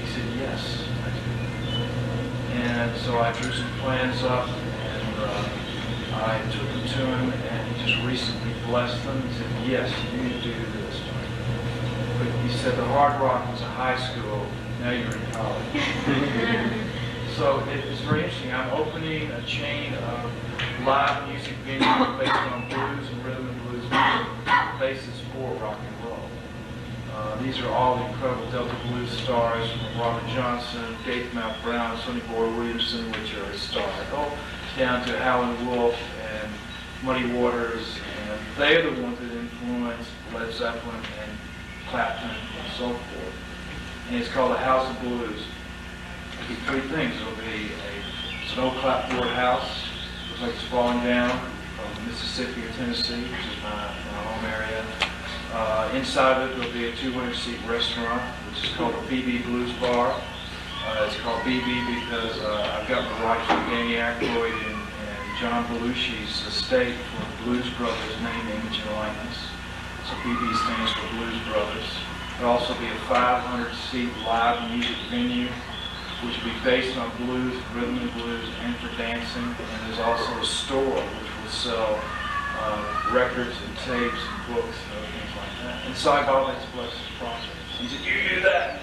He said, yes, I do. And so I drew some plans up, and I took them to him, and he just recently blessed them. He said, yes, you need to do this. But he said the Hard Rock was a high school, now you're in college. So it's very interesting. I'm opening a chain of live music venues based on blues and rhythm and blues basis for rock and roll. These are all the incredible Delta blues stars from Robert Johnson, Dave Mount Brown, Sonny Boy Williamson, which are stars, all down to Howlin' Wolf and Muddy Waters, and they're the ones that influenced Led Zeppelin and Clapton and so forth. And it's called the House of Blues. It'll be 3 things. It'll be a snow clapboard house, looks like it's falling down from Mississippi or Tennessee, which is my home area. Inside of it, there'll be a 200-seat restaurant, which is called a BB Blues Bar. It's called BB because I've got my rights from Danny Aykroyd and John Belushi's estate for Blues Brothers name, image, and likeness. So BB stands for Blues Brothers. There'll also be a 500-seat live music venue, which will be based on blues, rhythm and blues, and for dancing. And there's also a store which will sell records and tapes and books and other things like that. And Sai Baba has blessed this process. He said, you do that.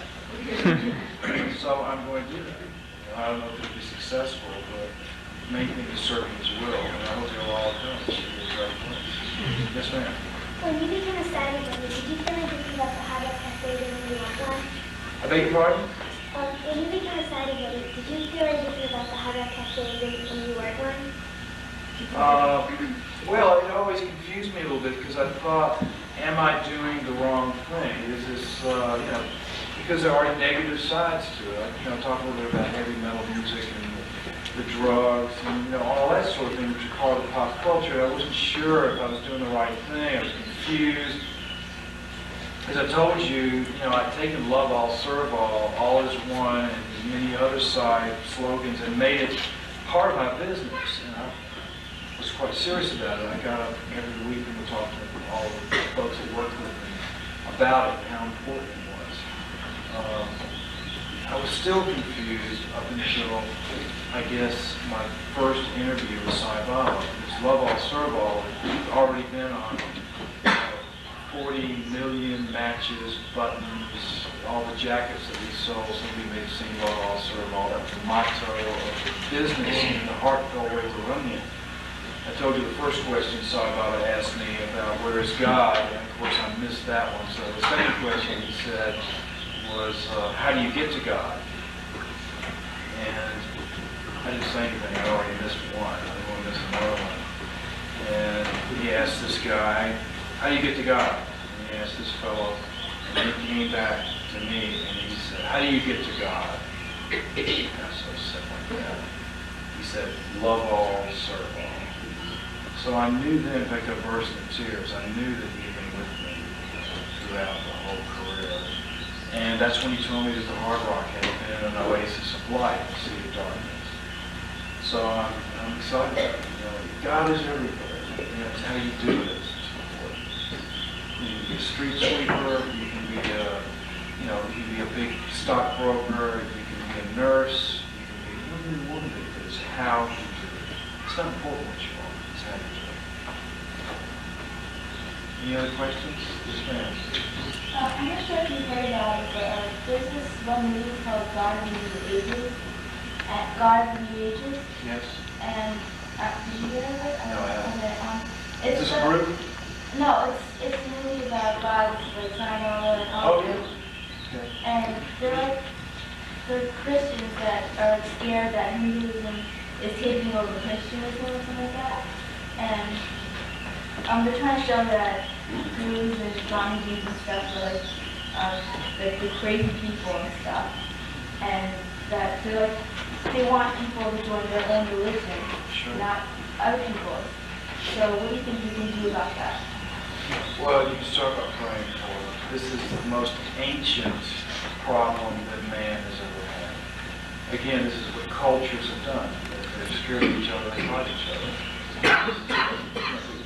So I'm going to do that. I don't know if it'll be successful, but the main thing is serving His will. And I hope you'll all come. It should be a great place. Yes, ma'am. When you became a Saturday, did you feel any different about the Hard Rock Café than when you went one? I beg your pardon? When you became a Saturday, did you feel any different about the Hard Rock Café than when you weren't one? Well, it always confused me a little bit because I thought, am I doing the wrong thing? Is this, because there are negative sides to it. I talk a little bit about heavy metal music and the drugs and all that sort of thing, which you call it pop culture. I wasn't sure if I was doing the right thing. I was confused. As I told you, I'd taken love all, serve all is one, and many other side slogans and made it part of my business. And I was quite serious about it. I got up every week and would talk to all of the folks that worked with me about it and how important it was. I was still confused up until, I guess, my first interview with Sai Baba. This Love All, Serve All had already been on 40 million matches, buttons, all the jackets that he sold. Somebody made single all serve all that. The motto of the business and the heartfelt way we're running it. I told you the first question Sai Baba asked me about where is God, and of course I missed that one. So the second question he said was, how do you get to God? And I didn't say anything. I already missed one. I didn't want to miss another one. And he asked this guy, how do you get to God? And he asked this fellow, and he came back to me and he said, how do you get to God? And so I said like that. He said, love all, serve all. So I knew then, in fact I burst into tears, I knew that he had been with me throughout the whole career. And that's when he told me that the Hard Rock had been an oasis of light, a sea of darkness. So I'm excited. You know, God is everywhere. You know, it's how you do this. You can be a street sweeper. You can be a big stockbroker. You can be a nurse. You can be whatever you want to be. But it's how you do it. It's not important what you are. It's how you do it. Any other questions? Yes, ma'am. I'm not sure if you've heard about it, but there's this one movie called God of the Ages. God of the Ages. Yes. And did you hear of it? No, I haven't. It's Is this a group? No, it's a movie about God's like Sinai and all. Oh, yeah. Okay. And they're Christians that are scared that Hinduism is taking over Christianism or something like that. And they're trying to show that Hindus and Gandhis and stuff are like the crazy people and stuff. And that they want people to join their own religion, not other people's. So what do you think you can do about that? Well, you can start by praying for them. This is the most ancient problem that man has ever had. Again, this is what cultures have done. They've scared each other and fight each other.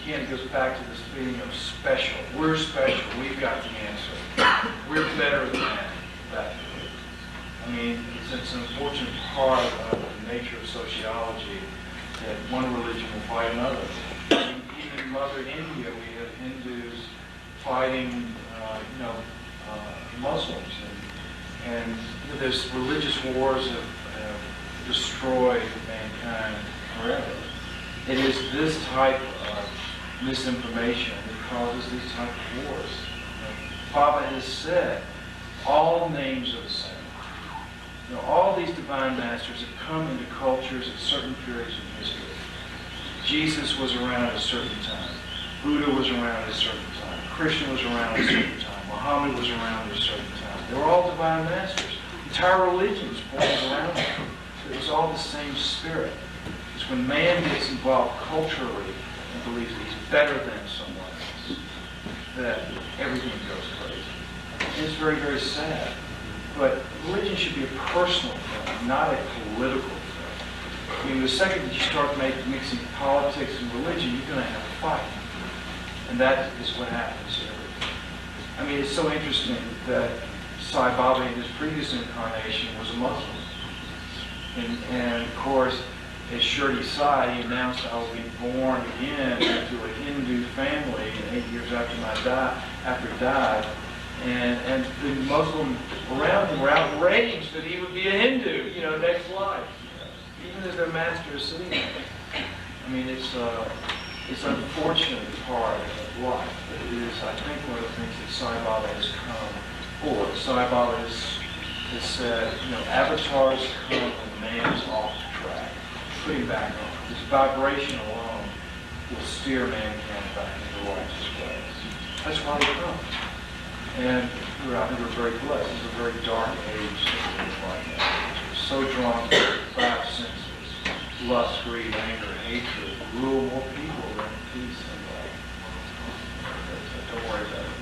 Again, it goes back to this feeling of special. We're special. We've got the answer. We're better than that. I mean, it's an unfortunate part of the nature of sociology that one religion will fight another. Even in Mother India, we have Hindus fighting, Muslims, and there's religious wars have destroyed mankind forever. It is this type of misinformation that causes these type of wars. Baba has said, all names are the same. All these divine masters have come into cultures at certain periods of history. Jesus was around at a certain time. Buddha was around at a certain time. Krishna was around at a certain time. Muhammad was around at a certain time. They were all divine masters. Entire religions formed around them. It was all the same spirit. It's when man gets involved culturally and believes that he's better than someone else that everything goes crazy. And it's very, very sad. But religion should be a personal thing, not a political thing. I mean, the second that you start mixing politics and religion, you're going to have a fight. And that is what happens to everything. I mean, it's so interesting that Sai Baba in his previous incarnation was a Muslim. And of course, as Shirdi Sai, he announced I will be born again into a Hindu family, and 8 years after he died. And the Muslim around him were outraged that he would be a Hindu, next life. Even as their master is sitting there. I mean, it's unfortunate part of life, but it is, I think, one of the things that Sai Baba has come for. Sai Baba has said, avatars come when man is off the track. Put him back on. This vibration alone will steer mankind back into righteous ways. That's why he comes. And I think we're very blessed. It's a very dark age that we live right now. We're so drawn to the five senses: lust, greed, anger, hatred, rule more people than peace and love. Don't worry about it.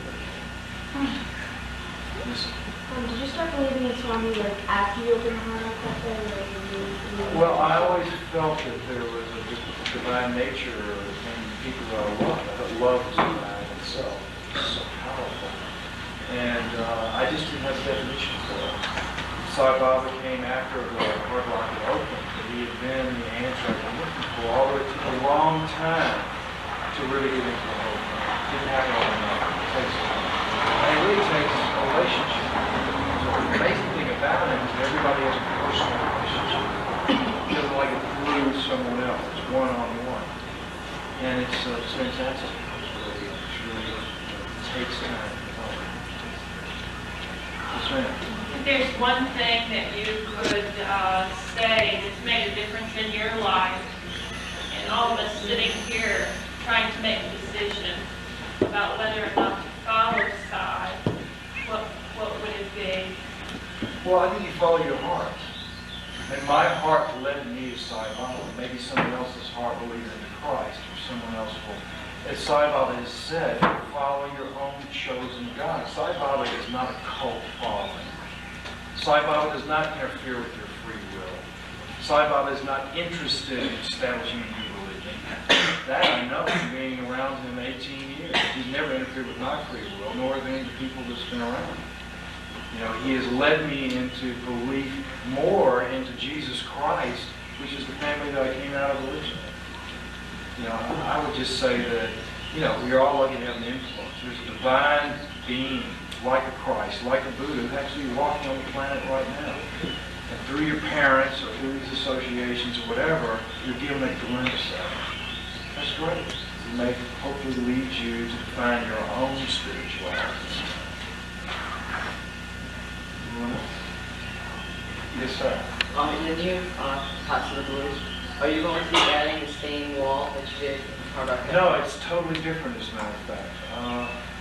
Listen. Did you start believing in Swami after you opened the Hard Rock Café? Well, I always felt that there was a divine nature in people that I love. I thought love was divine in itself. It's so powerful. And I just didn't have a definition for it. Sai Baba came after the Hard Rock had opened, but he had been the answer I've been looking for. Although it took a long time to really get into the whole thing. It didn't happen overnight. It takes, and it really takes a relationship. So the amazing thing about him is that everybody has a personal relationship. He doesn't like it through someone else. It's one-on-one. And it's fantastic. It's really takes time. Yes, ma'am. If there's one thing that you could say that's made a difference in your life, and all of us sitting here trying to make a decision about whether or not to follow Sai, what would it be? Well, I think you follow your heart. And my heart led me to Sai Baba. Maybe someone else's heart will lead them to Christ, or someone else will. As Sai Baba has said, follow your own chosen God. Sai Baba is not a cult following. Sai Baba does not interfere with your free will. Sai Baba is not interested in establishing a new religion. That I know from being around him 18 years. He's never interfered with my free will, nor have any of the people that's been around. You know, he has led me into belief more into Jesus Christ, which is the family that I came out of originally. You know, I would just say that, you know, we are all lucky to have an influence. There's a divine being, like a Christ, like a Buddha, who's actually walking on the planet right now. And through your parents, or through these associations, or whatever, you're given a glimpse of it. That's great. It may hopefully lead you to find your own spirituality. Yes, sir. In the new House of the Blues, are you going to be adding the same wall that you did in Hard Rock Cafe? No, it's totally different, as a matter of fact.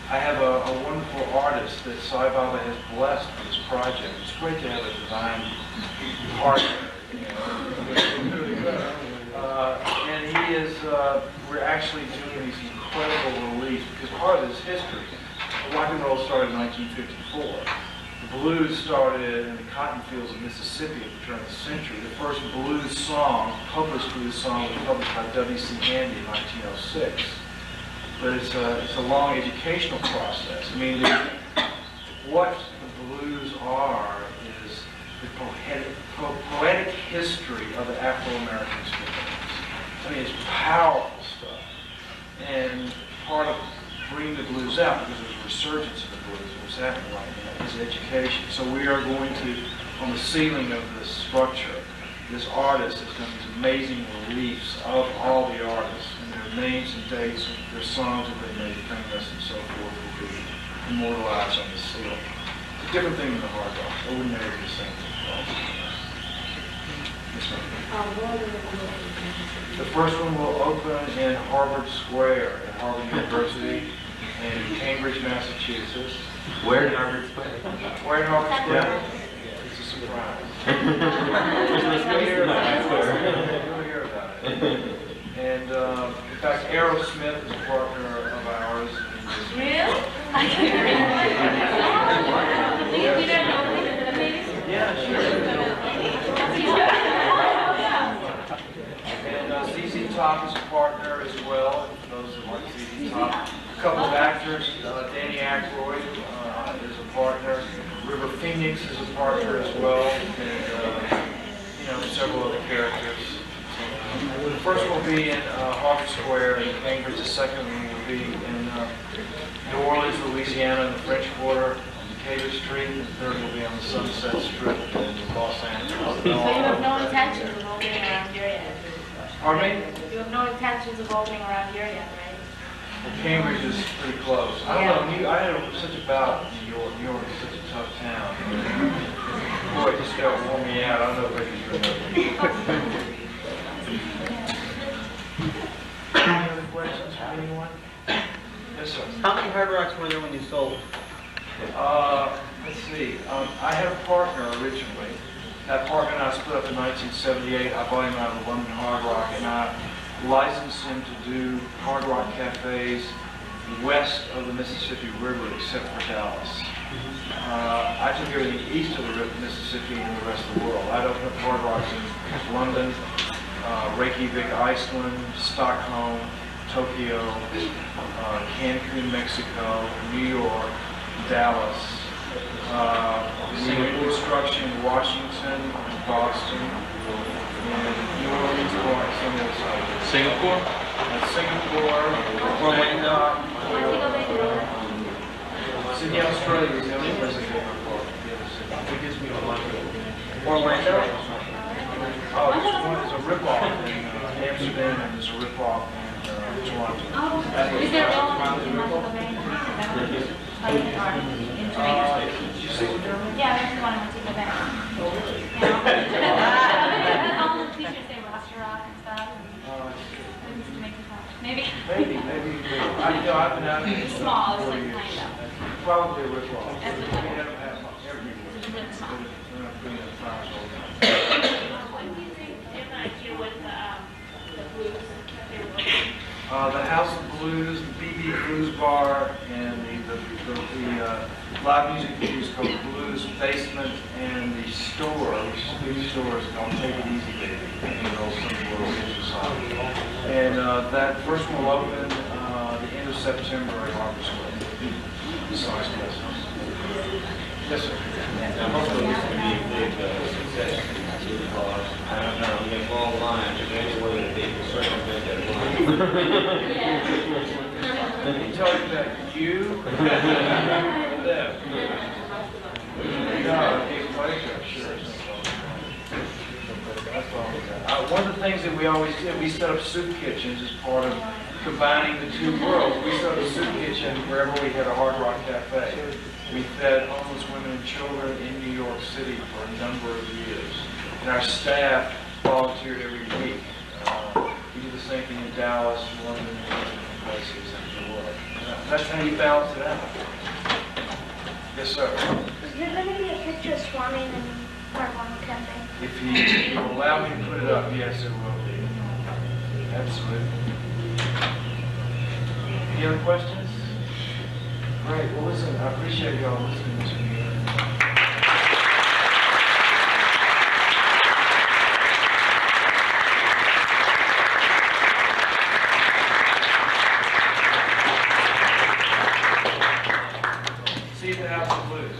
I have a wonderful artist that Sai Baba has blessed with this project. It's great to have a divine partner, you know. And he is, we're actually doing these incredible reliefs, because part of this history, rock and roll started in 1954. The blues started in the cotton fields of Mississippi at the turn of the century. The first blues song, published blues song, was published by W.C. Handy in 1906. But it's a long educational process. I mean, what the blues are is the poetic history of the Afro-American experience. I mean, it's powerful stuff. And part of bringing the blues out, because there's a resurgence of the blues, what's happening right now, is education. So we are going to, on the ceiling of this structure, this artist has done these amazing reliefs of all the artists, and their names and dates, and their songs that they made, famous and so forth, will be immortalized on the ceiling. It's a different thing than the hard rock. I wouldn't never do the same thing. The first one will open in Harvard Square at Harvard University in Cambridge, Massachusetts. Where in Harvard Square? Where in Harvard Square? It's a surprise. You'll hear about it. And in fact, Aerosmith is a partner of ours. Really? I Yeah, sure. And ZZ Top is a partner as well, for those who like ZZ Top. A couple of actors, Danny Aykroyd is a partner. River Phoenix is a partner as well, and you know, several other characters. The first will be in Harvard Square in Cambridge. The second one will be in New Orleans, Louisiana, in the French Quarter, on Decatur Street. The third will be on the Sunset Strip in Los Angeles. So you have no intentions of opening around here yet? Pardon me? You have no intentions of opening around here yet, right? Well, Cambridge is pretty close. I don't know. I had such a bout in New York. New York is such a tough town. Boy, it just got wore me out. I don't know if I can remember. Any other questions from anyone? Yes, sir. How many Hard Rocks were there when you sold? Let's see. I had a partner originally. That partner and I split up in 1978. I bought him out of the London Hard Rock, and I licensed him to do Hard Rock cafes west of the Mississippi River, except for Dallas. I took everything east of the Mississippi and the rest of the world. I'd opened up Hard Rocks in London, Reykjavik, Iceland, Stockholm, Tokyo, Cancun, Mexico, New York, Dallas. We were in construction in Washington, Boston, and New Orleans, Singapore? Singapore, Bangkok, Sydney, Australia is the only place I've ever parked. It gives me a lot of Orlando? Oh, there's a rip-off in Amsterdam and there's a rip-off in Toronto. Oh, is there one in Masterfully? Did you say what Germany? Yeah, there's one in Masterfully. All the teachers say restaurant and stuff. Maybe. Maybe. I've been out It's small, it's like kind of. Probably a rip-off. That's the We don't have everywhere. It's really small. We're not putting it fires all the time. When do you think, do you have an idea what the blues that they were looking? The House of Blues, the BB Blues Bar, and the live music venues called the Blues Basement, and the store, which is big stores called Take It Easy Baby, and also some little picture song. And that first one will open the end of September at Harvard Square. Besides Christmas. Yes, sir. Now, most of this can be a big success because, I don't know, we have long lines, if any way that they can circumvent that line. Let me tell you that you, them. No, it'd be a pleasure, sure. That's all. One of the things that we always did, we set up soup kitchens as part of combining the two worlds. We set up a soup kitchen wherever we had a Hard Rock Cafe. We fed homeless women and children in New York City for a number of years. And our staff volunteered every week. We did the same thing in Dallas, London, and different places in the world. That's how you balance it out. Yes, sir. Is there going to be a picture of Swami in Lackawanna Cafe? If you will allow me to put it up, yes, it will be. Absolutely. Any other questions? Great. Well, listen, I appreciate y'all listening to me. See you at the House of Blues.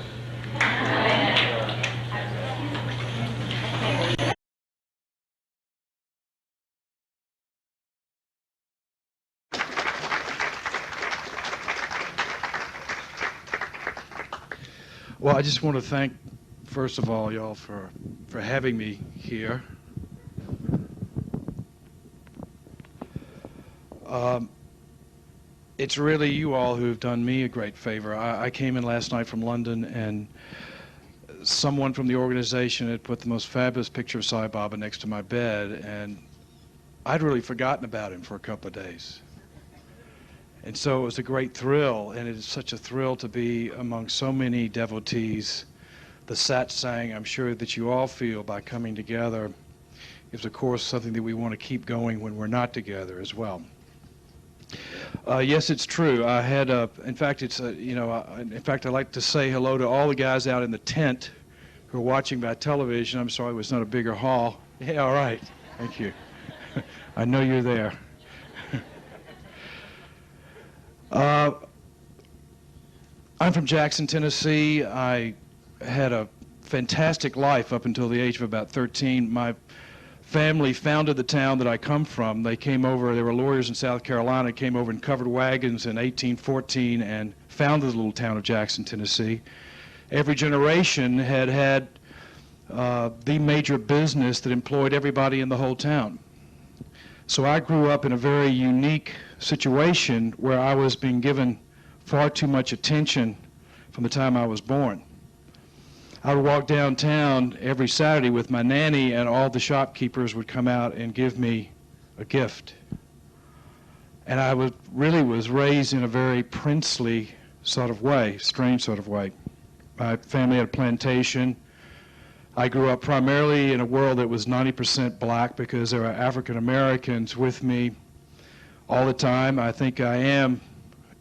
Well, I just want to thank, first of all, y'all for having me here. It's really you all who've done me a great favor. I came in last night from London, and someone from the organization had put the most fabulous picture of Sai Baba next to my bed, and I'd really forgotten about him for a couple of days. And so it was a great thrill, and it is such a thrill to be among so many devotees. The satsang, I'm sure that you all feel by coming together, is of course something that we want to keep going when we're not together as well. Yes, it's true. I had in fact, I like to say hello to all the guys out in the tent who are watching by television. I'm sorry it was not a bigger hall. Yeah, all right. Thank you. I know you're there. I'm from Jackson, Tennessee. I had a fantastic life up until the age of about 13. My family founded the town that I come from. They came over, they were lawyers in South Carolina, came over in covered wagons in 1814 and founded the little town of Jackson, Tennessee. Every generation had the major business that employed everybody in the whole town. So I grew up in a very unique situation where I was being given far too much attention from the time I was born. I would walk downtown every Saturday with my nanny, and all the shopkeepers would come out and give me a gift. And I really was raised in a very princely sort of way, strange sort of way. My family had a plantation. I grew up primarily in a world that was 90% black because there were African Americans with me all the time. I think I am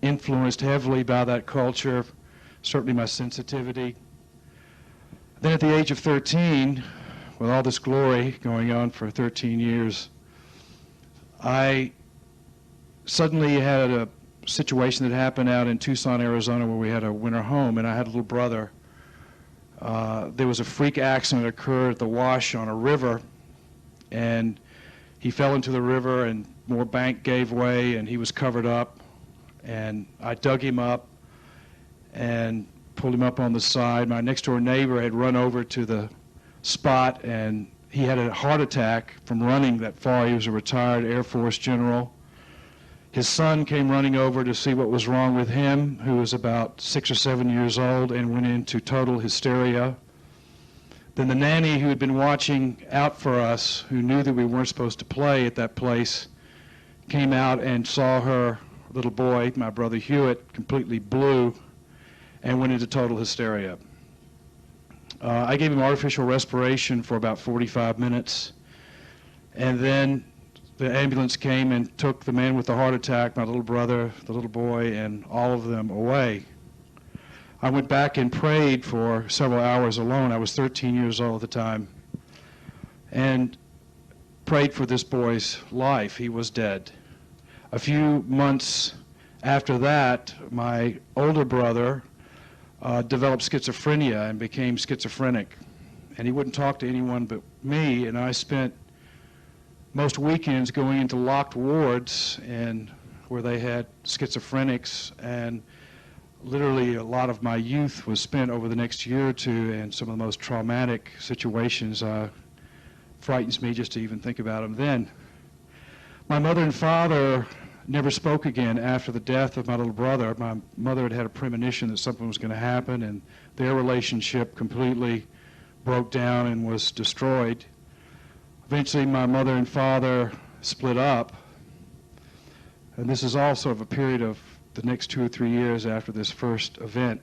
influenced heavily by that culture, certainly my sensitivity. Then at the age of 13, with all this glory going on for 13 years, I suddenly had a situation that happened out in Tucson, Arizona, where we had a winter home, and I had a little brother. There was a freak accident that occurred at the wash on a river, and he fell into the river, and more bank gave way, and he was covered up, and I dug him up, and pulled him up on the side. My next-door neighbor had run over to the spot, and he had a heart attack from running that far. He was a retired Air Force general. His son came running over to see what was wrong with him, who was about 6 or 7 years old, and went into total hysteria. Then the nanny who had been watching out for us, who knew that we weren't supposed to play at that place, came out and saw her little boy, my brother Hewitt, completely blue, and went into total hysteria. I gave him artificial respiration for about 45 minutes, and then the ambulance came and took the man with the heart attack, my little brother, the little boy, and all of them away. I went back and prayed for several hours alone. I was 13 years old at the time, and prayed for this boy's life. He was dead. A few months after that, my older brother developed schizophrenia and became schizophrenic. And he wouldn't talk to anyone but me, and I spent most weekends going into locked wards and where they had schizophrenics, and literally a lot of my youth was spent over the next year or two in some of the most traumatic situations. Frightens me just to even think about them then. My mother and father never spoke again after the death of my little brother. My mother had had a premonition that something was going to happen, and their relationship completely broke down and was destroyed. Eventually, my mother and father split up, and this is also of a period of the next 2 or 3 years after this first event.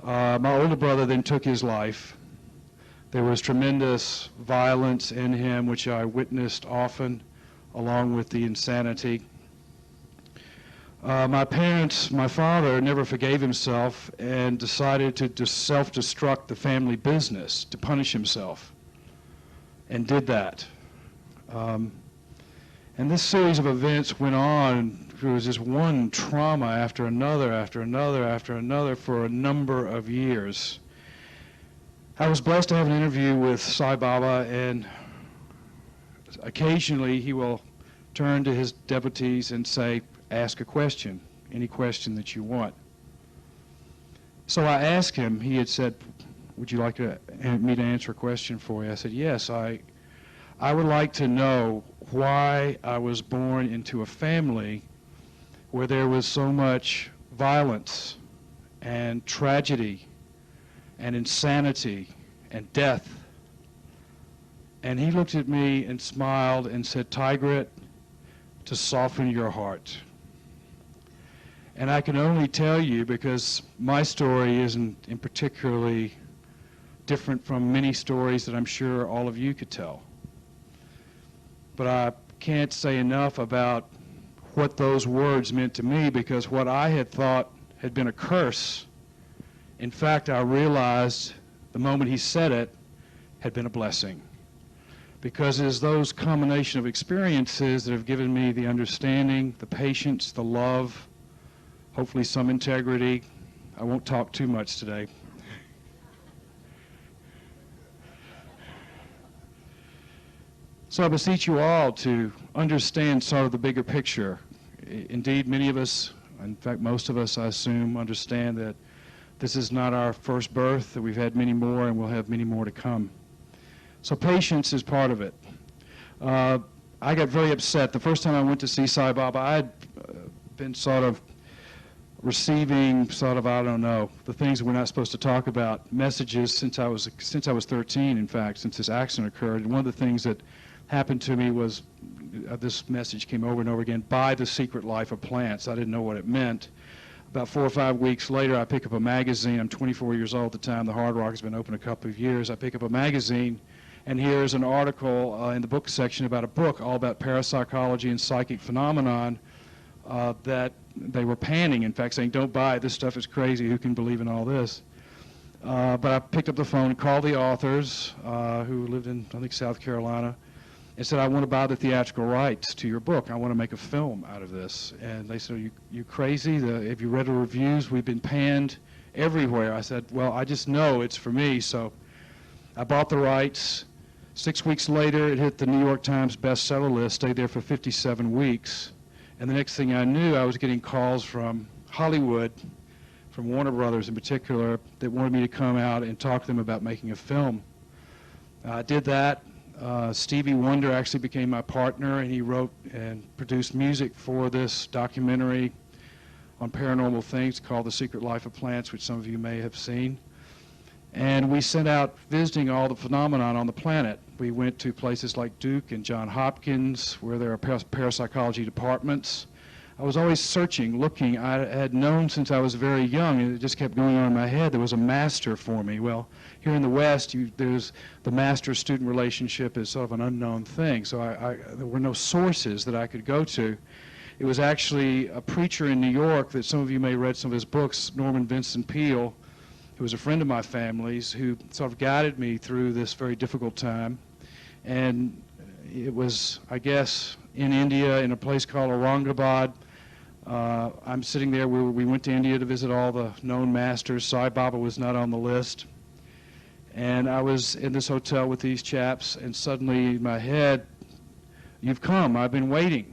My older brother then took his life. There was tremendous violence in him, which I witnessed often, along with the insanity. My father never forgave himself and decided to self-destruct the family business to punish himself, and did that. And this series of events went on. There was just one trauma after another, after another, after another for a number of years. I was blessed to have an interview with Sai Baba, and occasionally he will turn to his devotees and say, ask a question, any question that you want. So I asked him, he had said, would you like me to answer a question for you? I said, yes, I would like to know why I was born into a family where there was so much violence and tragedy and insanity and death. And he looked at me and smiled and said, Tigrett, to soften your heart. And I can only tell you, because my story isn't in particularly different from many stories that I'm sure all of you could tell. But I can't say enough about what those words meant to me, because what I had thought had been a curse, in fact, I realized the moment he said it had been a blessing. Because it is those combination of experiences that have given me the understanding, the patience, the love, hopefully some integrity. I won't talk too much today. So I beseech you all to understand sort of the bigger picture. Indeed, many of us, in fact most of us I assume, understand that this is not our first birth, that we've had many more and we'll have many more to come. So patience is part of it. I got very upset. The first time I went to see Sai Baba, I had been sort of receiving I don't know, the things that we're not supposed to talk about, messages since I was 13, in fact, since this accident occurred. And one of the things that happened to me was this message came over and over again, By the Secret Life of Plants. I didn't know what it meant. About 4 or 5 weeks later, I pick up a magazine. I'm 24 years old at the time. The Hard Rock has been open a couple of years. I pick up a magazine, and here's an article in the book section about a book all about parapsychology and psychic phenomenon that they were panning, in fact, saying, don't buy it, this stuff is crazy, who can believe in all this? But I picked up the phone and called the authors who lived in, I think, South Carolina, and said, I want to buy the theatrical rights to your book. I want to make a film out of this. And they said, you crazy? Have you read the reviews? We've been panned everywhere. I said, well, I just know it's for me. So I bought the rights. 6 weeks later, it hit the New York Times bestseller list, stayed there for 57 weeks. And the next thing I knew, I was getting calls from Hollywood from Warner Brothers in particular, that wanted me to come out and talk to them about making a film. I did that. Stevie Wonder actually became my partner, and he wrote and produced music for this documentary on paranormal things called The Secret Life of Plants, which some of you may have seen. And we sent out visiting all the phenomenon on the planet. We went to places like Duke and Johns Hopkins, where there are parapsychology departments. I was always searching, looking. I had known since I was very young, and it just kept going on in my head. There was a master for me. Well, here in the West, there's the master-student relationship is sort of an unknown thing. So there were no sources that I could go to. It was actually a preacher in New York that some of you may have read some of his books, Norman Vincent Peale, who was a friend of my family's, who sort of guided me through this very difficult time. And it was, I guess, in India, in a place called Aurangabad. I'm sitting there. We went to India to visit all the known masters. Sai Baba was not on the list. And I was in this hotel with these chaps, and suddenly in my head, "You've come. I've been waiting."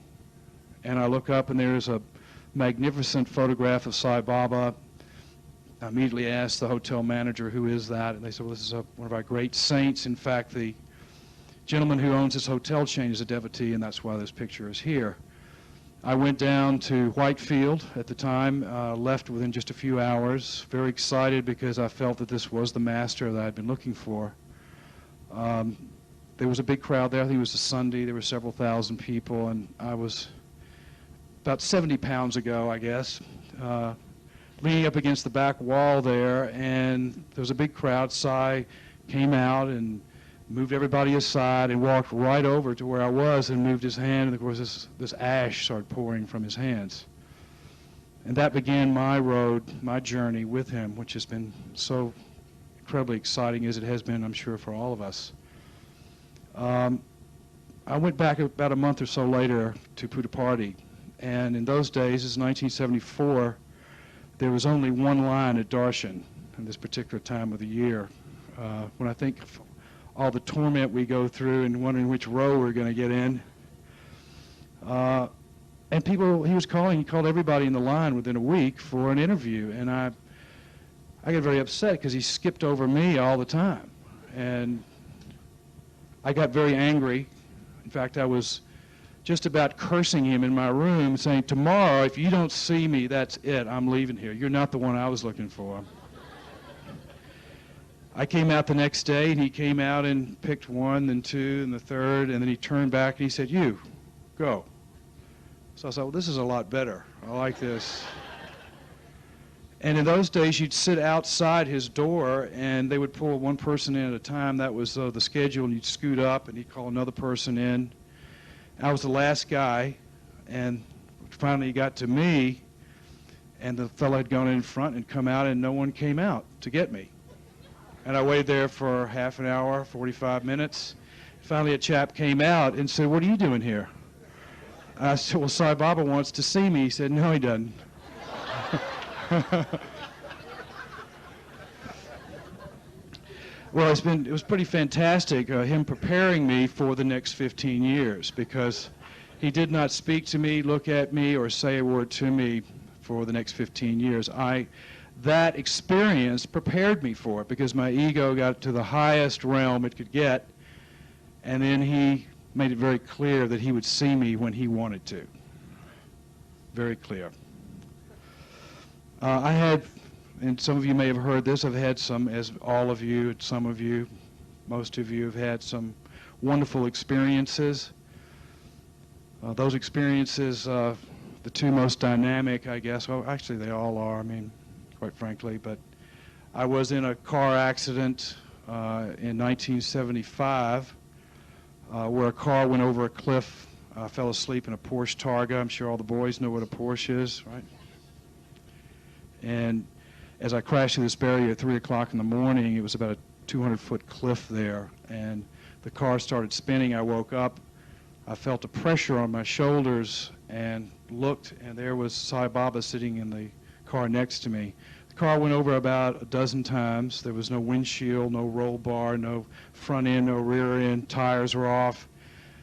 And I look up, and there's a magnificent photograph of Sai Baba. I immediately asked the hotel manager, "Who is that?" And they said, "Well, this is one of our great saints. In fact, the gentleman who owns this hotel chain is a devotee, and that's why this picture is here." I went down to Whitefield at the time, left within just a few hours, very excited because I felt that this was the master that I'd been looking for. There was a big crowd there. I think it was a Sunday. There were several thousand people, and I was about 70 pounds ago, I guess, leaning up against the back wall there, and there was a big crowd. Sai came out and moved everybody aside and walked right over to where I was and moved his hand, and of course this ash started pouring from his hands. And that began my road, my journey with him, which has been so incredibly exciting as it has been, I'm sure, for all of us. I went back about a month or so later to Puttaparthi, and in those days, it's 1974, there was only one line at Darshan in this particular time of the year. When I think of all the torment we go through and wondering which row we're going to get in. And people, he called everybody in the line within a week for an interview, and I got very upset because he skipped over me all the time. And I got very angry. In fact, I was just about cursing him in my room, saying, "Tomorrow, if you don't see me, that's it. I'm leaving here. You're not the one I was looking for." I came out the next day, and he came out and picked one, then two, and the third, and then he turned back and he said, "You, go." So I thought, well, this is a lot better. I like this. And in those days, you'd sit outside his door, and they would pull one person in at a time. That was the schedule, and you'd scoot up, and he'd call another person in. I was the last guy, and finally he got to me, and the fellow had gone in front and come out, and no one came out to get me. And I waited there for half an hour, 45 minutes. Finally, a chap came out and said, "What are you doing here?" I said, "Well, Sai Baba wants to see me." He said, "No, he doesn't." Well, it was pretty fantastic, him preparing me for the next 15 years, because he did not speak to me, look at me, or say a word to me for the next 15 years. That experience prepared me for it, because my ego got to the highest realm it could get, and then he made it very clear that he would see me when he wanted to. Very clear. I had, and some of you may have heard this, I've had some, as all of you, some of you, most of you have had some wonderful experiences. Those experiences, the two most dynamic, I guess, well, actually they all are, I mean, quite frankly, but I was in a car accident in 1975 where a car went over a cliff. I fell asleep in a Porsche Targa. I'm sure all the boys know what a Porsche is, right? And as I crashed through this barrier at 3 o'clock in the morning, it was about a 200-foot cliff there, and the car started spinning. I woke up. I felt a pressure on my shoulders and looked, and there was Sai Baba sitting in the car next to me. The car went over about a dozen times. There was no windshield, no roll bar, no front end, no rear end. Tires were off.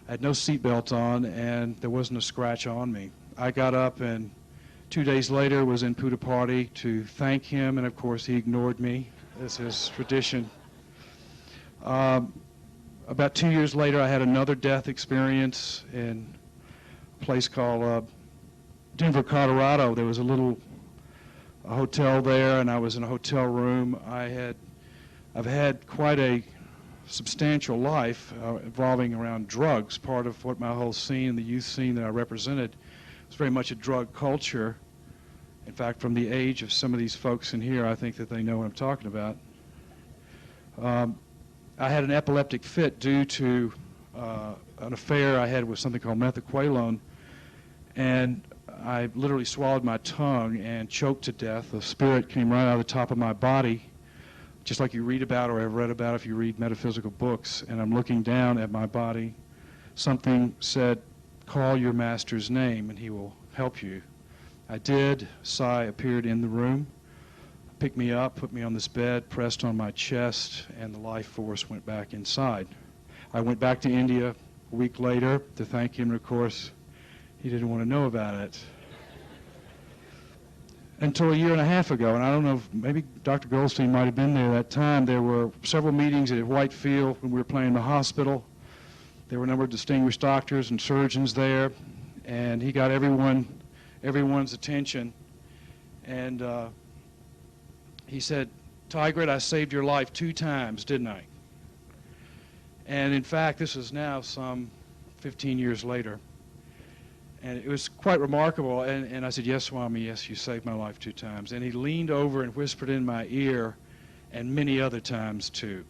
I had no seatbelt on, and there wasn't a scratch on me. I got up and 2 days later was in Puttaparthi to thank him, and of course he ignored me, as is tradition. About 2 years later, I had another death experience in a place called Denver, Colorado. There was a hotel there, and I was in a hotel room. I've had quite a substantial life involving around drugs. Part of what my whole scene, the youth scene that I represented, was very much a drug culture. In fact, from the age of some of these folks in here, I think that they know what I'm talking about. I had an epileptic fit due to an affair I had with something called methaqualone, and I literally swallowed my tongue and choked to death. The spirit came right out of the top of my body, just like you read about or have read about if you read metaphysical books, and I'm looking down at my body. Something said, "Call your master's name and he will help you." I did. Sai appeared in the room, picked me up, put me on this bed, pressed on my chest, and the life force went back inside. I went back to India a week later to thank him, and of course, he didn't want to know about it. Until a year and a half ago, and I don't know if maybe Dr. Goldstein might have been there that time, there were several meetings at Whitefield when we were playing the hospital. There were a number of distinguished doctors and surgeons there, and he got everyone's attention, and he said, "Tigrett, I saved your life 2 times, didn't I?" And in fact, this is now some 15 years later. And it was quite remarkable, and I said, "Yes, Swami, yes, you saved my life 2 times." And he leaned over and whispered in my ear, "And many other times, too."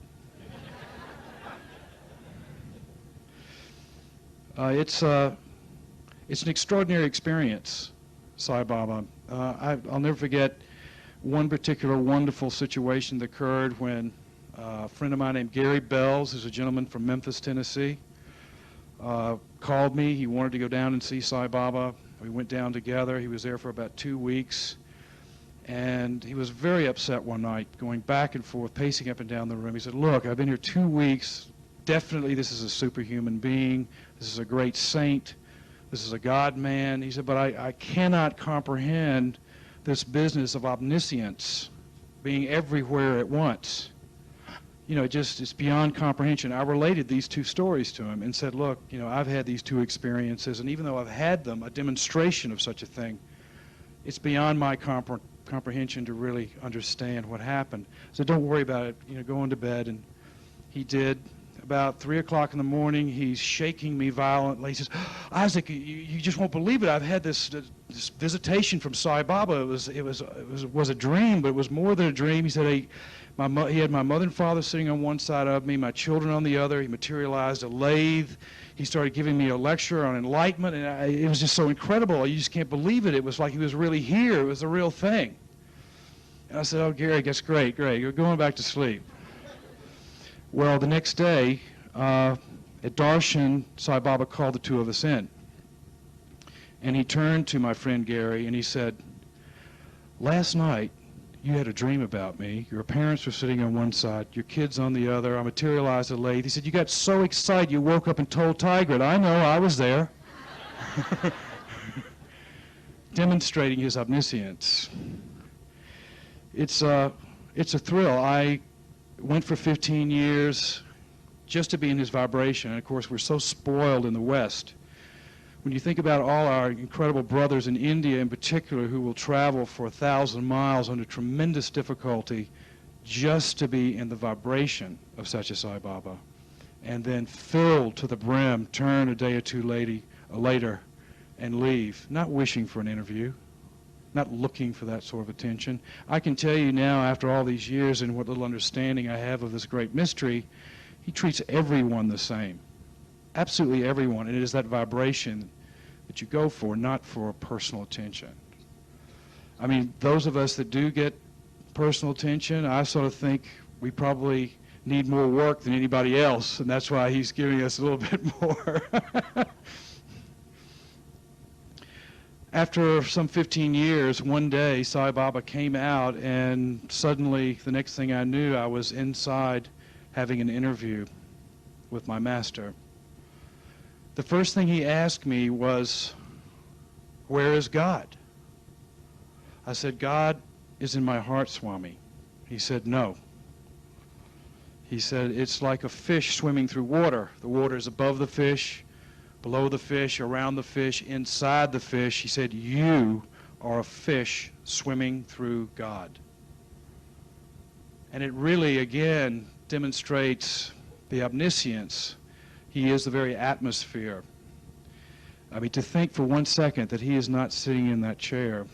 It's an extraordinary experience, Sai Baba. I'll never forget one particular wonderful situation that occurred when a friend of mine named Gary Bells, who's a gentleman from Memphis, Tennessee, called me. He wanted to go down and see Sai Baba. We went down together. He was there for about 2 weeks. And he was very upset one night, going back and forth, pacing up and down the room. He said, "Look, I've been here 2 weeks. Definitely this is a superhuman being. This is a great saint. This is a God-man." He said, "But I cannot comprehend this business of omniscience, being everywhere at once. You know, it's beyond comprehension." I related these 2 stories to him and said, "Look, you know, I've had these 2 experiences, and even though I've had them, a demonstration of such a thing, it's beyond my comprehension to really understand what happened." So don't worry about it, you know, go into bed. And he did. About 3 o'clock in the morning, he's shaking me violently. He says, "Isaac, you just won't believe it. I've had this visitation from Sai Baba. It was a dream, but it was more than a dream." He said he had my mother and father sitting on one side of me, my children on the other. He materialized a lathe. He started giving me a lecture on enlightenment, and it was just so incredible. You just can't believe it. It was like he was really here. It was the real thing. And I said, "Oh, Gary, that's great. You're going back to sleep." Well, the next day, at Darshan, Sai Baba called the 2 of us in. And he turned to my friend Gary and he said, "Last night, you had a dream about me. Your parents were sitting on one side, your kids on the other. I materialized a lathe." He said, "You got so excited you woke up and told Tigrett." I know, I was there. Demonstrating his omniscience. It's a thrill. I went for 15 years just to be in his vibration. And of course, we're so spoiled in the West. When you think about all our incredible brothers in India in particular who will travel for 1,000 miles under tremendous difficulty just to be in the vibration of such a Sai Baba, and then filled to the brim, turn a day or 2 later and leave, not wishing for an interview, not looking for that sort of attention. I can tell you now, after all these years and what little understanding I have of this great mystery, he treats everyone the same. Absolutely everyone. And it is that vibration that you go for, not for personal attention. I mean, those of us that do get personal attention, I sort of think we probably need more work than anybody else, and that's why he's giving us a little bit more. After some 15 years, one day, Sai Baba came out, and suddenly, the next thing I knew, I was inside having an interview with my master. The first thing he asked me was, "Where is God?" I said, God is in my heart, Swami. He said, no. He said, it's like a fish swimming through water. The water is above the fish, below the fish, around the fish, inside the fish. He said, you are a fish swimming through God. And it really, again, demonstrates the omniscience. He is the very atmosphere. I mean, to think for 1 second that he is not sitting in that chair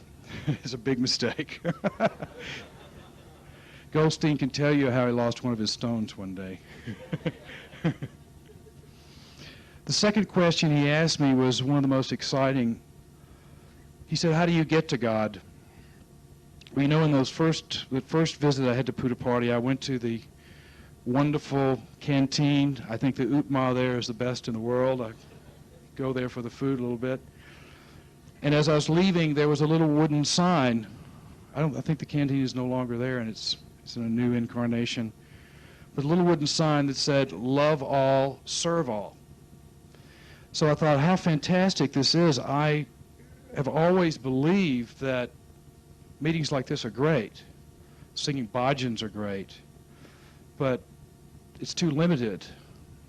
is a big mistake. Goldstein can tell you how he lost one of his stones one day. The second question he asked me was one of the most exciting. He said, how do you get to God? Well, you know, in the first visit I had to Puttaparthi, I went to the wonderful canteen. I think the upma there is the best in the world. I go there for the food a little bit. And as I was leaving, there was a little wooden sign. I think the canteen is no longer there, and it's in a new incarnation. But a little wooden sign that said, love all, serve all. So I thought, how fantastic this is. I have always believed that meetings like this are great. Singing bhajans are great. But it's too limited.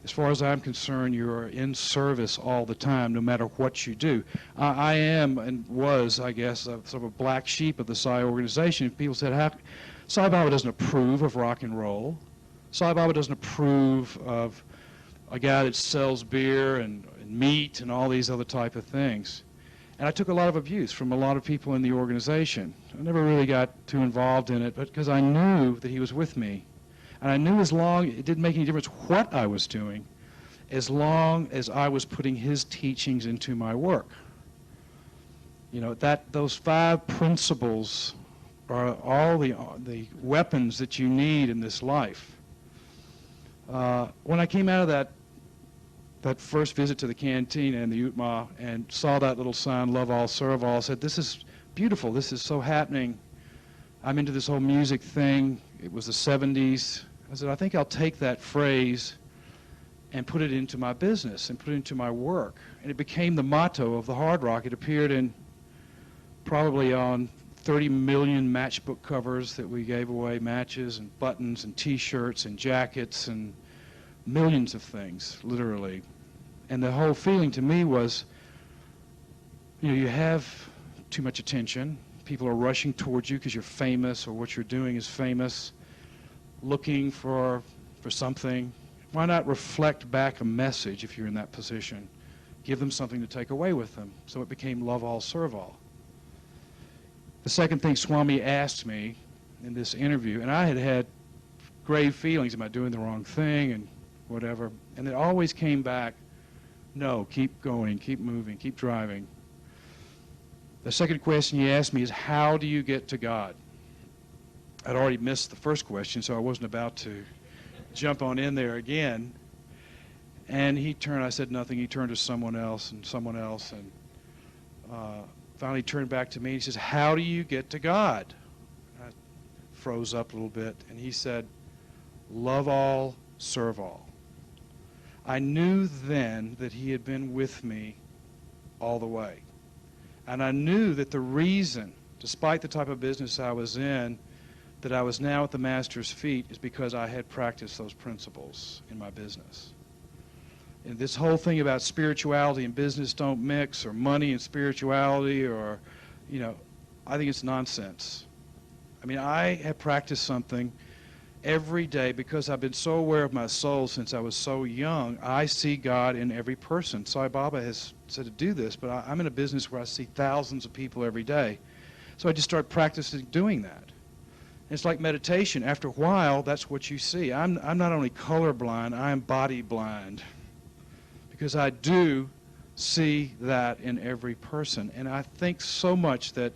As far as I'm concerned, you're in service all the time, no matter what you do. I am and was, I guess, sort of a black sheep of the Sai organization. People said, Sai Baba doesn't approve of rock and roll. Sai Baba doesn't approve of a guy that sells beer and meat and all these other type of things. And I took a lot of abuse from a lot of people in the organization. I never really got too involved in it, but because I knew that he was with me. And I knew it didn't make any difference what I was doing, as long as I was putting his teachings into my work. You know, those 5 principles are all the weapons that you need in this life. When I came out of that first visit to the canteen and the Utma and saw that little sign, love all, serve all, I said, this is beautiful, this is so happening. I'm into this whole music thing. It was the 70s. I said, I think I'll take that phrase and put it into my business and put it into my work. And it became the motto of the Hard Rock. It appeared probably on 30 million matchbook covers that we gave away, matches and buttons and T-shirts and jackets and millions of things, literally. And the whole feeling to me was, you know, you have too much attention. People are rushing towards you because you're famous or what you're doing is famous, looking for something. Why not reflect back a message if you're in that position? Give them something to take away with them. So it became love all, serve all. The second thing Swami asked me in this interview, and I had grave feelings about doing the wrong thing and whatever, and it always came back, no, keep going, keep moving, keep driving. The second question he asked me is, how do you get to God? I'd already missed the first question, so I wasn't about to jump on in there again. And I said nothing. He turned to someone else, and finally turned back to me. He says, how do you get to God? I froze up a little bit, and he said, love all, serve all. I knew then that he had been with me all the way. And I knew that the reason, despite the type of business I was in, that I was now at the Master's feet is because I had practiced those principles in my business. And this whole thing about spirituality and business don't mix, or money and spirituality, or, you know, I think it's nonsense. I mean, I have practiced something every day because I've been so aware of my soul since I was so young. I see God in every person. Sai Baba has said to do this, but I'm in a business where I see thousands of people every day. So I just started practicing doing that. And it's like meditation. After a while, that's what you see. I'm not only colorblind, I am body blind, because I do see that in every person. And I think so much that,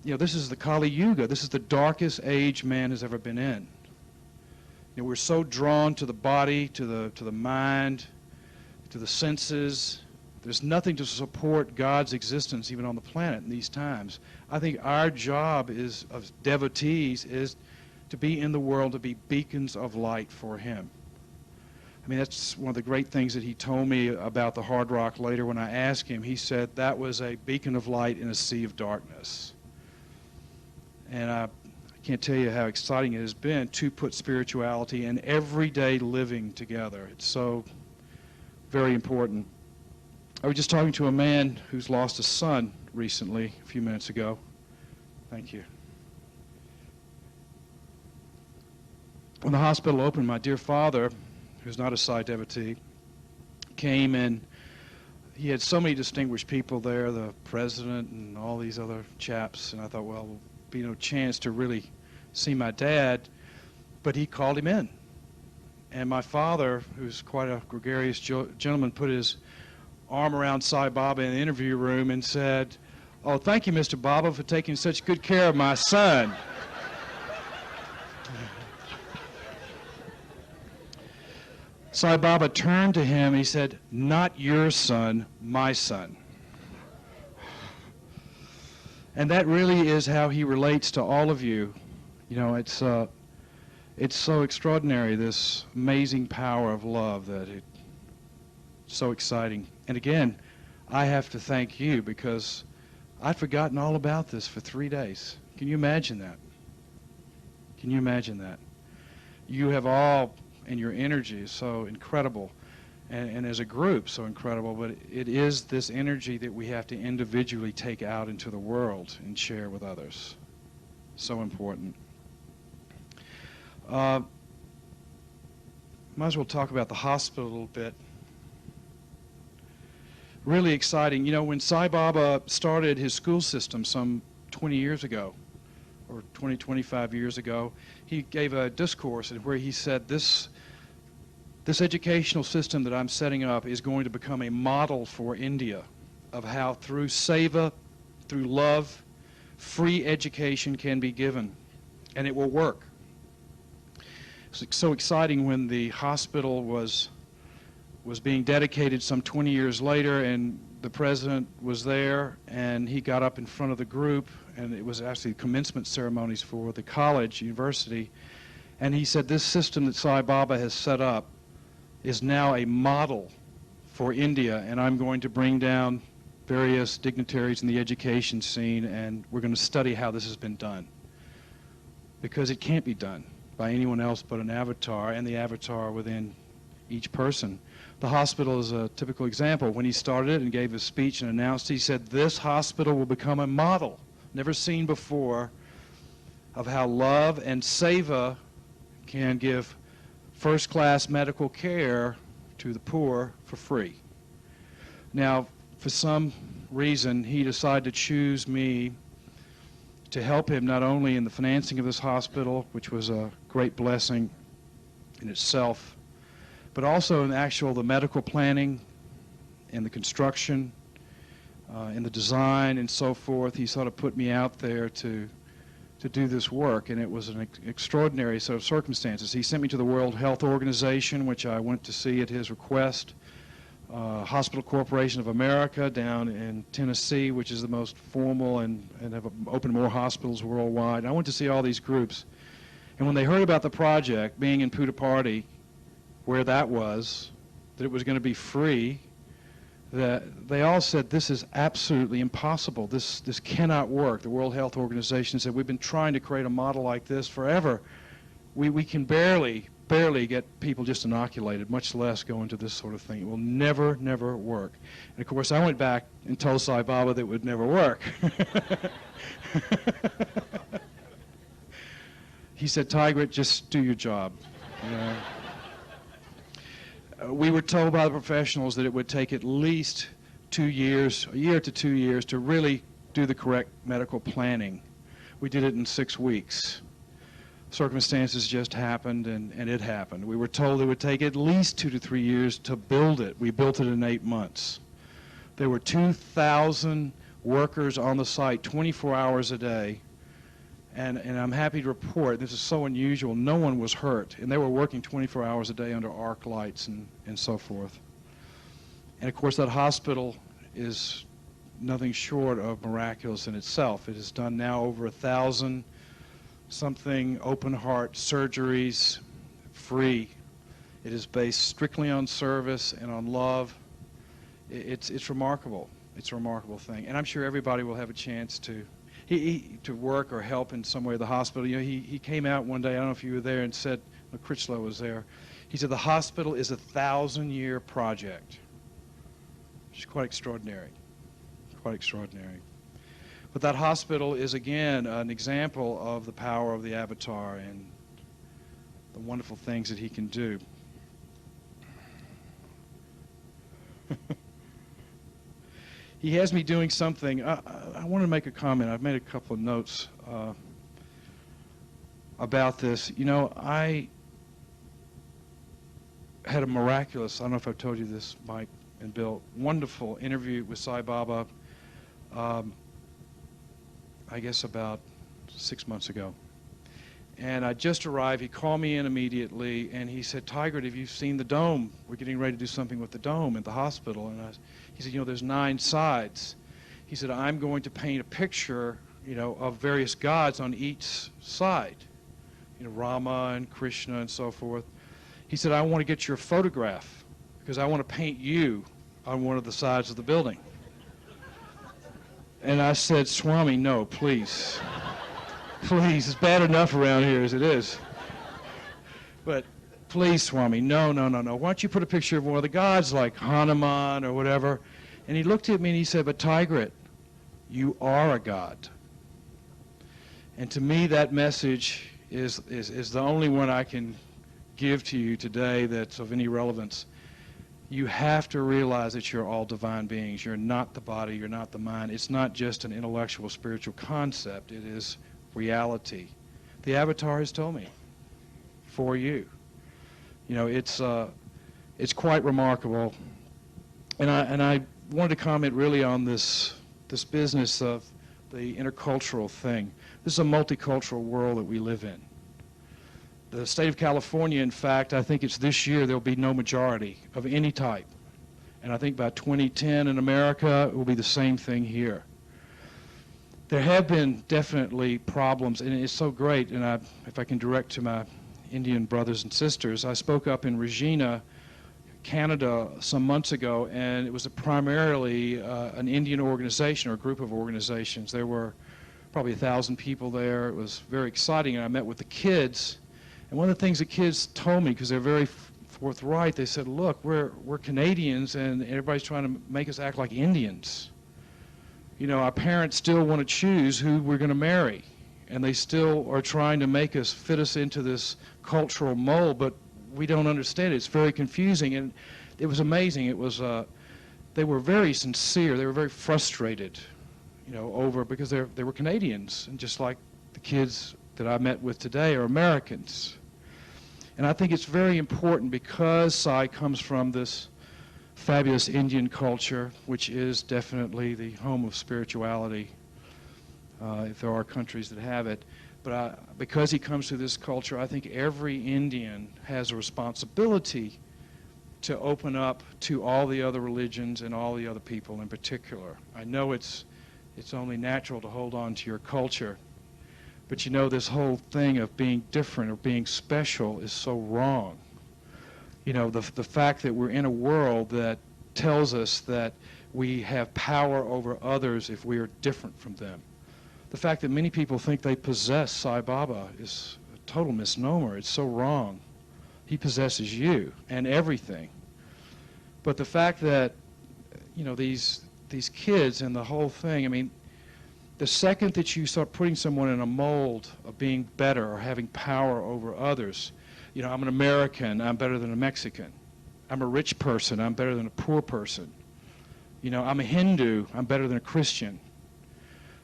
you know, this is the Kali Yuga. This is the darkest age man has ever been in. You know, we're so drawn to the body, to the mind, to the senses. There's nothing to support God's existence even on the planet in these times. I think our job of devotees is to be in the world, to be beacons of light for Him. I mean, that's one of the great things that he told me about the Hard Rock later when I asked him. He said that was a beacon of light in a sea of darkness. And I can't tell you how exciting it has been to put spirituality and everyday living together. It's so very important. I was just talking to a man who's lost a son recently, a few minutes ago. Thank you. When the hospital opened, my dear father, who's not a Sai devotee, came, and he had so many distinguished people there, the president and all these other chaps, and I thought, well, there'll be no chance to really see my dad, but he called him in. And my father, who's quite a gregarious gentleman, put his arm around Sai Baba in the interview room and said, "Oh, thank you, Mr. Baba, for taking such good care of my son." Sai Baba turned to him and he said, "Not your son, my son." And that really is how he relates to all of you. You know, it's so extraordinary, this amazing power of love, that it's so exciting. And again, I have to thank you, because I'd forgotten all about this for 3 days. Can you imagine that? Can you imagine that? You have all, and your energy is so incredible, and as a group so incredible, but it is this energy that we have to individually take out into the world and share with others. So important. Might as well talk about the hospital a little bit. Really exciting. You know, when Sai Baba started his school system some 20 years ago, or 20, 25 years ago, he gave a discourse where he said, this educational system that I'm setting up is going to become a model for India of how through seva, through love, free education can be given, and it will work. It's so exciting when the hospital was being dedicated some 20 years later, and the president was there, and he got up in front of the group, and it was actually commencement ceremonies for the college, university, and he said, "This system that Sai Baba has set up is now a model for India, and I'm going to bring down various dignitaries in the education scene, and we're going to study how this has been done." Because it can't be done by anyone else but an avatar, and the avatar within each person. The hospital is a typical example. When he started it and gave his speech and announced, he said, "This hospital will become a model, never seen before, of how love and seva can give first-class medical care to the poor for free." Now, for some reason, he decided to choose me to help him not only in the financing of this hospital, which was a great blessing in itself, but also in the medical planning and the construction and the design and so forth. He sort of put me out there to do this work, and it was an extraordinary set of circumstances. He sent me to the World Health Organization, which I went to see at his request, Hospital Corporation of America down in Tennessee, which is the most formal and have opened more hospitals worldwide. And I went to see all these groups, and when they heard about the project being in Puttaparthi, where that was, that it was going to be free, that they all said, "This is absolutely impossible. This cannot work." The World Health Organization said, "We've been trying to create a model like this forever. We can barely get people just inoculated, much less go into this sort of thing. It will never work." And of course, I went back and told Sai Baba that it would never work. He said, "Tigrett, just do your job." You know? We were told by the professionals that it would take at least 2 years, a year to 2 years, to really do the correct medical planning. We did it in 6 weeks. Circumstances just happened, and it happened. We were told it would take at least 2 to 3 years to build it. We built it in 8 months. There were 2,000 workers on the site 24 hours a day. And I'm happy to report, this is so unusual, no one was hurt. And they were working 24 hours a day under arc lights and so forth. And of course, that hospital is nothing short of miraculous in itself. It has done now over 1,000 something open heart surgeries, free. It is based strictly on service and on love. It's remarkable. It's a remarkable thing. And I'm sure everybody will have a chance to to work or help in some way at the hospital. You know, he came out one day, I don't know if you were there, and said, Critchlow was there, he said, the hospital is a 1,000-year project. Which is quite extraordinary, quite extraordinary. But that hospital is, again, an example of the power of the Avatar and the wonderful things that he can do. He has me doing something. I want to make a comment. I've made a couple of notes about this. You know, I had a miraculous, I don't know if I've told you this, Mike and Bill, wonderful interview with Sai Baba, I guess about 6 months ago. And I just arrived. He called me in immediately, and he said, Tigrett, have you seen the dome? We're getting ready to do something with the dome at the hospital. And he said, you know, there's 9 sides. He said, I'm going to paint a picture, you know, of various gods on each side, you know, Rama and Krishna and so forth. He said, I want to get your photograph because I want to paint you on one of the sides of the building. And I said, Swami, no, please. Please, it's bad enough around here as it is. But please, Swami, no. Why don't you put a picture of one of the gods like Hanuman or whatever? And he looked at me and he said, but Tigrett, you are a god. And to me, that message is the only one I can give to you today that's of any relevance. You have to realize that you're all divine beings. You're not the body, you're not the mind. It's not just an intellectual, spiritual concept. It is reality. The Avatar has told me, for you. You know, it's quite remarkable. And I wanted to comment really on this business of the intercultural thing. This is a multicultural world that we live in. The state of California, in fact, I think it's this year there'll be no majority of any type. And I think by 2010 in America, it will be the same thing here. There have been definitely problems, and it's so great, and if I can direct to my Indian brothers and sisters, I spoke up in Regina, Canada, some months ago, and it was primarily an Indian organization or a group of organizations. There were probably 1,000 people there. It was very exciting, and I met with the kids. And one of the things the kids told me, because they're very forthright, they said, look, we're Canadians, and everybody's trying to make us act like Indians. You know, our parents still want to choose who we're going to marry, and they still are trying to make us, fit us into this cultural mold, but we don't understand it. It's very confusing, and it was amazing. It was, they were very sincere. They were very frustrated, you know, because they were Canadians, and just like the kids that I met with today are Americans. And I think it's very important because Sai comes from this fabulous Indian culture, which is definitely the home of spirituality, if there are countries that have it. But because he comes to this culture, I think every Indian has a responsibility to open up to all the other religions and all the other people in particular. I know it's only natural to hold on to your culture, but you know, this whole thing of being different or being special is so wrong. You know, the fact that we're in a world that tells us that we have power over others if we are different from them. The fact that many people think they possess Sai Baba is a total misnomer. It's so wrong. He possesses you and everything. But the fact that, you know, these kids and the whole thing, I mean, the second that you start putting someone in a mold of being better or having power over others, you know, I'm an American, I'm better than a Mexican. I'm a rich person, I'm better than a poor person. You know, I'm a Hindu, I'm better than a Christian.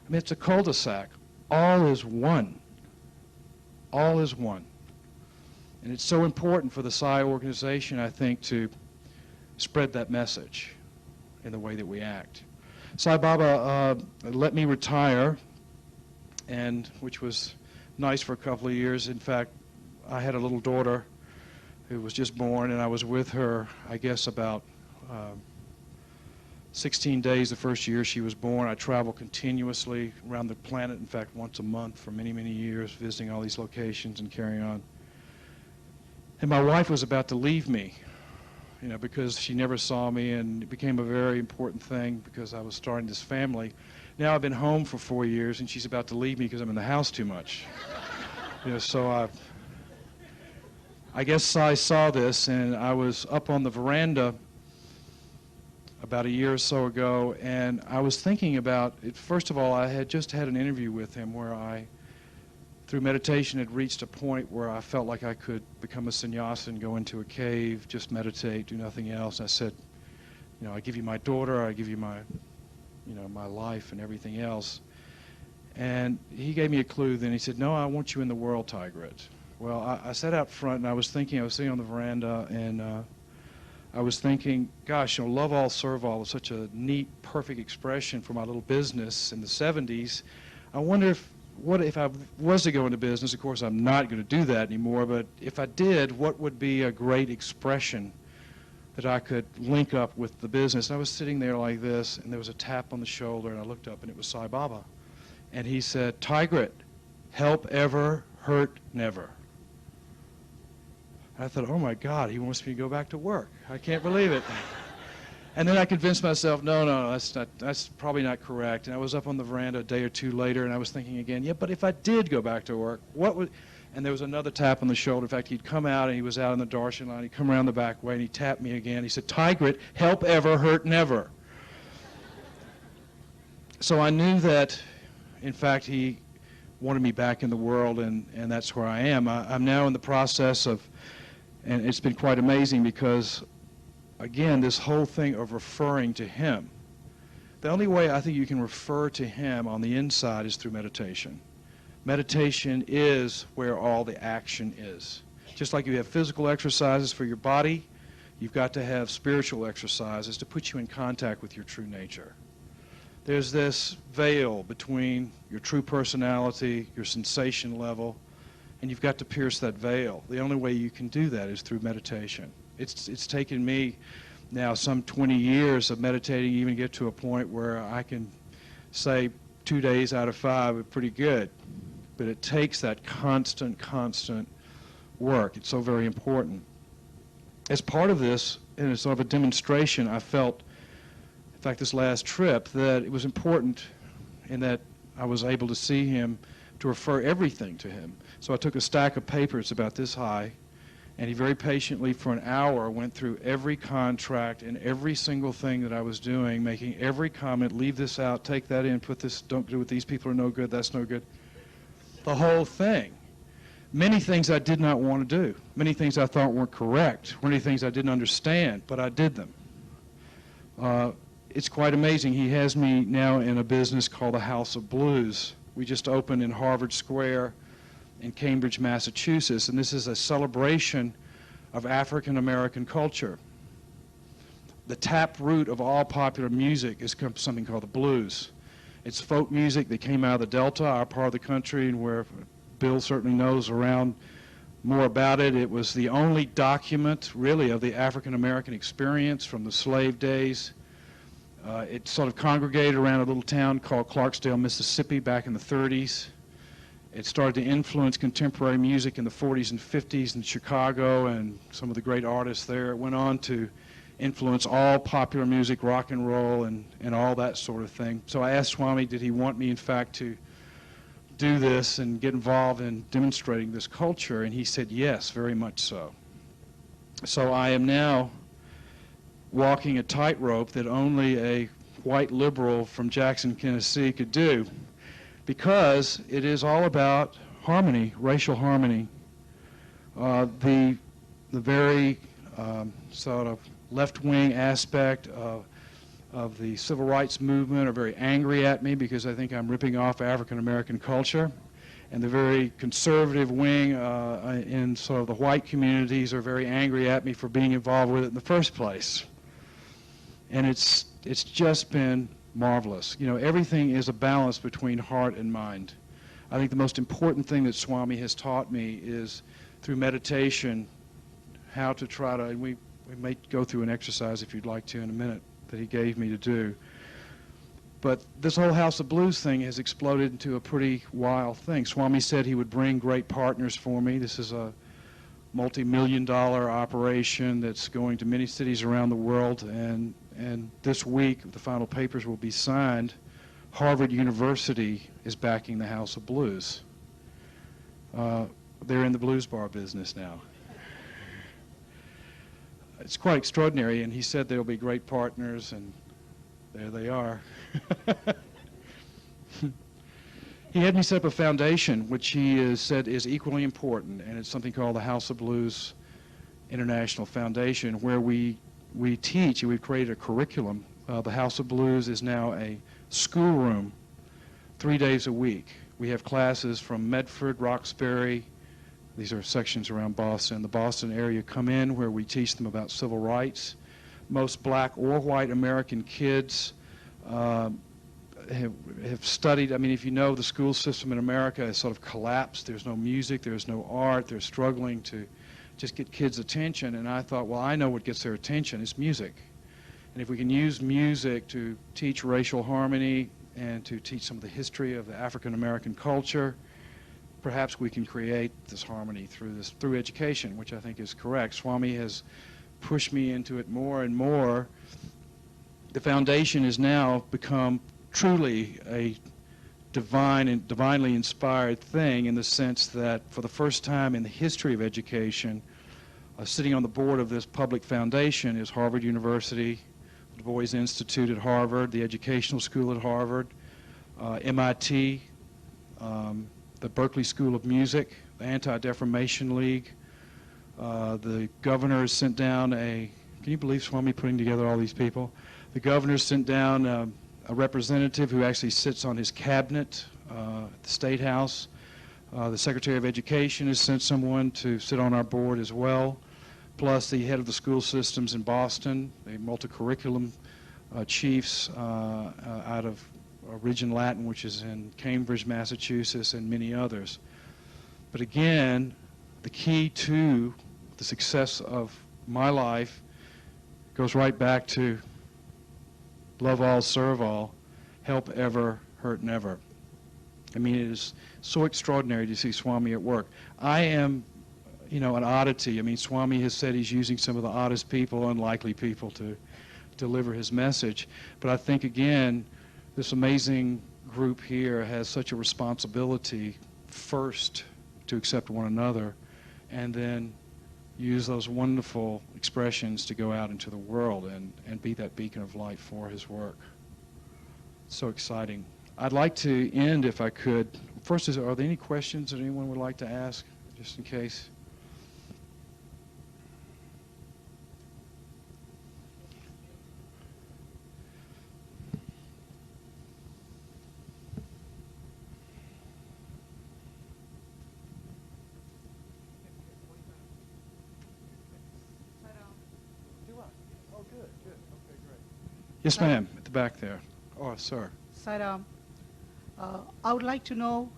I mean, it's a cul-de-sac. All is one. All is one. And it's so important for the Sai organization, I think, to spread that message in the way that we act. Sai Baba let me retire, and which was nice for a couple of years. In fact, I had a little daughter who was just born, and I was with her, I guess, about 16 days the first year she was born. I traveled continuously around the planet, in fact, once a month for many, many years, visiting all these locations and carrying on. And my wife was about to leave me, you know, because she never saw me, and it became a very important thing because I was starting this family. Now I've been home for 4 years, and she's about to leave me because I'm in the house too much. So I guess I saw this, and I was up on the veranda about a year or so ago, and I was thinking about it. First of all, I had just had an interview with him where I, through meditation, had reached a point where I felt like I could become a sannyasa, go into a cave, just meditate, do nothing else. I said, I give you my daughter, I give you my, my life and everything else. And he gave me a clue then. He said, no, I want you in the world, Tigrett. Well, I sat out front, and I was thinking, I was sitting on the veranda, and I was thinking, gosh, love all, serve all is such a neat, perfect expression for my little business in the 70s. I wonder what if I was to go into business. Of course, I'm not going to do that anymore, but if I did, what would be a great expression that I could link up with the business? And I was sitting there like this, and there was a tap on the shoulder, and I looked up, and it was Sai Baba. And he said, Tigrett, help ever, hurt never. I thought, oh my God, he wants me to go back to work. I can't believe it. And then I convinced myself, no, that's probably not correct. And I was up on the veranda a day or two later, and I was thinking again, yeah, but if I did go back to work, what would... And there was another tap on the shoulder. In fact, he'd come out, and he was out in the darshan line. He'd come around the back way, and he tapped me again. He said, Tigrett, help ever, hurt never. So I knew that, in fact, he wanted me back in the world, and that's where I am. I'm now in the process of... And it's been quite amazing because, again, this whole thing of referring to him, the only way I think you can refer to him on the inside is through meditation. Meditation is where all the action is. Just like you have physical exercises for your body, you've got to have spiritual exercises to put you in contact with your true nature. There's this veil between your true personality, your sensation level, and you've got to pierce that veil. The only way you can do that is through meditation. It's taken me now some 20 years of meditating to even get to a point where I can say 2 days out of 5 are pretty good. But it takes that constant work. It's so very important. As part of this, and it's sort of a demonstration, I felt, in fact, this last trip, that it was important in that I was able to see him, to refer everything to him. So I took a stack of papers about this high, and he very patiently for an hour went through every contract and every single thing that I was doing, making every comment, leave this out, take that in, put this, don't do it, these people are no good, that's no good. The whole thing. Many things I did not want to do. Many things I thought weren't correct. Many things I didn't understand, but I did them. It's quite amazing. He has me now in a business called the House of Blues. We just opened in Harvard Square in Cambridge, Massachusetts, and this is a celebration of African American culture. The tap root of all popular music is something called the blues. It's folk music that came out of the Delta, our part of the country, and where Bill certainly knows around more about it. It was the only document, really, of the African American experience from the slave days. It sort of congregated around a little town called Clarksdale, Mississippi, back in the 30s. It started to influence contemporary music in the 40s and 50s in Chicago, and some of the great artists there. It went on to influence all popular music, rock and roll, and all that sort of thing. So I asked Swami, did he want me, in fact, to do this and get involved in demonstrating this culture, and he said yes, very much so. So I am now walking a tightrope that only a white liberal from Jackson, Tennessee could do, because it is all about harmony, racial harmony. The very sort of left-wing aspect of the civil rights movement are very angry at me because I think I'm ripping off African-American culture. And the very conservative wing in sort of the white communities are very angry at me for being involved with it in the first place. And it's just been marvelous. You know, everything is a balance between heart and mind. I think the most important thing that Swami has taught me is through meditation how to try to, and we may go through an exercise if you'd like to in a minute that he gave me to do. But this whole House of Blues thing has exploded into a pretty wild thing. Swami said he would bring great partners for me. This is a multi-million-dollar operation that's going to many cities around the world, and this week the final papers will be signed, Harvard University is backing the House of Blues. They're in the blues bar business now. It's quite extraordinary, and he said they'll be great partners, and there they are. He had me set up a foundation, which he has said is equally important, and it's something called the House of Blues International Foundation, where we teach, and we've created a curriculum. The House of Blues is now a schoolroom 3 days a week. We have classes from Medford, Roxbury, these are sections around Boston, the Boston area come in where we teach them about civil rights. Most black or white American kids have studied. I mean, if you know, the school system in America has sort of collapsed. There's no music, there's no art, they're struggling to just get kids' attention. And I thought, well, I know what gets their attention. It's music. And if we can use music to teach racial harmony and to teach some of the history of the African American culture, perhaps we can create this harmony through education, which I think is correct. Swami has pushed me into it more and more. The foundation has now become truly a divine and divinely inspired thing, in the sense that for the first time in the history of education, sitting on the board of this public foundation is Harvard University, the Du Bois Institute at Harvard, the Educational School at Harvard, MIT, the Berkeley School of Music, the Anti-Defamation League. The governor has sent down can you believe Swami putting together all these people? The governor sent down a representative who actually sits on his cabinet at the State House. The Secretary of Education has sent someone to sit on our board as well, plus the head of the school systems in Boston, the multi-curriculum chiefs out of Region Latin, which is in Cambridge, Massachusetts, and many others. But again, the key to the success of my life goes right back to love all, serve all, help ever, hurt never. I mean, it is so extraordinary to see Swami at work. I am, an oddity. I mean, Swami has said he's using some of the oddest people, unlikely people to deliver his message. But I think, again, this amazing group here has such a responsibility first to accept one another, and then use those wonderful expressions to go out into the world and be that beacon of light for his work. So exciting. I'd like to end, if I could. First, are there any questions that anyone would like to ask, just in case? Yes, ma'am, at the back there. Oh, sir. Sir, I would like to know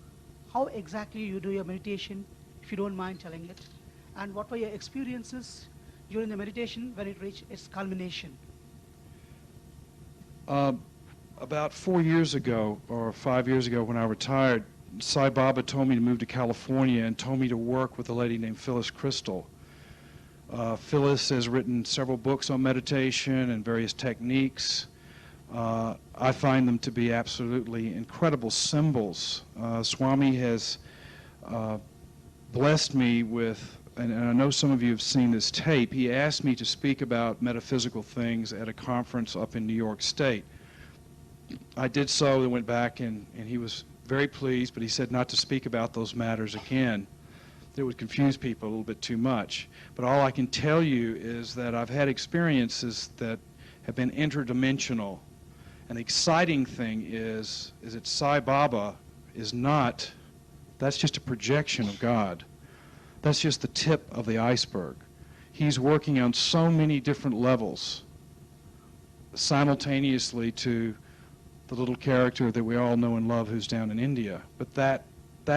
how exactly you do your meditation, if you don't mind telling it, and what were your experiences during the meditation when it reached its culmination? About 4 years ago, or 5 years ago, when I retired, Sai Baba told me to move to California and told me to work with a lady named Phyllis Crystal. Phyllis has written several books on meditation and various techniques. I find them to be absolutely incredible symbols. Swami has blessed me with, and I know some of you have seen this tape, he asked me to speak about metaphysical things at a conference up in New York State. I did so and went back, and he was very pleased, but he said not to speak about those matters again. It would confuse people a little bit too much. But all I can tell you is that I've had experiences that have been interdimensional. And the exciting thing is that Sai Baba is not, that's just a projection of God. That's just the tip of the iceberg. He's working on so many different levels simultaneously to the little character that we all know and love who's down in India. But that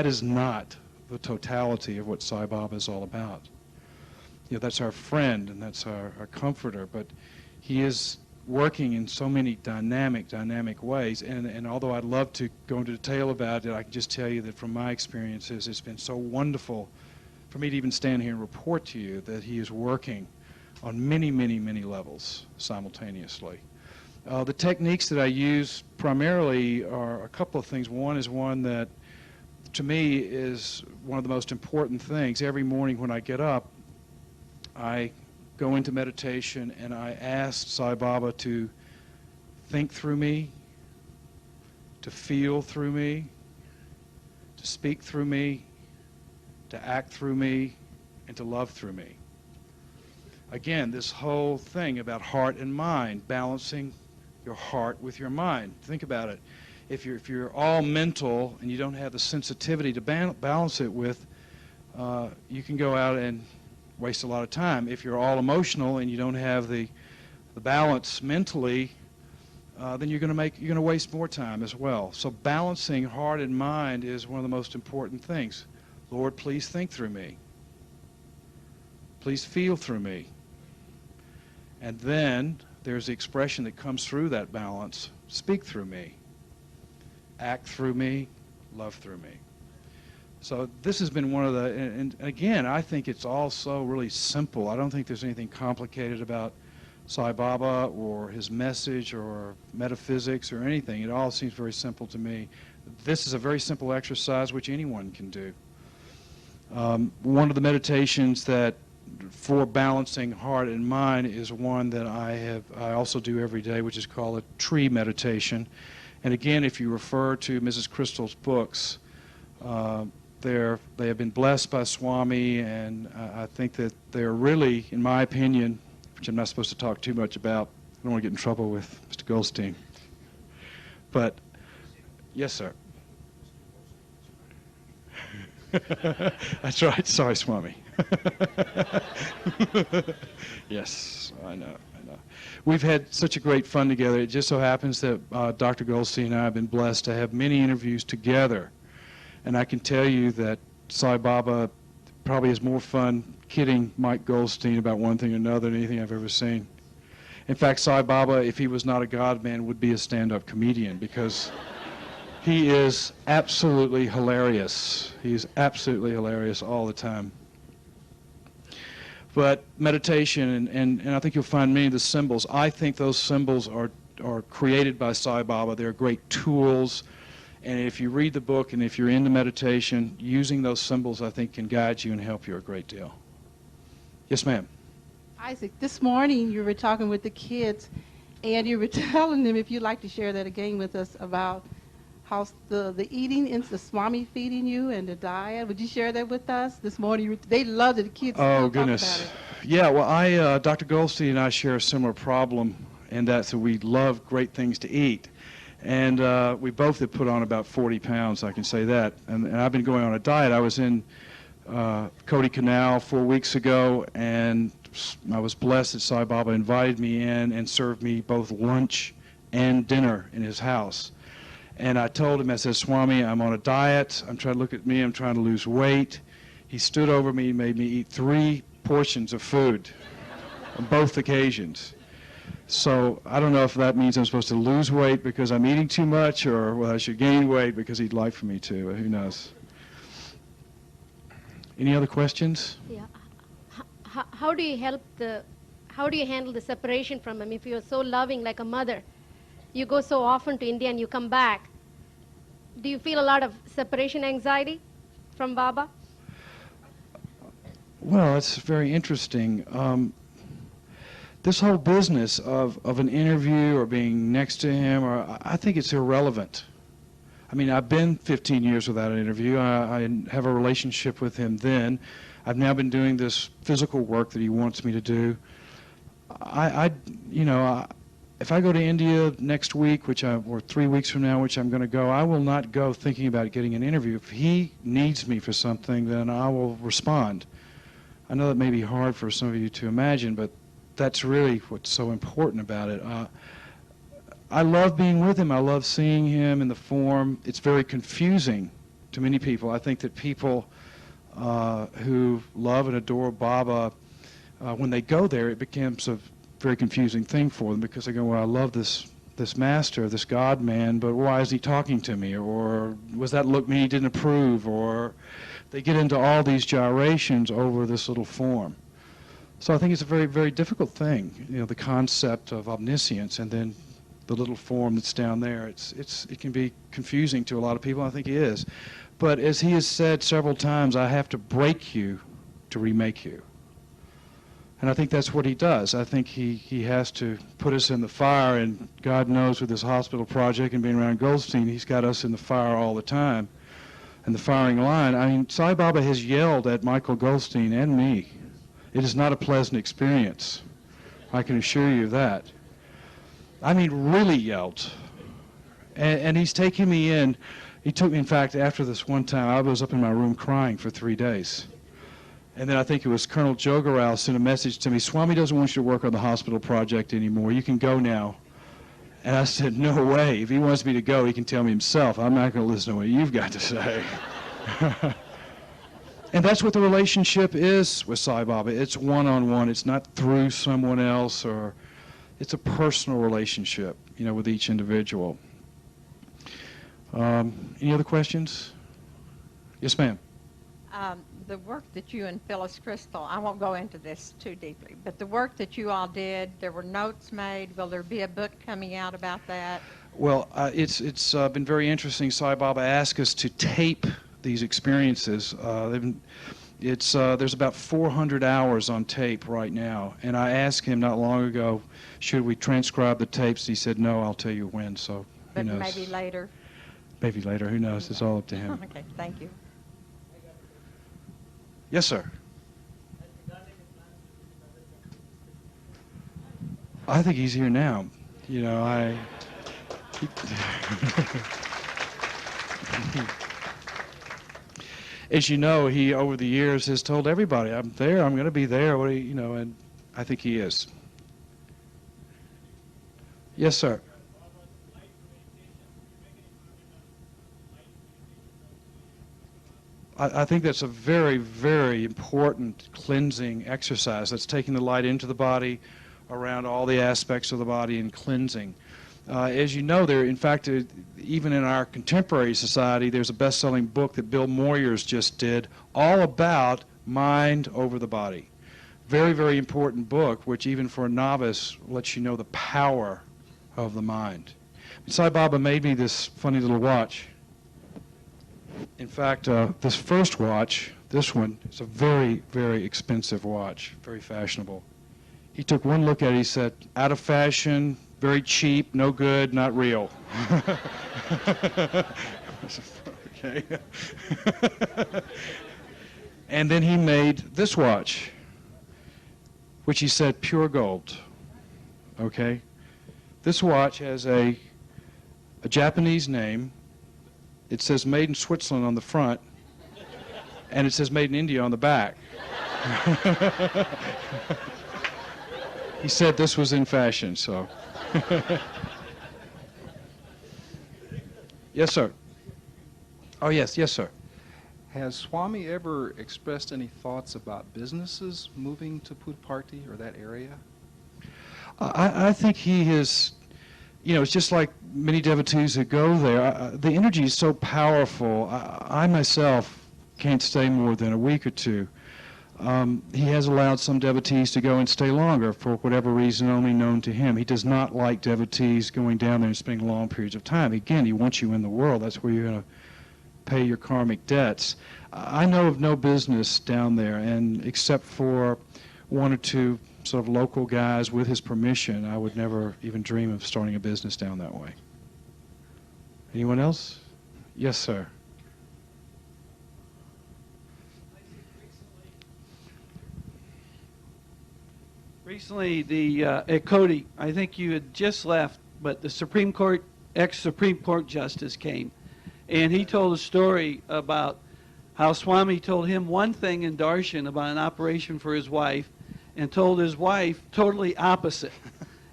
is not the totality of what Sai Baba is all about. That's our friend and that's our comforter, but he is working in so many dynamic ways. And although I'd love to go into detail about it, I can just tell you that from my experiences, it's been so wonderful for me to even stand here and report to you that he is working on many levels simultaneously. The techniques that I use primarily are a couple of things. One is one that, to me, is one of the most important things. Every morning when I get up, I go into meditation and I ask Sai Baba to think through me, to feel through me, to speak through me, to act through me, and to love through me. Again, this whole thing about heart and mind, balancing your heart with your mind. Think about it. If you're all mental and you don't have the sensitivity to balance it with, you can go out and waste a lot of time. If you're all emotional and you don't have the balance mentally, then you're going to waste more time as well. So balancing heart and mind is one of the most important things. Lord, please think through me. Please feel through me. And then there's the expression that comes through that balance. Speak through me. Act through me. Love through me. So this has been one of the, and again, I think it's all so really simple. I don't think there's anything complicated about Sai Baba or his message or metaphysics or anything. It all seems very simple to me. This is a very simple exercise which anyone can do. One of the meditations that for balancing heart and mind is one that I also do every day, which is called a tree meditation. And again, if you refer to Mrs. Crystal's books, they have been blessed by Swami, and I think that they're really, in my opinion, which I'm not supposed to talk too much about, I don't want to get in trouble with Mr. Goldstein. But, yes, sir. That's right. Sorry, Swami. Yes, I know. We've had such a great fun together. It just so happens that Dr. Goldstein and I have been blessed to have many interviews together. And I can tell you that Sai Baba probably has more fun kidding Mike Goldstein about one thing or another than anything I've ever seen. In fact, Sai Baba, if he was not a God man, would be a stand-up comedian, because he is absolutely hilarious. He's absolutely hilarious all the time. But meditation, and I think you'll find many of the symbols, I think those symbols are created by Sai Baba. They're great tools. And if you read the book and if you're into meditation, using those symbols, I think, can guide you and help you a great deal. Yes, ma'am. Isaac, this morning you were talking with the kids, and you were telling them, if you'd like to share that again with us, about how the eating and the Swami feeding you and the diet. Would you share that with us this morning? They loved it. The kids Oh, goodness. Yeah, well, Dr. Goldstein and I share a similar problem, and that's that we love great things to eat. And we both have put on about 40 pounds, I can say that. And I've been going on a diet. I was in Cody Canal 4 weeks ago, and I was blessed that Sai Baba invited me in and served me both lunch and dinner in his house. And I told him, I said, Swami, I'm on a diet. I'm trying to look at me. I'm trying to lose weight. He stood over me and made me eat 3 portions of food on both occasions. So I don't know if that means I'm supposed to lose weight because I'm eating too much, or well, I should gain weight because he'd like for me to. Who knows? Any other questions? Yeah. How do you handle the separation from him? If you're so loving like a mother, you go so often to India and you come back, do you feel a lot of separation anxiety from Baba? Well, that's very interesting. This whole business of an interview or being next to him, I think it's irrelevant. I mean, I've been 15 years without an interview. I have a relationship with him then. I've now been doing this physical work that he wants me to do. If I go to India next week, or 3 weeks from now, which I'm going to go, I will not go thinking about getting an interview. If he needs me for something, then I will respond. I know that may be hard for some of you to imagine, but that's really what's so important about it. I love being with him. I love seeing him in the form. It's very confusing to many people. I think that people who love and adore Baba, when they go there, it becomes a very confusing thing for them, because they go, well, I love this master, this God man, but why is he talking to me? Or was that look me he didn't approve? Or they get into all these gyrations over this little form. So I think it's a very, very difficult thing, the concept of omniscience and then the little form that's down there. It can be confusing to a lot of people. I think it is. But as he has said several times, I have to break you to remake you. And I think that's what he does. I think he has to put us in the fire, and God knows with this hospital project and being around Goldstein, he's got us in the fire all the time. And the firing line, I mean, Sai Baba has yelled at Michael Goldstein and me. It is not a pleasant experience. I can assure you of that. I mean, really yelled. And he's taking me in. He took me, in fact, after this one time, I was up in my room crying for 3 days. And then I think it was Colonel Jogarao sent a message to me, Swami doesn't want you to work on the hospital project anymore. You can go now. And I said, no way. If he wants me to go, he can tell me himself. I'm not going to listen to what you've got to say. And that's what the relationship is with Sai Baba. It's one-on-one. It's not through someone else, or it's a personal relationship, you know, with each individual. Any other questions? Yes, ma'am. The work that you and Phyllis Crystal, I won't go into this too deeply, but the work that you all did, there were notes made. Will there be a book coming out about that? Well, it's been very interesting. Sai Baba asked us to tape these experiences. There's about 400 hours on tape right now, and I asked him not long ago, should we transcribe the tapes? He said, no, I'll tell you when, so But who knows? maybe later. Maybe later, who knows? It's all up to him. Okay, thank you. Yes, sir. I think he's here now. You know, as you know, he over the years has told everybody, I'm there, I'm going to be there, what do you know, and I think he is. Yes, sir. I think that's a very, very important cleansing exercise. That's taking the light into the body, around all the aspects of the body, and cleansing. As you know, in fact, even in our contemporary society, there's a best-selling book that Bill Moyers just did, all about mind over the body. Very, very important book, which even for a novice lets you know the power of the mind. Sai Baba made me this funny little watch. In fact, this first watch, this one, is a very, very expensive watch, very fashionable. He took one look at it, he said, out of fashion, very cheap, no good, not real. Okay. And then he made this watch, which he said, pure gold. Okay? This watch has a Japanese name. It says made in Switzerland on the front, and it says made in India on the back. He said this was in fashion, so. Yes, sir. Oh, yes, sir. Has Swami ever expressed any thoughts about businesses moving to Puttaparthi or that area? I think he has, you know, it's just like many devotees who go there. The energy is so powerful. I myself can't stay more than a week or two. He has allowed some devotees to go and stay longer for whatever reason only known to him. He does not like devotees going down there and spending long periods of time. Again, he wants you in the world. That's where you're going to pay your karmic debts. I know of no business down there, and except for one or two sort of local guys with his permission, I would never even dream of starting a business down that way. Anyone else? Yes, sir. Recently, at Cody, I think you had just left, but the Supreme Court, ex-Supreme Court Justice came, and he told a story about how Swami told him one thing in darshan about an operation for his wife, and told his wife totally opposite.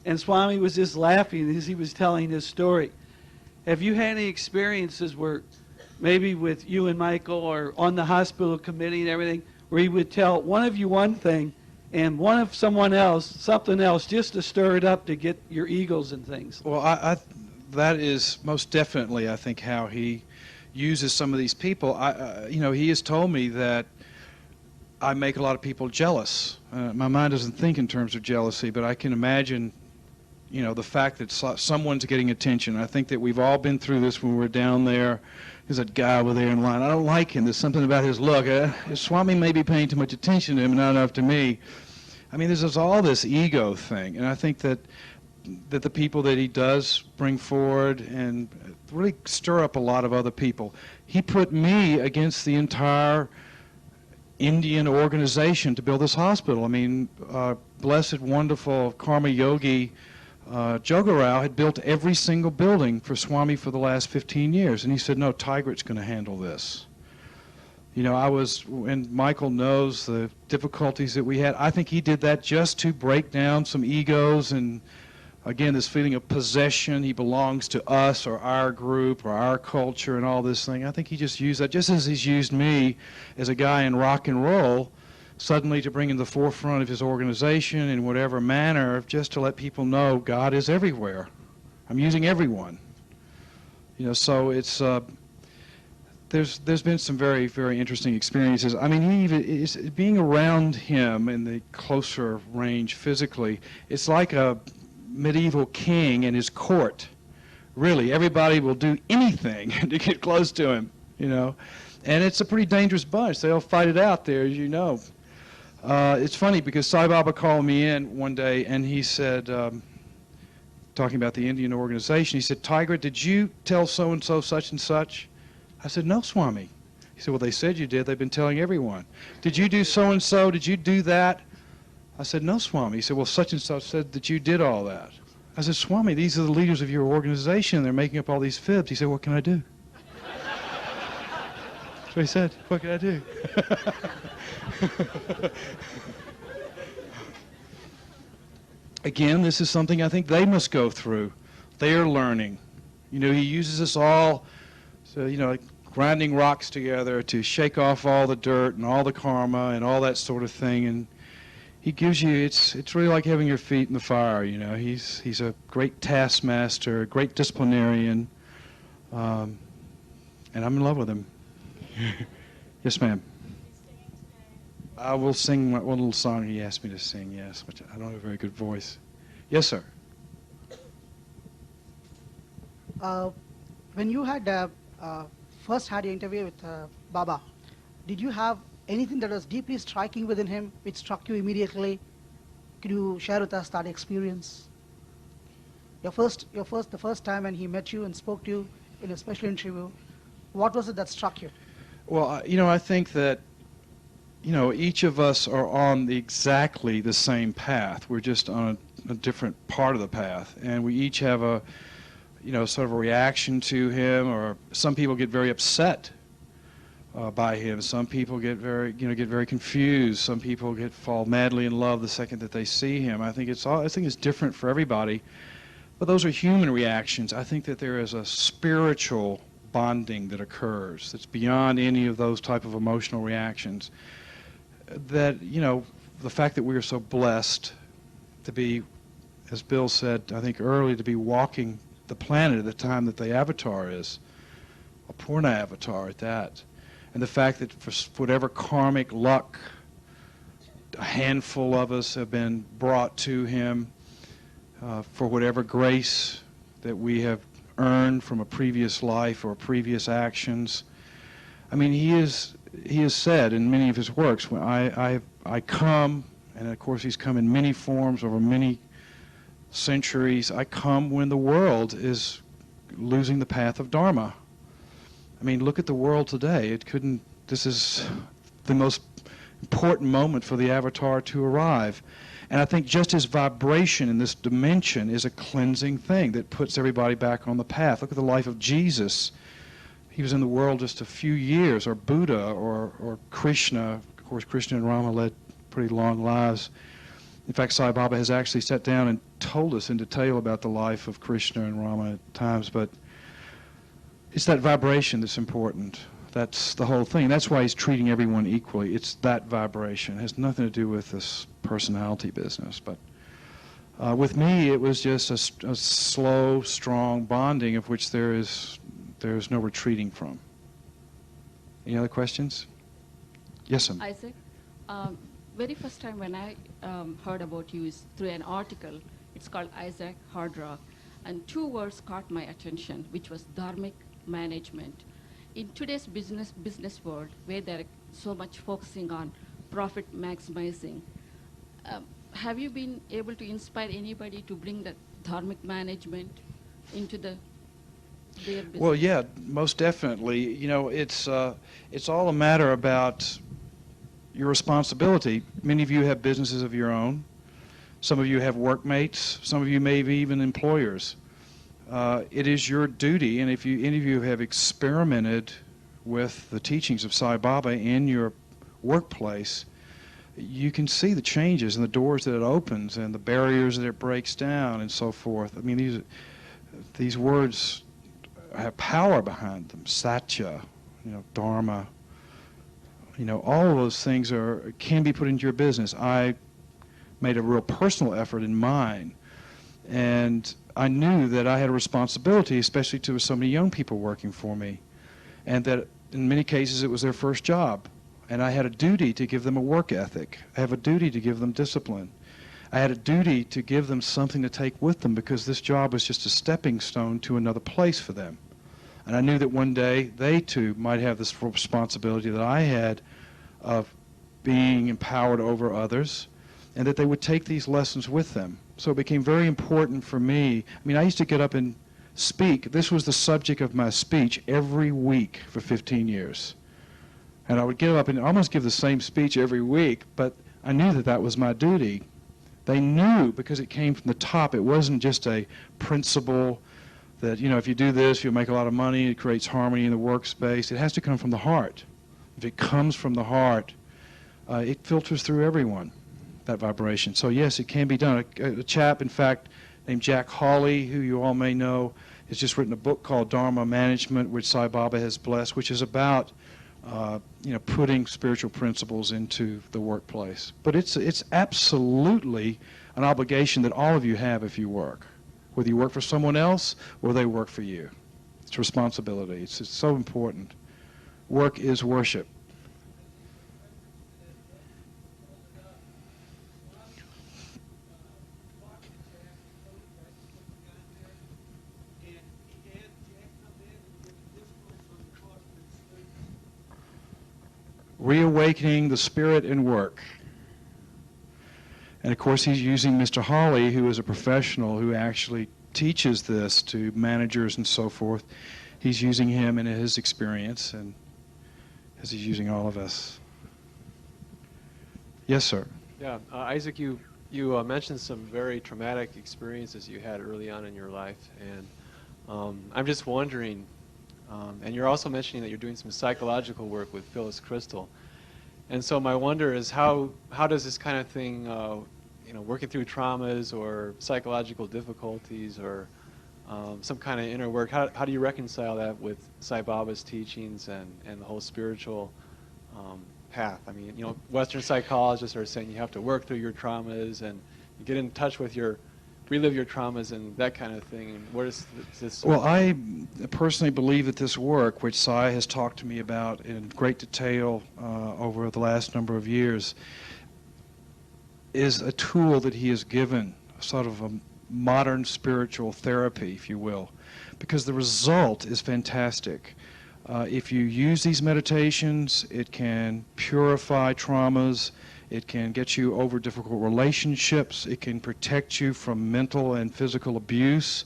And Swami was just laughing as he was telling his story. Have you had any experiences where, maybe with you and Michael, or on the hospital committee and everything, where he would tell one of you one thing, and one of someone else something else, just to stir it up to get your egos and things? Well, that is most definitely, I think, how he uses some of these people. You know, he has told me that I make a lot of people jealous. My mind doesn't think in terms of jealousy, but I can imagine you know, the fact that someone's getting attention. I think that we've all been through this when we're down there. There's that guy over there in line. I don't like him. There's something about his look. Swami may be paying too much attention to him, not enough to me. I mean, there's all this ego thing, and I think that the people that he does bring forward and really stir up a lot of other people. He put me against the entire Indian organization to build this hospital. I mean, blessed, wonderful Karma Yogi Jogarao had built every single building for Swami for the last 15 years, and he said, no, Tigrett's going to handle this. You know, and Michael knows the difficulties that we had. I think he did that just to break down some egos and, again, this feeling of possession. He belongs to us or our group or our culture and all this thing. I think he just used that, just as he's used me as a guy in rock and roll, suddenly to bring in the forefront of his organization in whatever manner, just to let people know God is everywhere. I'm using everyone. You know, so it's... There's been some very, very interesting experiences. I mean, he even being around him in the closer range physically, it's like a medieval king and his court. Really, everybody will do anything to get close to him, you know. And it's a pretty dangerous bunch. They'll fight it out there, as you know. It's funny because Sai Baba called me in one day and he said, talking about the Indian organization, he said, Tigrett, did you tell so-and-so such and such? I said, no, Swami. He said, well, they said you did. They've been telling everyone. Did you do so-and-so? Did you do that? I said, no, Swami. He said, well, such and such said that you did all that. I said, Swami, these are the leaders of your organization. They're making up all these fibs. He said, what can I do? That's what he said. What can I do? Again, this is something I think they must go through. They are learning. You know, he uses us all, so, you know, like grinding rocks together to shake off all the dirt and all the karma and all that sort of thing. And he gives you, it's really like having your feet in the fire, you know. He's a great taskmaster, a great disciplinarian, and I'm in love with him. Yes, ma'am. I will sing one little song he asked me to sing, yes, which I don't have a very good voice. Yes, sir. When you had first had your interview with Baba, did you have anything that was deeply striking within him which struck you immediately? Could you share with us that experience? The first time when he met you and spoke to you in a special interview, what was it that struck you? Well, you know, I think that, you know, each of us are on exactly the same path. We're just on a different part of the path, and we each have a, you know, sort of a reaction to him, or some people get very upset by him. Some people get very confused. Some people fall madly in love the second that they see him. I think it's different for everybody, but those are human reactions. I think that there is a spiritual bonding that occurs that's beyond any of those type of emotional reactions. That, you know, the fact that we are so blessed to be, as Bill said, I think early, to be walking the planet at the time that the avatar is, a Purna avatar at that. And the fact that for whatever karmic luck, a handful of us have been brought to him, for whatever grace that we have earned from a previous life or previous actions. I mean, he has said in many of his works, when I come, and of course he's come in many forms over many centuries, I come when the world is losing the path of Dharma. I mean, look at the world today. This is the most important moment for the avatar to arrive. And I think just his vibration in this dimension is a cleansing thing that puts everybody back on the path. Look at the life of Jesus. He was in the world just a few years, or Buddha, or Krishna. Of course, Krishna and Rama led pretty long lives. In fact, Sai Baba has actually sat down and told us in detail about the life of Krishna and Rama at times, but it's that vibration that's important. That's the whole thing. That's why he's treating everyone equally. It's that vibration. It has nothing to do with this personality business. But with me, it was just a slow, strong bonding of which there's no retreating from. Any other questions? Yes, ma'am. Isaac, very first time when I heard about you is through an article It's called Isaac Hard Rock. And two words caught my attention, which was dharmic management. In today's business world, where they're so much focusing on profit maximizing, have you been able to inspire anybody to bring that dharmic management into their business? Well, yeah, most definitely. You know, it's all a matter about your responsibility. Many of you have businesses of your own. Some of you have workmates. Some of you may be even employers. It is your duty, and if any of you have experimented with the teachings of Sai Baba in your workplace, you can see the changes and the doors that it opens and the barriers that it breaks down and so forth. I mean, these words have power behind them. Sathya, Dharma, all of those things can be put into your business. I made a real personal effort in mine, and I knew that I had a responsibility, especially to so many young people working for me, and that in many cases it was their first job, and I had a duty to give them a work ethic. I have a duty to give them discipline. I had a duty to give them something to take with them, because this job was just a stepping stone to another place for them. And I knew that one day they too might have this responsibility that I had of being empowered over others, and that they would take these lessons with them. So it became very important for me. I mean, I used to get up and speak. This was the subject of my speech every week for 15 years. And I would get up and almost give the same speech every week, but I knew that that was my duty. They knew, because it came from the top. It wasn't just a principle that, if you do this, you'll make a lot of money. It creates harmony in the workspace. It has to come from the heart. If it comes from the heart, it filters through everyone, that vibration. So yes, it can be done. A chap, in fact, named Jack Hawley, who you all may know, has just written a book called Dharma Management, which Sai Baba has blessed, which is about putting spiritual principles into the workplace. But it's absolutely an obligation that all of you have if you work, whether you work for someone else or they work for you. It's a responsibility. It's so important. Work is worship. Reawakening the spirit in work. And of course he's using Mr. Hawley, who is a professional who actually teaches this to managers and so forth. He's using him in his experience, and as he's using all of us. Yes, sir. Yeah, Isaac, you mentioned some very traumatic experiences you had early on in your life, and I'm just wondering, and you're also mentioning that you're doing some psychological work with Phyllis Crystal. And so my wonder is how does this kind of thing, working through traumas or psychological difficulties or some kind of inner work, how do you reconcile that with Sai Baba's teachings and the whole spiritual path? I mean, Western psychologists are saying you have to work through your traumas and you get in touch with relive your traumas and that kind of thing. And where does this? Well, I personally believe that this work, which Sai has talked to me about in great detail over the last number of years, is a tool that he has given, sort of a modern spiritual therapy, if you will, because the result is fantastic. If you use these meditations, it can purify traumas. It can get you over difficult relationships. It can protect you from mental and physical abuse.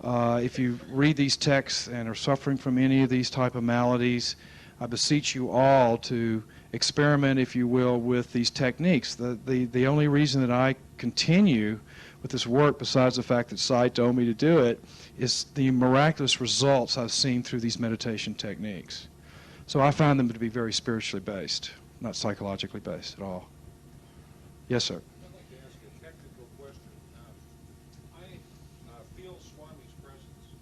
If you read these texts and are suffering from any of these type of maladies, I beseech you all to experiment, if you will, with these techniques. The only reason that I continue with this work, besides the fact that Sai told me to do it, is the miraculous results I've seen through these meditation techniques. So I find them to be very spiritually based, not psychologically based at all. Yes, sir. I'd like to ask a technical question. I feel Swami's presence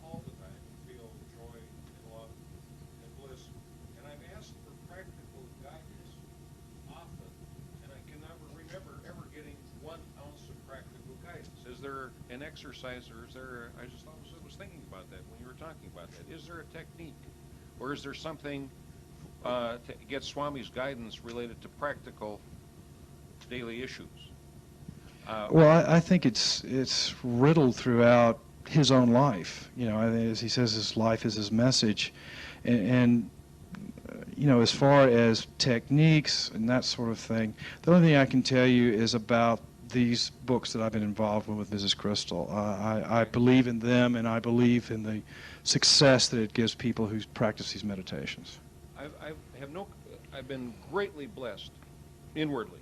all the time. I feel joy and love and bliss. And I've asked for practical guidance often, and I can never remember ever getting 1 ounce of practical guidance. Is there an exercise, or is there, I was thinking about that when you were talking about that. Is there a technique, or is there something to get Swami's guidance related to practical daily issues? Well, I think it's riddled throughout his own life. You know, as he says, his life is his message, and you know, as far as techniques and that sort of thing, the only thing I can tell you is about these books that I've been involved with Mrs. Crystal. I believe in them, and I believe in the success that it gives people who practice these meditations. I've been greatly blessed inwardly,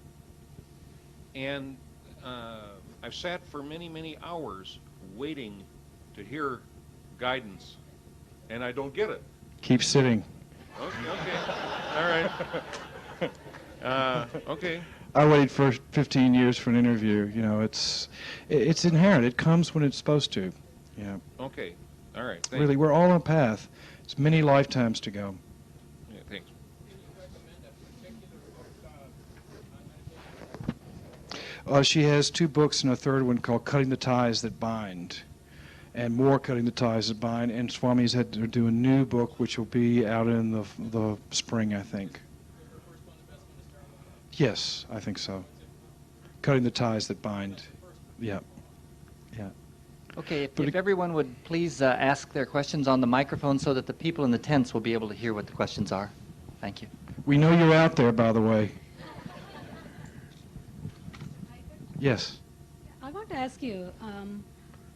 and I've sat for many, many hours waiting to hear guidance, and I don't get it. Keep sitting. Okay. All right. Okay. I waited for 15 years for an interview. You know, it's inherent. It comes when it's supposed to. Yeah. Okay. All right. Really, we're all on a path. It's many lifetimes to go. Yeah, thanks. She has 2 books and a third one called Cutting the Ties That Bind, and more Cutting the Ties That Bind. And Swami's had to do a new book, which will be out in the spring, I think. Yes, I think so. Cutting the Ties That Bind. Yeah. Yeah. Okay, if everyone would please ask their questions on the microphone so that the people in the tents will be able to hear what the questions are. Thank you. We know you're out there, by the way. Yes. I want to ask you,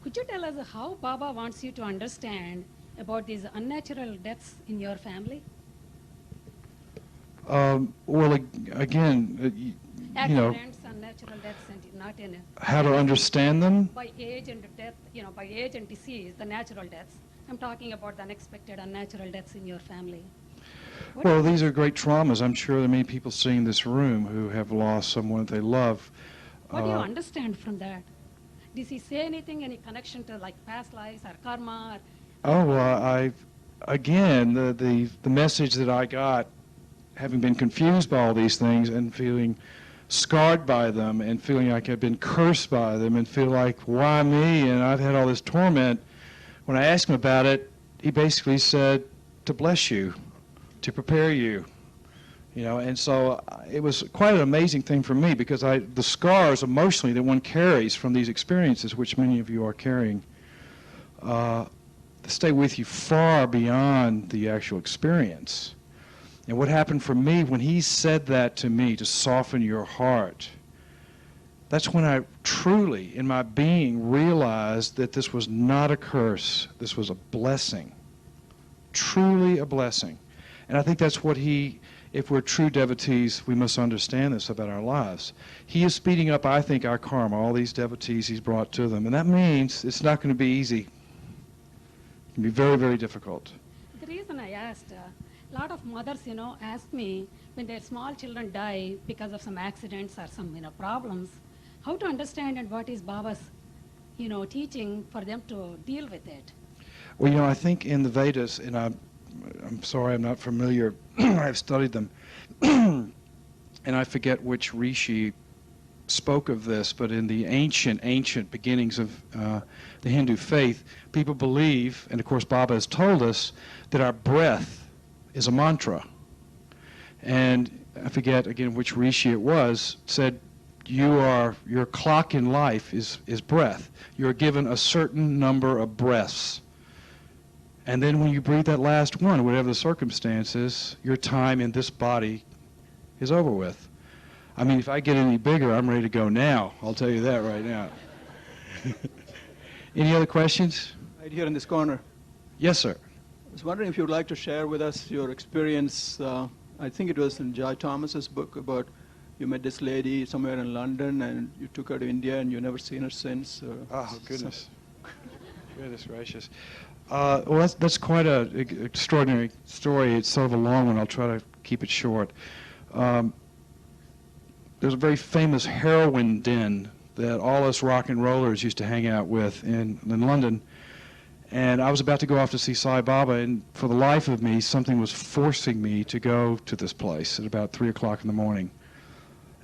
could you tell us how Baba wants you to understand about these unnatural deaths in your family? Well, again, you know, Accidents, unnatural deaths, and not in how to understand them? by age and death, you know, by age and disease, the natural deaths. I'm talking about the unexpected unnatural deaths in your family. Well, these are great traumas. I'm sure there are many people sitting in this room who have lost someone they love. What do you understand from that? Does he say anything, any connection to like past lives or karma? Oh, well, again, the message that I got, having been confused by all these things and feeling scarred by them and feeling like I've been cursed by them and feel like, why me? And I've had all this torment. When I asked him about it, he basically said, to bless you, to prepare you. You know, and so it was quite an amazing thing for me because the scars emotionally that one carries from these experiences, which many of you are carrying, stay with you far beyond the actual experience. And what happened for me when he said that to me, to soften your heart, that's when I truly, in my being, realized that this was not a curse. This was a blessing. Truly a blessing. And I think that's what if we're true devotees, we must understand this about our lives. He is speeding up, I think, our karma, all these devotees he's brought to them. And that means it's not going to be easy. It can be very, very difficult. The reason I asked, a lot of mothers, you know, ask me when their small children die because of some accidents or some, you know, problems, how to understand and what is Baba's, you know, teaching for them to deal with it. Well, you know, I think in the Vedas, and I'm sorry, I'm not familiar. I've studied them. And I forget which rishi spoke of this, but in the ancient beginnings of the Hindu faith, people believe, and of course Baba has told us, that our breath is a mantra. And I forget, again, which rishi it was, said, your clock in life is breath. You're given a certain number of breaths. And then when you breathe that last one, whatever the circumstances, your time in this body is over with. I mean, if I get any bigger, I'm ready to go now. I'll tell you that right now. Any other questions? Right here in this corner. Yes, sir. I was wondering if you'd like to share with us your experience. I think it was in Jai Thomas's book about you met this lady somewhere in London and you took her to India and you've never seen her since. Oh, goodness. Goodness gracious. Well, that's quite an extraordinary story. It's sort of a long one. I'll try to keep it short. There's a very famous heroin den that all us rock and rollers used to hang out with in London. And I was about to go off to see Sai Baba, and for the life of me, something was forcing me to go to this place at about 3 o'clock in the morning.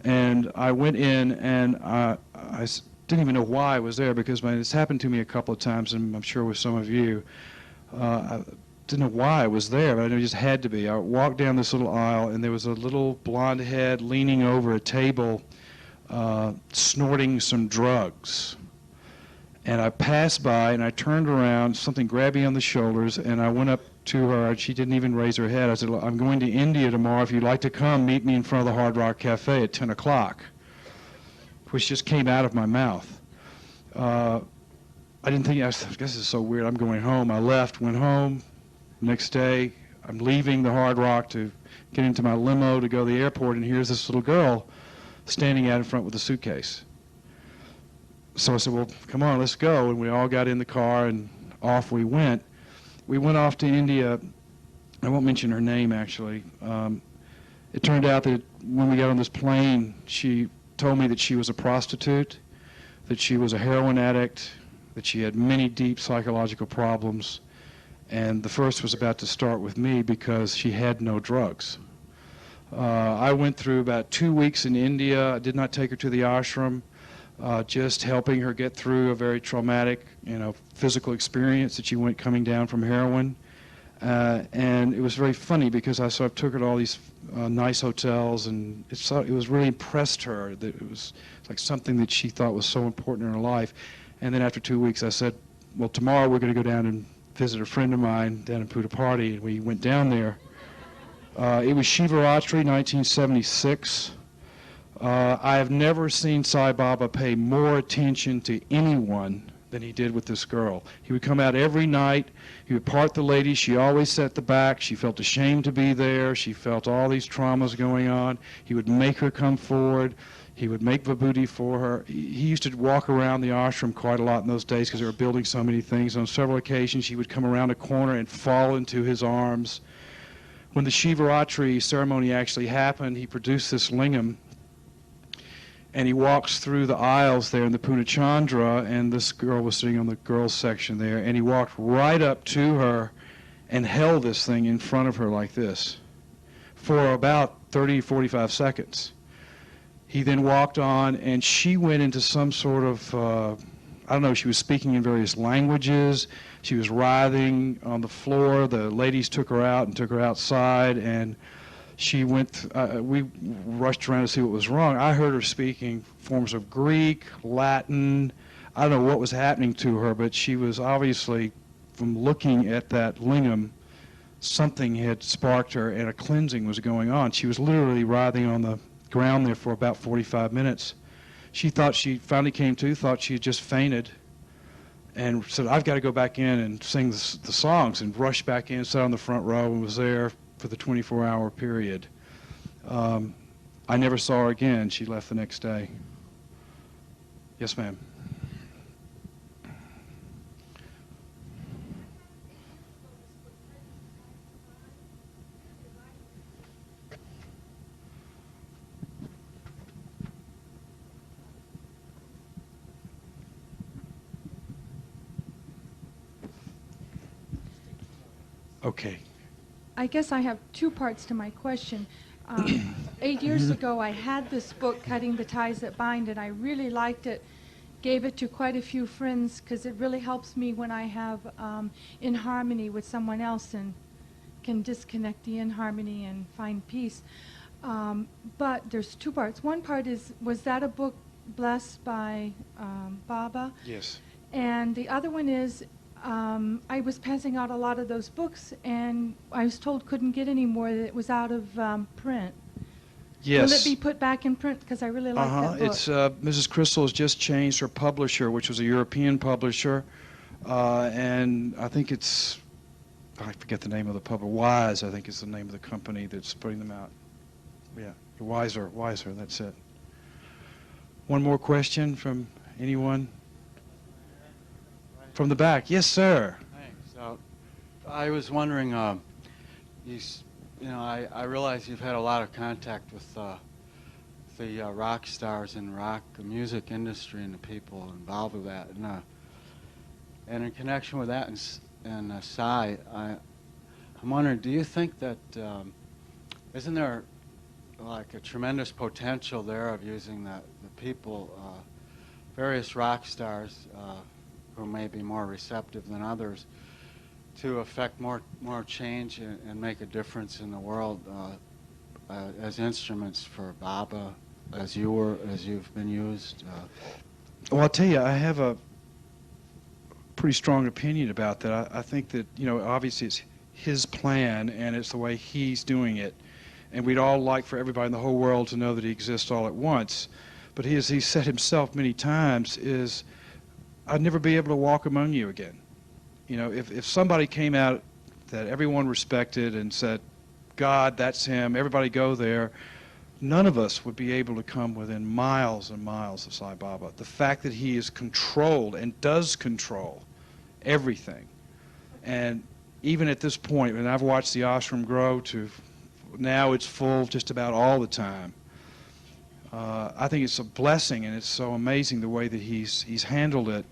And I went in, and I didn't even know why I was there, because it's happened to me a couple of times, and I'm sure with some of you. I didn't know why I was there, but I just had to be. I walked down this little aisle, and there was a little blonde head leaning over a table snorting some drugs. And I passed by, and I turned around, something grabbed me on the shoulders, and I went up to her, and she didn't even raise her head. I said, I'm going to India tomorrow. If you'd like to come, meet me in front of the Hard Rock Café at 10 o'clock, which just came out of my mouth. I didn't think, I guess this is so weird. I'm going home. I left, went home. Next day, I'm leaving the Hard Rock to get into my limo to go to the airport, and here's this little girl standing out in front with a suitcase. So I said, well, come on, let's go. And we all got in the car, and off we went. We went off to India. I won't mention her name, actually. It turned out that when we got on this plane, she told me that she was a prostitute, that she was a heroin addict, that she had many deep psychological problems. And the first was about to start with me because she had no drugs. I went through about 2 weeks in India. I did not take her to the ashram. Just helping her get through a very traumatic, physical experience that she went coming down from heroin. And it was very funny because I sort of took her to all these nice hotels, and it was really impressed her that it was like something that she thought was so important in her life. And then after 2 weeks, I said, well, tomorrow we're going to go down and visit a friend of mine down in Puttaparthi, and we went down there. It was Shivaratri, 1976. I have never seen Sai Baba pay more attention to anyone than he did with this girl. He would come out every night. He would part the ladies. She always sat at the back. She felt ashamed to be there. She felt all these traumas going on. He would make her come forward. He would make vibhuti for her. He used to walk around the ashram quite a lot in those days because they were building so many things. On several occasions, she would come around a corner and fall into his arms. When the Shivaratri ceremony actually happened, he produced this lingam, and he walks through the aisles there in the Punachandra, and this girl was sitting on the girls' section there, and he walked right up to her and held this thing in front of her like this for about 30, 45 seconds. He then walked on, and she went into some sort of, I don't know, she was speaking in various languages. She was writhing on the floor. The ladies took her out and took her outside, and she went, we rushed around to see what was wrong. I heard her speaking forms of Greek, Latin. I don't know what was happening to her, but she was obviously, from looking at that lingam, something had sparked her and a cleansing was going on. She was literally writhing on the ground there for about 45 minutes. She thought she finally came to, thought she had just fainted, and said, I've got to go back in and sing the songs, and rushed back in, sat on the front row, and was there for the 24-hour period. I never saw her again. She left the next day. Yes, ma'am. Okay. I guess I have two parts to my question. 8 years ago, I had this book, Cutting the Ties That Bind, and I really liked it. Gave it to quite a few friends because it really helps me when I have inharmony with someone else and can disconnect the inharmony and find peace. But there's two parts. One part is, was that a book blessed by Baba? Yes. And the other one is, I was passing out a lot of those books, and I was told couldn't get any more, that it was out of print. Yes. Will it be put back in print? Because I really like that book. It's Mrs. Crystal has just changed her publisher, which was a European publisher, and I think it's, I forget the name of the publisher. Wise, I think, is the name of the company that's putting them out. Yeah, Wiser, that's it. One more question from anyone? From the back. Yes, sir. Thanks. I was wondering, I realize you've had a lot of contact with the rock stars in rock music industry and the people involved with that. And in connection with that and Sai, I'm wondering, do you think that, isn't there like a tremendous potential there of using the people, various rock stars, who may be more receptive than others, to affect more change and make a difference in the world as instruments for Baba as you've been used? Well, I'll tell you, I have a pretty strong opinion about that. I think that, obviously it's his plan and it's the way he's doing it. And we'd all like for everybody in the whole world to know that he exists all at once. But as he said himself many times, is I'd never be able to walk among you again. If somebody came out that everyone respected and said, God, that's him, everybody go there, none of us would be able to come within miles and miles of Sai Baba. The fact that he is controlled and does control everything. And even at this point, when I've watched the ashram grow to now it's full just about all the time, I think it's a blessing, and it's so amazing the way that he's handled it,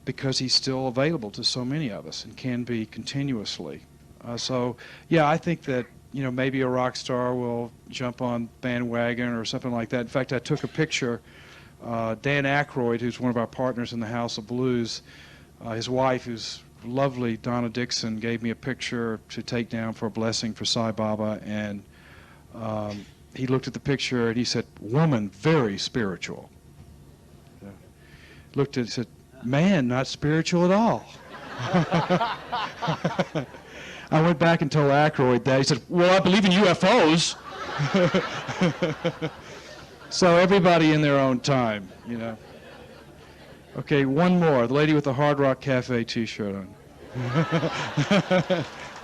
because he's still available to so many of us and can be continuously. So, yeah, I think that, maybe a rock star will jump on bandwagon or something like that. In fact, I took a picture. Dan Aykroyd, who's one of our partners in the House of Blues, his wife, who's lovely, Donna Dixon, gave me a picture to take down for a blessing for Sai Baba, and he looked at the picture and he said, "Woman, very spiritual." Looked at it and said, "Man, not spiritual at all." I went back and told Aykroyd that. He said, "Well, I believe in UFOs." So everybody in their own time, Okay, one more. The lady with the Hard Rock Cafe T-shirt on.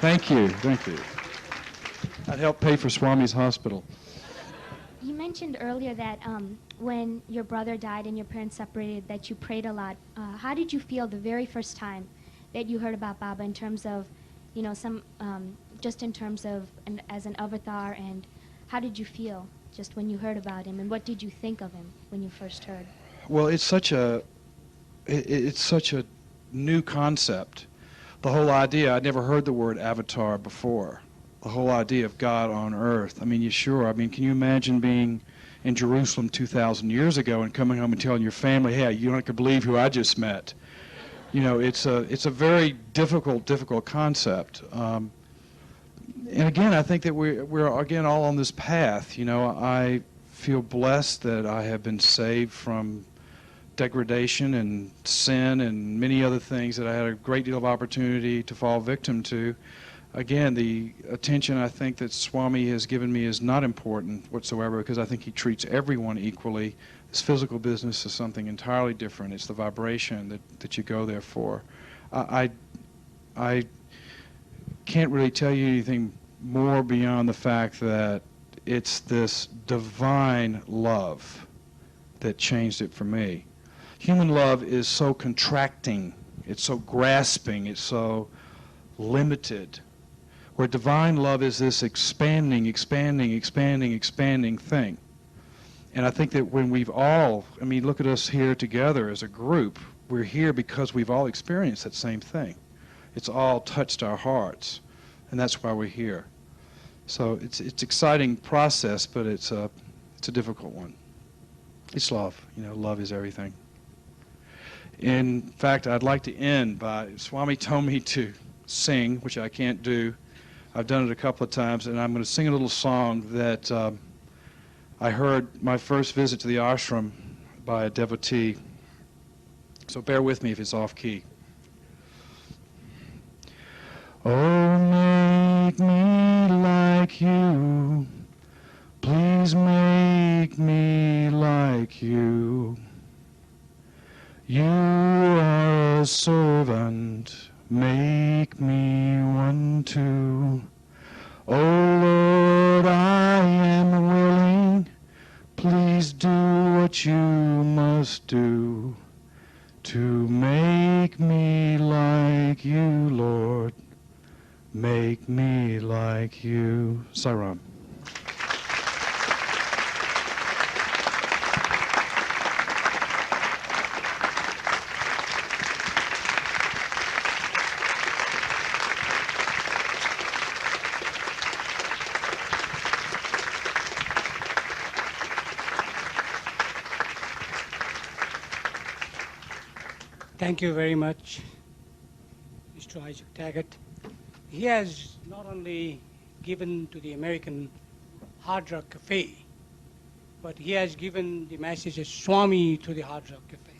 Thank you. That helped pay for Swami's hospital. You mentioned earlier that when your brother died and your parents separated, that you prayed a lot. How did you feel the very first time that you heard about Baba in terms of, just in terms of as an avatar, and how did you feel just when you heard about him, and what did you think of him when you first heard? Well, it's such a new concept. The whole idea, I'd never heard the word avatar before. The whole idea of God on earth. Can you imagine being in Jerusalem 2,000 years ago and coming home and telling your family, "Hey, you don't believe who I just met"? It's a very difficult concept. And again, I think that we're again all on this path. I feel blessed that I have been saved from degradation and sin and many other things that I had a great deal of opportunity to fall victim to. Again, the attention I think that Swami has given me is not important whatsoever, because I think he treats everyone equally. This physical business is something entirely different. It's the vibration that you go there for. I can't really tell you anything more beyond the fact that it's this divine love that changed it for me. Human love is so contracting, it's so grasping, it's so limited, where divine love is this expanding thing. And I think that when we've all, look at us here together as a group, we're here because we've all experienced that same thing. It's all touched our hearts, and that's why we're here. So it's exciting process, but it's a difficult one. It's love. Love is everything. In fact, I'd like to end by, Swami told me to sing, which I can't do. I've done it a couple of times, and I'm going to sing a little song that I heard my first visit to the ashram by a devotee. So bear with me if it's off key. Oh, make me like you. Please make me like you. You are a servant, make me one too. Oh Lord, I am willing, please do what you must do to make me like you, Lord, make me like you. Sairam. Thank you very much, Mr. Isaac Tigrett. He has not only given to the American Hard Rock Café but he has given the message as Swami to the Hard Rock Cafe.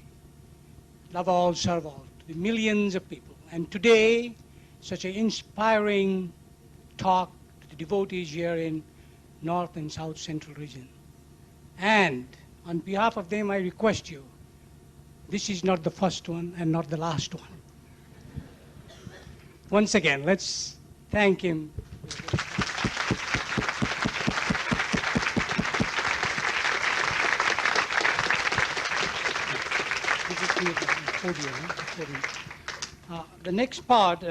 Love all, serve all, to the millions of people. And today, such an inspiring talk to the devotees here in North and South Central region. And on behalf of them, I request you, this is not the first one and not the last one. Once again, let's thank him. The next part,